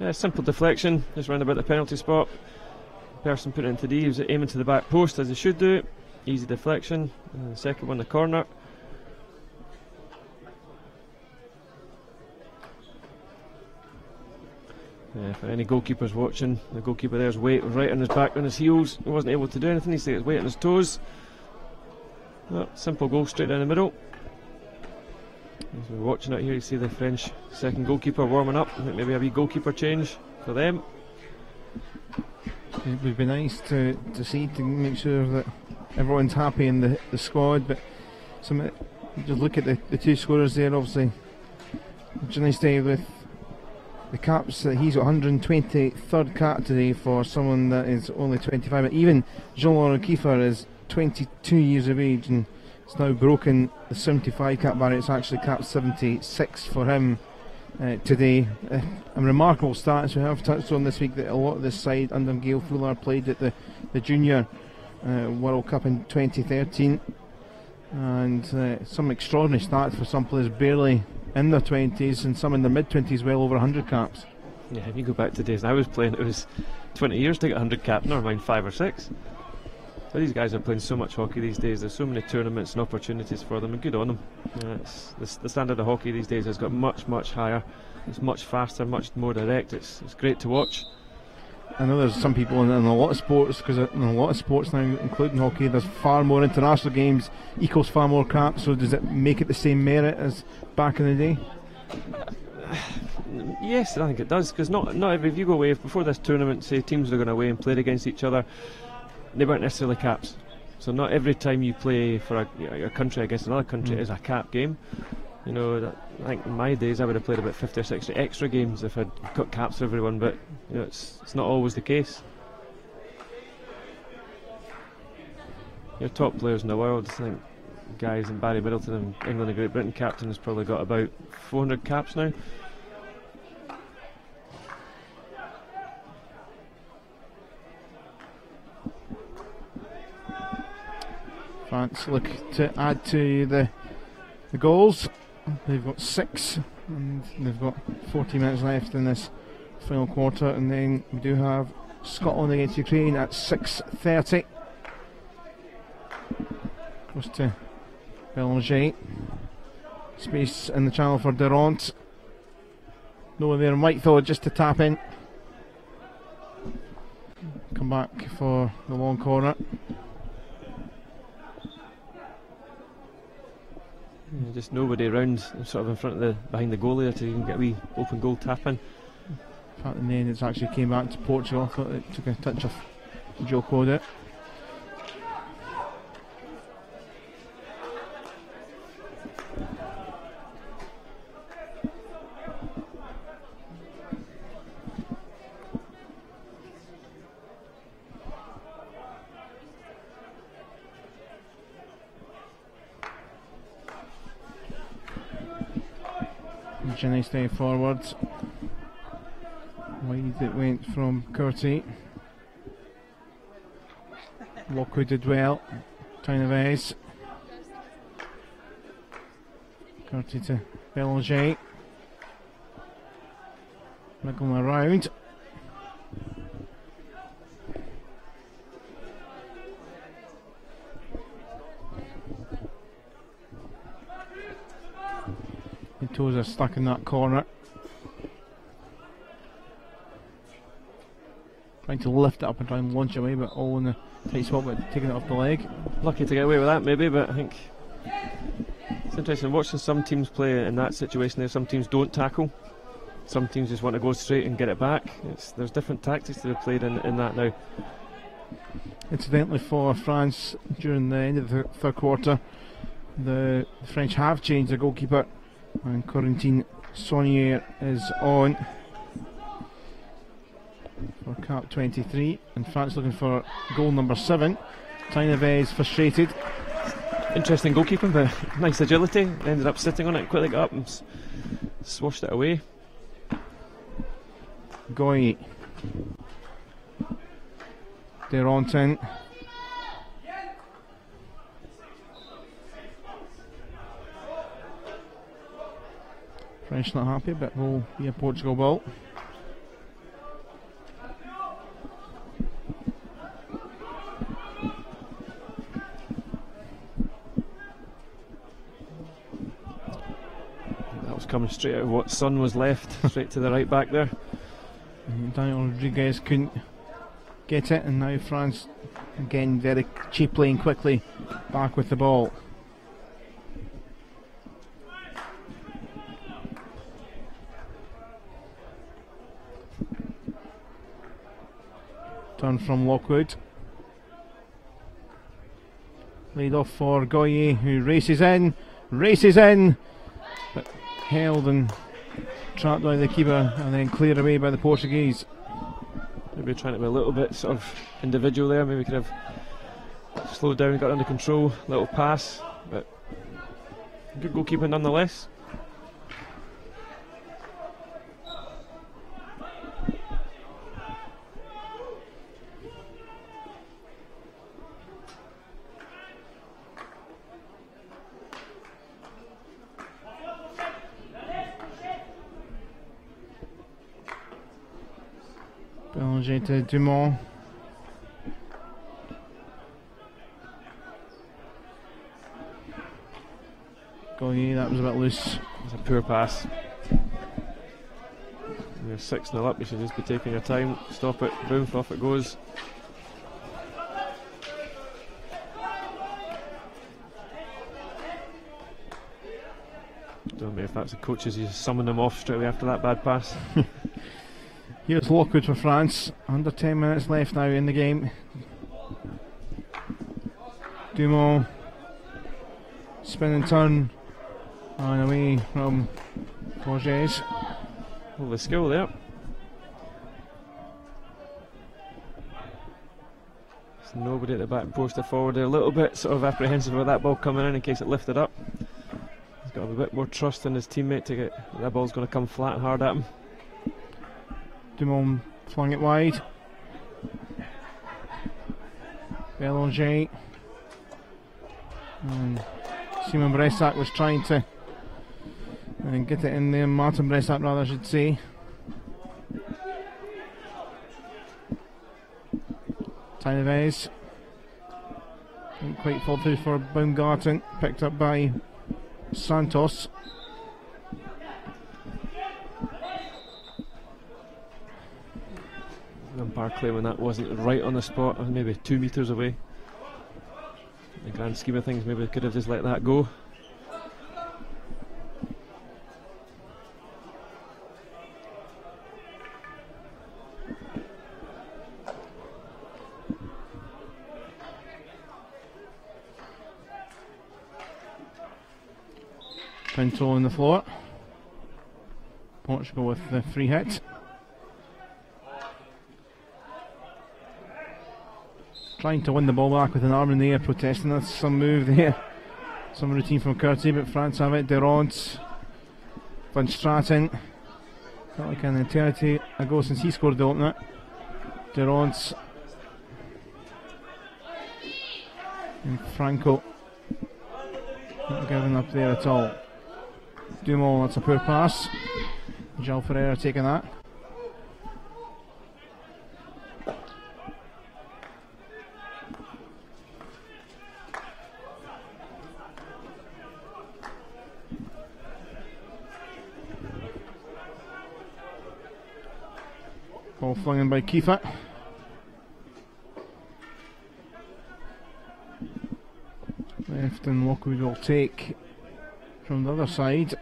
D: Yeah, simple deflection, just round about the penalty spot. Person put it into D, he was aiming to the back post as he should do. Easy deflection. And the second one, the corner. For any goalkeepers watching, the goalkeeper there's weight right on his back, on his heels. He wasn't able to do anything, he's got his weight on his toes. Well, simple goal straight down the middle. As we're watching it here, you see the French second goalkeeper warming up. Maybe a wee goalkeeper change for them.
A: It would be nice to see, to make sure that everyone's happy in the squad, but just look at the two scorers there. Obviously, Johnny Stay with the caps. He's got 123rd cap today for someone that is only 25. But even Jean-Laurent Kiefer is 22 years of age and it's now broken the 75 cap barrier. It's actually cap 76 for him today. A remarkable stats. We have touched on this week that a lot of this side under Gail Fuller played at the Junior World Cup in 2013, and some extraordinary stats for some players barely in their 20s and some in their mid-20s, well over 100 caps.
D: Yeah, if you go back to days I was playing, it was 20 years to get 100 caps, never mind 5 or 6. But these guys are playing so much hockey these days. There's so many tournaments and opportunities for them, and good on them. The standard of hockey these days has got much higher. It's much faster, much more direct. It's great to watch.
A: I know there's some people in a lot of sports, because in a lot of sports now, including hockey, there's far more international games, equals far more caps. So does it make it the same merit as back in the day?
D: Yes, I think it does, because not every, if you go away before this tournament, say teams are going away and played against each other, they weren't necessarily caps. So not every time you play for a country against another country is a cap game. You know, I think in my days I would have played about 50 or 60 extra games if I'd got caps for everyone, but you know, it's not always the case. Your top players in the world, I think guys in Barry Middleton and England and Great Britain captain, has probably got about 400 caps now.
A: France look to add to the goals. They've got 6 and they've got 40 minutes left in this final quarter, and then we do have Scotland against Ukraine at 6:30. Goes to Belanger. Space in the channel for Durant. No one there in Whitefield just to tap in. Come back for the long corner.
D: Yeah, just nobody around, sort of in front of behind the goalie there to even get a wee open goal tap in.
A: In fact, in the end, it's actually came back to Portugal. I thought it took a touch of Joe Code. Jenny stay forwards. Wide it went from Curty. Lockwood did well. Tynevez. Curty to Belanger. Wriggling around. The toes are stuck in that corner. Trying to lift it up and try and launch away, but all in the tight spot, but taking it off the leg.
D: Lucky to get away with that maybe, but I think it's interesting watching some teams play in that situation there. Some teams don't tackle. Some teams just want to go straight and get it back. There's different tactics that are played in that now.
A: Incidentally, for France, during the end of the third quarter, the French have changed their goalkeeper, and Corentin Saunier is on for cap 23, and France looking for goal number 7. Tynevez frustrated.
D: Interesting goalkeeping, but nice agility. Ended up sitting on it, quickly got up and swashed it away.
A: Goy. Derontin. French not happy, but will be a Portugal ball.
D: That was coming straight out of what Son was left, straight to the right back there.
A: Daniel Rodriguez couldn't get it, and now France again very cheaply and quickly back with the ball. Turn from Lockwood. Laid off for Goye, who races in, but held and trapped by the keeper and then cleared away by the Portuguese.
D: Maybe trying to be a little bit sort of individual there, maybe could have slowed down, got under control, little pass, but good goalkeeping nonetheless.
A: Bélanger to Dumont. Goye, that was a bit loose.
D: It's a poor pass. You're 6-0 up, you should just be taking your time, stop it, boom, off it goes. Don't know if that's the coaches, he's summoned them off straight away after that bad pass.
A: Here's Lockwood for France. Under 10 minutes left now in the game. Dumont. Spin and turn. And away from Forges.
D: Well, the skill there. There's nobody at the back post or forward there. A little bit sort of apprehensive about that ball coming in case it lifted up. He's got a bit more trust in his teammate to get that ball's going to come flat and hard at him.
A: Dumont flung it wide. Bélanger. And Simon Bressac was trying to get it in there. Martin Bressac, rather, I should say. Tynevez. Didn't quite fall through for Baumgarten. Picked up by Santos.
D: Umpire claiming that wasn't right on the spot, maybe 2 metres away. In the grand scheme of things, maybe they could have just let that go.
A: Pinto on the floor. Portugal with the free hit. Trying to win the ball back with an arm in the air, protesting. That's some move there. Some routine from Curtsy, but France have it. Deront, Van Straten. Felt like an eternity ago since he scored the opener. Deront and Franco. Not giving up there at all. Dumont, that's a poor pass. João Ferreira taking that. Ball flung in by Kiefer. Left and Lockwood will take from the other side.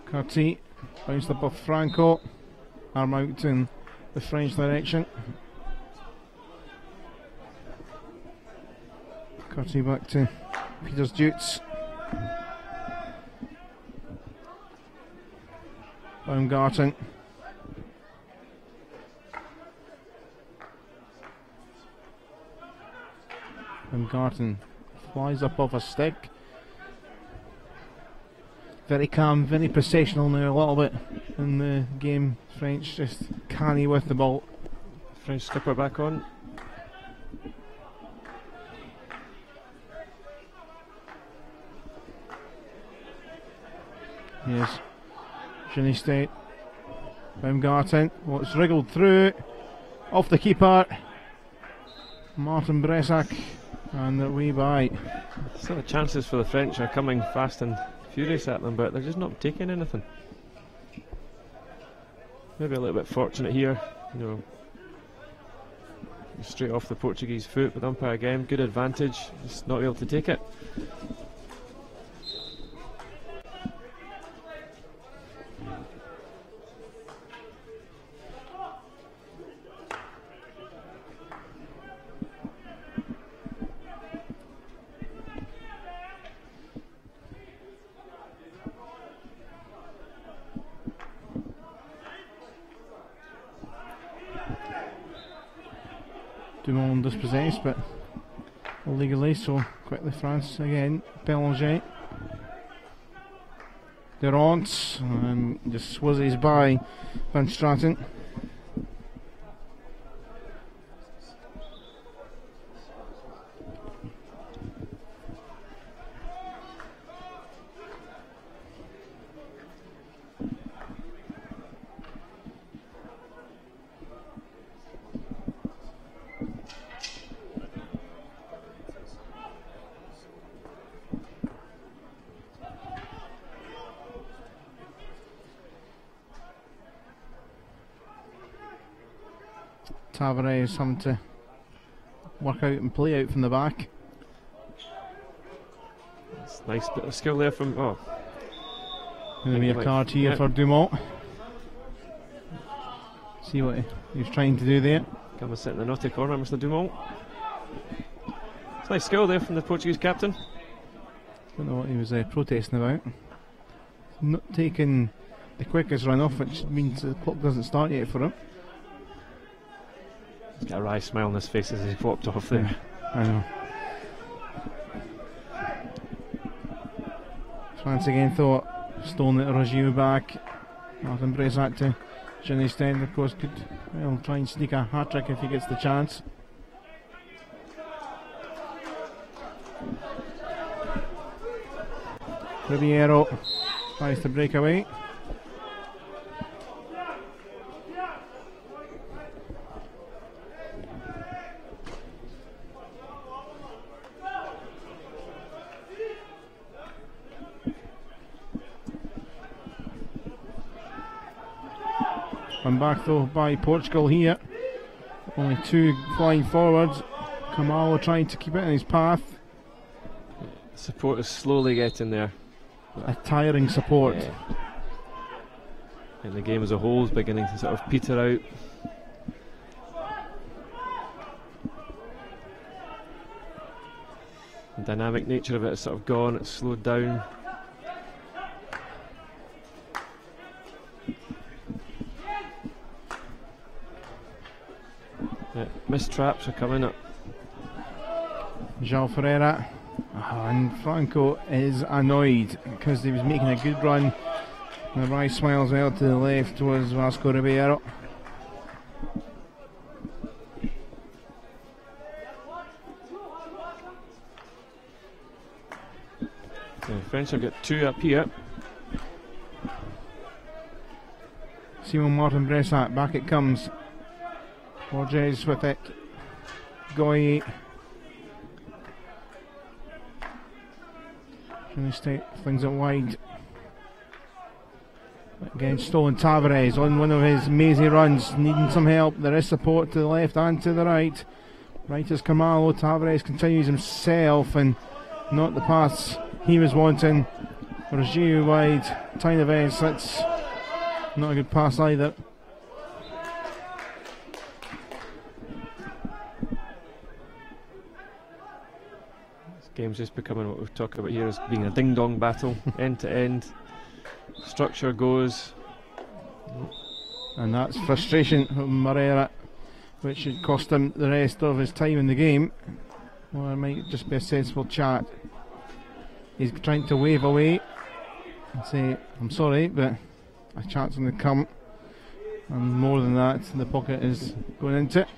A: Curti bounced up off Franco. Arm out in the French direction. Curti back to Peters Jutes. Baumgarten. Baumgarten flies up off a stick. Very calm, very processional now, a little bit in the game. French just canny with the ball.
D: French skipper back on.
A: Yes, Ginny State. Baumgarten, what's wriggled through, off the keeper. Martin Bressac, and away by.
D: So the chances for the French are coming fast and furious at them, but they're just not taking anything. Maybe a little bit fortunate here, you know. straight off the Portuguese foot, but umpire again, good advantage, just not able to take it.
A: Dumont dispossessed, but illegally, so quickly France again. Belanger. Durant just whizzes by Van Straten. Tavares having to work out and play out from the back.
D: That's a nice bit of skill there from. Oh,
A: Going to be a card here for Dumont. See what he was trying to do there.
D: Come and sit in the naughty corner, Mr. Dumont. It's nice skill there from the Portuguese captain.
A: Don't know what he was protesting about. Not taking the quickest run off, which means the clock doesn't start yet for him.
D: He's got a wry smile on his face as he walked off there.
A: I know. France again thought, stolen it, Rogier back. Martin Brezat to Ginny Stend, of course, could try and sneak a hat trick if he gets the chance. Ribeiro tries to break away. One back though by Portugal here. Only two flying forwards. Kamalo trying to keep it in his path.
D: Support is slowly getting there.
A: A tiring support.
D: Yeah. And the game as a whole is beginning to sort of peter out. The dynamic nature of it is sort of gone, it's slowed down. Missed traps are coming up.
A: João Ferreira. And Franco is annoyed because he was making a good run. And the right smiles out to the left was Vasco Ribeiro.
D: The French have got two up here.
A: Simon Martin Bressat, back it comes. Borges with it. Goy. Trying to stay things it wide. Again, stolen. Tavares on one of his mazy runs, needing some help. There is support to the left and to the right. Right is Kamalo. Tavares continues himself and not the pass he was wanting. Rogier wide. Tyneves, that's not a good pass either.
D: Game's just becoming what we've talked about here as being a ding-dong battle, end to end. Structure goes.
A: And that's frustration from Moreira, which should cost him the rest of his time in the game. Or it might just be a sensible chat. He's trying to wave away and say, I'm sorry, but a chat's on the come. And more than that, the pocket is going into it.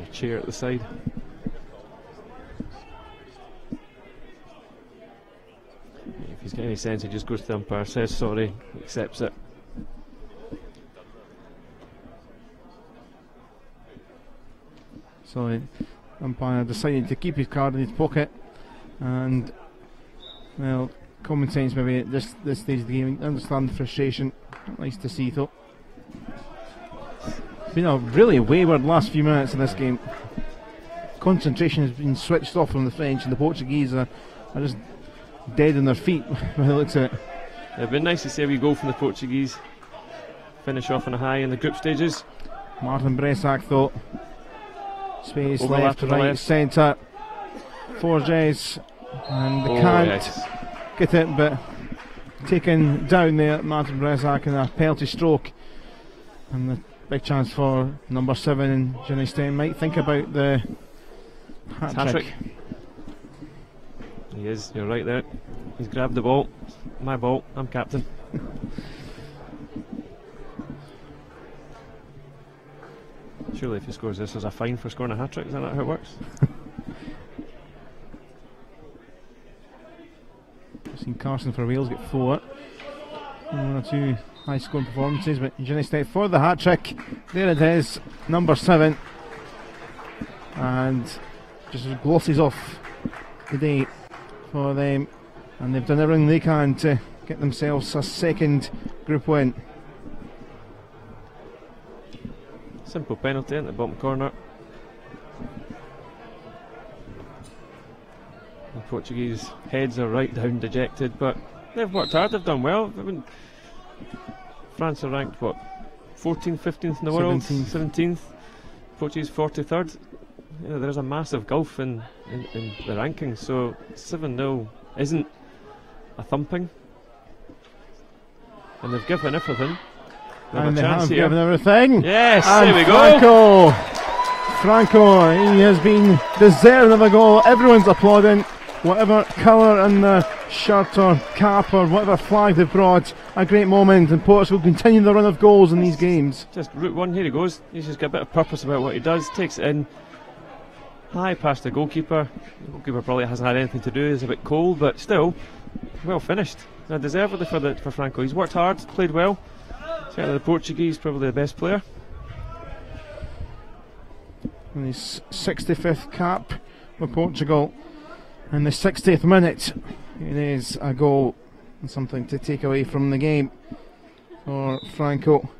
D: A chair at the side. If he's got any sense, he just goes to the umpire, says sorry, accepts it.
A: So the umpire decided to keep his card in his pocket, and well, common sense maybe at this stage of the game. Understand the frustration. Nice to see though. It's been a really wayward last few minutes of this game. concentration has been switched off from the French, and the Portuguese are just dead on their feet when it looks at it.
D: It'd been nice to see a wee goal from the Portuguese. Finish off on a high in the group stages.
A: Martin Bresak though. Space
D: Overlap
A: left,
D: to the
A: right,
D: left.
A: centre. Forges, and they can't get it, but taken down there, Martin Bresak in a penalty stroke. And the big chance for number 7 and Ginny Stein might think about the hat-trick.
D: He is, you're right there. He's grabbed the ball. My ball, I'm captain. Surely if he scores this, there's a fine for scoring a hat-trick, is that not how it works?
A: I've seen Carson for Wales get 4. One or two high scoring performances, but Ginny Stein for the hat-trick. There it is, number 7. And just glosses off the day for them, and they've done everything they can to get themselves a second group win.
D: Simple penalty in the bottom corner. The Portuguese heads are right down dejected, but they've worked hard, they've done well. France are ranked, what, 14th, 15th in the world? 17th. Portuguese 43rd. You know, there's a massive gulf in the rankings, so 7-0 isn't a thumping. And they've given everything.
A: And they have given everything.
D: Yes,
A: and
D: there we go.
A: Franco, he has been deserving of a goal. Everyone's applauding. Whatever colour in the shirt or cap or whatever flag they've brought, a great moment, and Portugal continue the run of goals in these games.
D: Just route one, here he goes. He's just got a bit of purpose about what he does. Takes it in. High past the goalkeeper. The goalkeeper probably hasn't had anything to do. He's a bit cold, but still, well finished. Deservedly for Franco. He's worked hard, played well. Certainly the Portuguese, probably the best player.
A: And his 65th cap for Portugal. In the 60th minute, it is a goal and something to take away from the game for Franco.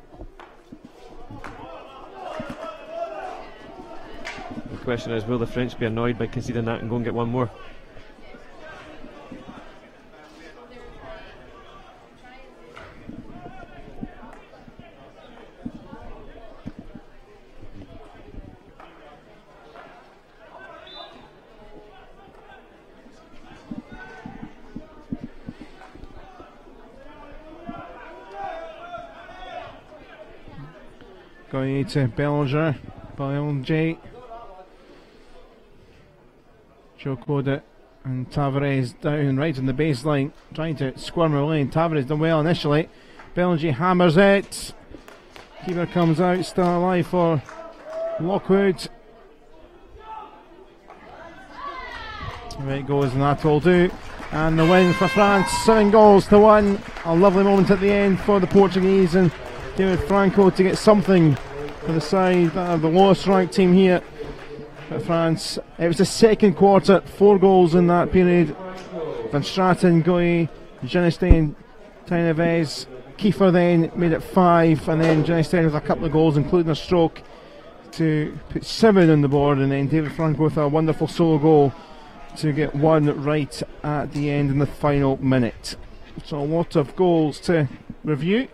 D: The question is, will the French be annoyed by conceding that and go and get one more?
A: Going to Bellinger, Bellinger, Chocoda and Tavares down right on the baseline, trying to squirm away. And Tavares done well initially. Bellinger hammers it. Keeper comes out, still alive for Lockwood. There it goes, and that will do. And the win for France, 7-1. A lovely moment at the end for the Portuguese and David Franco to get something for the side that are the lowest ranked team here at France. It was the second quarter, 4 goals in that period. Van Straten, Goy, Jenestein, Taineves, Kiefer then made it 5, and then Jenestein with a couple of goals including a stroke to put 7 on the board, and then David Franco with a wonderful solo goal to get 1 right at the end in the final minute. So a lot of goals to review.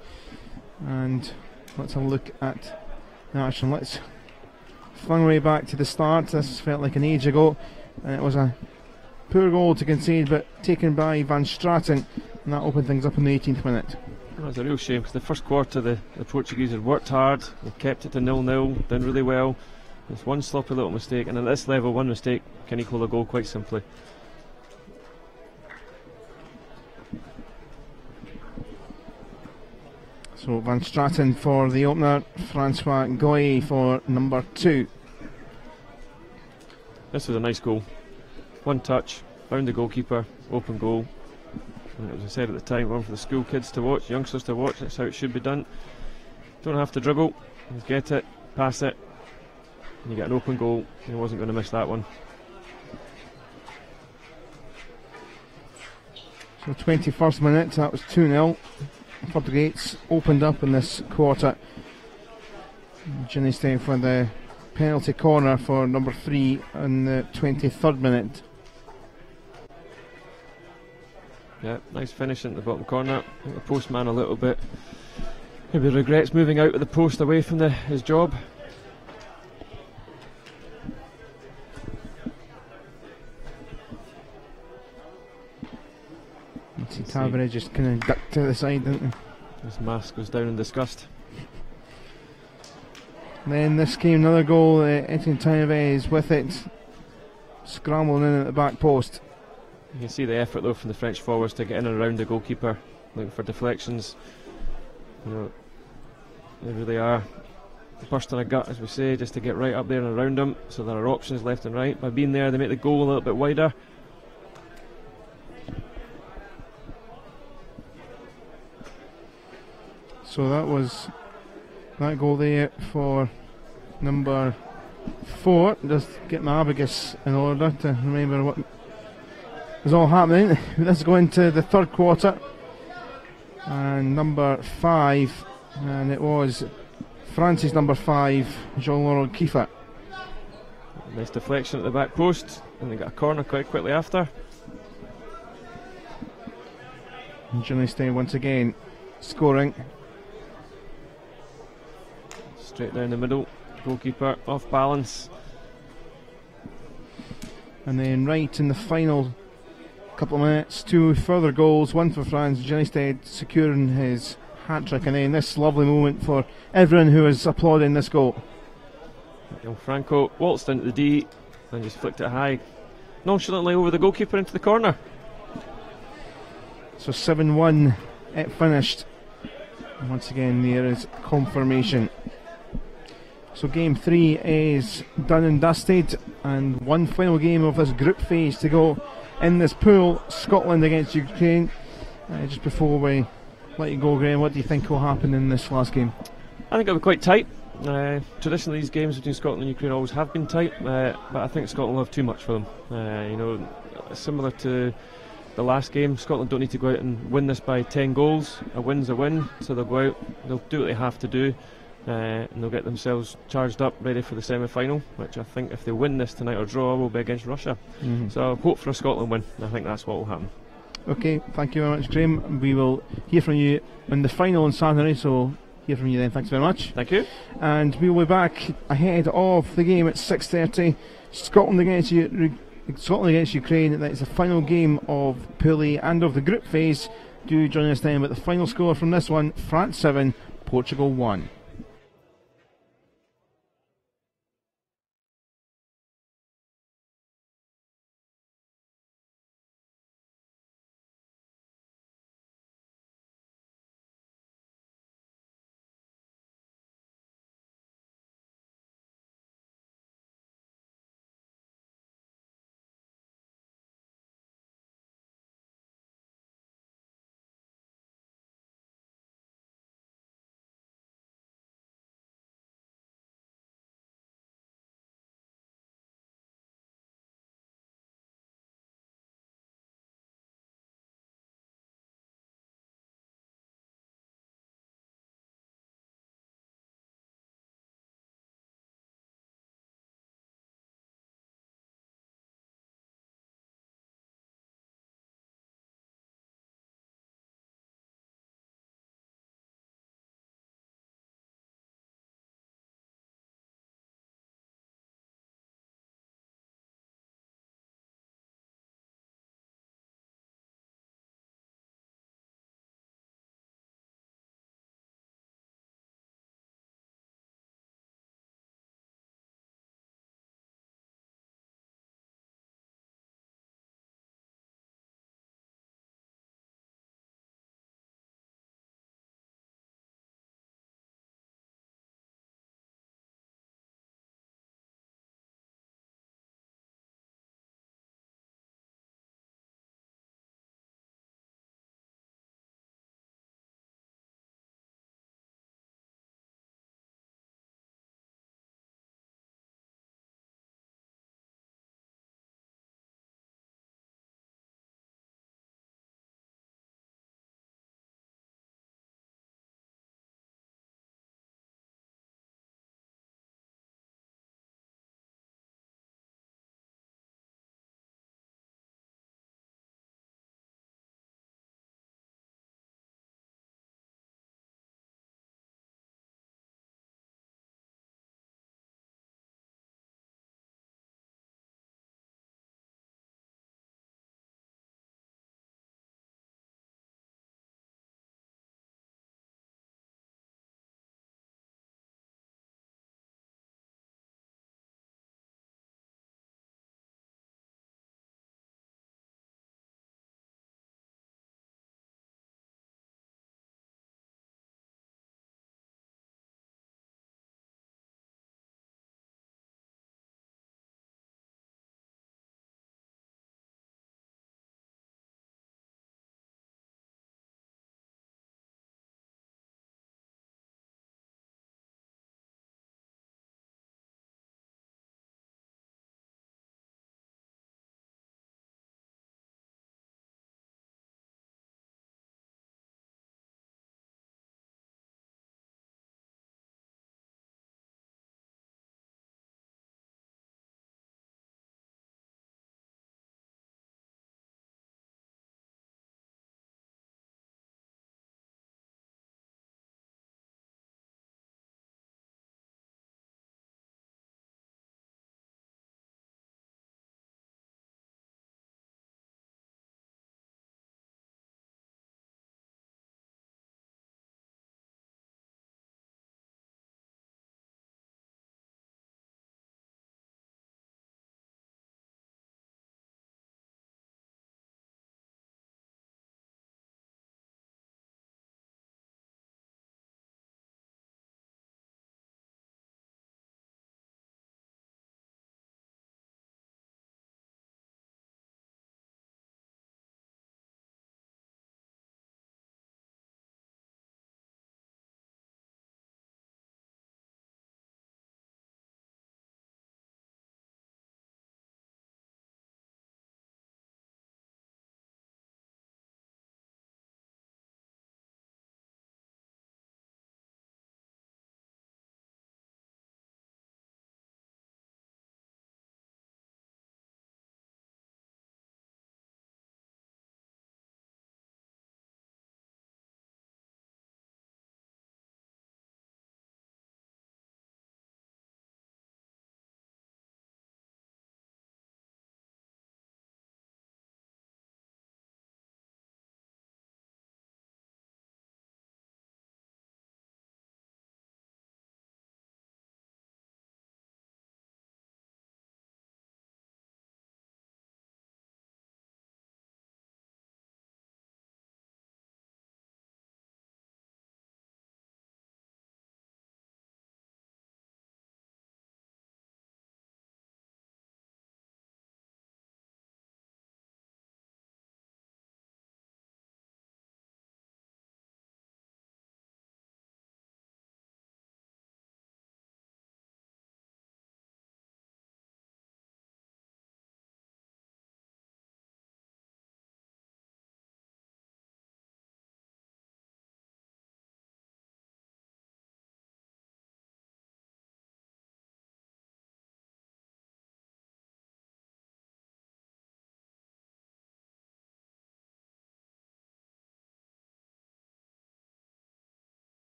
A: And let's have a look at the action. Let's flung way back to the start. This felt like an age ago, and it was a poor goal to concede, but taken by Van Straten, and that opened things up in the 18th minute.
D: Well, it's a real shame because the first quarter the Portuguese had worked hard, they kept it to 0-0, done really well. There's one sloppy little mistake, and at this level one mistake can equal a goal quite simply.
A: So Van Straten for the opener, Francois Goy for number 2.
D: This was a nice goal. One touch, found the goalkeeper, open goal. And as I said at the time, one for the school kids to watch, youngsters to watch. That's how it should be done. Don't have to dribble, just get it, pass it, and you get an open goal. He wasn't going to miss that one.
A: So 21st minute, that was 2-0. Portuguese opened up in this quarter. Jenestein for the penalty corner for number 3 in the 23rd minute.
D: Yeah, nice finish in the bottom corner. I think the postman a little bit maybe regrets moving out of the post away from his job.
A: Taveray just kind of ducked to the side, didn't he?
D: His mask goes down in disgust.
A: Then this came another goal. Etienne Taveray with it, scrambling in at the back post.
D: You can see the effort though from the French forwards to get in and around the goalkeeper, looking for deflections. You know, they really are bursting a gut, as we say, just to get right up there and around him. So there are options left and right. By being there, they make the goal a little bit wider.
A: So that was that goal there for number 4. Just get my abacus in order to remember what is all happening. Let's go into the third quarter. And number 5, and it was France's number 5, Jean-Laurent Kiefer.
D: Nice deflection at the back post, and they got a corner quite quickly after.
A: And Junistay once again scoring.
D: Straight down the middle, goalkeeper off balance.
A: And then right in the final couple of minutes, 2 further goals, one for France, Junistay securing his hat-trick, and then this lovely moment for everyone who is applauding this goal.
D: Young Franco waltzed into the D and just flicked it high, nonchalantly over the goalkeeper into the corner.
A: So 7-1 it finished. And once again there is confirmation. So game 3 is done and dusted, and one final game of this group phase to go in this pool, Scotland against Ukraine. Just before we let you go, Graham, what do you think will happen in this last game?
D: I think it'll be quite tight. Traditionally these games between Scotland and Ukraine always have been tight, but I think Scotland will have too much for them. You know, similar to the last game, Scotland don't need to go out and win this by 10 goals. A win's a win, so they'll go out, they'll do what they have to do, and they'll get themselves charged up, ready for the semi-final, which I think if they win this tonight or draw will be against Russia. So hope for a Scotland win, I think that's what will happen.
A: Okay, thank you very much, Graham. We will hear from you in the final on Saturday, so hear from you then. Thanks very much.
D: Thank you.
A: And we will be back ahead of the game at 6:30. Scotland against Ukraine. That is the final game of Pool A and of the group phase. Do join us then. But the final score from this one: France 7, Portugal 1.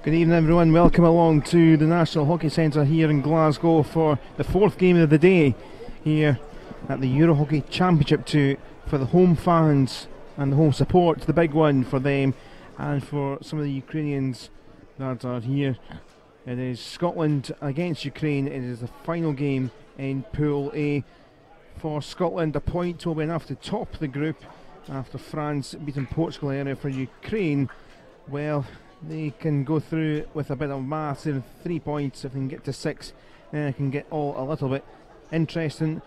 A: Good evening everyone, welcome along to the National Hockey Centre here in Glasgow for the fourth game of the day here at the EuroHockey Championship 2 for the home fans and the home support, the big one for them and for some of the Ukrainians that are here. It is Scotland against Ukraine. It is the final game in Pool A. For Scotland, a point will be enough to top the group after France beating Portugal earlier. For Ukraine, well, they can go through with a bit of maths in 3 points. If they can get to 6, then they can get all a little bit interesting.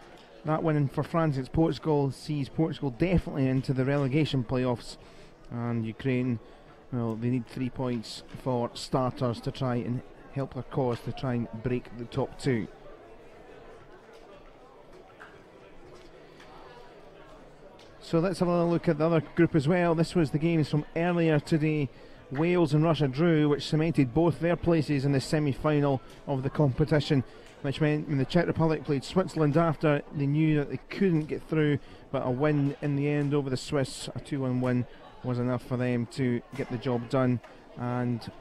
A: That win for France against Portugal sees Portugal definitely into the relegation playoffs, and Ukraine, well, they need 3 points for starters to try and help their cause to try and break the top 2. So let's have a little look at the other group as well. This was the games from earlier today. Wales and Russia drew, which cemented both their places in the semi-final of the competition, which meant when the Czech Republic played Switzerland after, they knew that they couldn't get through, but a win in the end over the Swiss, a 2-1 win, was enough for them to get the job done, and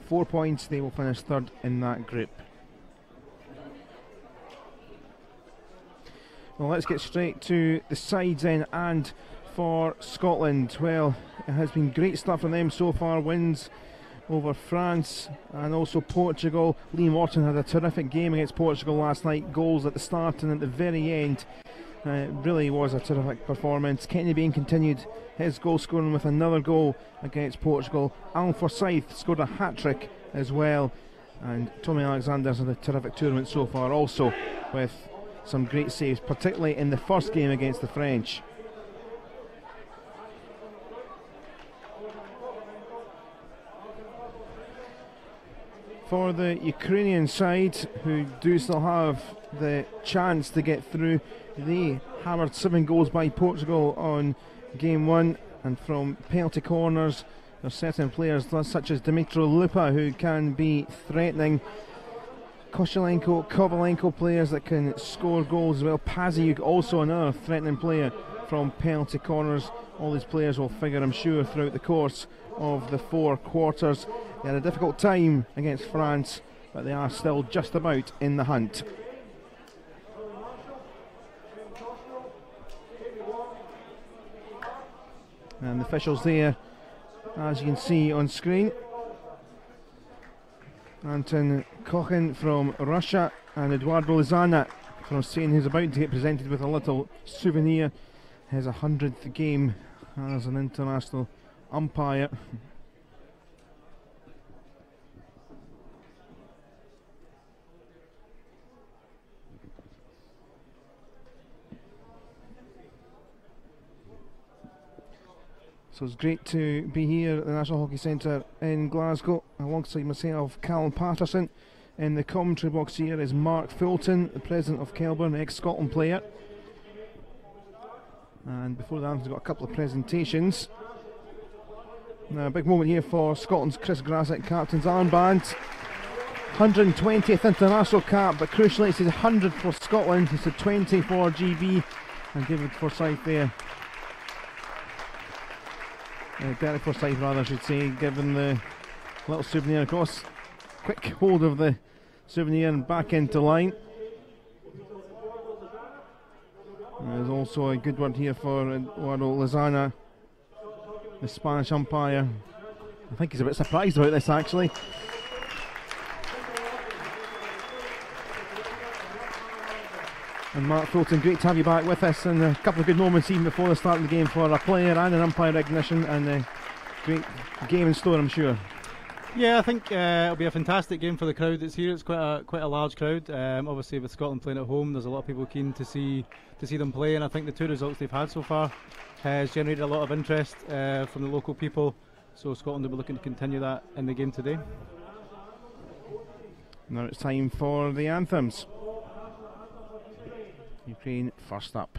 A: 4 points, they will finish third in that group. Well, let's get straight to the sides then, and for Scotland, well, it has been great stuff from them so far. Wins over France and also Portugal. Lee Morton had a terrific game against Portugal last night. Goals at the start and at the very end. It really was a terrific performance. Kenny Bain continued his goal scoring with another goal against Portugal. Alan Forsyth scored a hat-trick as well, and Tommy Alexander's had a terrific tournament so far also, with some great saves, particularly in the first game against the French. For the Ukrainian side, who do still have the chance to get through, they hammered 7 goals by Portugal on game 1, and from penalty corners there are certain players such as Dmitro Lupa who can be threatening. Koshelenko, Kovalenko, players that can score goals as well. Paziuk, also another threatening player from penalty corners. All these players will figure, I'm sure, throughout the course of the 4 quarters. They had a difficult time against France, but they are still just about in the hunt. And the officials there, as you can see on screen. Anton Kochin from Russia and Eduardo Lozana from Spain, who's about to get presented with a little souvenir. His 100th game as an international umpire. So it's great to be here at the National Hockey Centre in Glasgow alongside myself, Callum Patterson. In the commentary box here is Mark Fulton, the president of Kelburn, ex-Scotland player. And before that, we've got a couple of presentations. Now, a big moment here for Scotland's Chris Grassick, captain's armband. 120th international cap, but crucially it's his 100th for Scotland. It's a 20 for GB, and David Forsyth there. Derek Forsyth, rather, I should say, given the little souvenir across. Quick hold of the souvenir and back into line. There's also a good word here for Eduardo Lozana, the Spanish umpire. I think he's a bit surprised about this, actually. And Mark Fulton, great to have you back with us, and a couple of good moments even before the start of the game for a player and an umpire recognition, and a great game in store, I'm sure.
F: Yeah, I think it'll be a fantastic game for the crowd that's here. It's quite a large crowd. Obviously, with Scotland playing at home, there's a lot of people keen to see them play, and I think the 2 results they've had so far has generated a lot of interest from the local people. So Scotland will be looking to continue that in the game today.
A: Now it's time for the anthems. Ukraine first up.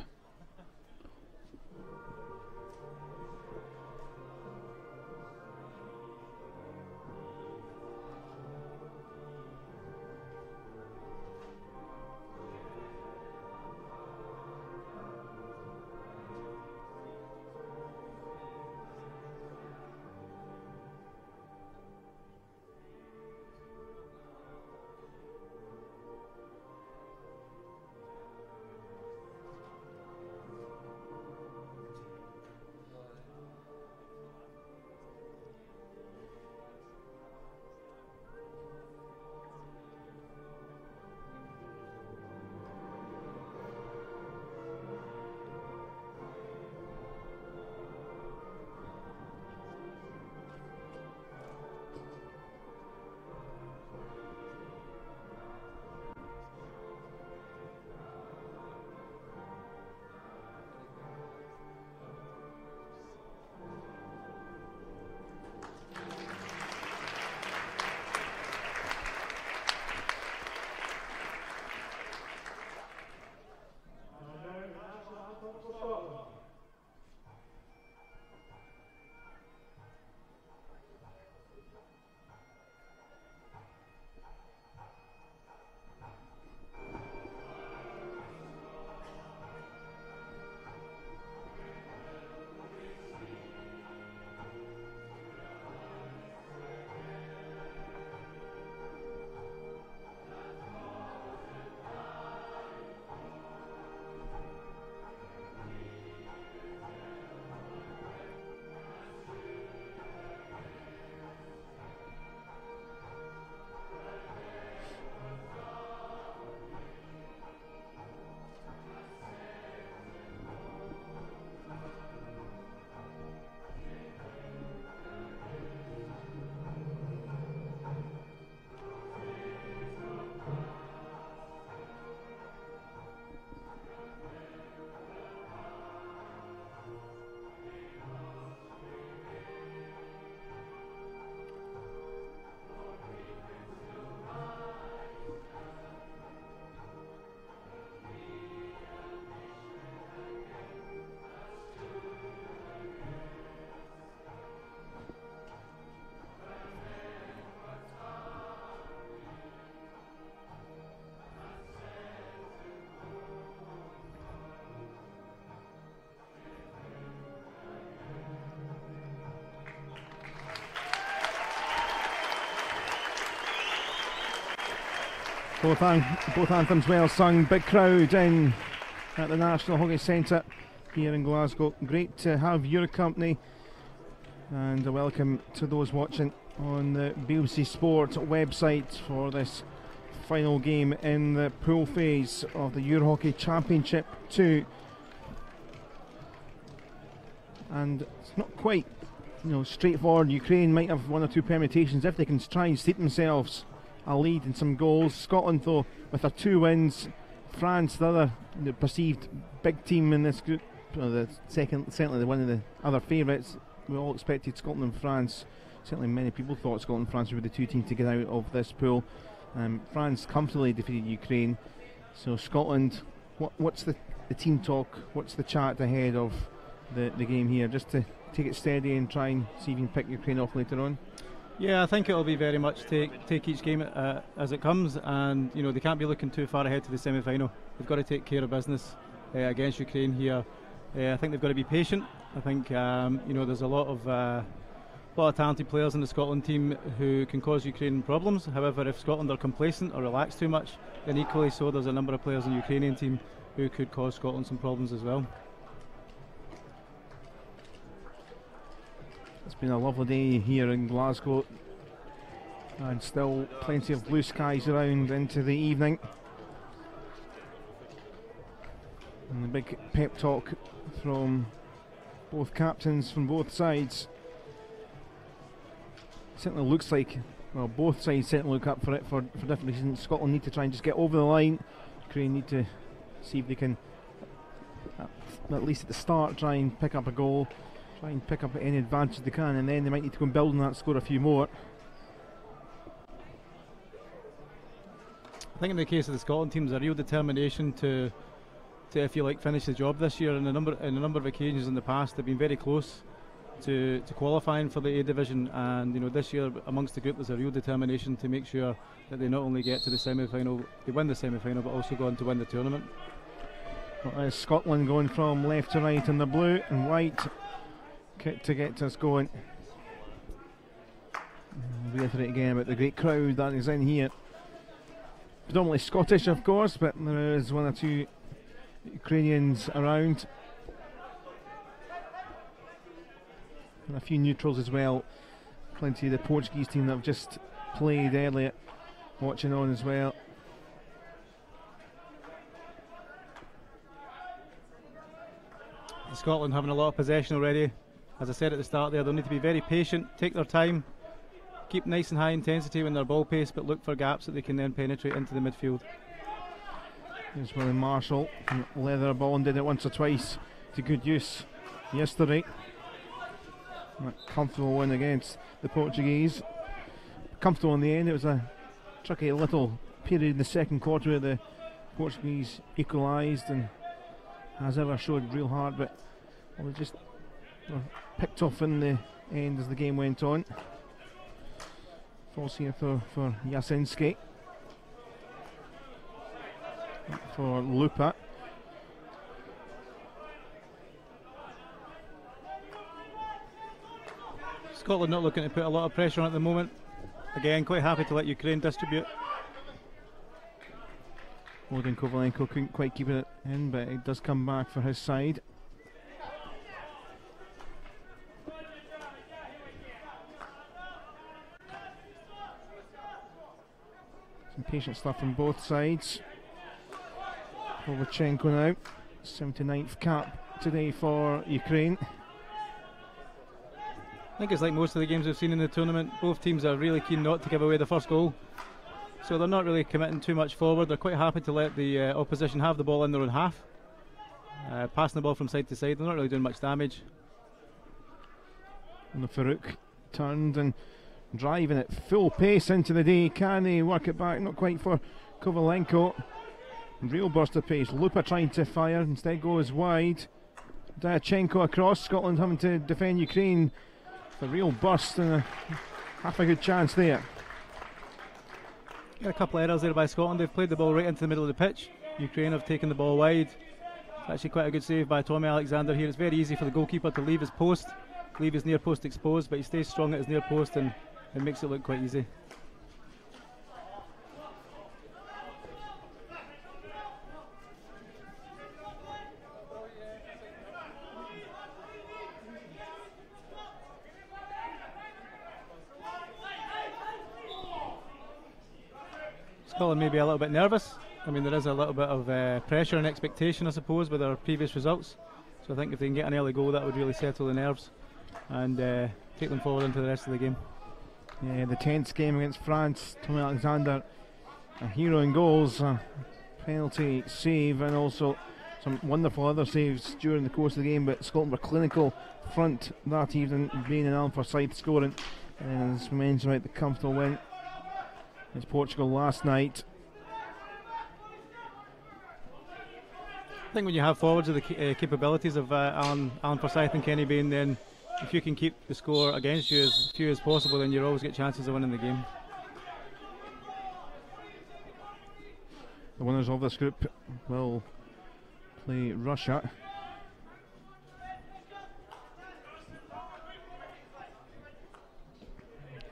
A: Both anthems well sung. Big crowd in at the National Hockey Centre here in Glasgow. Great to have your company, and a welcome to those watching on the BBC Sport website for this final game in the pool phase of the EuroHockey Championship 2. And it's not quite, straightforward. Ukraine might have one or two permutations if they can try and steep themselves a lead and some goals. Scotland, though, with their 2 wins. France, the other perceived big team in this group, certainly one of the other favourites. We all expected Scotland and France. Certainly many people thought Scotland and France would be the 2 teams to get out of this pool. France comfortably defeated Ukraine. So Scotland, what's the team talk? What's the chat ahead of the game here? Just to take it steady and try and see if you can pick Ukraine off later on.
F: Yeah, I think it'll be very much take each game as it comes, and they can't be looking too far ahead to the semi-final. They've got to take care of business against Ukraine here. I think they've got to be patient. I think there's a lot of talented players in the Scotland team who can cause Ukraine problems. However, if Scotland are complacent or relax too much, then equally so there's a number of players in the Ukrainian team who could cause Scotland some problems as well.
A: It's been a lovely day here in Glasgow, and still plenty of blue skies around into the evening. And the big pep talk from both captains from both sides. Certainly looks like, well, both sides certainly look up for it for different reasons. Scotland need to try and just get over the line. Ukraine need to see if they can, at least at the start, try and pick up a goal. Try and pick up any advantage they can, and then they might need to go and build on that, score a few more.
F: I think in the case of the Scotland team, there's a real determination to if you like, finish the job this year. In a number of occasions in the past, they've been very close to qualifying for the A division, and this year amongst the group, there's a real determination to make sure that they not only get to the semi-final, they win the semi-final, but also go on to win the tournament.
A: Well, Scotland going from left to right in the blue and white kit to get us going. I'll reiterate again about the great crowd that is in here. Predominantly Scottish, of course, but there is 1 or 2 Ukrainians around, and a few neutrals as well. Plenty of the Portuguese team that have just played earlier watching on as well.
F: Scotland having a lot of possession already. As I said at the start there, they'll need to be very patient, take their time, keep nice and high intensity when they're ball pace, but look for gaps that they can then penetrate into the midfield.
A: Here's William Marshall, leather a ball and did it once or twice to good use yesterday. That comfortable win against the Portuguese. Comfortable in the end. It was a tricky little period in the second quarter where the Portuguese equalised and as ever showed real hard, but they just were picked off in the end as the game went on. False here for Jasinski. For Lupa.
F: Scotland not looking to put a lot of pressure on at the moment. Again, quite happy to let Ukraine distribute.
A: Odin Kovalenko couldn't quite keep it in, but it does come back for his side. Some patient stuff from both sides. Kovachenko now, 79th cap today for Ukraine.
F: I think it's like most of the games we've seen in the tournament, both teams are really keen not to give away the first goal, so they're not really committing too much forward. They're quite happy to let the opposition have the ball in their own half, passing the ball from side to side. They're not really doing much damage.
A: And the Farouk turned and driving at full pace into the day. Can they work it back? Not quite for Kovalenko. Real burst of pace. Lupa trying to fire, instead goes wide. Diachenko across. Scotland having to defend Ukraine. A real burst and half a good chance there.
F: Got a couple of errors there by Scotland. They've played the ball right into the middle of the pitch. Ukraine have taken the ball wide. Actually quite a good save by Tommy Alexander here. It's very easy for the goalkeeper to leave his post, leave his near post exposed, but he stays strong at his near post and it makes it look quite easy. Scotland may be a little bit nervous. I mean, there is a little bit of pressure and expectation, I suppose, with our previous results. So I think if they can get an early goal, that would really settle the nerves and take them forward into the rest of the game.
A: Yeah, the tense game against France, Tommy Alexander, a hero in goals, a penalty save, and also some wonderful other saves during the course of the game. But Scotland were clinical front that evening, being an Alan Forsyth scoring. And as we mentioned about the comfortable win against Portugal last night.
F: I think when you have forwards of the capabilities of Alan Forsyth and Kenny Bain, then if you can keep the score against you as few as possible, then you always get chances of winning the game.
A: The winners of this group will play Russia.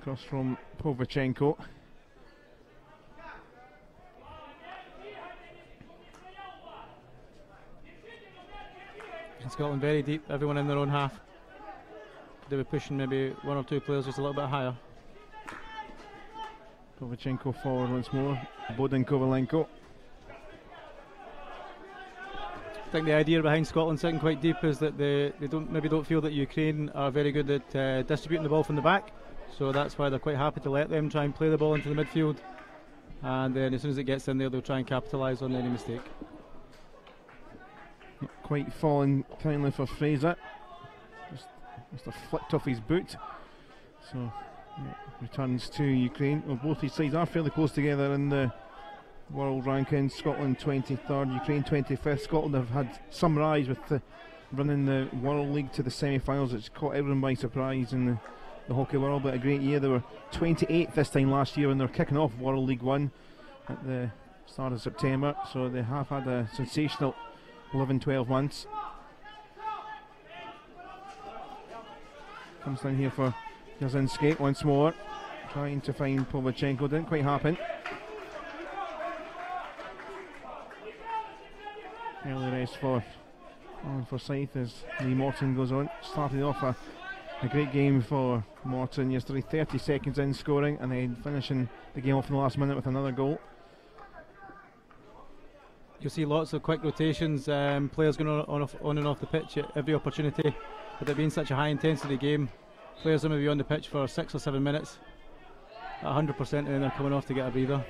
A: Cross from Povachenko.
F: And Scotland very deep, everyone in their own half. They were pushing maybe one or two players just a little bit higher.
A: Povachenko forward once more. Bodin Kovalenko.
F: I think the idea behind Scotland sitting quite deep is that they don't feel that Ukraine are very good at distributing the ball from the back. So that's why they're quite happy to let them try and play the ball into the midfield. And then as soon as it gets in there, they'll try and capitalise on any mistake.
A: Not quite falling kindly for Fraser. Just flicked off his boot. So yeah, returns to Ukraine. Well, both these sides are fairly close together in the world rankings. Scotland 23rd, Ukraine 25th. Scotland have had some rise with running the World League to the semi-finals. It's caught everyone by surprise in the hockey world, but a great year. They were 28th this time last year when they were kicking off World League 1 at the start of September. So they have had a sensational 11-12 months. Comes down here for Jasinski once more, trying to find Povachenko. Didn't quite happen. Early rest for Alan Forsyth as Lee Morton goes on. Started off a great game for Morton yesterday, 30 seconds in scoring, and then finishing the game off in the last minute with another goal.
F: You'll see lots of quick rotations, players going on and off the pitch at every opportunity. With it being such a high intensity game, players are maybe on the pitch for 6 or 7 minutes at 100%, and then they're coming off to get a breather.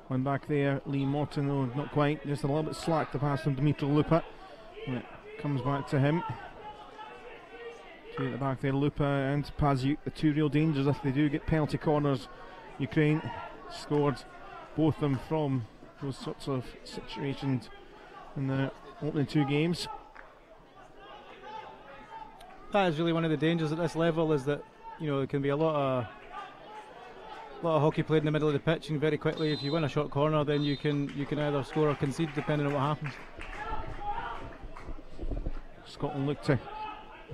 A: One back there, Lee Morton, oh, not quite, just a little bit slack the pass from Dimitri Lupa. When it comes back to him. Two at the back there, Lupa and Paziuk, the two real dangers if they do get penalty corners. Ukraine scored both of them from those sorts of situations in the opening two games.
F: That is really one of the dangers at this level, is that, you know, there can be a lot of hockey played in the middle of the pitch, and very quickly if you win a short corner, then you can either score or concede depending on what happens.
A: Scotland look to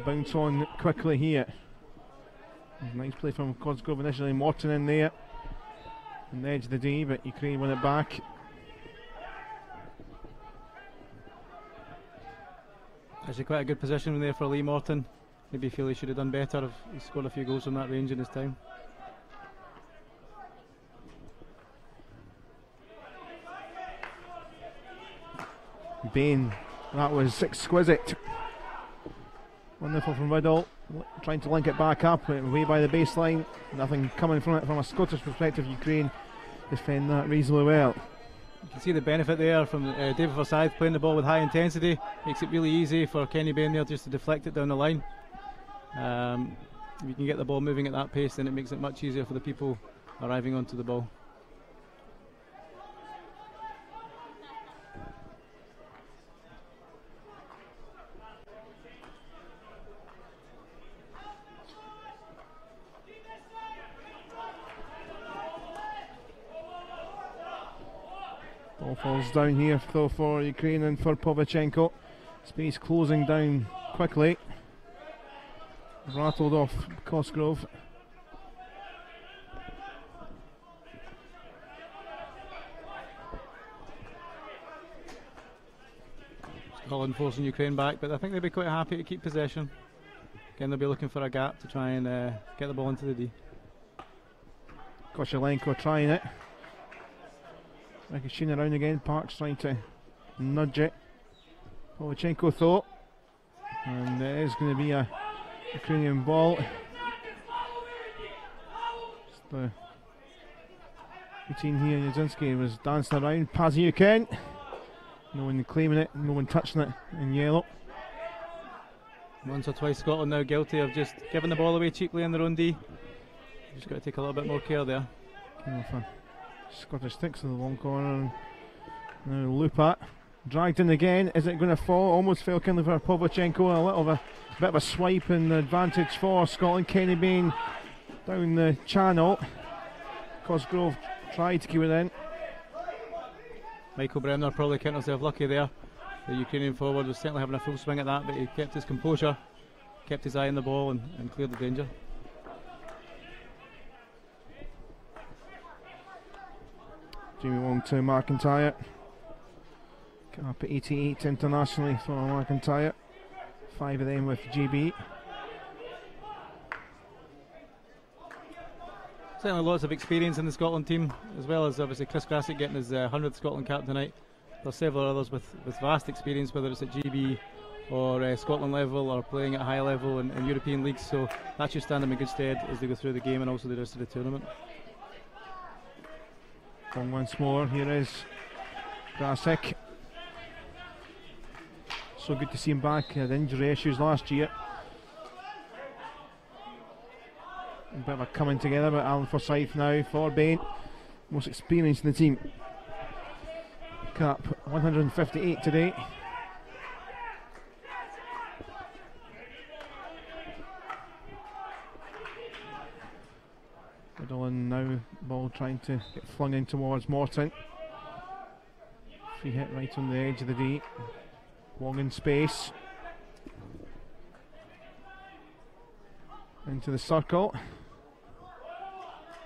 A: bounce on quickly here. Nice play from Cosgrove initially, Morton in there on the edge of the D, but Ukraine win it back.
F: Actually quite a good position there for Lee Morton. Maybe feel he should have done better if he scored a few goals from that range in his time.
A: Bain, that was exquisite. Wonderful from Riddle, trying to link it back up, away by the baseline. Nothing coming from it from a Scottish perspective. Ukraine defend that reasonably well.
F: You can see the benefit there from David Forsyth playing the ball with high intensity. Makes it really easy for Kenny Bain there just to deflect it down the line. If you can get the ball moving at that pace, then it makes it much easier for the people arriving onto the ball.
A: Ball falls down here though for Ukraine and for Povachenko. Space closing down quickly. Rattled off Cosgrove.
F: Holland forcing Ukraine back, but I think they'll be quite happy to keep possession. Again, they'll be looking for a gap to try and get the ball into the D.
A: Kosciuszko trying it. Ricocheting around again. Parks trying to nudge it. Pavlichenko thought. And it is going to be a Ukrainian ball. The routine here, Yudzinski was dancing around. Paziuken. No one claiming it, no one touching it in yellow.
F: Once or twice Scotland now guilty of just giving the ball away cheaply in their own D. Just got to take a little bit more care there.
A: Came off a Scottish sticks in the long corner. And now Lupat. Dragged in again. Is it going to fall? Almost fell kindly for Pavlichenko. A little bit of a swipe and advantage for Scotland. Kenny Bain down the channel. Cosgrove tried to keep it in.
F: Michael Bremner probably counted himself lucky there. The Ukrainian forward was certainly having a full swing at that, but he kept his composure, kept his eye on the ball and cleared the danger.
A: Jamie Wong to McIntyre. Up at 88 internationally for McIntyre. 5 of them with GB.
F: Certainly lots of experience in the Scotland team, as well as obviously Chris Grassick getting his 100th Scotland cap tonight. There's several others with vast experience, whether it's at GB or Scotland level or playing at high level in European leagues, so that should stand them in good stead as they go through the game and also the rest of the tournament.
A: Wong once more, here is Grassick. So good to see him back. He had injury issues last year. A bit of a coming together, but Alan Forsyth now for Bain, most experienced in the team. Cap 158 today. Middle and now ball trying to get flung in towards Morton. Free hit right on the edge of the D. Wong in space. Into the circle.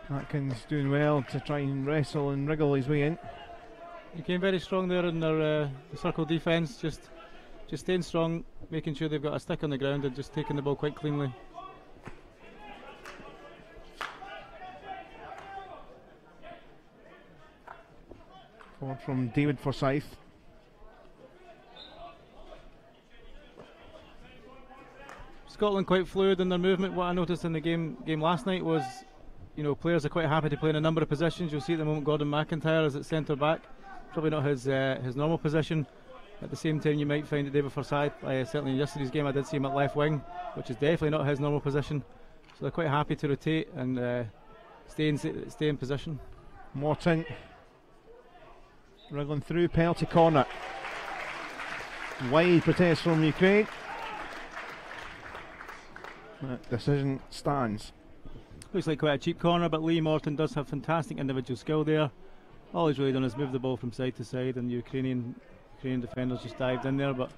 A: Atkins doing well to try and wrestle and wriggle his way in.
F: He came very strong there in their the circle defence, just staying strong, making sure they've got a stick on the ground and just taking the ball quite cleanly.
A: Forward from David Forsyth.
F: Scotland quite fluid in their movement. What I noticed in the game last night was, you know, players are quite happy to play in a number of positions. You'll see at the moment Gordon McIntyre is at centre back, probably not his normal position. At the same time, you might find that David Forsyth, certainly in yesterday's game, I did see him at left wing, which is definitely not his normal position. So they're quite happy to rotate and stay in position.
A: Morton wriggling through, penalty corner. Wide protest from Ukraine. That decision stands.
F: Looks like quite a cheap corner, but Lee Morton does have fantastic individual skill there. All he's really done is move the ball from side to side, and the Ukrainian defenders just dived in there. But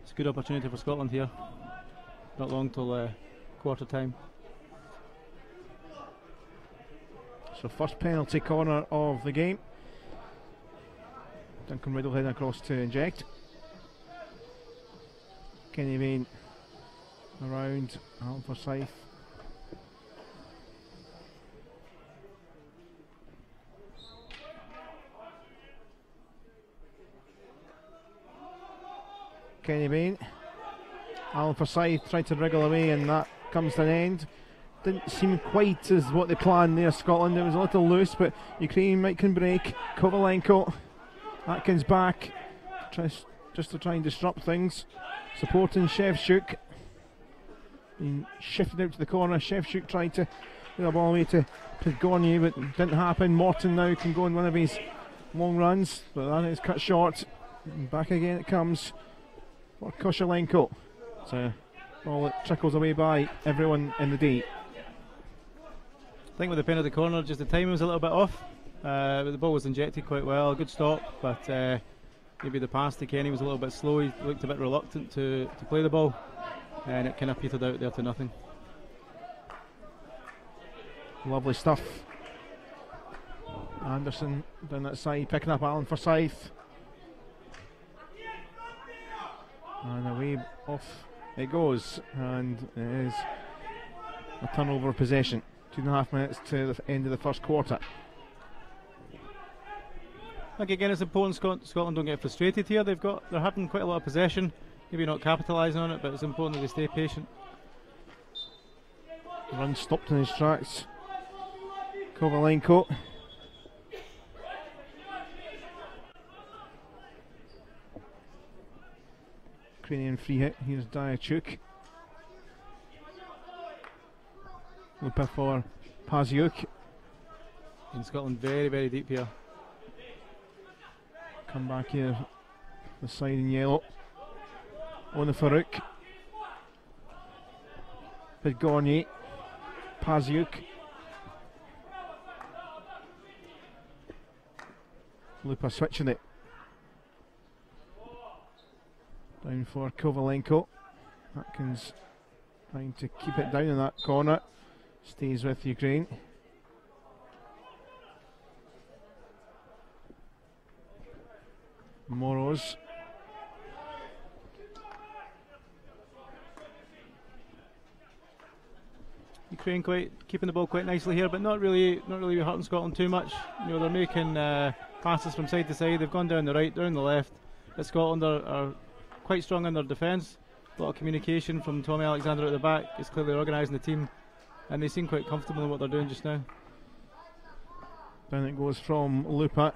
F: it's a good opportunity for Scotland here. Not long till quarter time.
A: So first penalty corner of the game. Duncan Riddle heading across to inject. Kenny Bain around, Alan Forsyth. Kenny Bain. Alan Forsyth tried to wriggle away and that comes to an end. Didn't seem quite as what they planned there, Scotland. It was a little loose, but Ukraine can break. Kovalenko. Atkins back. Just to try and disrupt things. Supporting Shevchuk. Being shifted out to the corner. Shevchuk tried to get the ball away to Gornier, but it didn't happen. Morton now can go on one of his long runs, but that is cut short. And back again it comes for Kosciuszko. So ball that trickles away by everyone in the D.
F: I think with the penalty corner, just the timing was a little bit off. But the ball was injected quite well. Good stop, but maybe the pass to Kenny was a little bit slow. He looked a bit reluctant to play the ball, and it kind of petered out there to nothing.
A: Lovely stuff. Anderson down that side, picking up Alan Forsyth. And away off it goes, and it is a turnover of possession. 2.5 minutes to the end of the first quarter.
F: I think again it's important Scotland don't get frustrated here. They're having quite a lot of possession, maybe not capitalising on it, but it's important that they stay patient.
A: Run stopped in his tracks. Kovalenko. Ukrainian free hit. Here's Diachuk. Lupa for Paziuk.
F: In Scotland, very, very deep here.
A: Come back here. The side in yellow. On the Farouk. Podgorny. Paziuk. Lupa switching it. Down for Kovalenko. Atkins trying to keep it down in that corner. Stays with Ukraine. Moros.
F: Ukraine keeping the ball quite nicely here, but not really hurting Scotland too much. You know, they're making passes from side to side. They've gone down the right, down the left. But Scotland are quite strong in their defence. A lot of communication from Tommy Alexander at the back. He's clearly organising the team, and they seem quite comfortable in what they're doing just now.
A: Down it goes from Lupa.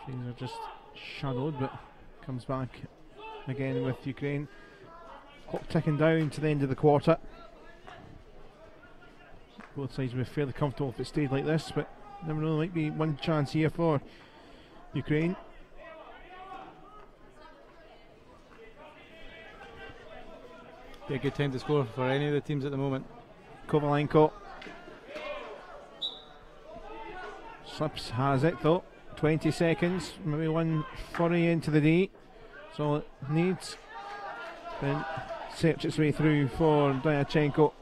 A: These are just shadowed, but comes back again with Ukraine. Clock ticking down to the end of the quarter. Both sides will be fairly comfortable if it stayed like this, but never know, there might be one chance here for Ukraine.
F: Be a good time to score for any of the teams at the moment.
A: Kovalenko slips, has it though. 20 seconds, maybe one flurry into the D. That's all it needs. Then search its way through for Diachenko.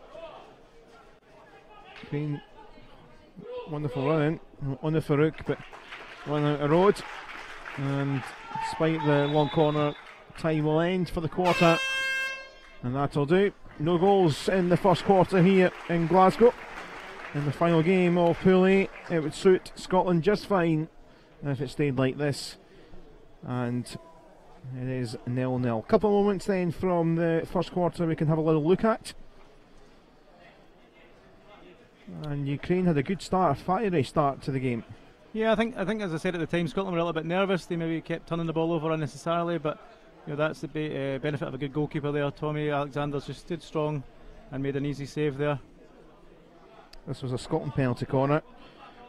A: Been wonderful running on the Farouk, but run out of road. And despite the long corner, time will end for the quarter. And that'll do. No goals in the first quarter here in Glasgow. In the final game of Pool A, it would suit Scotland just fine if it stayed like this. And it is 0-0. Couple of moments then from the first quarter we can have a little look at. And Ukraine had a good start, a fiery start to the game.
F: Yeah, I think as I said at the time, Scotland were a little bit nervous. They maybe kept turning the ball over unnecessarily, but you know, that's the benefit of a good goalkeeper there. Tommy Alexander's just stood strong and made an easy save there.
A: This was a Scotland penalty corner,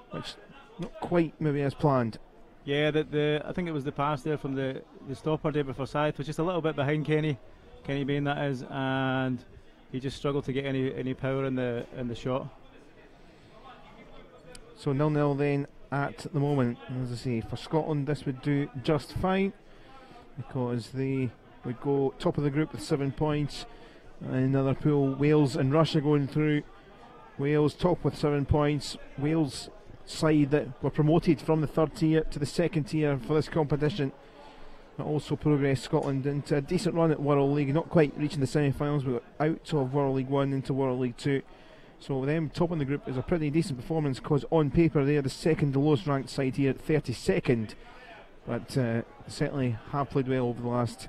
A: which not quite maybe as planned.
F: Yeah, I think it was the pass there from the stopper, David Forsyth, was just a little bit behind Kenny Bain, that is, and he just struggled to get any power in the shot.
A: So 0-0 then at the moment. And as I say, for Scotland this would do just fine, because they would go top of the group with 7 points. In another pool, Wales and Russia going through. Wales top with 7 points. Wales side that were promoted from the third tier to the second tier for this competition. But also progressed Scotland into a decent run at World League, not quite reaching the semi-finals, but out of World League 1 into World League 2. So with them top in the group is a pretty decent performance, because on paper they are the second lowest ranked side here at 32nd, but certainly have played well over the last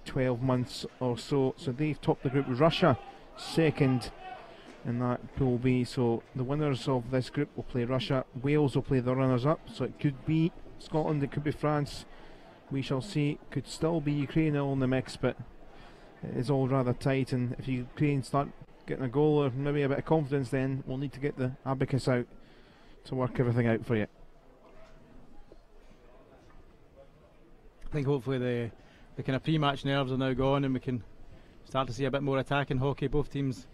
A: 12 months or so. So they've topped the group. Russia second in that pool B. So the winners of this group will play Russia. Wales will play the runners up. So it could be Scotland, it could be France. We shall see. Could still be Ukraine all in the mix, but it is all rather tight. And if Ukraine start getting a goal or maybe a bit of confidence, then we'll need to get the abacus out to work everything out for you.
F: I think hopefully the kind of pre-match nerves are now gone, and we can start to see a bit more attack in hockey. Both teams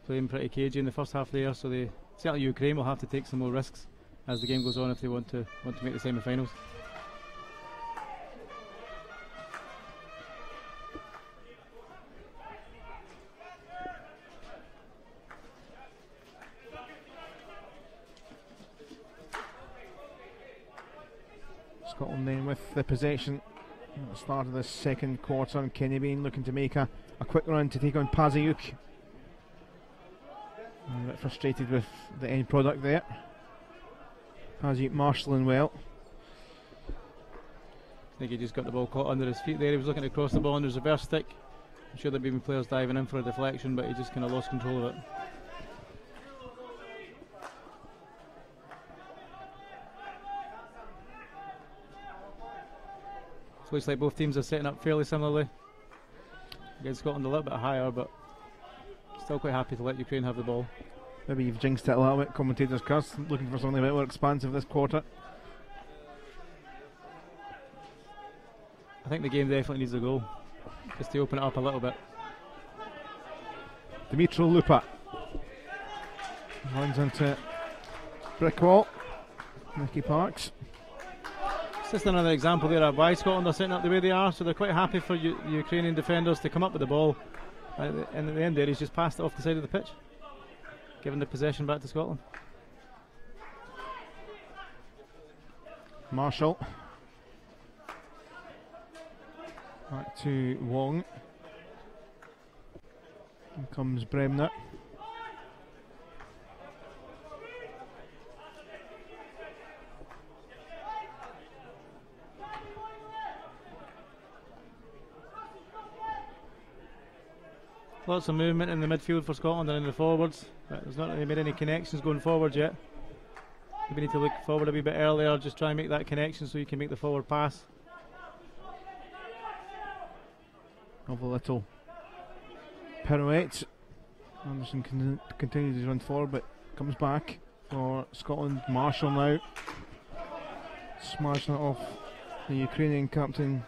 F: playing pretty cagey in the first half there, so certainly Ukraine will have to take some more risks as the game goes on if they want to make the semi-finals.
A: Scotland then with the possession at the start of the second quarter, and Kenny Bain looking to make a quick run to take on Paziuk. A bit frustrated with the end product there. Paziuk marshalling well.
F: I think he just got the ball caught under his feet there. He was looking to cross the ball under his reverse stick. I'm sure there'd been players diving in for a deflection, but he just kind of lost control of it. So it looks like both teams are setting up fairly similarly. Against Scotland a little bit higher, but still quite happy to let Ukraine have the ball.
A: Maybe you've jinxed it a little bit, commentators curse, looking for something a bit more expansive this quarter.
F: I think the game definitely needs a goal, just to open it up a little bit.
A: Dimitro Lupa runs into brick wall. Nicky Parks.
F: It's just another example there of why Scotland are setting up the way they are, so they're quite happy for Ukrainian defenders to come up with the ball, and at the end there he's just passed it off the side of the pitch, giving the possession back to Scotland.
A: Marshall back to Wong. Here comes Bremner.
F: Lots of movement in the midfield for Scotland and in the forwards, but there's not really made any connections going forward yet. Maybe need to look forward a wee bit earlier, just try and make that connection so you can make the forward pass.
A: Of a little pirouette. Anderson continues to run forward, but comes back for Scotland. Marshall now smashing it off the Ukrainian captain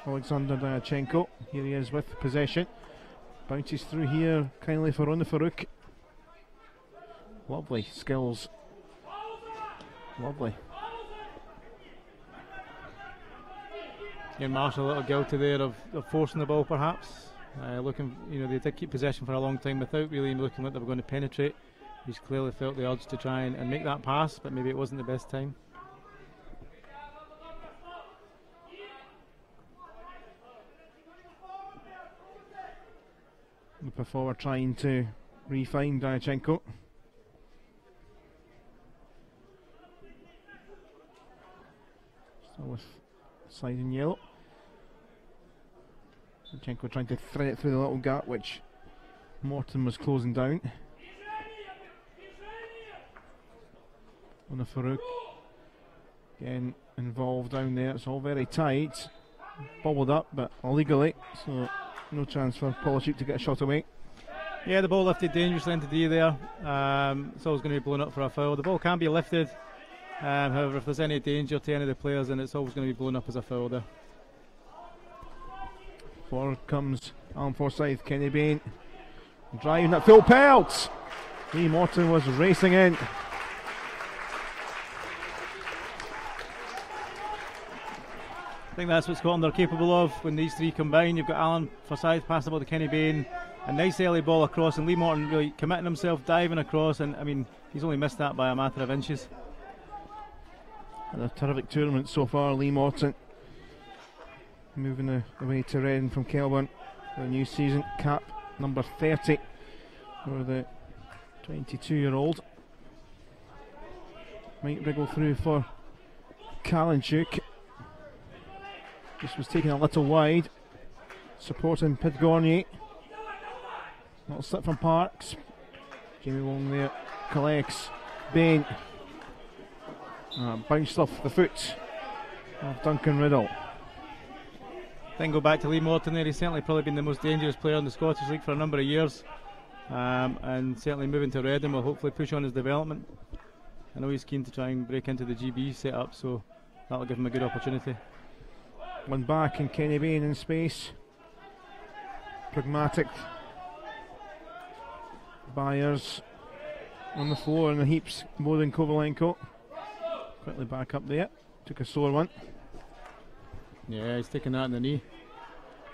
A: Alexander Diachenko. Here he is with possession. Bounces through here kindly for Rona Farouk. Lovely skills. Lovely.
F: Yeah, Marshall a little guilty there of forcing the ball perhaps. Looking, they did keep possession for a long time without really looking like they were going to penetrate. He's clearly felt the urge to try and make that pass, but maybe it wasn't the best time.
A: Looking forward, trying to refine Diachenko. Still with side in yellow. Diachenko trying to thread it through the little gap which Morton was closing down. Rona Farouk again involved down there. It's all very tight. Bobbled up, but illegally, so no chance for Polishuk to get a shot away.
F: Yeah, the ball lifted dangerously into D there. It's always going to be blown up for a foul. The ball can be lifted, however, if there's any danger to any of the players, then it's always going to be blown up as a foul there.
A: Forward comes Alan Forsyth, Kenny Bain driving at full pelt. Lee Morton was racing in.
F: I think that's what Scotland are capable of when these three combine. You've got Alan Forsyth passing the ball to Kenny Bain, a nice early ball across, and Lee Morton really committing himself, diving across, and I mean he's only missed that by a matter of inches.
A: And a terrific tournament so far, Lee Morton moving away to Redden from Kelburn for the new season. Cap number 30 for the 22-year-old. Might wriggle through for Kalinchuk. This was taken a little wide. Supporting Pidgornier. Little slip from Parks. Jamie Wong there collects. Bain. Bounced off the foot of Duncan Riddle.
F: Then go back to Lee Morton there. He's certainly probably been the most dangerous player in the Scottish League for a number of years. And certainly moving to Redden will hopefully push on his development. I know he's keen to try and break into the GB setup, so that'll give him a good opportunity.
A: One back and Kenny Bain in space. Pragmatic. Byers on the floor in the heaps more than Kovalenko. Quickly back up there. Took a sore one.
F: Yeah, he's taking that in the knee.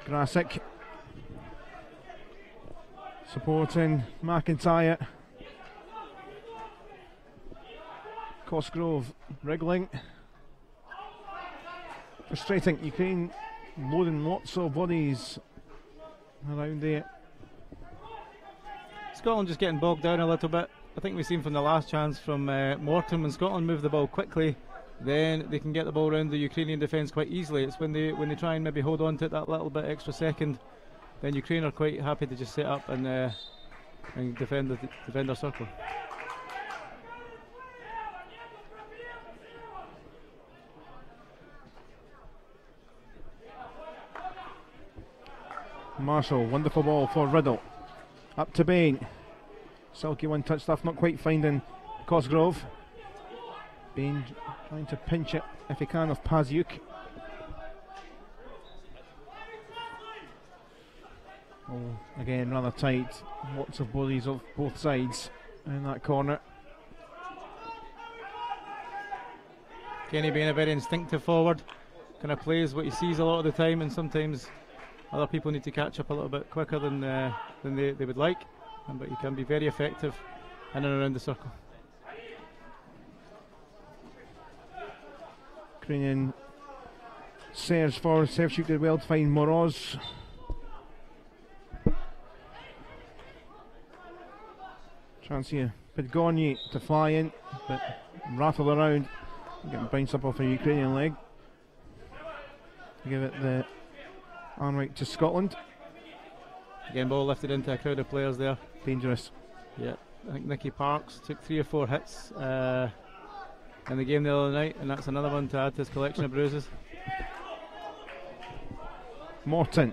A: Grasic supporting McIntyre. Cosgrove wriggling. Frustrating. Ukraine loading lots of bodies around there.
F: Scotland just getting bogged down a little bit. I think we've seen from the last chance from Morton, when Scotland move the ball quickly, then they can get the ball around the Ukrainian defence quite easily. It's when they try and maybe hold on to it that little bit extra second, then Ukraine are quite happy to just set up and defend their circle.
A: Marshall, wonderful ball for Riddle. Up to Bain. Silky one touch stuff, not quite finding Cosgrove. Bain trying to pinch it if he can of Pazyuk. Oh, again rather tight. Lots of bodies of both sides in that corner.
F: Kenny being a very instinctive forward, kind of plays what he sees a lot of the time, and sometimes other people need to catch up a little bit quicker than they would like, but he can be very effective in and around the circle.
A: Ukrainian serves for Sevchuk, did well to find Moroz. Chance here, Podgorny to fly in, but rattle around, getting bounced up off a Ukrainian leg. Give it the arm right to Scotland.
F: Again, ball lifted into a crowd of players there.
A: Dangerous.
F: Yeah, I think Nicky Parks took 3 or 4 hits in the game the other night, and that's another one to add to his collection of bruises.
A: Morton.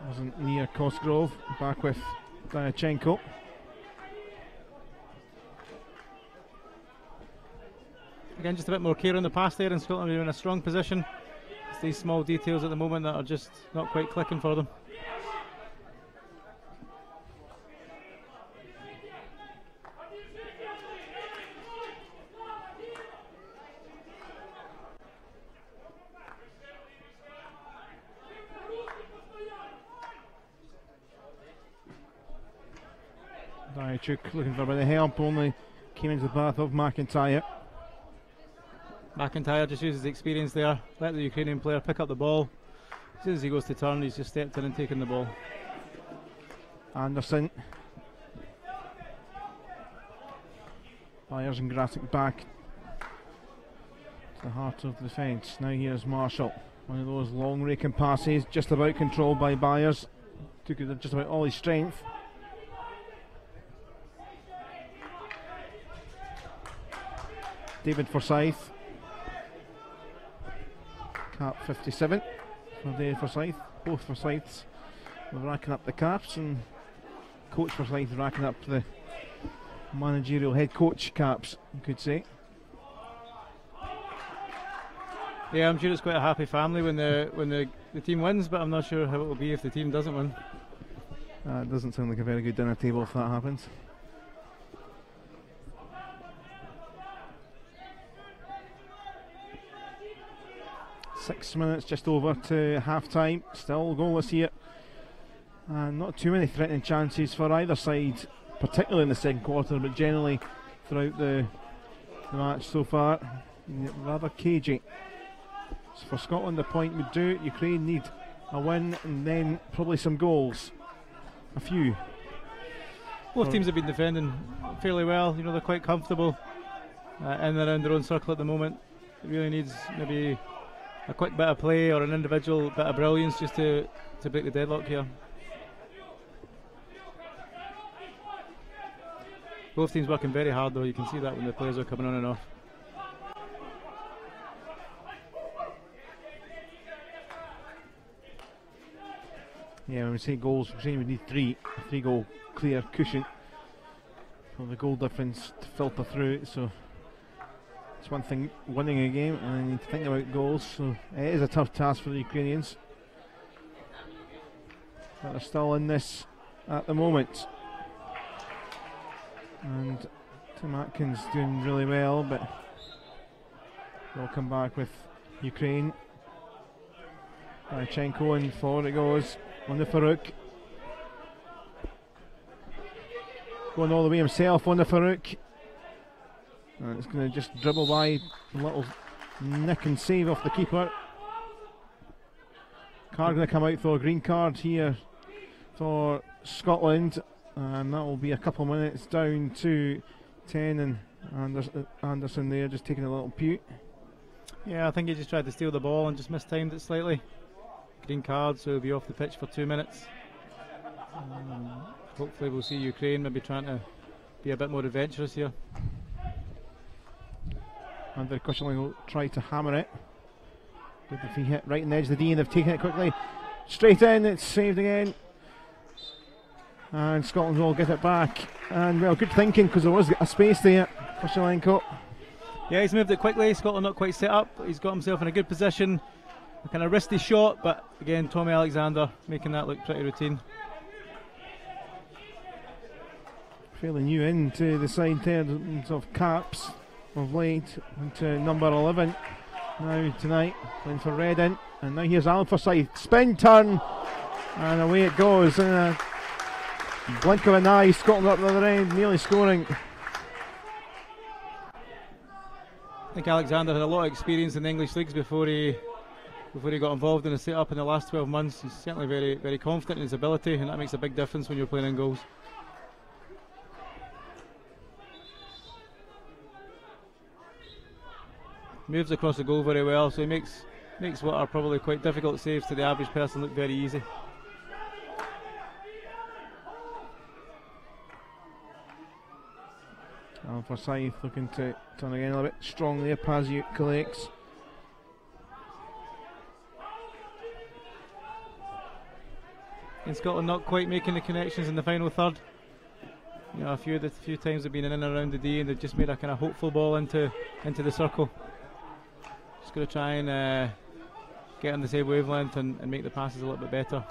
A: Wasn't near Cosgrove. Back with Diachenko.
F: Again, just a bit more care on the pass there, and Scotland are in a strong position. It's these small details at the moment that are just not quite clicking for them.
A: Diachuk looking for a bit of help, only came into the path of McIntyre.
F: McIntyre just uses the experience there, let the Ukrainian player pick up the ball. As soon as he goes to turn, he's just stepped in and taken the ball.
A: Anderson. Byers and Grasic back to the heart of the defence. Now here's Marshall. One of those long raking passes, just about controlled by Byers. Took it just about all his strength. David Forsyth. Cap 57 for David Forsyth. Both Forsyths were racking up the caps, and Coach Forsyth racking up the managerial head coach caps, you could say.
F: Yeah, I'm sure it's quite a happy family when the team wins, but I'm not sure how it will be if the team doesn't win.
A: It doesn't sound like a very good dinner table if that happens. Six minutes just over to half time, still goalless here, and not too many threatening chances for either side, particularly in the second quarter, but generally throughout the match so far. Rather cagey. So for Scotland, the point would do. Ukraine need a win and then probably some goals, a few.
F: Both teams have been defending fairly well, you know, they're quite comfortable in and around their own circle at the moment. It really needs maybe a quick bit of play or an individual bit of brilliance just to break the deadlock here. Both teams working very hard though, you can see that when the players are coming on and off.
A: Yeah, when we say goals, we're saying we need a 3 goal clear cushion for the goal difference to filter through, so it's one thing winning a game, and then you need to think about goals, so it is a tough task for the Ukrainians. But they're still in this at the moment. And Tim Atkins doing really well, but they'll come back with Ukraine. Diachenko and forward it goes on the Farouk. Going all the way himself on the Farouk. And it's going to just dribble by the little nick and save off the keeper. Card going to come out for a green card here for Scotland, and that will be a couple of minutes down to 10, and Anderson there just taking a little pew.
F: Yeah, I think he just tried to steal the ball and just mistimed it slightly. Green card, so he'll be off the pitch for 2 minutes. Hopefully we'll see Ukraine maybe trying to be a bit more adventurous here.
A: Andrei Koscielny will try to hammer it. Good if he hit right on the edge of the D, and they've taken it quickly. Straight in, it's saved again. And Scotland will get it back. And well, good thinking, because there was a space there. Koscielny.
F: Yeah, he's moved it quickly. Scotland not quite set up. He's got himself in a good position. A kind of risky shot, but again, Tommy Alexander making that look pretty routine.
A: Fairly new into the side there in terms of caps of late, into number 11 now tonight, playing for Reading. And now here's Alan Forsyth, spin turn, and away it goes. In a blink of an eye, Scotland up the other end, nearly scoring.
F: I think Alexander had a lot of experience in the English leagues before he got involved in the set-up in the last 12 months. He's certainly very, very confident in his ability, and that makes a big difference when you're playing in goals. Moves across the goal very well, so he makes what are probably quite difficult saves to the average person look very easy.
A: Alan Forsyth looking to turn again a little bit strong there. Paziuk collects.
F: In Scotland, not quite making the connections in the final third. You know, a few times they've been in and around the D, and they've just made a kind of hopeful ball into the circle. Just got to try and get on the same wavelength and make the passes a little bit better.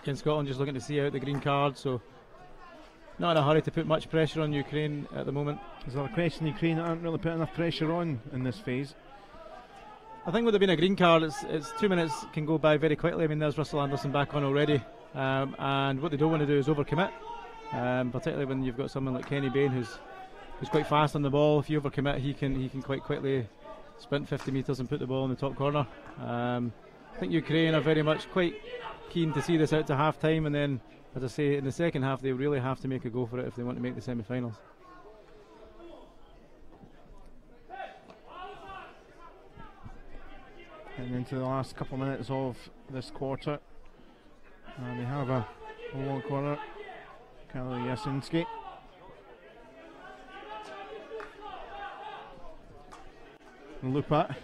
F: In Scotland, just looking to see out the green card, so not in a hurry to put much pressure on Ukraine at the moment.
A: Is there a question Ukraine aren't really putting enough pressure on in this phase?
F: I think with there being a green card, it's 2 minutes can go by very quickly. I mean, there's Russell Anderson back on already, and what they don't want to do is overcommit, particularly when you've got someone like Kenny Bain who's quite fast on the ball. If you overcommit, he can quite quickly sprint 50 metres and put the ball in the top corner. I think Ukraine are very much quite keen to see this out to half time, and then, as I say, in the second half they really have to make a go for it if they want to make the semi-finals.
A: Getting into the last couple of minutes of this quarter, and they have a long corner. Kyle Jasinski. Lupa.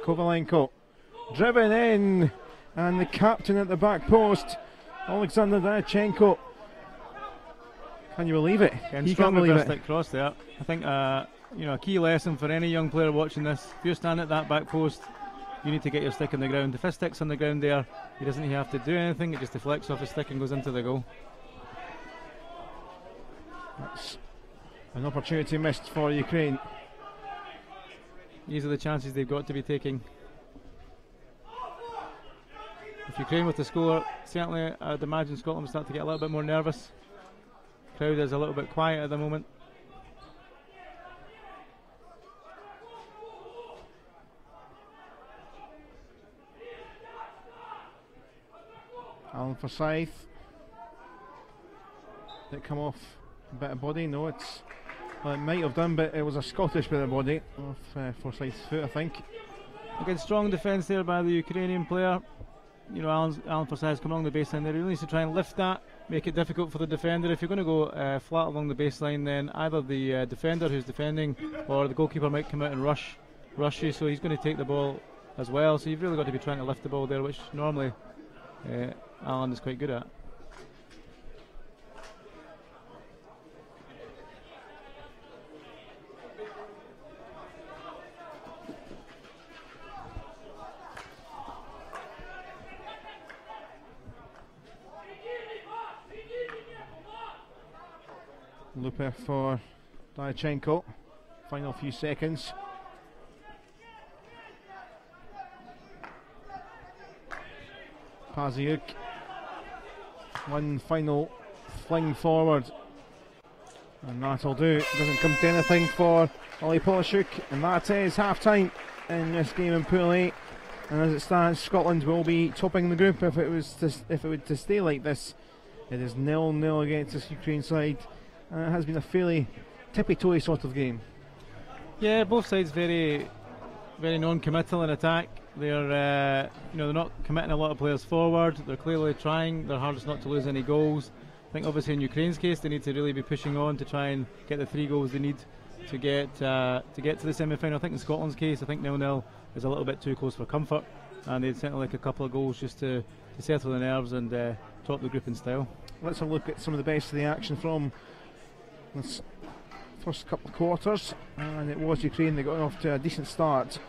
A: Kovalenko driven in, and the captain at the back post, Alexander Dayachenko. Can you believe it?
F: He can't believe it. Cross there. I think you know, a key lesson for any young player watching this: if you're standing at that back post, you need to get your stick on the ground. If his stick's on the ground there, he doesn't have to do anything. It just deflects off his stick and goes into the goal.
A: That's an opportunity missed for Ukraine.
F: These are the chances they've got to be taking. If Ukraine were to score, certainly I'd imagine Scotland will start to get a little bit more nervous. Crowd is a little bit quiet at the moment.
A: Alan Forsyth. Did it come off a bit of body? No, well, it might have done, but it was a Scottish bit of body off Forsyth's foot, I think.
F: Again, strong defence there by the Ukrainian player. You know, Alan Forsyth's come along the baseline there. He really needs to try and lift that, make it difficult for the defender. If you're going to go flat along the baseline, then either the defender who's defending or the goalkeeper might come out and rush you, so he's going to take the ball as well. So you've really got to be trying to lift the ball there, which normally Alan is quite good at.
A: Lupa for Dayachenko. Final few seconds. Paziuk. One final fling forward, and that'll do. Doesn't come to anything for Ollie Polishuk, and that is half time in this game in Pool A. And as it stands, Scotland will be topping the group if it were to stay like this. It is 0-0 against this Ukraine side, and it has been a fairly tippy-toey sort of game.
F: Yeah, both sides very non-committal in attack. They're they're not committing a lot of players forward. They're clearly trying their hardest not to lose any goals. I think obviously in Ukraine's case they need to really be pushing on to try and get the 3 goals they need to get to the semi-final. I think in Scotland's case, I think 0-0 is a little bit too close for comfort, and they'd certainly like a couple of goals just to settle the nerves and top the group in style.
A: Let's have a look at some of the best of the action from this first couple of quarters, and it was Ukraine. They got off to a decent start.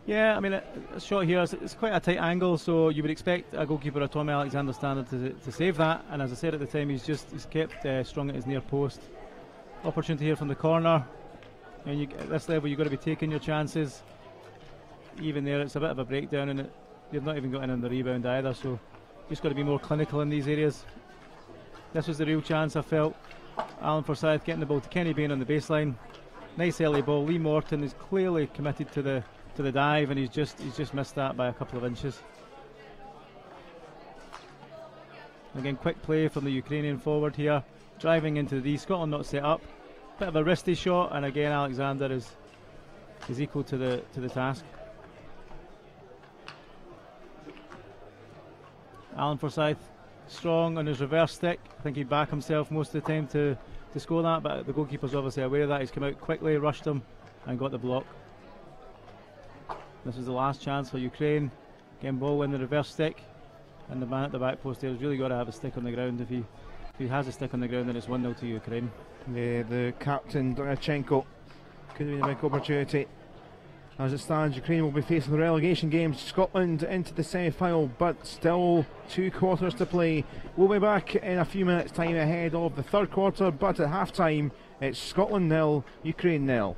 F: Yeah, I mean, a shot here, it's quite a tight angle, so you would expect a goalkeeper, Tommy Alexander Standard, to save that. And as I said at the time, he's kept strong at his near post. Opportunity here from the corner. And at this level, you've got to be taking your chances. Even there, it's a bit of a breakdown, and you've not even got in on the rebound either. So just got to be more clinical in these areas. This was the real chance, I felt. Alan Forsyth getting the ball to Kenny Bain on the baseline. Nice early ball. Lee Morton is clearly committed to the dive, and he's just missed that by a couple of inches. Again, quick play from the Ukrainian forward here, driving into the Scotland not set up. Bit of a wristy shot, and again Alexander is equal to the task. Alan Forsyth strong on his reverse stick. I think he'd back himself most of the time to score that, but the goalkeeper's obviously aware of that. He's come out quickly, rushed him, and got the block. This is the last chance for Ukraine. Again, ball in the reverse stick, and the man at the back post there has really got to have a stick on the ground. If he has a stick on the ground, then it's 1-0 to Ukraine.
A: The captain Donyachenko could have been a big opportunity. As it stands, Ukraine will be facing the relegation games. Scotland into the semi-final, but still 2 quarters to play. We'll be back in a few minutes' time ahead of the third quarter, but at half-time it's Scotland 0, Ukraine 0.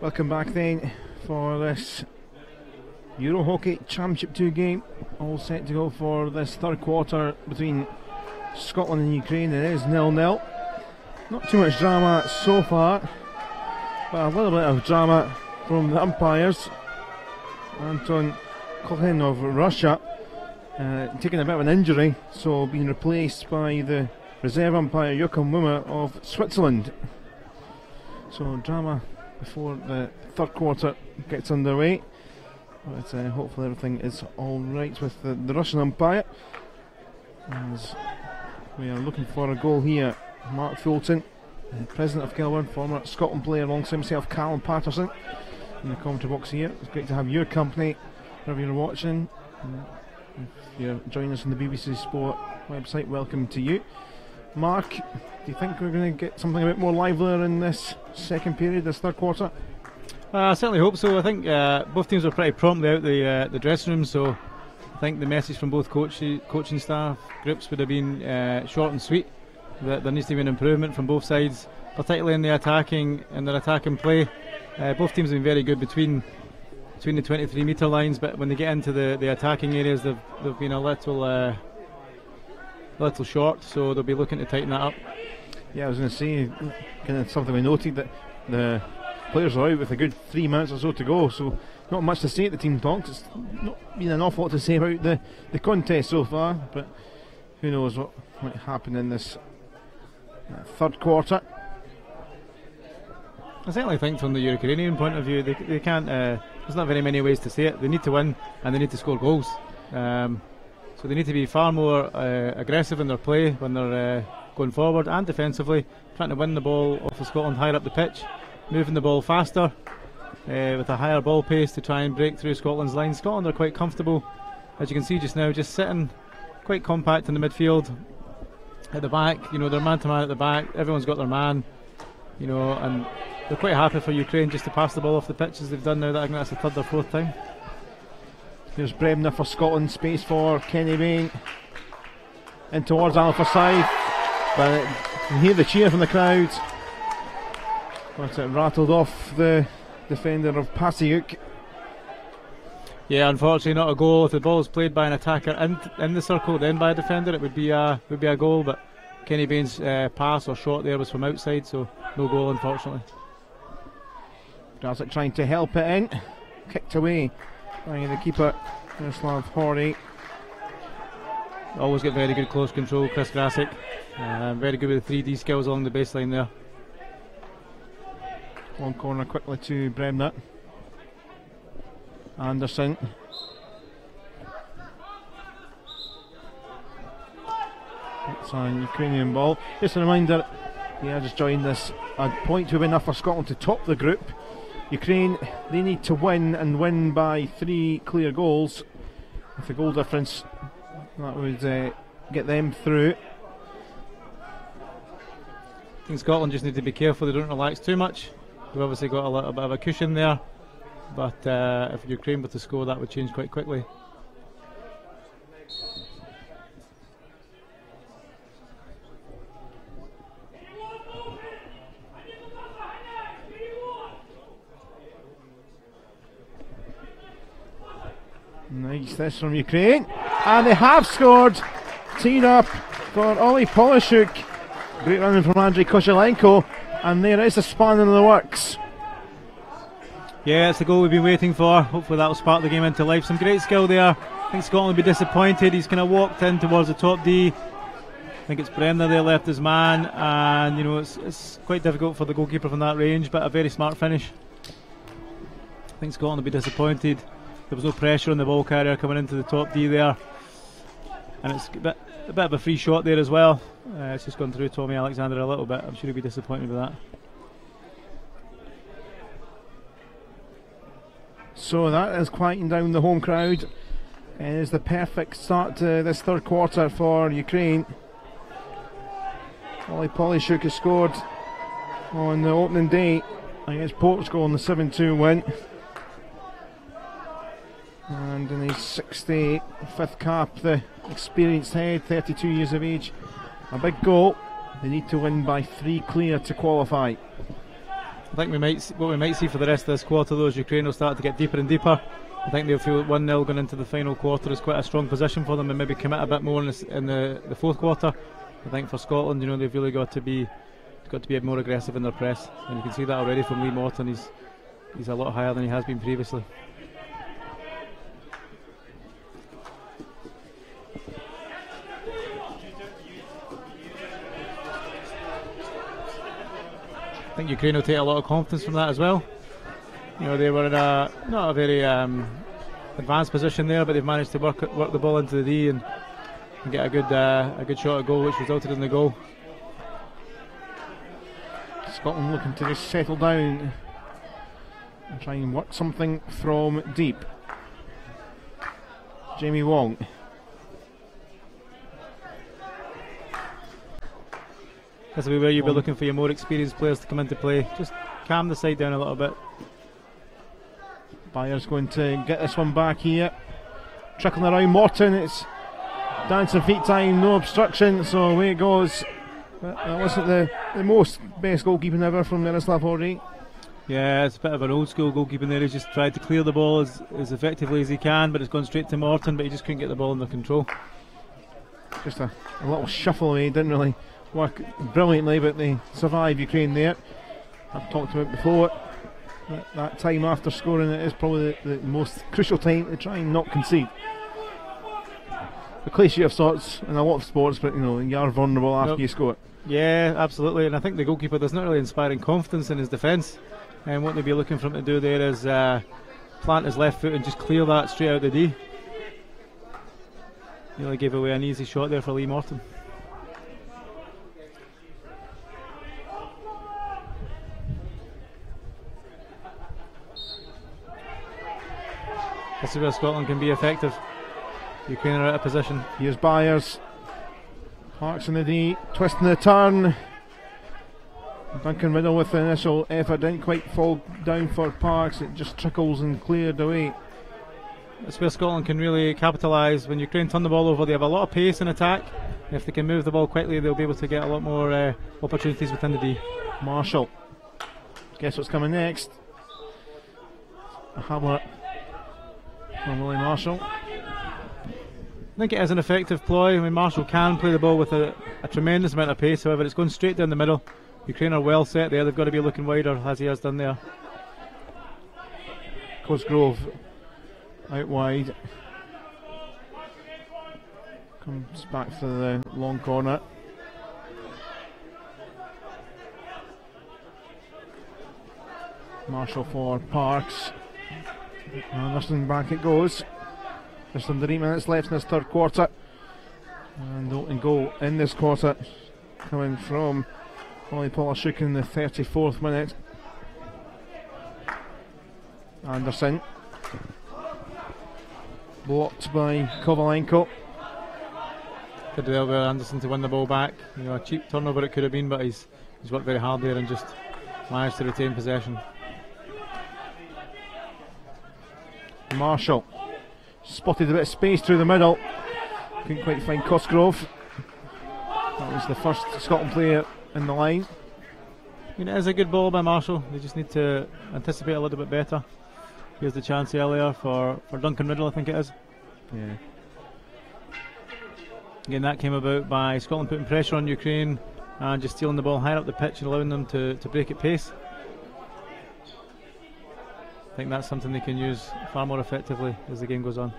A: Welcome back then for this EuroHockey Championship 2 game, all set to go for this third quarter between Scotland and Ukraine. It is 0-0. Not too much drama so far, but a little bit of drama from the umpires. Anton Kohin of Russia taking a bit of an injury, so being replaced by the reserve umpire Joachim Wimmer of Switzerland. So drama before the third quarter gets underway, but hopefully everything is alright with the Russian umpire, as we are looking for a goal here. Mark Fulton, president of Kilburn, former Scotland player, alongside himself Callum Patterson in the commentary box here. It's great to have your company wherever you're watching. If you're joining us on the BBC Sport website, welcome to you. Mark, do you think we're going to get something a bit more livelier in this second period, this third quarter?
F: I certainly hope so. I think both teams were pretty promptly out the dressing room, so I think the message from both coaching staff groups would have been short and sweet, that there needs to be an improvement from both sides, particularly in their attacking play. Both teams have been very good between the 23 metre lines, but when they get into the attacking areas, they've been a little short, so they'll be looking to tighten that up.
A: Yeah, I was going to say, kind of something we noted, that the players are out with a good 3 minutes or so to go, so not much to say at the team talks. It's not been an awful lot to say about the contest so far, but who knows what might happen in this third quarter.
F: I certainly think from the Ukrainian point of view, they can't. There's not very many ways to say it. They need to win and they need to score goals. So they need to be far more aggressive in their play when they're going forward, and defensively, trying to win the ball off of Scotland higher up the pitch, moving the ball faster with a higher ball pace to try and break through Scotland's line. Scotland are quite comfortable, as you can see just now, just sitting quite compact in the midfield. At the back, they're man to man at the back. Everyone's got their man, and they're quite happy for Ukraine just to pass the ball off the pitch as they've done now. I think that's the third or fourth time.
A: Here's Bremner for Scotland, space for Kenny Bain, in towards Alan Forsyth, but you can hear the cheer from the crowd, but it rattled off the defender of Pasiuk.
F: Yeah, unfortunately not a goal. If the ball is played by an attacker in the circle, then by a defender, it would be a goal, but Kenny Bain's pass or shot there was from outside, so no goal unfortunately.
A: Grasic trying to help it in, kicked away by the keeper Miroslav Hory.
F: Always get very good close control, Chris Grasic. Very good with the 3D skills along the baseline there.
A: Long corner quickly to Bremner. Anderson. It's a Ukrainian ball. Just a reminder, just joined this. A point to win enough for Scotland to top the group. Ukraine, they need to win, and win by 3 clear goals. With a goal difference, that would get them through.
F: I think Scotland just need to be careful they don't relax too much. They've obviously got a little bit of a cushion there, but if Ukraine were to score, that would change quite quickly.
A: Nice this from Ukraine, and they have scored. Teed up for Ollie Polishuk. Great running from Andrei Koshelenko, and there is a span in the works.
F: Yeah, it's the goal we've been waiting for. Hopefully that will spark the game into life. Some great skill there. I think Scotland will be disappointed. He's kind of walked in towards the top D. I think it's Bremner there left his man, and it's quite difficult for the goalkeeper from that range, but a very smart finish. I think Scotland will be disappointed. There was no pressure on the ball carrier coming into the top D there, and it's a bit of a free shot there as well. It's just gone through Tommy Alexander a little bit. I'm sure he'll be disappointed with that.
A: So that is quieting down the home crowd, and is the perfect start to this third quarter for Ukraine. Ollie Polishuk has scored on the opening day against Portugal in the 7-2 win. And in his 65th cap, the experienced head, 32 years of age, a big goal. They need to win by 3 clear to qualify.
F: I think what we might see for the rest of this quarter though is Ukraine will start to get deeper and deeper. I think they'll feel 1-0 going into the final quarter is quite a strong position for them, and maybe commit a bit more in the fourth quarter. I think for Scotland, they've really got to be more aggressive in their press, and you can see that already from Lee Morton. He's a lot higher than he has been previously. I think Ukraine will take a lot of confidence from that as well. They were in not a very advanced position there, but they've managed to work the ball into the D and get a good shot at goal, which resulted in the goal.
A: Scotland looking to just settle down and try and work something from deep. Jamie Wong.
F: This will be where you'll be looking for your more experienced players to come into play. Just calm the side down a little bit.
A: Byers going to get this one back here. Trickling around Morton. It's dance and feet time, no obstruction, so away it goes. That wasn't the most best goalkeeping ever from Miroslav Horry.
F: Yeah, it's a bit of an old school goalkeeping there. He's just tried to clear the ball as effectively as he can, but it's gone straight to Morton, but he just couldn't get the ball under control.
A: Just a little shuffle away, didn't really work brilliantly, but they survived Ukraine there. I've talked about before, that time after scoring it is probably the most crucial time to try and not concede. The cliche of sorts in a lot of sports, but you are vulnerable after you score.
F: Yeah, absolutely, and I think the goalkeeper does not really inspiring confidence in his defence, and what they'd be looking for him to do there is plant his left foot and just clear that straight out the D. Nearly gave away an easy shot there for Lee Morton. This is where Scotland can be effective. Ukraine are out of position.
A: Here's Byers. Parks in the D, twisting the turn. Duncan Riddle with the initial effort, didn't quite fall down for Parks, it just trickles and cleared away.
F: That's where Scotland can really capitalise. When Ukraine turn the ball over, they have a lot of pace in attack. If they can move the ball quickly, they'll be able to get a lot more opportunities within the D.
A: Marshall. Guess what's coming next? A Hamlet from Willie Marshall.
F: I think it is an effective ploy. I mean, Marshall can play the ball with a tremendous amount of pace, however it's going straight down the middle. Ukraine are well set there, they've got to be looking wider as he has done there.
A: Cosgrove out wide. Comes back for the long corner. Marshall for Parks. Anderson back it goes. Just under 8 minutes left in this third quarter. And open goal in this quarter coming from Ollie Polashuk in the 34th minute. Anderson. Blocked by Kovalenko.
F: Good there by Anderson to win the ball back. A cheap turnover it could have been, but he's worked very hard there and just managed to retain possession.
A: Marshall spotted a bit of space through the middle, couldn't quite find Cosgrove. That was the first Scotland player in the line.
F: I mean, it is a good ball by Marshall, they just need to anticipate a little bit better. Here's the chance earlier for Duncan Riddle, I think it is.
A: Yeah.
F: Again, that came about by Scotland putting pressure on Ukraine and just stealing the ball higher up the pitch and allowing them to break at pace. I think that's something they can use far more effectively as the game goes on.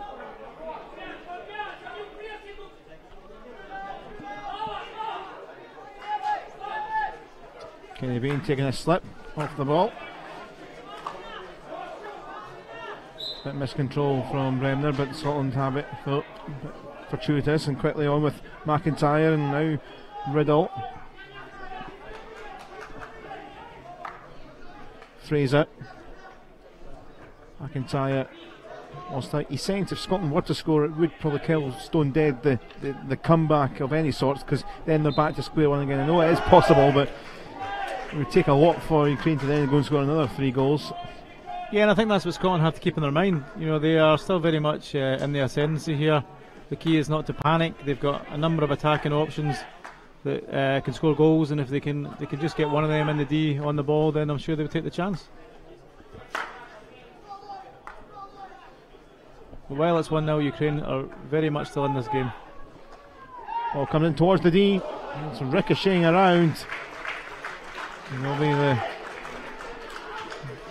A: Kenny Bain taking a slip off the ball. Bit miscontrol from Bremner, but Scotland have it fortuitous and quickly on with McIntyre and now Riddle. Fraser. McIntyre lost out. He sent, if Scotland were to score, it would probably kill stone dead the comeback of any sorts, because then they're back to square one again. I know it is possible, but it would take a lot for Ukraine to then go and score another 3 goals.
F: Yeah, and I think that's what Scotland have to keep in their mind. They are still very much in the ascendancy here. The key is not to panic. They've got a number of attacking options. that can score goals, and if they can just get one of them in the D on the ball, then I'm sure they would take the chance. But while it's 1-0, Ukraine are very much still in this game.
A: Ball coming in towards the D. It's ricocheting around. And there'll be the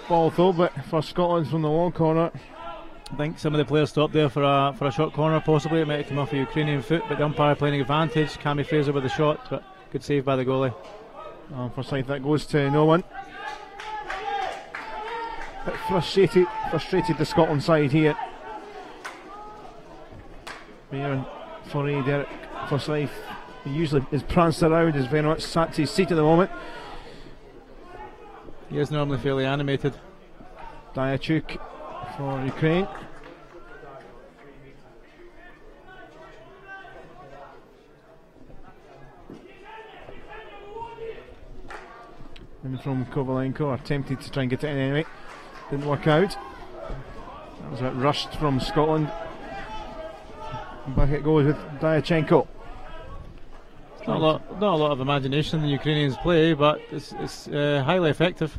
A: ball though, but for Scotland from the long corner.
F: I think some of the players stopped there for a short corner, possibly. It might have come off a Ukrainian foot, but the umpire playing advantage. Cammy Fraser with the shot, but good save by the goalie.
A: For side that goes to no one. Bit frustrated the Scotland side here. Here for Derek Forsyth. He usually is pranced around, is very much sat to his seat at the moment.
F: He is normally fairly animated.
A: Diachuk for Ukraine. And from Kovalenko, attempted to try and get it in anyway. Didn't work out. That was a bit rushed from Scotland. Back it goes with Diachenko.
F: Not a lot of imagination in the Ukrainians' play, but it's highly effective.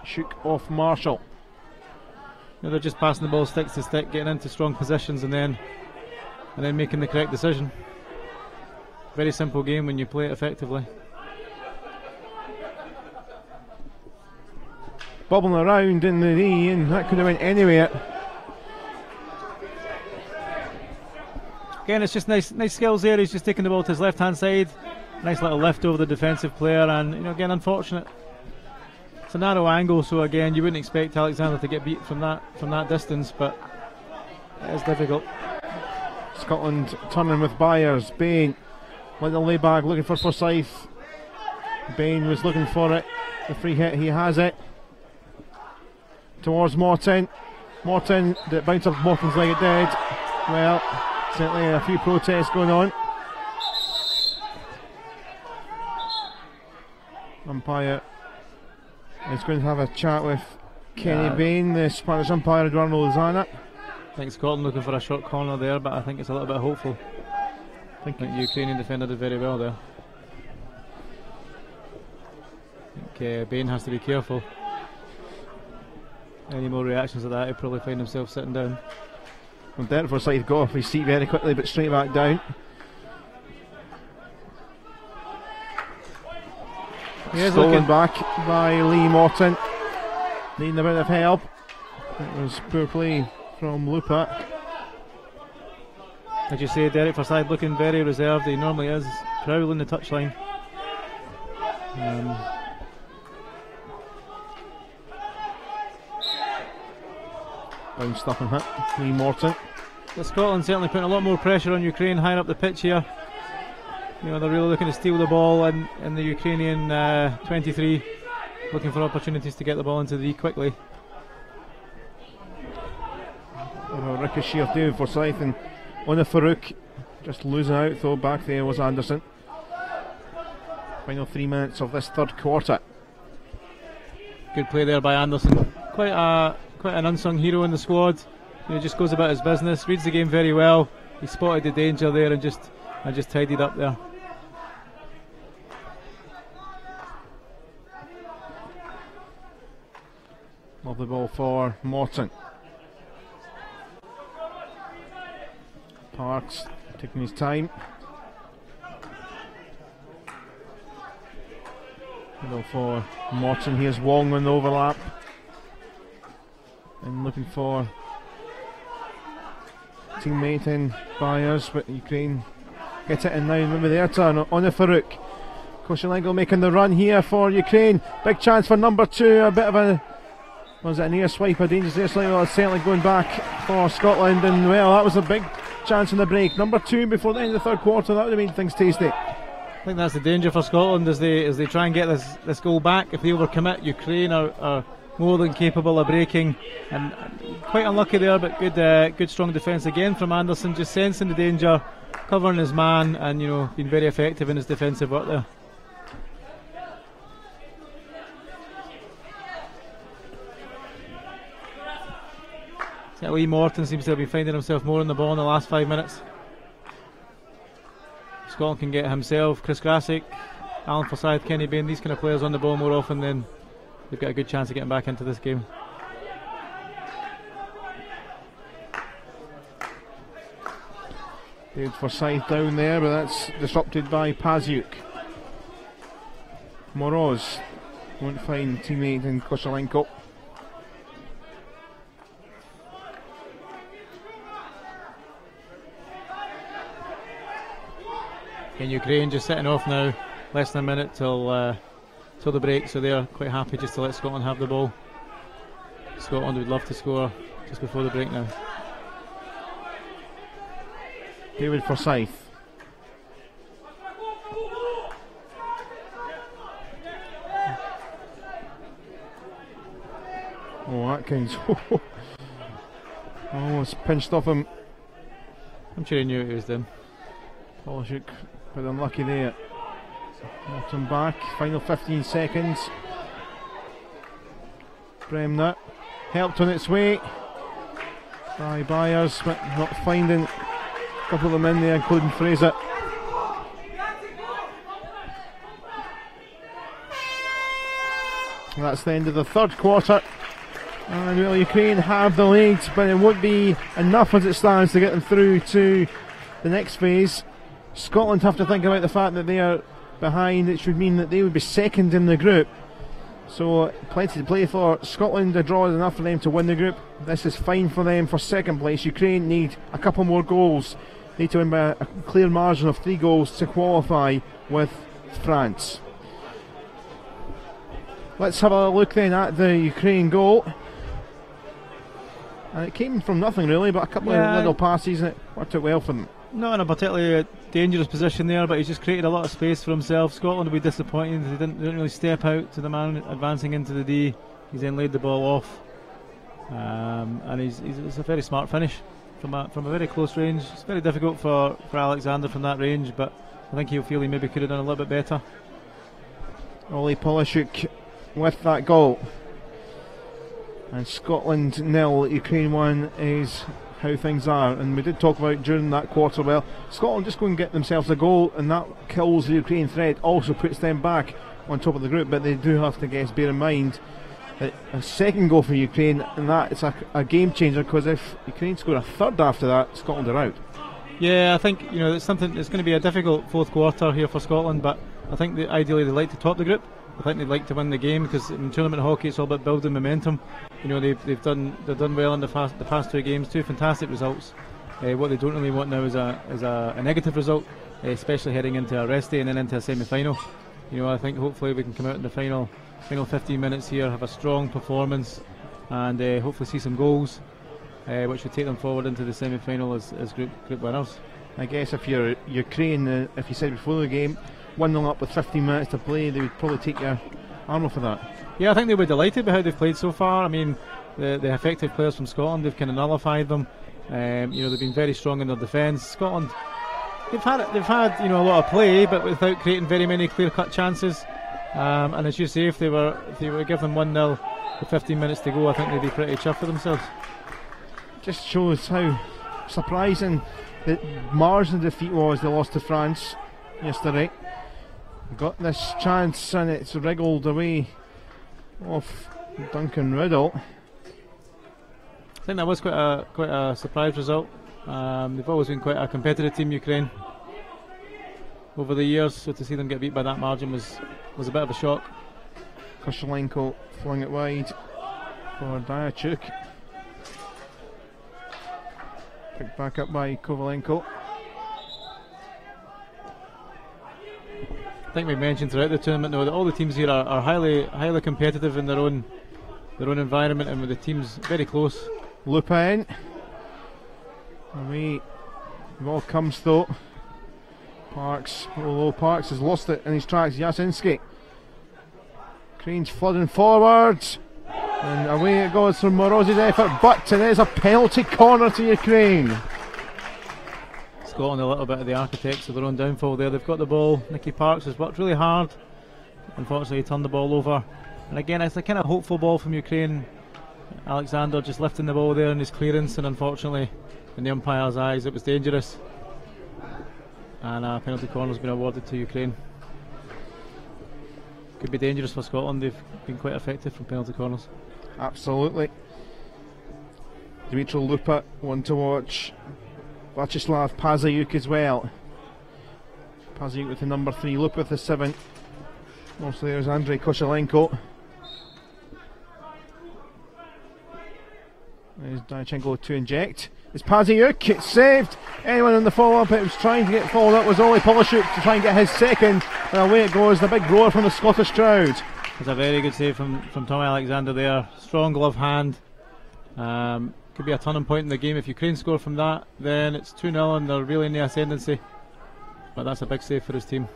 A: Shook off Marshall.
F: They're just passing the ball stick to stick, getting into strong positions, and then making the correct decision. Very simple game when you play it effectively.
A: Bubbling around in the knee, and that could have went anywhere.
F: Again, it's just nice skills there. He's just taking the ball to his left hand side. Nice little lift over the defensive player, and again, unfortunate. It's a narrow angle, so again, you wouldn't expect Alexander to get beat from that distance, but it is difficult.
A: Scotland turning with Byers. Bain let the lay back, looking for Forsyth. Bain was looking for it. The free hit, he has it. Towards Morton. Morton, the bounce of Morton's leg, it did. Well, certainly a few protests going on. Umpire is going to have a chat with Kenny Bain, the Spanish umpire, Eduardo Lozana.
F: I think Scotland looking for a short corner there, but I think it's a little bit hopeful. I think the Ukrainian defender did very well there. I think Bain has to be careful. Any more reactions to that, he'll probably find himself sitting down.
A: Well, Derek Forsyth got off his seat very quickly, but straight back down. Stolen back by Lee Morton. Needing a bit of help. It was poor play from Lupa.
F: As you say, Derek Forsyth looking very reserved. He normally is, prowling the touchline.
A: Bounced up and hit Lee Morton.
F: The Scotland certainly putting a lot more pressure on Ukraine higher up the pitch here. They're really looking to steal the ball in the Ukrainian 23, looking for opportunities to get the ball into the D quickly.
A: Ricochet of David Forsyth and Ona Farouk just losing out, though back there was Anderson. Final 3 minutes of this third quarter.
F: Good play there by Anderson. Quite an unsung hero in the squad. Just goes about his business, reads the game very well. He spotted the danger there and just tidied up there.
A: Lovely ball for Morton. Parks taking his time. Middle for Morton. Here's Wong on the overlap. And looking for teammate in Byers, but Ukraine get it in now. Maybe their turn on the Farouk. Kosciuszko making the run here for Ukraine. Big chance for number 2. A bit of a, was it an ear swipe, a dangerous ear swipe? Well, it's certainly going back for Scotland, and well, that was a big chance in the break. Number 2 before the end of the third quarter. That would have made things tasty.
F: I think that's the danger for Scotland as they try and get this goal back. If they overcommit, Ukraine are more than capable of breaking, and quite unlucky there, but good strong defence again from Anderson, just sensing the danger, covering his man, and being very effective in his defensive work there. Lee Morton seems to have been finding himself more on the ball in the last 5 minutes. Scotland can get himself, Chris Grassick, Alan Forsyth, Kenny Bain, these kind of players on the ball more often, then they've got a good chance of getting back into this game.
A: David Forsyth down there, but that's disrupted by Paziuk. Moroz won't find teammate in Kosciuszko.
F: In Ukraine just setting off now, less than a minute till the break, so they're quite happy just to let Scotland have the ball. Scotland would love to score just before the break now.
A: David Forsyth. Oh, Atkins. Almost pinched off him.
F: I'm sure he knew what he was doing.
A: Polishuk, but unlucky there. Knocked him back. Final 15 seconds. Bremner helped on its way by Byers, but not finding a couple of them in there, including Fraser. That's the end of the third quarter. And well, Ukraine have the lead, but it won't be enough as it stands to get them through to the next phase. Scotland have to think about the fact that they are behind. It should mean that they would be second in the group. So plenty to play for. Scotland, a draw is enough for them to win the group. This is fine for them for second place. Ukraine need a couple more goals. Need to win by a clear margin of 3 goals to qualify with France. Let's have a look then at the Ukraine goal. And it came from nothing really, but a couple of little passes and it worked out well for them.
F: Not in a particularly dangerous position there, but he's just created a lot of space for himself. Scotland will be disappointed. They didn't really step out to the man advancing into the D. He's then laid the ball off, and it's a very smart finish from a very close range. It's very difficult for Alexander from that range, but I think he'll feel he maybe could have done a little bit better.
A: Ollie Polishuk with that goal. And Scotland 0, Ukraine 1 is how things are. And we did talk about during that quarter, well, Scotland just go and get themselves a goal and that kills the Ukraine threat, also puts them back on top of the group. But they do have to bear in mind that a second goal for Ukraine, and that is a game changer, because if Ukraine score a third after that, Scotland are out.
F: Yeah, I think it's something. It's going to be a difficult fourth quarter here for Scotland, but I think that ideally they'd like to top the group. I think they'd like to win the game, because in tournament hockey it's all about building momentum. They've done well in the past 2 games, 2 fantastic results. What they don't really want now is a negative result, especially heading into a rest day and then into a semi-final. I think hopefully we can come out in the final 15 minutes here, have a strong performance, and hopefully see some goals, which would take them forward into the semi-final as group winners.
A: I guess if you're Ukraine, if you said before the game 1-0 up with 15 minutes to play, they would probably take your armour for that. Yeah,
F: I think they were delighted with how they've played so far. I mean, the effective players from Scotland, they've kind of nullified them. They've been very strong in their defence. Scotland, they've had a lot of play, but without creating very many clear-cut chances. And as you say, if they were given 1-0 with 15 minutes to go, I think they'd be pretty chuffed with themselves.
A: Just shows how surprising the margin of defeat was. They lost to France yesterday. Got this chance and it's wriggled away off Duncan Riddle.
F: I think that was quite a surprise result. They've always been quite a competitive team, Ukraine, over the years, so to see them get beat by that margin was a bit of a shock.
A: Kosciuszko flung it wide for Diachuk. Picked back up by Kovalenko.
F: I think we mentioned throughout the tournament now that all the teams here are highly competitive in their own environment, and with the teams very close.
A: Lupin. Away. The ball comes though. Parks has lost it in his tracks. Jasinski. Crane's flooding forwards. And away it goes from Moroz's effort, but it is a penalty corner to Ukraine.
F: Scotland a little bit of the architects of their own downfall there. They've got the ball. Nicky Parks has worked really hard. Unfortunately, he turned the ball over. And again, it's a kind of hopeful ball from Ukraine. Alexander just lifting the ball there in his clearance, and unfortunately, in the umpire's eyes, it was dangerous. and a penalty corner's been awarded to Ukraine. Could be dangerous for Scotland. They've been quite effective from penalty corners.
A: Absolutely. Dmitry Lupa, one to watch. Vyacheslav Pazayuk as well. Pazayuk with the number 3, Lupa with the 7. Also there's Andrei Koshelenko. There's Dyachenko to inject. It's Pazayuk, it's saved. Anyone on the follow-up, it was trying to get followed up was Ollie Polishuk to try and get his second. And away it goes, the big roar from the Scottish crowd.
F: It's a very good save from Tommy Alexander there. Strong glove hand. Could be a turning point in the game. If Ukraine score from that, then it's 2-0 and they're really in the ascendancy. But that's a big save for his team.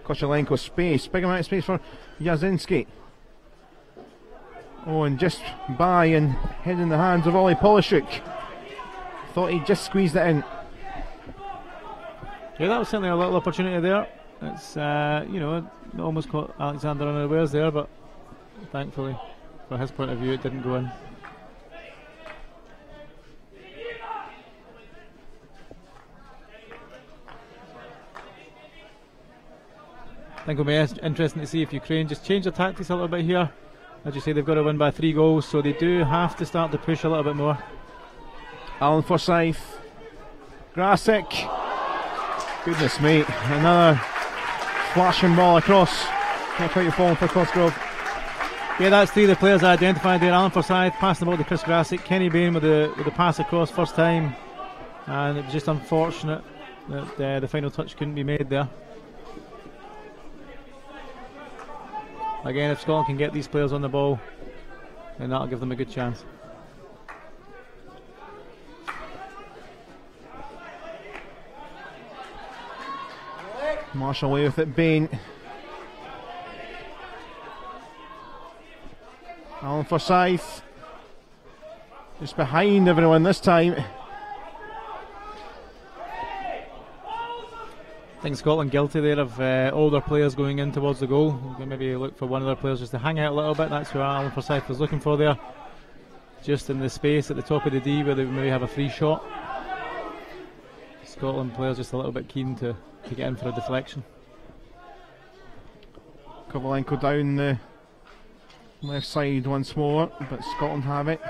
A: Koshelenko space, big amount of space for Jasinski. Oh, and just by and head in the hands of Ollie Polishuk. Thought he just squeezed it in.
F: Yeah, that was certainly a little opportunity there. It's almost caught Alexander unawares there, but thankfully, from his point of view, it didn't go in. I think it'll be interesting to see if Ukraine just change their tactics a little bit here. As you say, they've got to win by 3 goals, so they do have to start to push a little bit more.
A: Alan Forsyth, Grasic. Goodness me, another flashing ball across. Not quite falling for Cosgrove.
F: Yeah, that's 3 of the players I identified there. Alan Forsyth passing the ball to Chris Grasic. Kenny Bain with the pass across first time, and it was just unfortunate that the final touch couldn't be made there. Again, if Scotland can get these players on the ball, then that'll give them a good chance.
A: Marshall away with it, Bain. Alan Forsyth just behind everyone this time.
F: I think Scotland guilty there of older players going in towards the goal. Maybe look for one of their players just to hang out a little bit. That's what Alan Forsyth was looking for there. Just in the space at the top of the D where they maybe have a free shot. Scotland players just a little bit keen to get in for a deflection.
A: Kovalenko down the left side once more, but Scotland have it.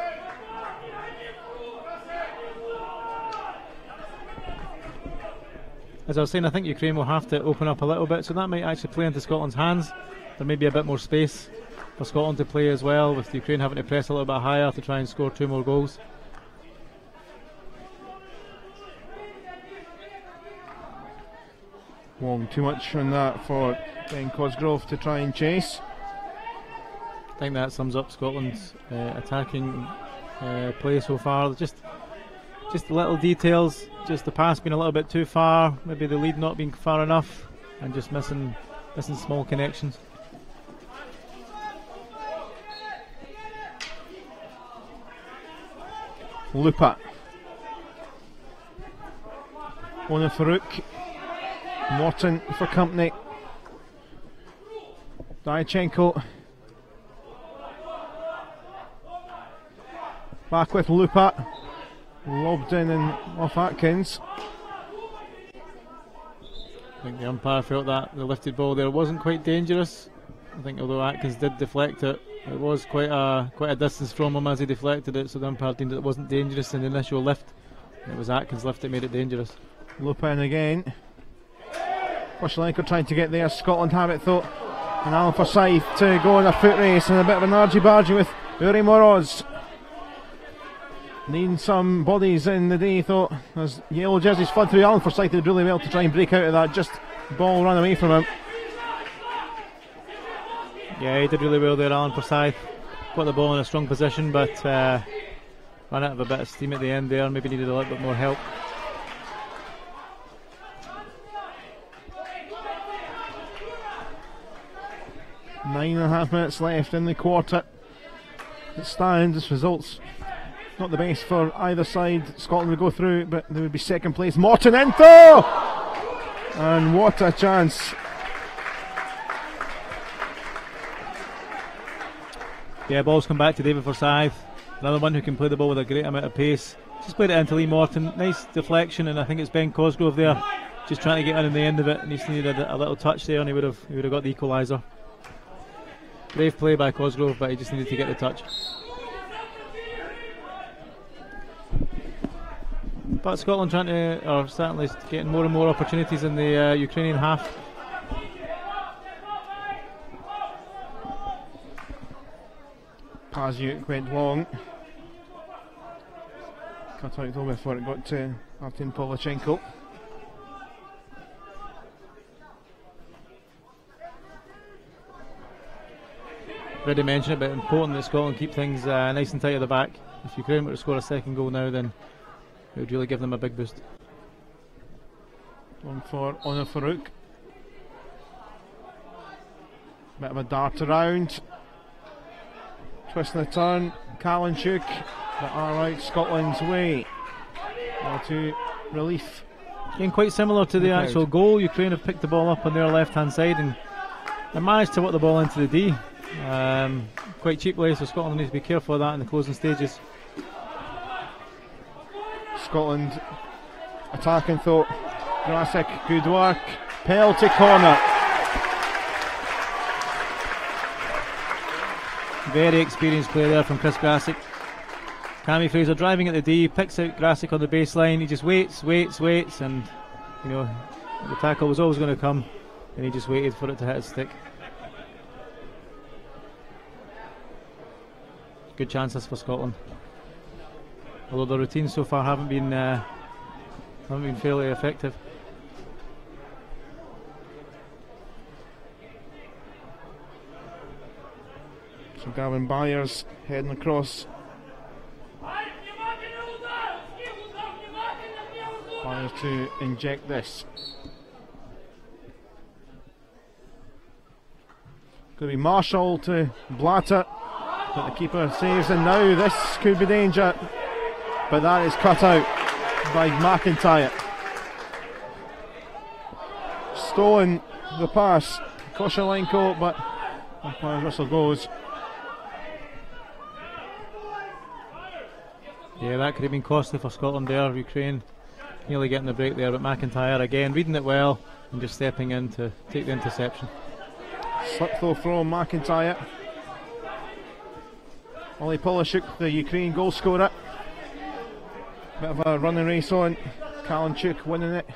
F: As I was saying, I think Ukraine will have to open up a little bit, so that might actually play into Scotland's hands. There may be a bit more space for Scotland to play as well, with Ukraine having to press a little bit higher to try and score 2 more goals.
A: Long too much on that for Ben Cosgrove to try and chase.
F: I think that sums up Scotland's attacking play so far. Just little details, just the pass being a little bit too far, maybe the lead not being far enough, and just missing small connections.
A: Lupa. Ona Farouk. Morton for company. Dyachenko. Back with Lupa. Lobbed in and off Atkins.
F: I think the umpire felt that the lifted ball there wasn't quite dangerous. I think although Atkins did deflect it, it was quite a distance from him as he deflected it, so the umpire deemed it wasn't dangerous in the initial lift. It was Atkins' lift that made it dangerous.
A: Lupa in again. Koshelenko trying to get there. Scotland have it though. And Alan Forsyth to go in a foot race and a bit of an argy-bargy with Uri Moroz. Needing some bodies in the day though, as yellow jerseys flood through. Alan Forsyth did really well to try and break out of that, just ball run away from him.
F: Yeah, he did really well there, Alan Forsyth. Got the ball in a strong position, but ran out of a bit of steam at the end there, maybe needed a little bit more help.
A: Nine and a half minutes left in the quarter. It stands as results. Not the best for either side. Scotland would go through, but they would be second place. Morton in though! And what a chance.
F: Yeah, ball's come back to David Forsyth. Another one who can play the ball with a great amount of pace. Just played it into Lee Morton. Nice deflection, and I think it's Ben Cosgrove there, just trying to get in the end of it, and he just needed a little touch there, and he would have got the equaliser. Brave play by Cosgrove, but he just needed to get the touch. But Scotland are certainly getting more and more opportunities in the Ukrainian half.
A: Paziuk went long. Cut out though before it got to Martin Polachenko.
F: Already mentioned it, but important that Scotland keep things nice and tight at the back. If Ukraine were to score a second goal now, then it would really give them a big boost.
A: One for Honor Farouk. Bit of a dart around. Twist and a turn. Kalinchuk. But alright, Scotland's way. To relief.
F: Again, quite similar to the actual goal. Ukraine have picked the ball up on their left hand side and managed to work the ball into the D. Quite cheaply, so Scotland needs to be careful of that in the closing stages.
A: Scotland attacking though. Grasic, good work. Penalty corner.
F: Very experienced play there from Chris Grasic. Cammy Fraser driving at the D, picks out Grasic on the baseline. He just waits, and the tackle was always going to come, and he just waited for it to hit his stick. Good chances for Scotland, although the routines so far haven't been fairly effective.
A: So Gavin Byers heading across. Byers to inject this. Going to be Marshall to Blatter, but the keeper saves, and now this could be danger, but that is cut out by McIntyre. Stolen the pass, Koshelenko, but umpire's whistle goes.
F: Yeah, that could have been costly for Scotland there. Ukraine nearly getting the break there, but McIntyre again reading it well and just stepping in to take the interception.
A: Slip though from McIntyre. Ollie Polashuk, the Ukraine goal scorer. Bit of a running race on. Kalinchuk winning it.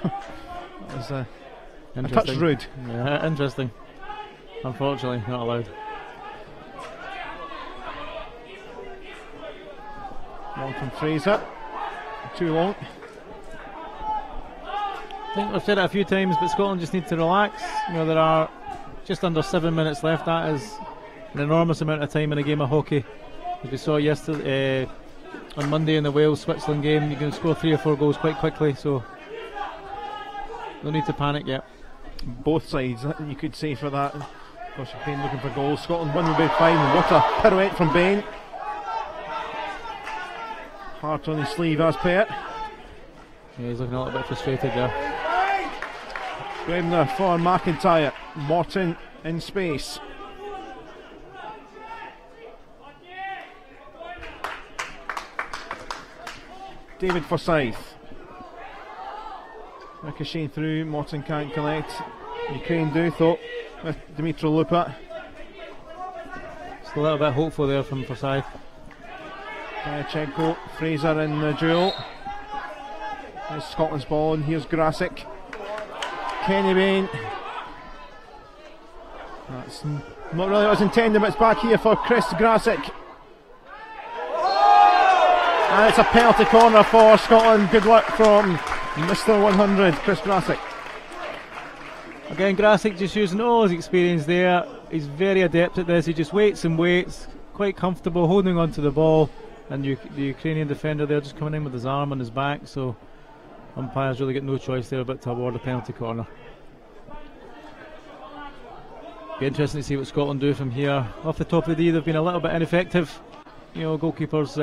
A: That was a touch rude.
F: Yeah, interesting. Unfortunately, not allowed.
A: Long from Fraser. Too long.
F: I think we've said it a few times, but Scotland just need to relax. There are just under 7 minutes left. That is an enormous amount of time in a game of hockey. As we saw yesterday, on Monday in the Wales-Switzerland game, you can score 3 or 4 goals quite quickly, so no need to panic yet.
A: Both sides, you could say, for that. Of course, Bain looking for goals. Scotland win will be fine. What a pirouette from Bain. Heart on his sleeve as per.
F: Yeah, he's looking a little bit frustrated there.
A: Bremner for McIntyre. Morton in space. David Forsyth. Ricocheting through. Morton can't collect. Ukraine do though with Dmitry Lupa.
F: Just a little bit hopeful there from Forsyth.
A: Chenko, Fraser in the duel. There's Scotland's ball, and here's Grasic. Kenny Bain. That's not really what was intended, but it's back here for Chris Grasic. And it's a penalty corner for Scotland. Good work from Mr. 100, Chris Grasic.
F: Again, Grasic just using all his experience there. He's very adept at this. He just waits and waits, quite comfortable, holding on to the ball. And the Ukrainian defender there just coming in with his arm on his back, so umpires really get no choice there but to award a penalty corner. Be interesting to see what Scotland do from here. Off the top of the D, they've been a little bit ineffective. Goalkeepers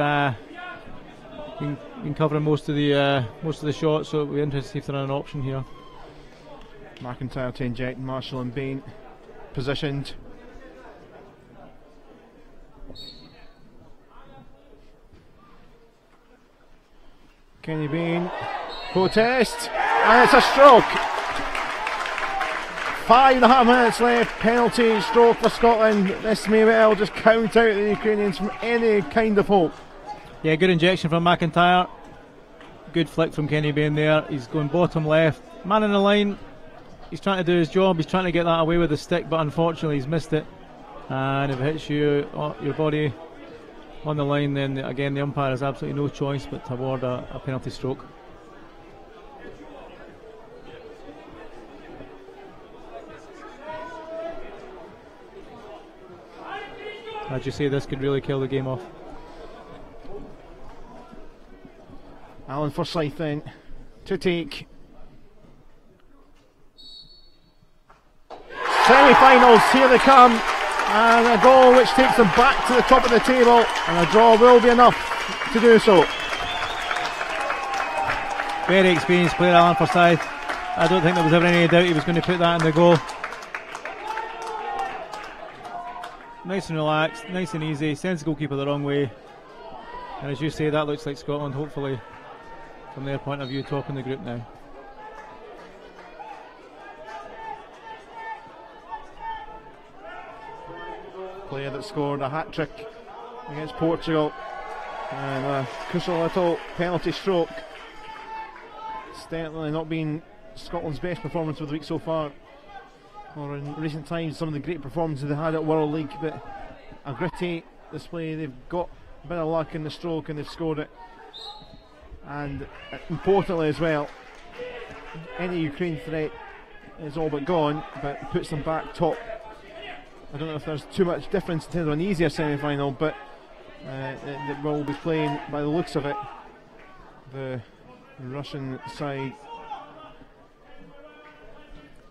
F: been covering most of the shots, so it'll be interesting to see if they're an option here.
A: McIntyre to inject. Marshall and Bain positioned. Kenny Bain, protest, and it's a stroke. 5.5 minutes left, penalty stroke for Scotland. This may well just count out the Ukrainians from any kind of hope.
F: Yeah, good injection from McIntyre. Good flick from Kenny Bain there. He's going bottom left. Man in the line. He's trying to do his job. He's trying to get that away with the stick, but unfortunately he's missed it. And if it hits you, your body on the line, then again the umpire has absolutely no choice but to award a penalty stroke. As you say, this could really kill the game off.
A: Alan Forsyth then to take. Semi-finals, here they come, and a goal which takes them back to the top of the table, and a draw will be enough to do so.
F: Very experienced player, Alan Forsyth. I don't think there was ever any doubt he was going to put that in the goal. Nice and relaxed, nice and easy, sends the goalkeeper the wrong way, and as you say, that looks like Scotland, hopefully from their point of view, topping the group now.
A: Player that scored a hat-trick against Portugal, and a crucial little penalty stroke. It's definitely not been Scotland's best performance of the week so far, or in recent times some of the great performances they had at World League, but a gritty display. They've got a bit of luck in the stroke and they've scored it, and importantly as well, any Ukraine threat is all but gone, but puts them back top. I don't know if there's too much difference in terms of an easier semi-final, but that will be playing, by the looks of it, the Russian side.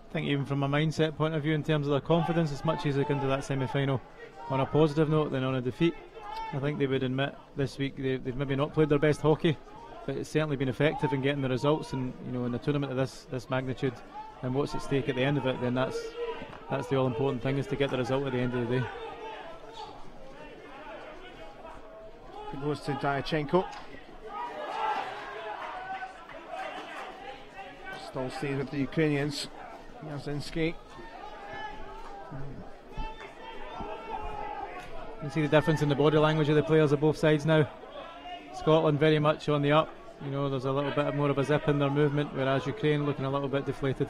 F: I think even from a mindset point of view, in terms of their confidence, it's much easier to go into that semi-final on a positive note than on a defeat. I think they would admit this week they've maybe not played their best hockey, but it's certainly been effective in getting the results, and in a tournament of this magnitude and what's at stake at the end of it, then that's the all important thing, is to get the result at the end of the day.
A: It goes to Diachenko. Still stays with the Ukrainians. Yazinski.
F: You can see the difference in the body language of the players of both sides now. Scotland very much on the up. There's a little bit more of a zip in their movement, whereas Ukraine looking a little bit deflated.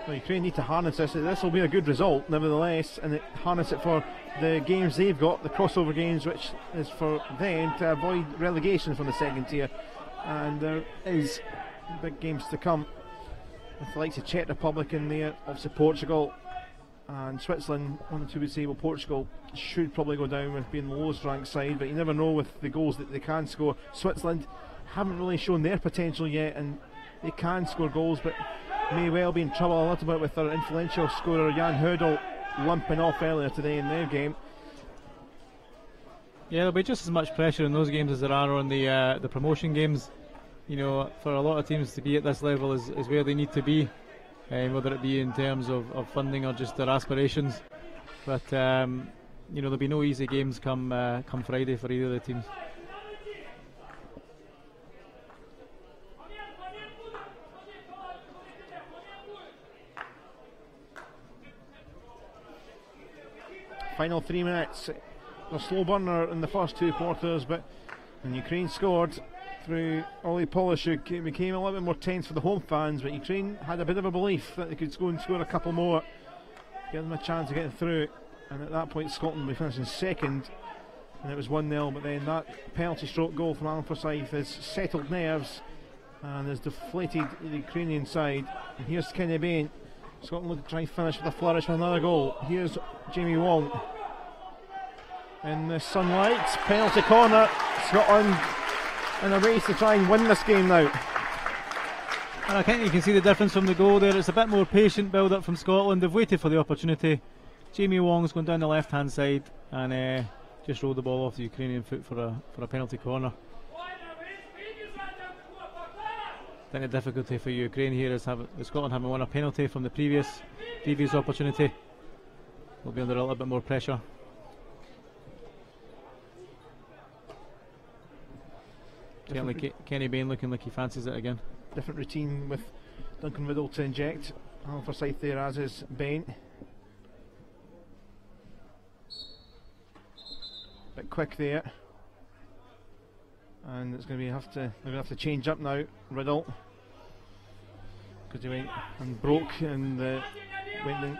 A: Well, Ukraine need to harness this. This will be a good result, nevertheless, and harness it for the games they've got, the crossover games, which is for them to avoid relegation from the second tier. And there is big games to come, with the likes of Czech Republic in there, obviously Portugal and Switzerland. One or two would say, well, Portugal should probably go down with being the lowest ranked side, but you never know with the goals that they can score. Switzerland haven't really shown their potential yet, and they can score goals, but may well be in trouble a little bit with their influential scorer Jan Hurdle limping off earlier today in their game.
F: Yeah, there'll be just as much pressure in those games as there are on the promotion games. For a lot of teams to be at this level is where they need to be, whether it be in terms of funding or just their aspirations. But there'll be no easy games come Friday for either of the teams.
A: Final 3 minutes. A slow burner in the first two quarters, but when Ukraine scored through Ollie Polishuk, it became a little bit more tense for the home fans, but Ukraine had a bit of a belief that they could go and score a couple more, give them a chance of getting through, and at that point Scotland will be finishing second, and it was 1-0, but then that penalty stroke goal from Alan Forsyth has settled nerves and has deflated the Ukrainian side. And here's Kenny Bain. Scotland look to try and finish with a flourish with another goal. Here's Jamie Wong in the sunlight, penalty corner. Scotland in a race to try and win this game now.
F: And I think you can see the difference from the goal there. It's a bit more patient build up from Scotland. They've waited for the opportunity. Jamie Wong's going down the left hand side and just rolled the ball off the Ukrainian foot for a penalty corner. I think the difficulty for Ukraine here is Scotland having won a penalty from the previous opportunity. They'll be under a little bit more pressure. Certainly Kenny Bain looking like he fancies it again.
A: Different routine with Duncan Riddle to inject. Alan Forsyth there, as is Bain. Bit quick there. And it's going to be they're going to have to change up now, Riddle, because he went and broke and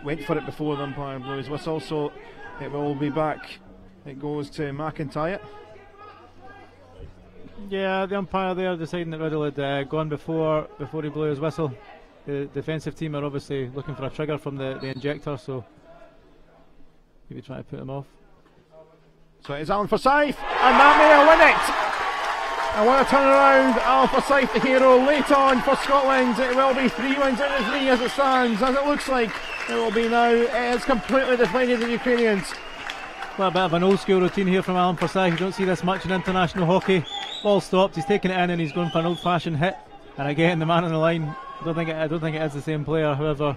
A: went for it before the umpire blew his whistle. So it will be back. It goes to McIntyre.
F: Yeah, the umpire there deciding that Riddle had gone before he blew his whistle. The defensive team are obviously looking for a trigger from the injector, so maybe try to put him off.
A: So it's Alan Forsyth, and that may win it. I want to turn around. Alan Forsyth, the hero, late on for Scotland. It will be 3 wins out of 3 as it stands, as it looks like it will be now. It has completely deflated the Ukrainians.
F: Well, a bit of an old school routine here from Alan Forsyth. You don't see this much in international hockey. Ball stopped, he's taking it in and he's going for an old-fashioned hit. And again, the man on the line, I don't think it is the same player. However,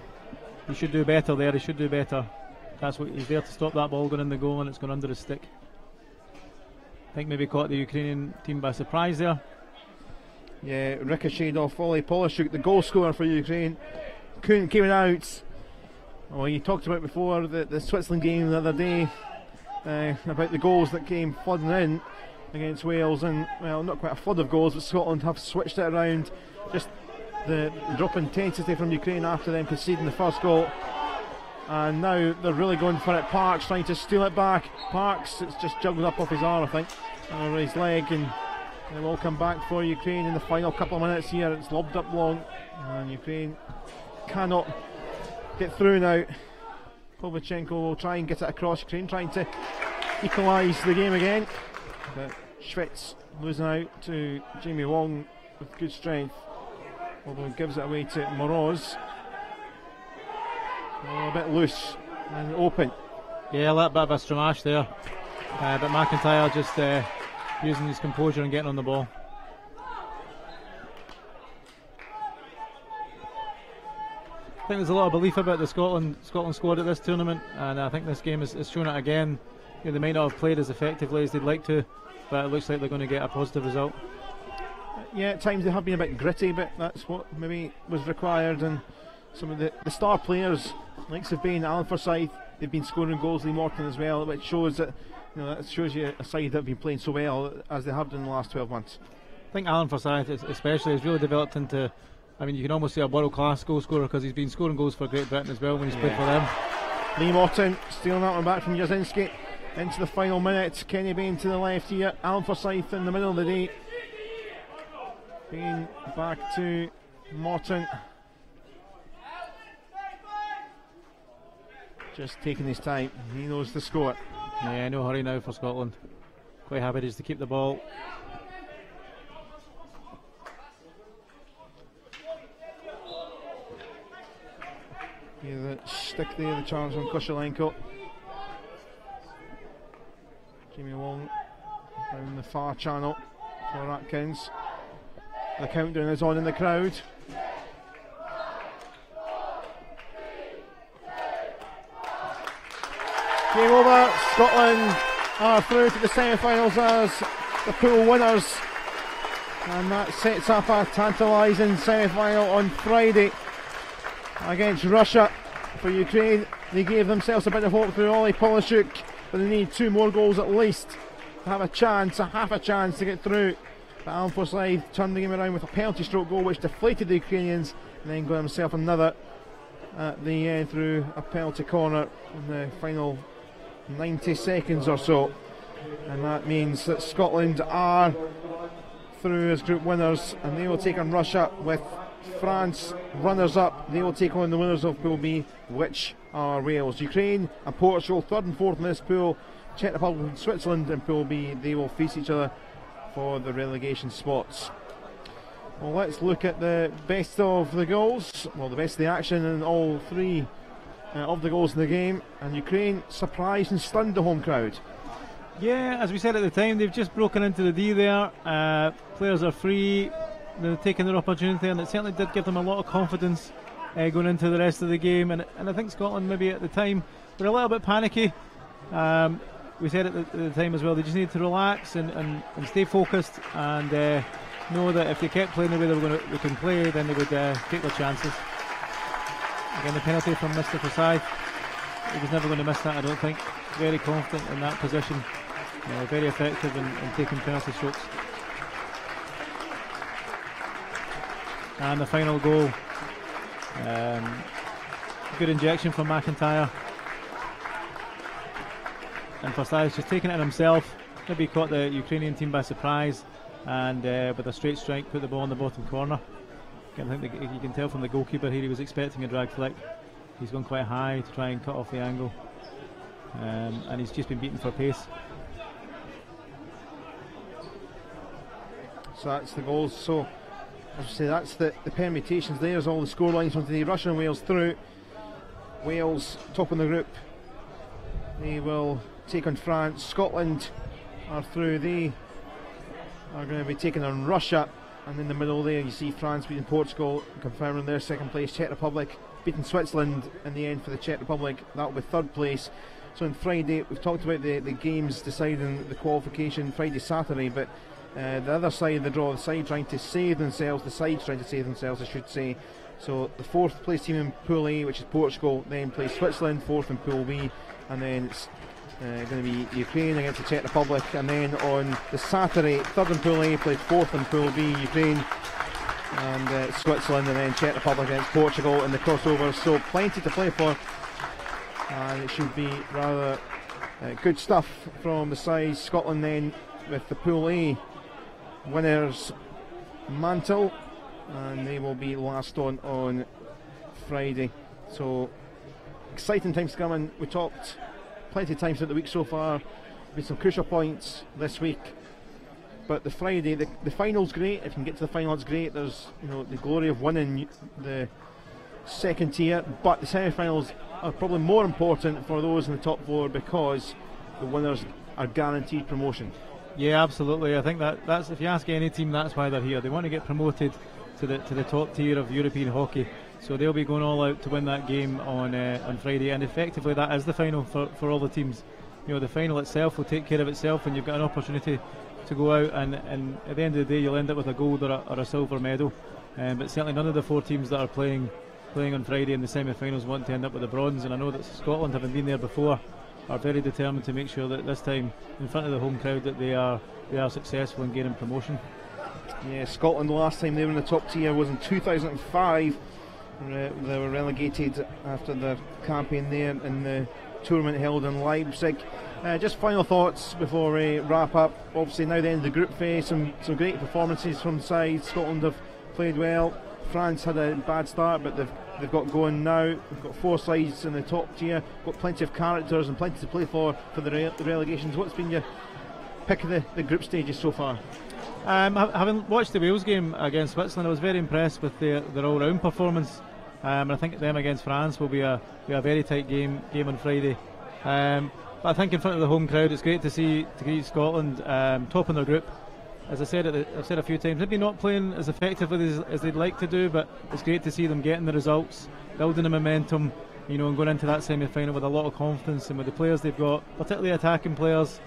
F: he should do better there. He should do better. That's what he's there to stop that ball going in the goal, and it's gone under his stick. I think maybe caught the Ukrainian team by surprise there.
A: Yeah, ricocheted off Ollie Polishuk, the goal scorer for Ukraine. Couldn't keep it out. Oh, you talked about before the Switzerland game the other day about the goals that came flooding in against Wales, and well, not quite a flood of goals, but Scotland have switched it around. Just the drop in intensity from Ukraine after them conceding the first goal, and now they're really going for it. Parks trying to steal it back. Parks, it's just juggled up off his arm, I think, over his leg, and it will come back for Ukraine in the final couple of minutes here. It's lobbed up long, and Ukraine cannot get through now. Kovachenko will try and get it across. Ukraine trying to equalise the game again, but Schwitz losing out to Jamie Wong with good strength, although he gives it away to Moroz. Oh, a bit loose and open.
F: Yeah, a little bit of a stramash there, but McIntyre just using his composure and getting on the ball. I think there's a lot of belief about the Scotland squad at this tournament, and I think this game has shown it again. You know, they might not have played as effectively as they'd like to, but it looks like they're going to get a positive result.
A: Yeah, at times they have been a bit gritty, but that's what maybe was required. And some of the star players, like Bain, Alan Forsyth, they've been scoring goals. Lee Morton as well, which shows that, you know, that shows you a side that have been playing so well as they have done in the last 12 months.
F: I think Alan Forsyth especially has really developed into, I mean, you can almost say a world-class goal scorer, because he's been scoring goals for Great Britain as well when he's played for them.
A: Lee Morton stealing that one back from Jasinski into the final minute. Kenny Bain to the left here, Alan Forsyth in the middle of the day. Bain back to Morton. Just taking his time, he knows the score.
F: Yeah, no hurry now for Scotland. Quite happy just to keep the ball.
A: Yeah, the stick there, the charge on Koshelenko. Jamie Wong down the far channel for Atkins. The countdown is on in the crowd. Game over. Scotland are through to the semi-finals as the pool winners, and that sets up a tantalising semi-final on Friday against Russia. For Ukraine, they gave themselves a bit of hope through Ollie Polishuk, but they need 2 more goals at least to have a chance, half a chance to get through. But Alan Forsyth turned the game around with a penalty stroke goal which deflated the Ukrainians, and then got himself another at the end through a penalty corner in the final 90 seconds or so. And that means that Scotland are through as group winners, and they will take on Russia, with France runners up. They will take on the winners of Pool B, which are Wales. Ukraine and Portugal, 3rd and 4th in this pool. Czech Republic and Switzerland in Pool B, they will face each other for the relegation spots. Well, let's look at the best of the goals, well, the best of the action in all 3 of the goals in the game. And Ukraine surprised and stunned the home crowd.
F: Yeah, as we said at the time, they've just broken into the D there. Players are free, they're taking their opportunity, and it certainly did give them a lot of confidence going into the rest of the game. And I think Scotland maybe at the time were a little bit panicky. we said at the time as well, they just need to relax and stay focused and know that if they kept playing the way they can play, then they would take their chances. Again, the penalty from Mr. Forsyth, he was never going to miss that, I don't think. Very confident in that position, very effective in taking penalty strokes. And the final goal, good injection from McIntyre. And Forsyth just taking it in himself, maybe caught the Ukrainian team by surprise, and with a straight strike put the ball in the bottom corner. I think you can tell from the goalkeeper here he was expecting a drag flick. He's gone quite high to try and cut off the angle, and he's just been beaten for pace.
A: So that's the goals. So as I say, that's the permutations. There's all the score lines from today. Russia and Wales through. Wales top of the group. They will take on France. Scotland are through. They are going to be taking on Russia. And in the middle there you see France beating Portugal, confirming their second place. Czech Republic beating Switzerland in the end for the Czech Republic. That will be third place. So on Friday, we've talked about the games deciding the qualification Friday, Saturday, but the other side of the draw, the side trying to save themselves, the sides trying to save themselves, I should say. So the fourth place team in Pool A, which is Portugal, then plays Switzerland, fourth in Pool B, and then it's going to be Ukraine against the Czech Republic, and then on the Saturday, third in Pool A plays fourth in Pool B, Ukraine and Switzerland, and then Czech Republic against Portugal in the crossover. So plenty to play for, and it should be rather good stuff from the sides. Scotland then with the Pool A winners mantle, and they will be last on Friday. So exciting times coming. We talked plenty of times throughout the week so far. Been some crucial points this week, but the Friday, the final's great. If you can get to the final, it's great. There's the glory of winning the second tier, but the semi-finals are probably more important for those in the top four because the winners are guaranteed promotion.
F: Yeah, absolutely. I think that's, if you ask any team, that's why they're here. They want to get promoted to the top tier of European hockey. So they'll be going all out to win that game on Friday, and effectively that is the final for all the teams. The final itself will take care of itself, and you've got an opportunity to go out and at the end of the day you'll end up with a gold or a silver medal. But certainly none of the four teams that are playing on Friday in the semi-finals want to end up with a bronze, and I know that Scotland, having been there before, are very determined to make sure that this time in front of the home crowd that they are successful in gaining promotion.
A: Yeah, Scotland, the last time they were in the top tier was in 2005. They were relegated after their campaign there in the tournament held in Leipzig. Just final thoughts before we wrap up. Obviously now the end of the group phase, some great performances from the side. Scotland have played well. France had a bad start, but they've got going now. We've got four sides in the top tier, got plenty of characters and plenty to play for the relegations. What's been your pick of the group stages so far?
F: Having watched the Wales game against Switzerland, I was very impressed with their all-round performance. I think them against France will be a very tight game on Friday. But I think in front of the home crowd, it's great to see Scotland top in their group. As I said, I've said a few times, maybe not playing as effectively as they'd like to do, but it's great to see them getting the results, building the momentum, and going into that semi-final with a lot of confidence, and with the players they've got, particularly attacking players.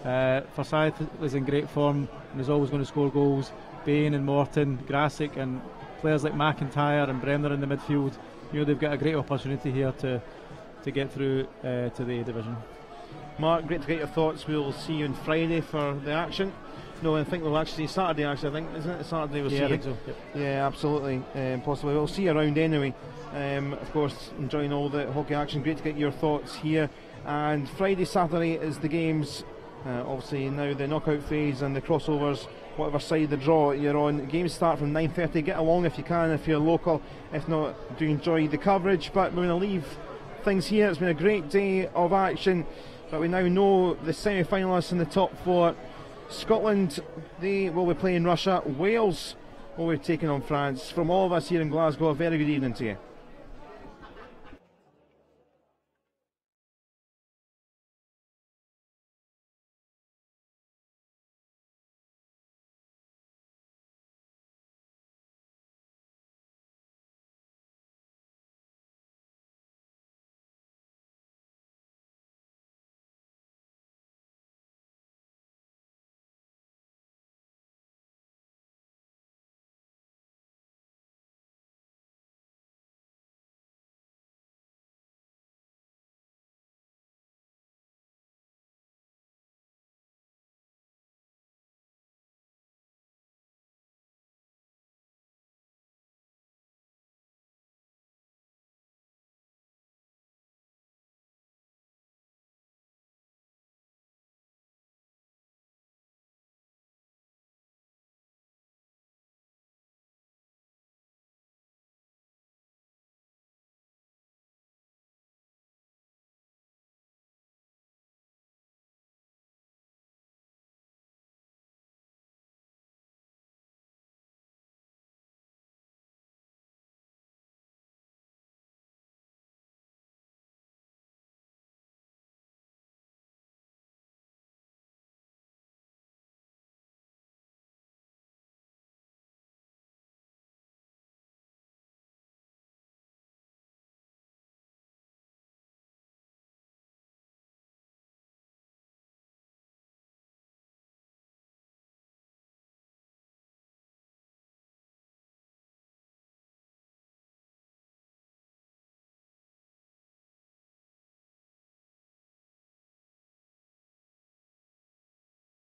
F: Forsyth is in great form and is always going to score goals. Bain and Morton, Grasic, and players like McIntyre and Bremner in the midfield. They've got a great opportunity here to get through to the A division.
A: Mark, great to get your thoughts. We'll see you on Friday for the action. No, I think we'll actually see Saturday. Actually, I think, isn't it Saturday? We'll see.
F: I think so. Yep.
A: Yeah, absolutely, possibly. We'll see you around anyway. Of course, enjoying all the hockey action. Great to get your thoughts here. And Friday, Saturday is the games. Obviously now the knockout phase and the crossovers, whatever side of the draw you're on. Games start from 9:30. Get along if you can, if you're local. If not, do enjoy the coverage. But we're going to leave things here. It's been a great day of action, but we now know the semi-finalists in the top four. Scotland, they will be playing Russia. Wales will be taking on France. From all of us here in Glasgow, a very good evening to you.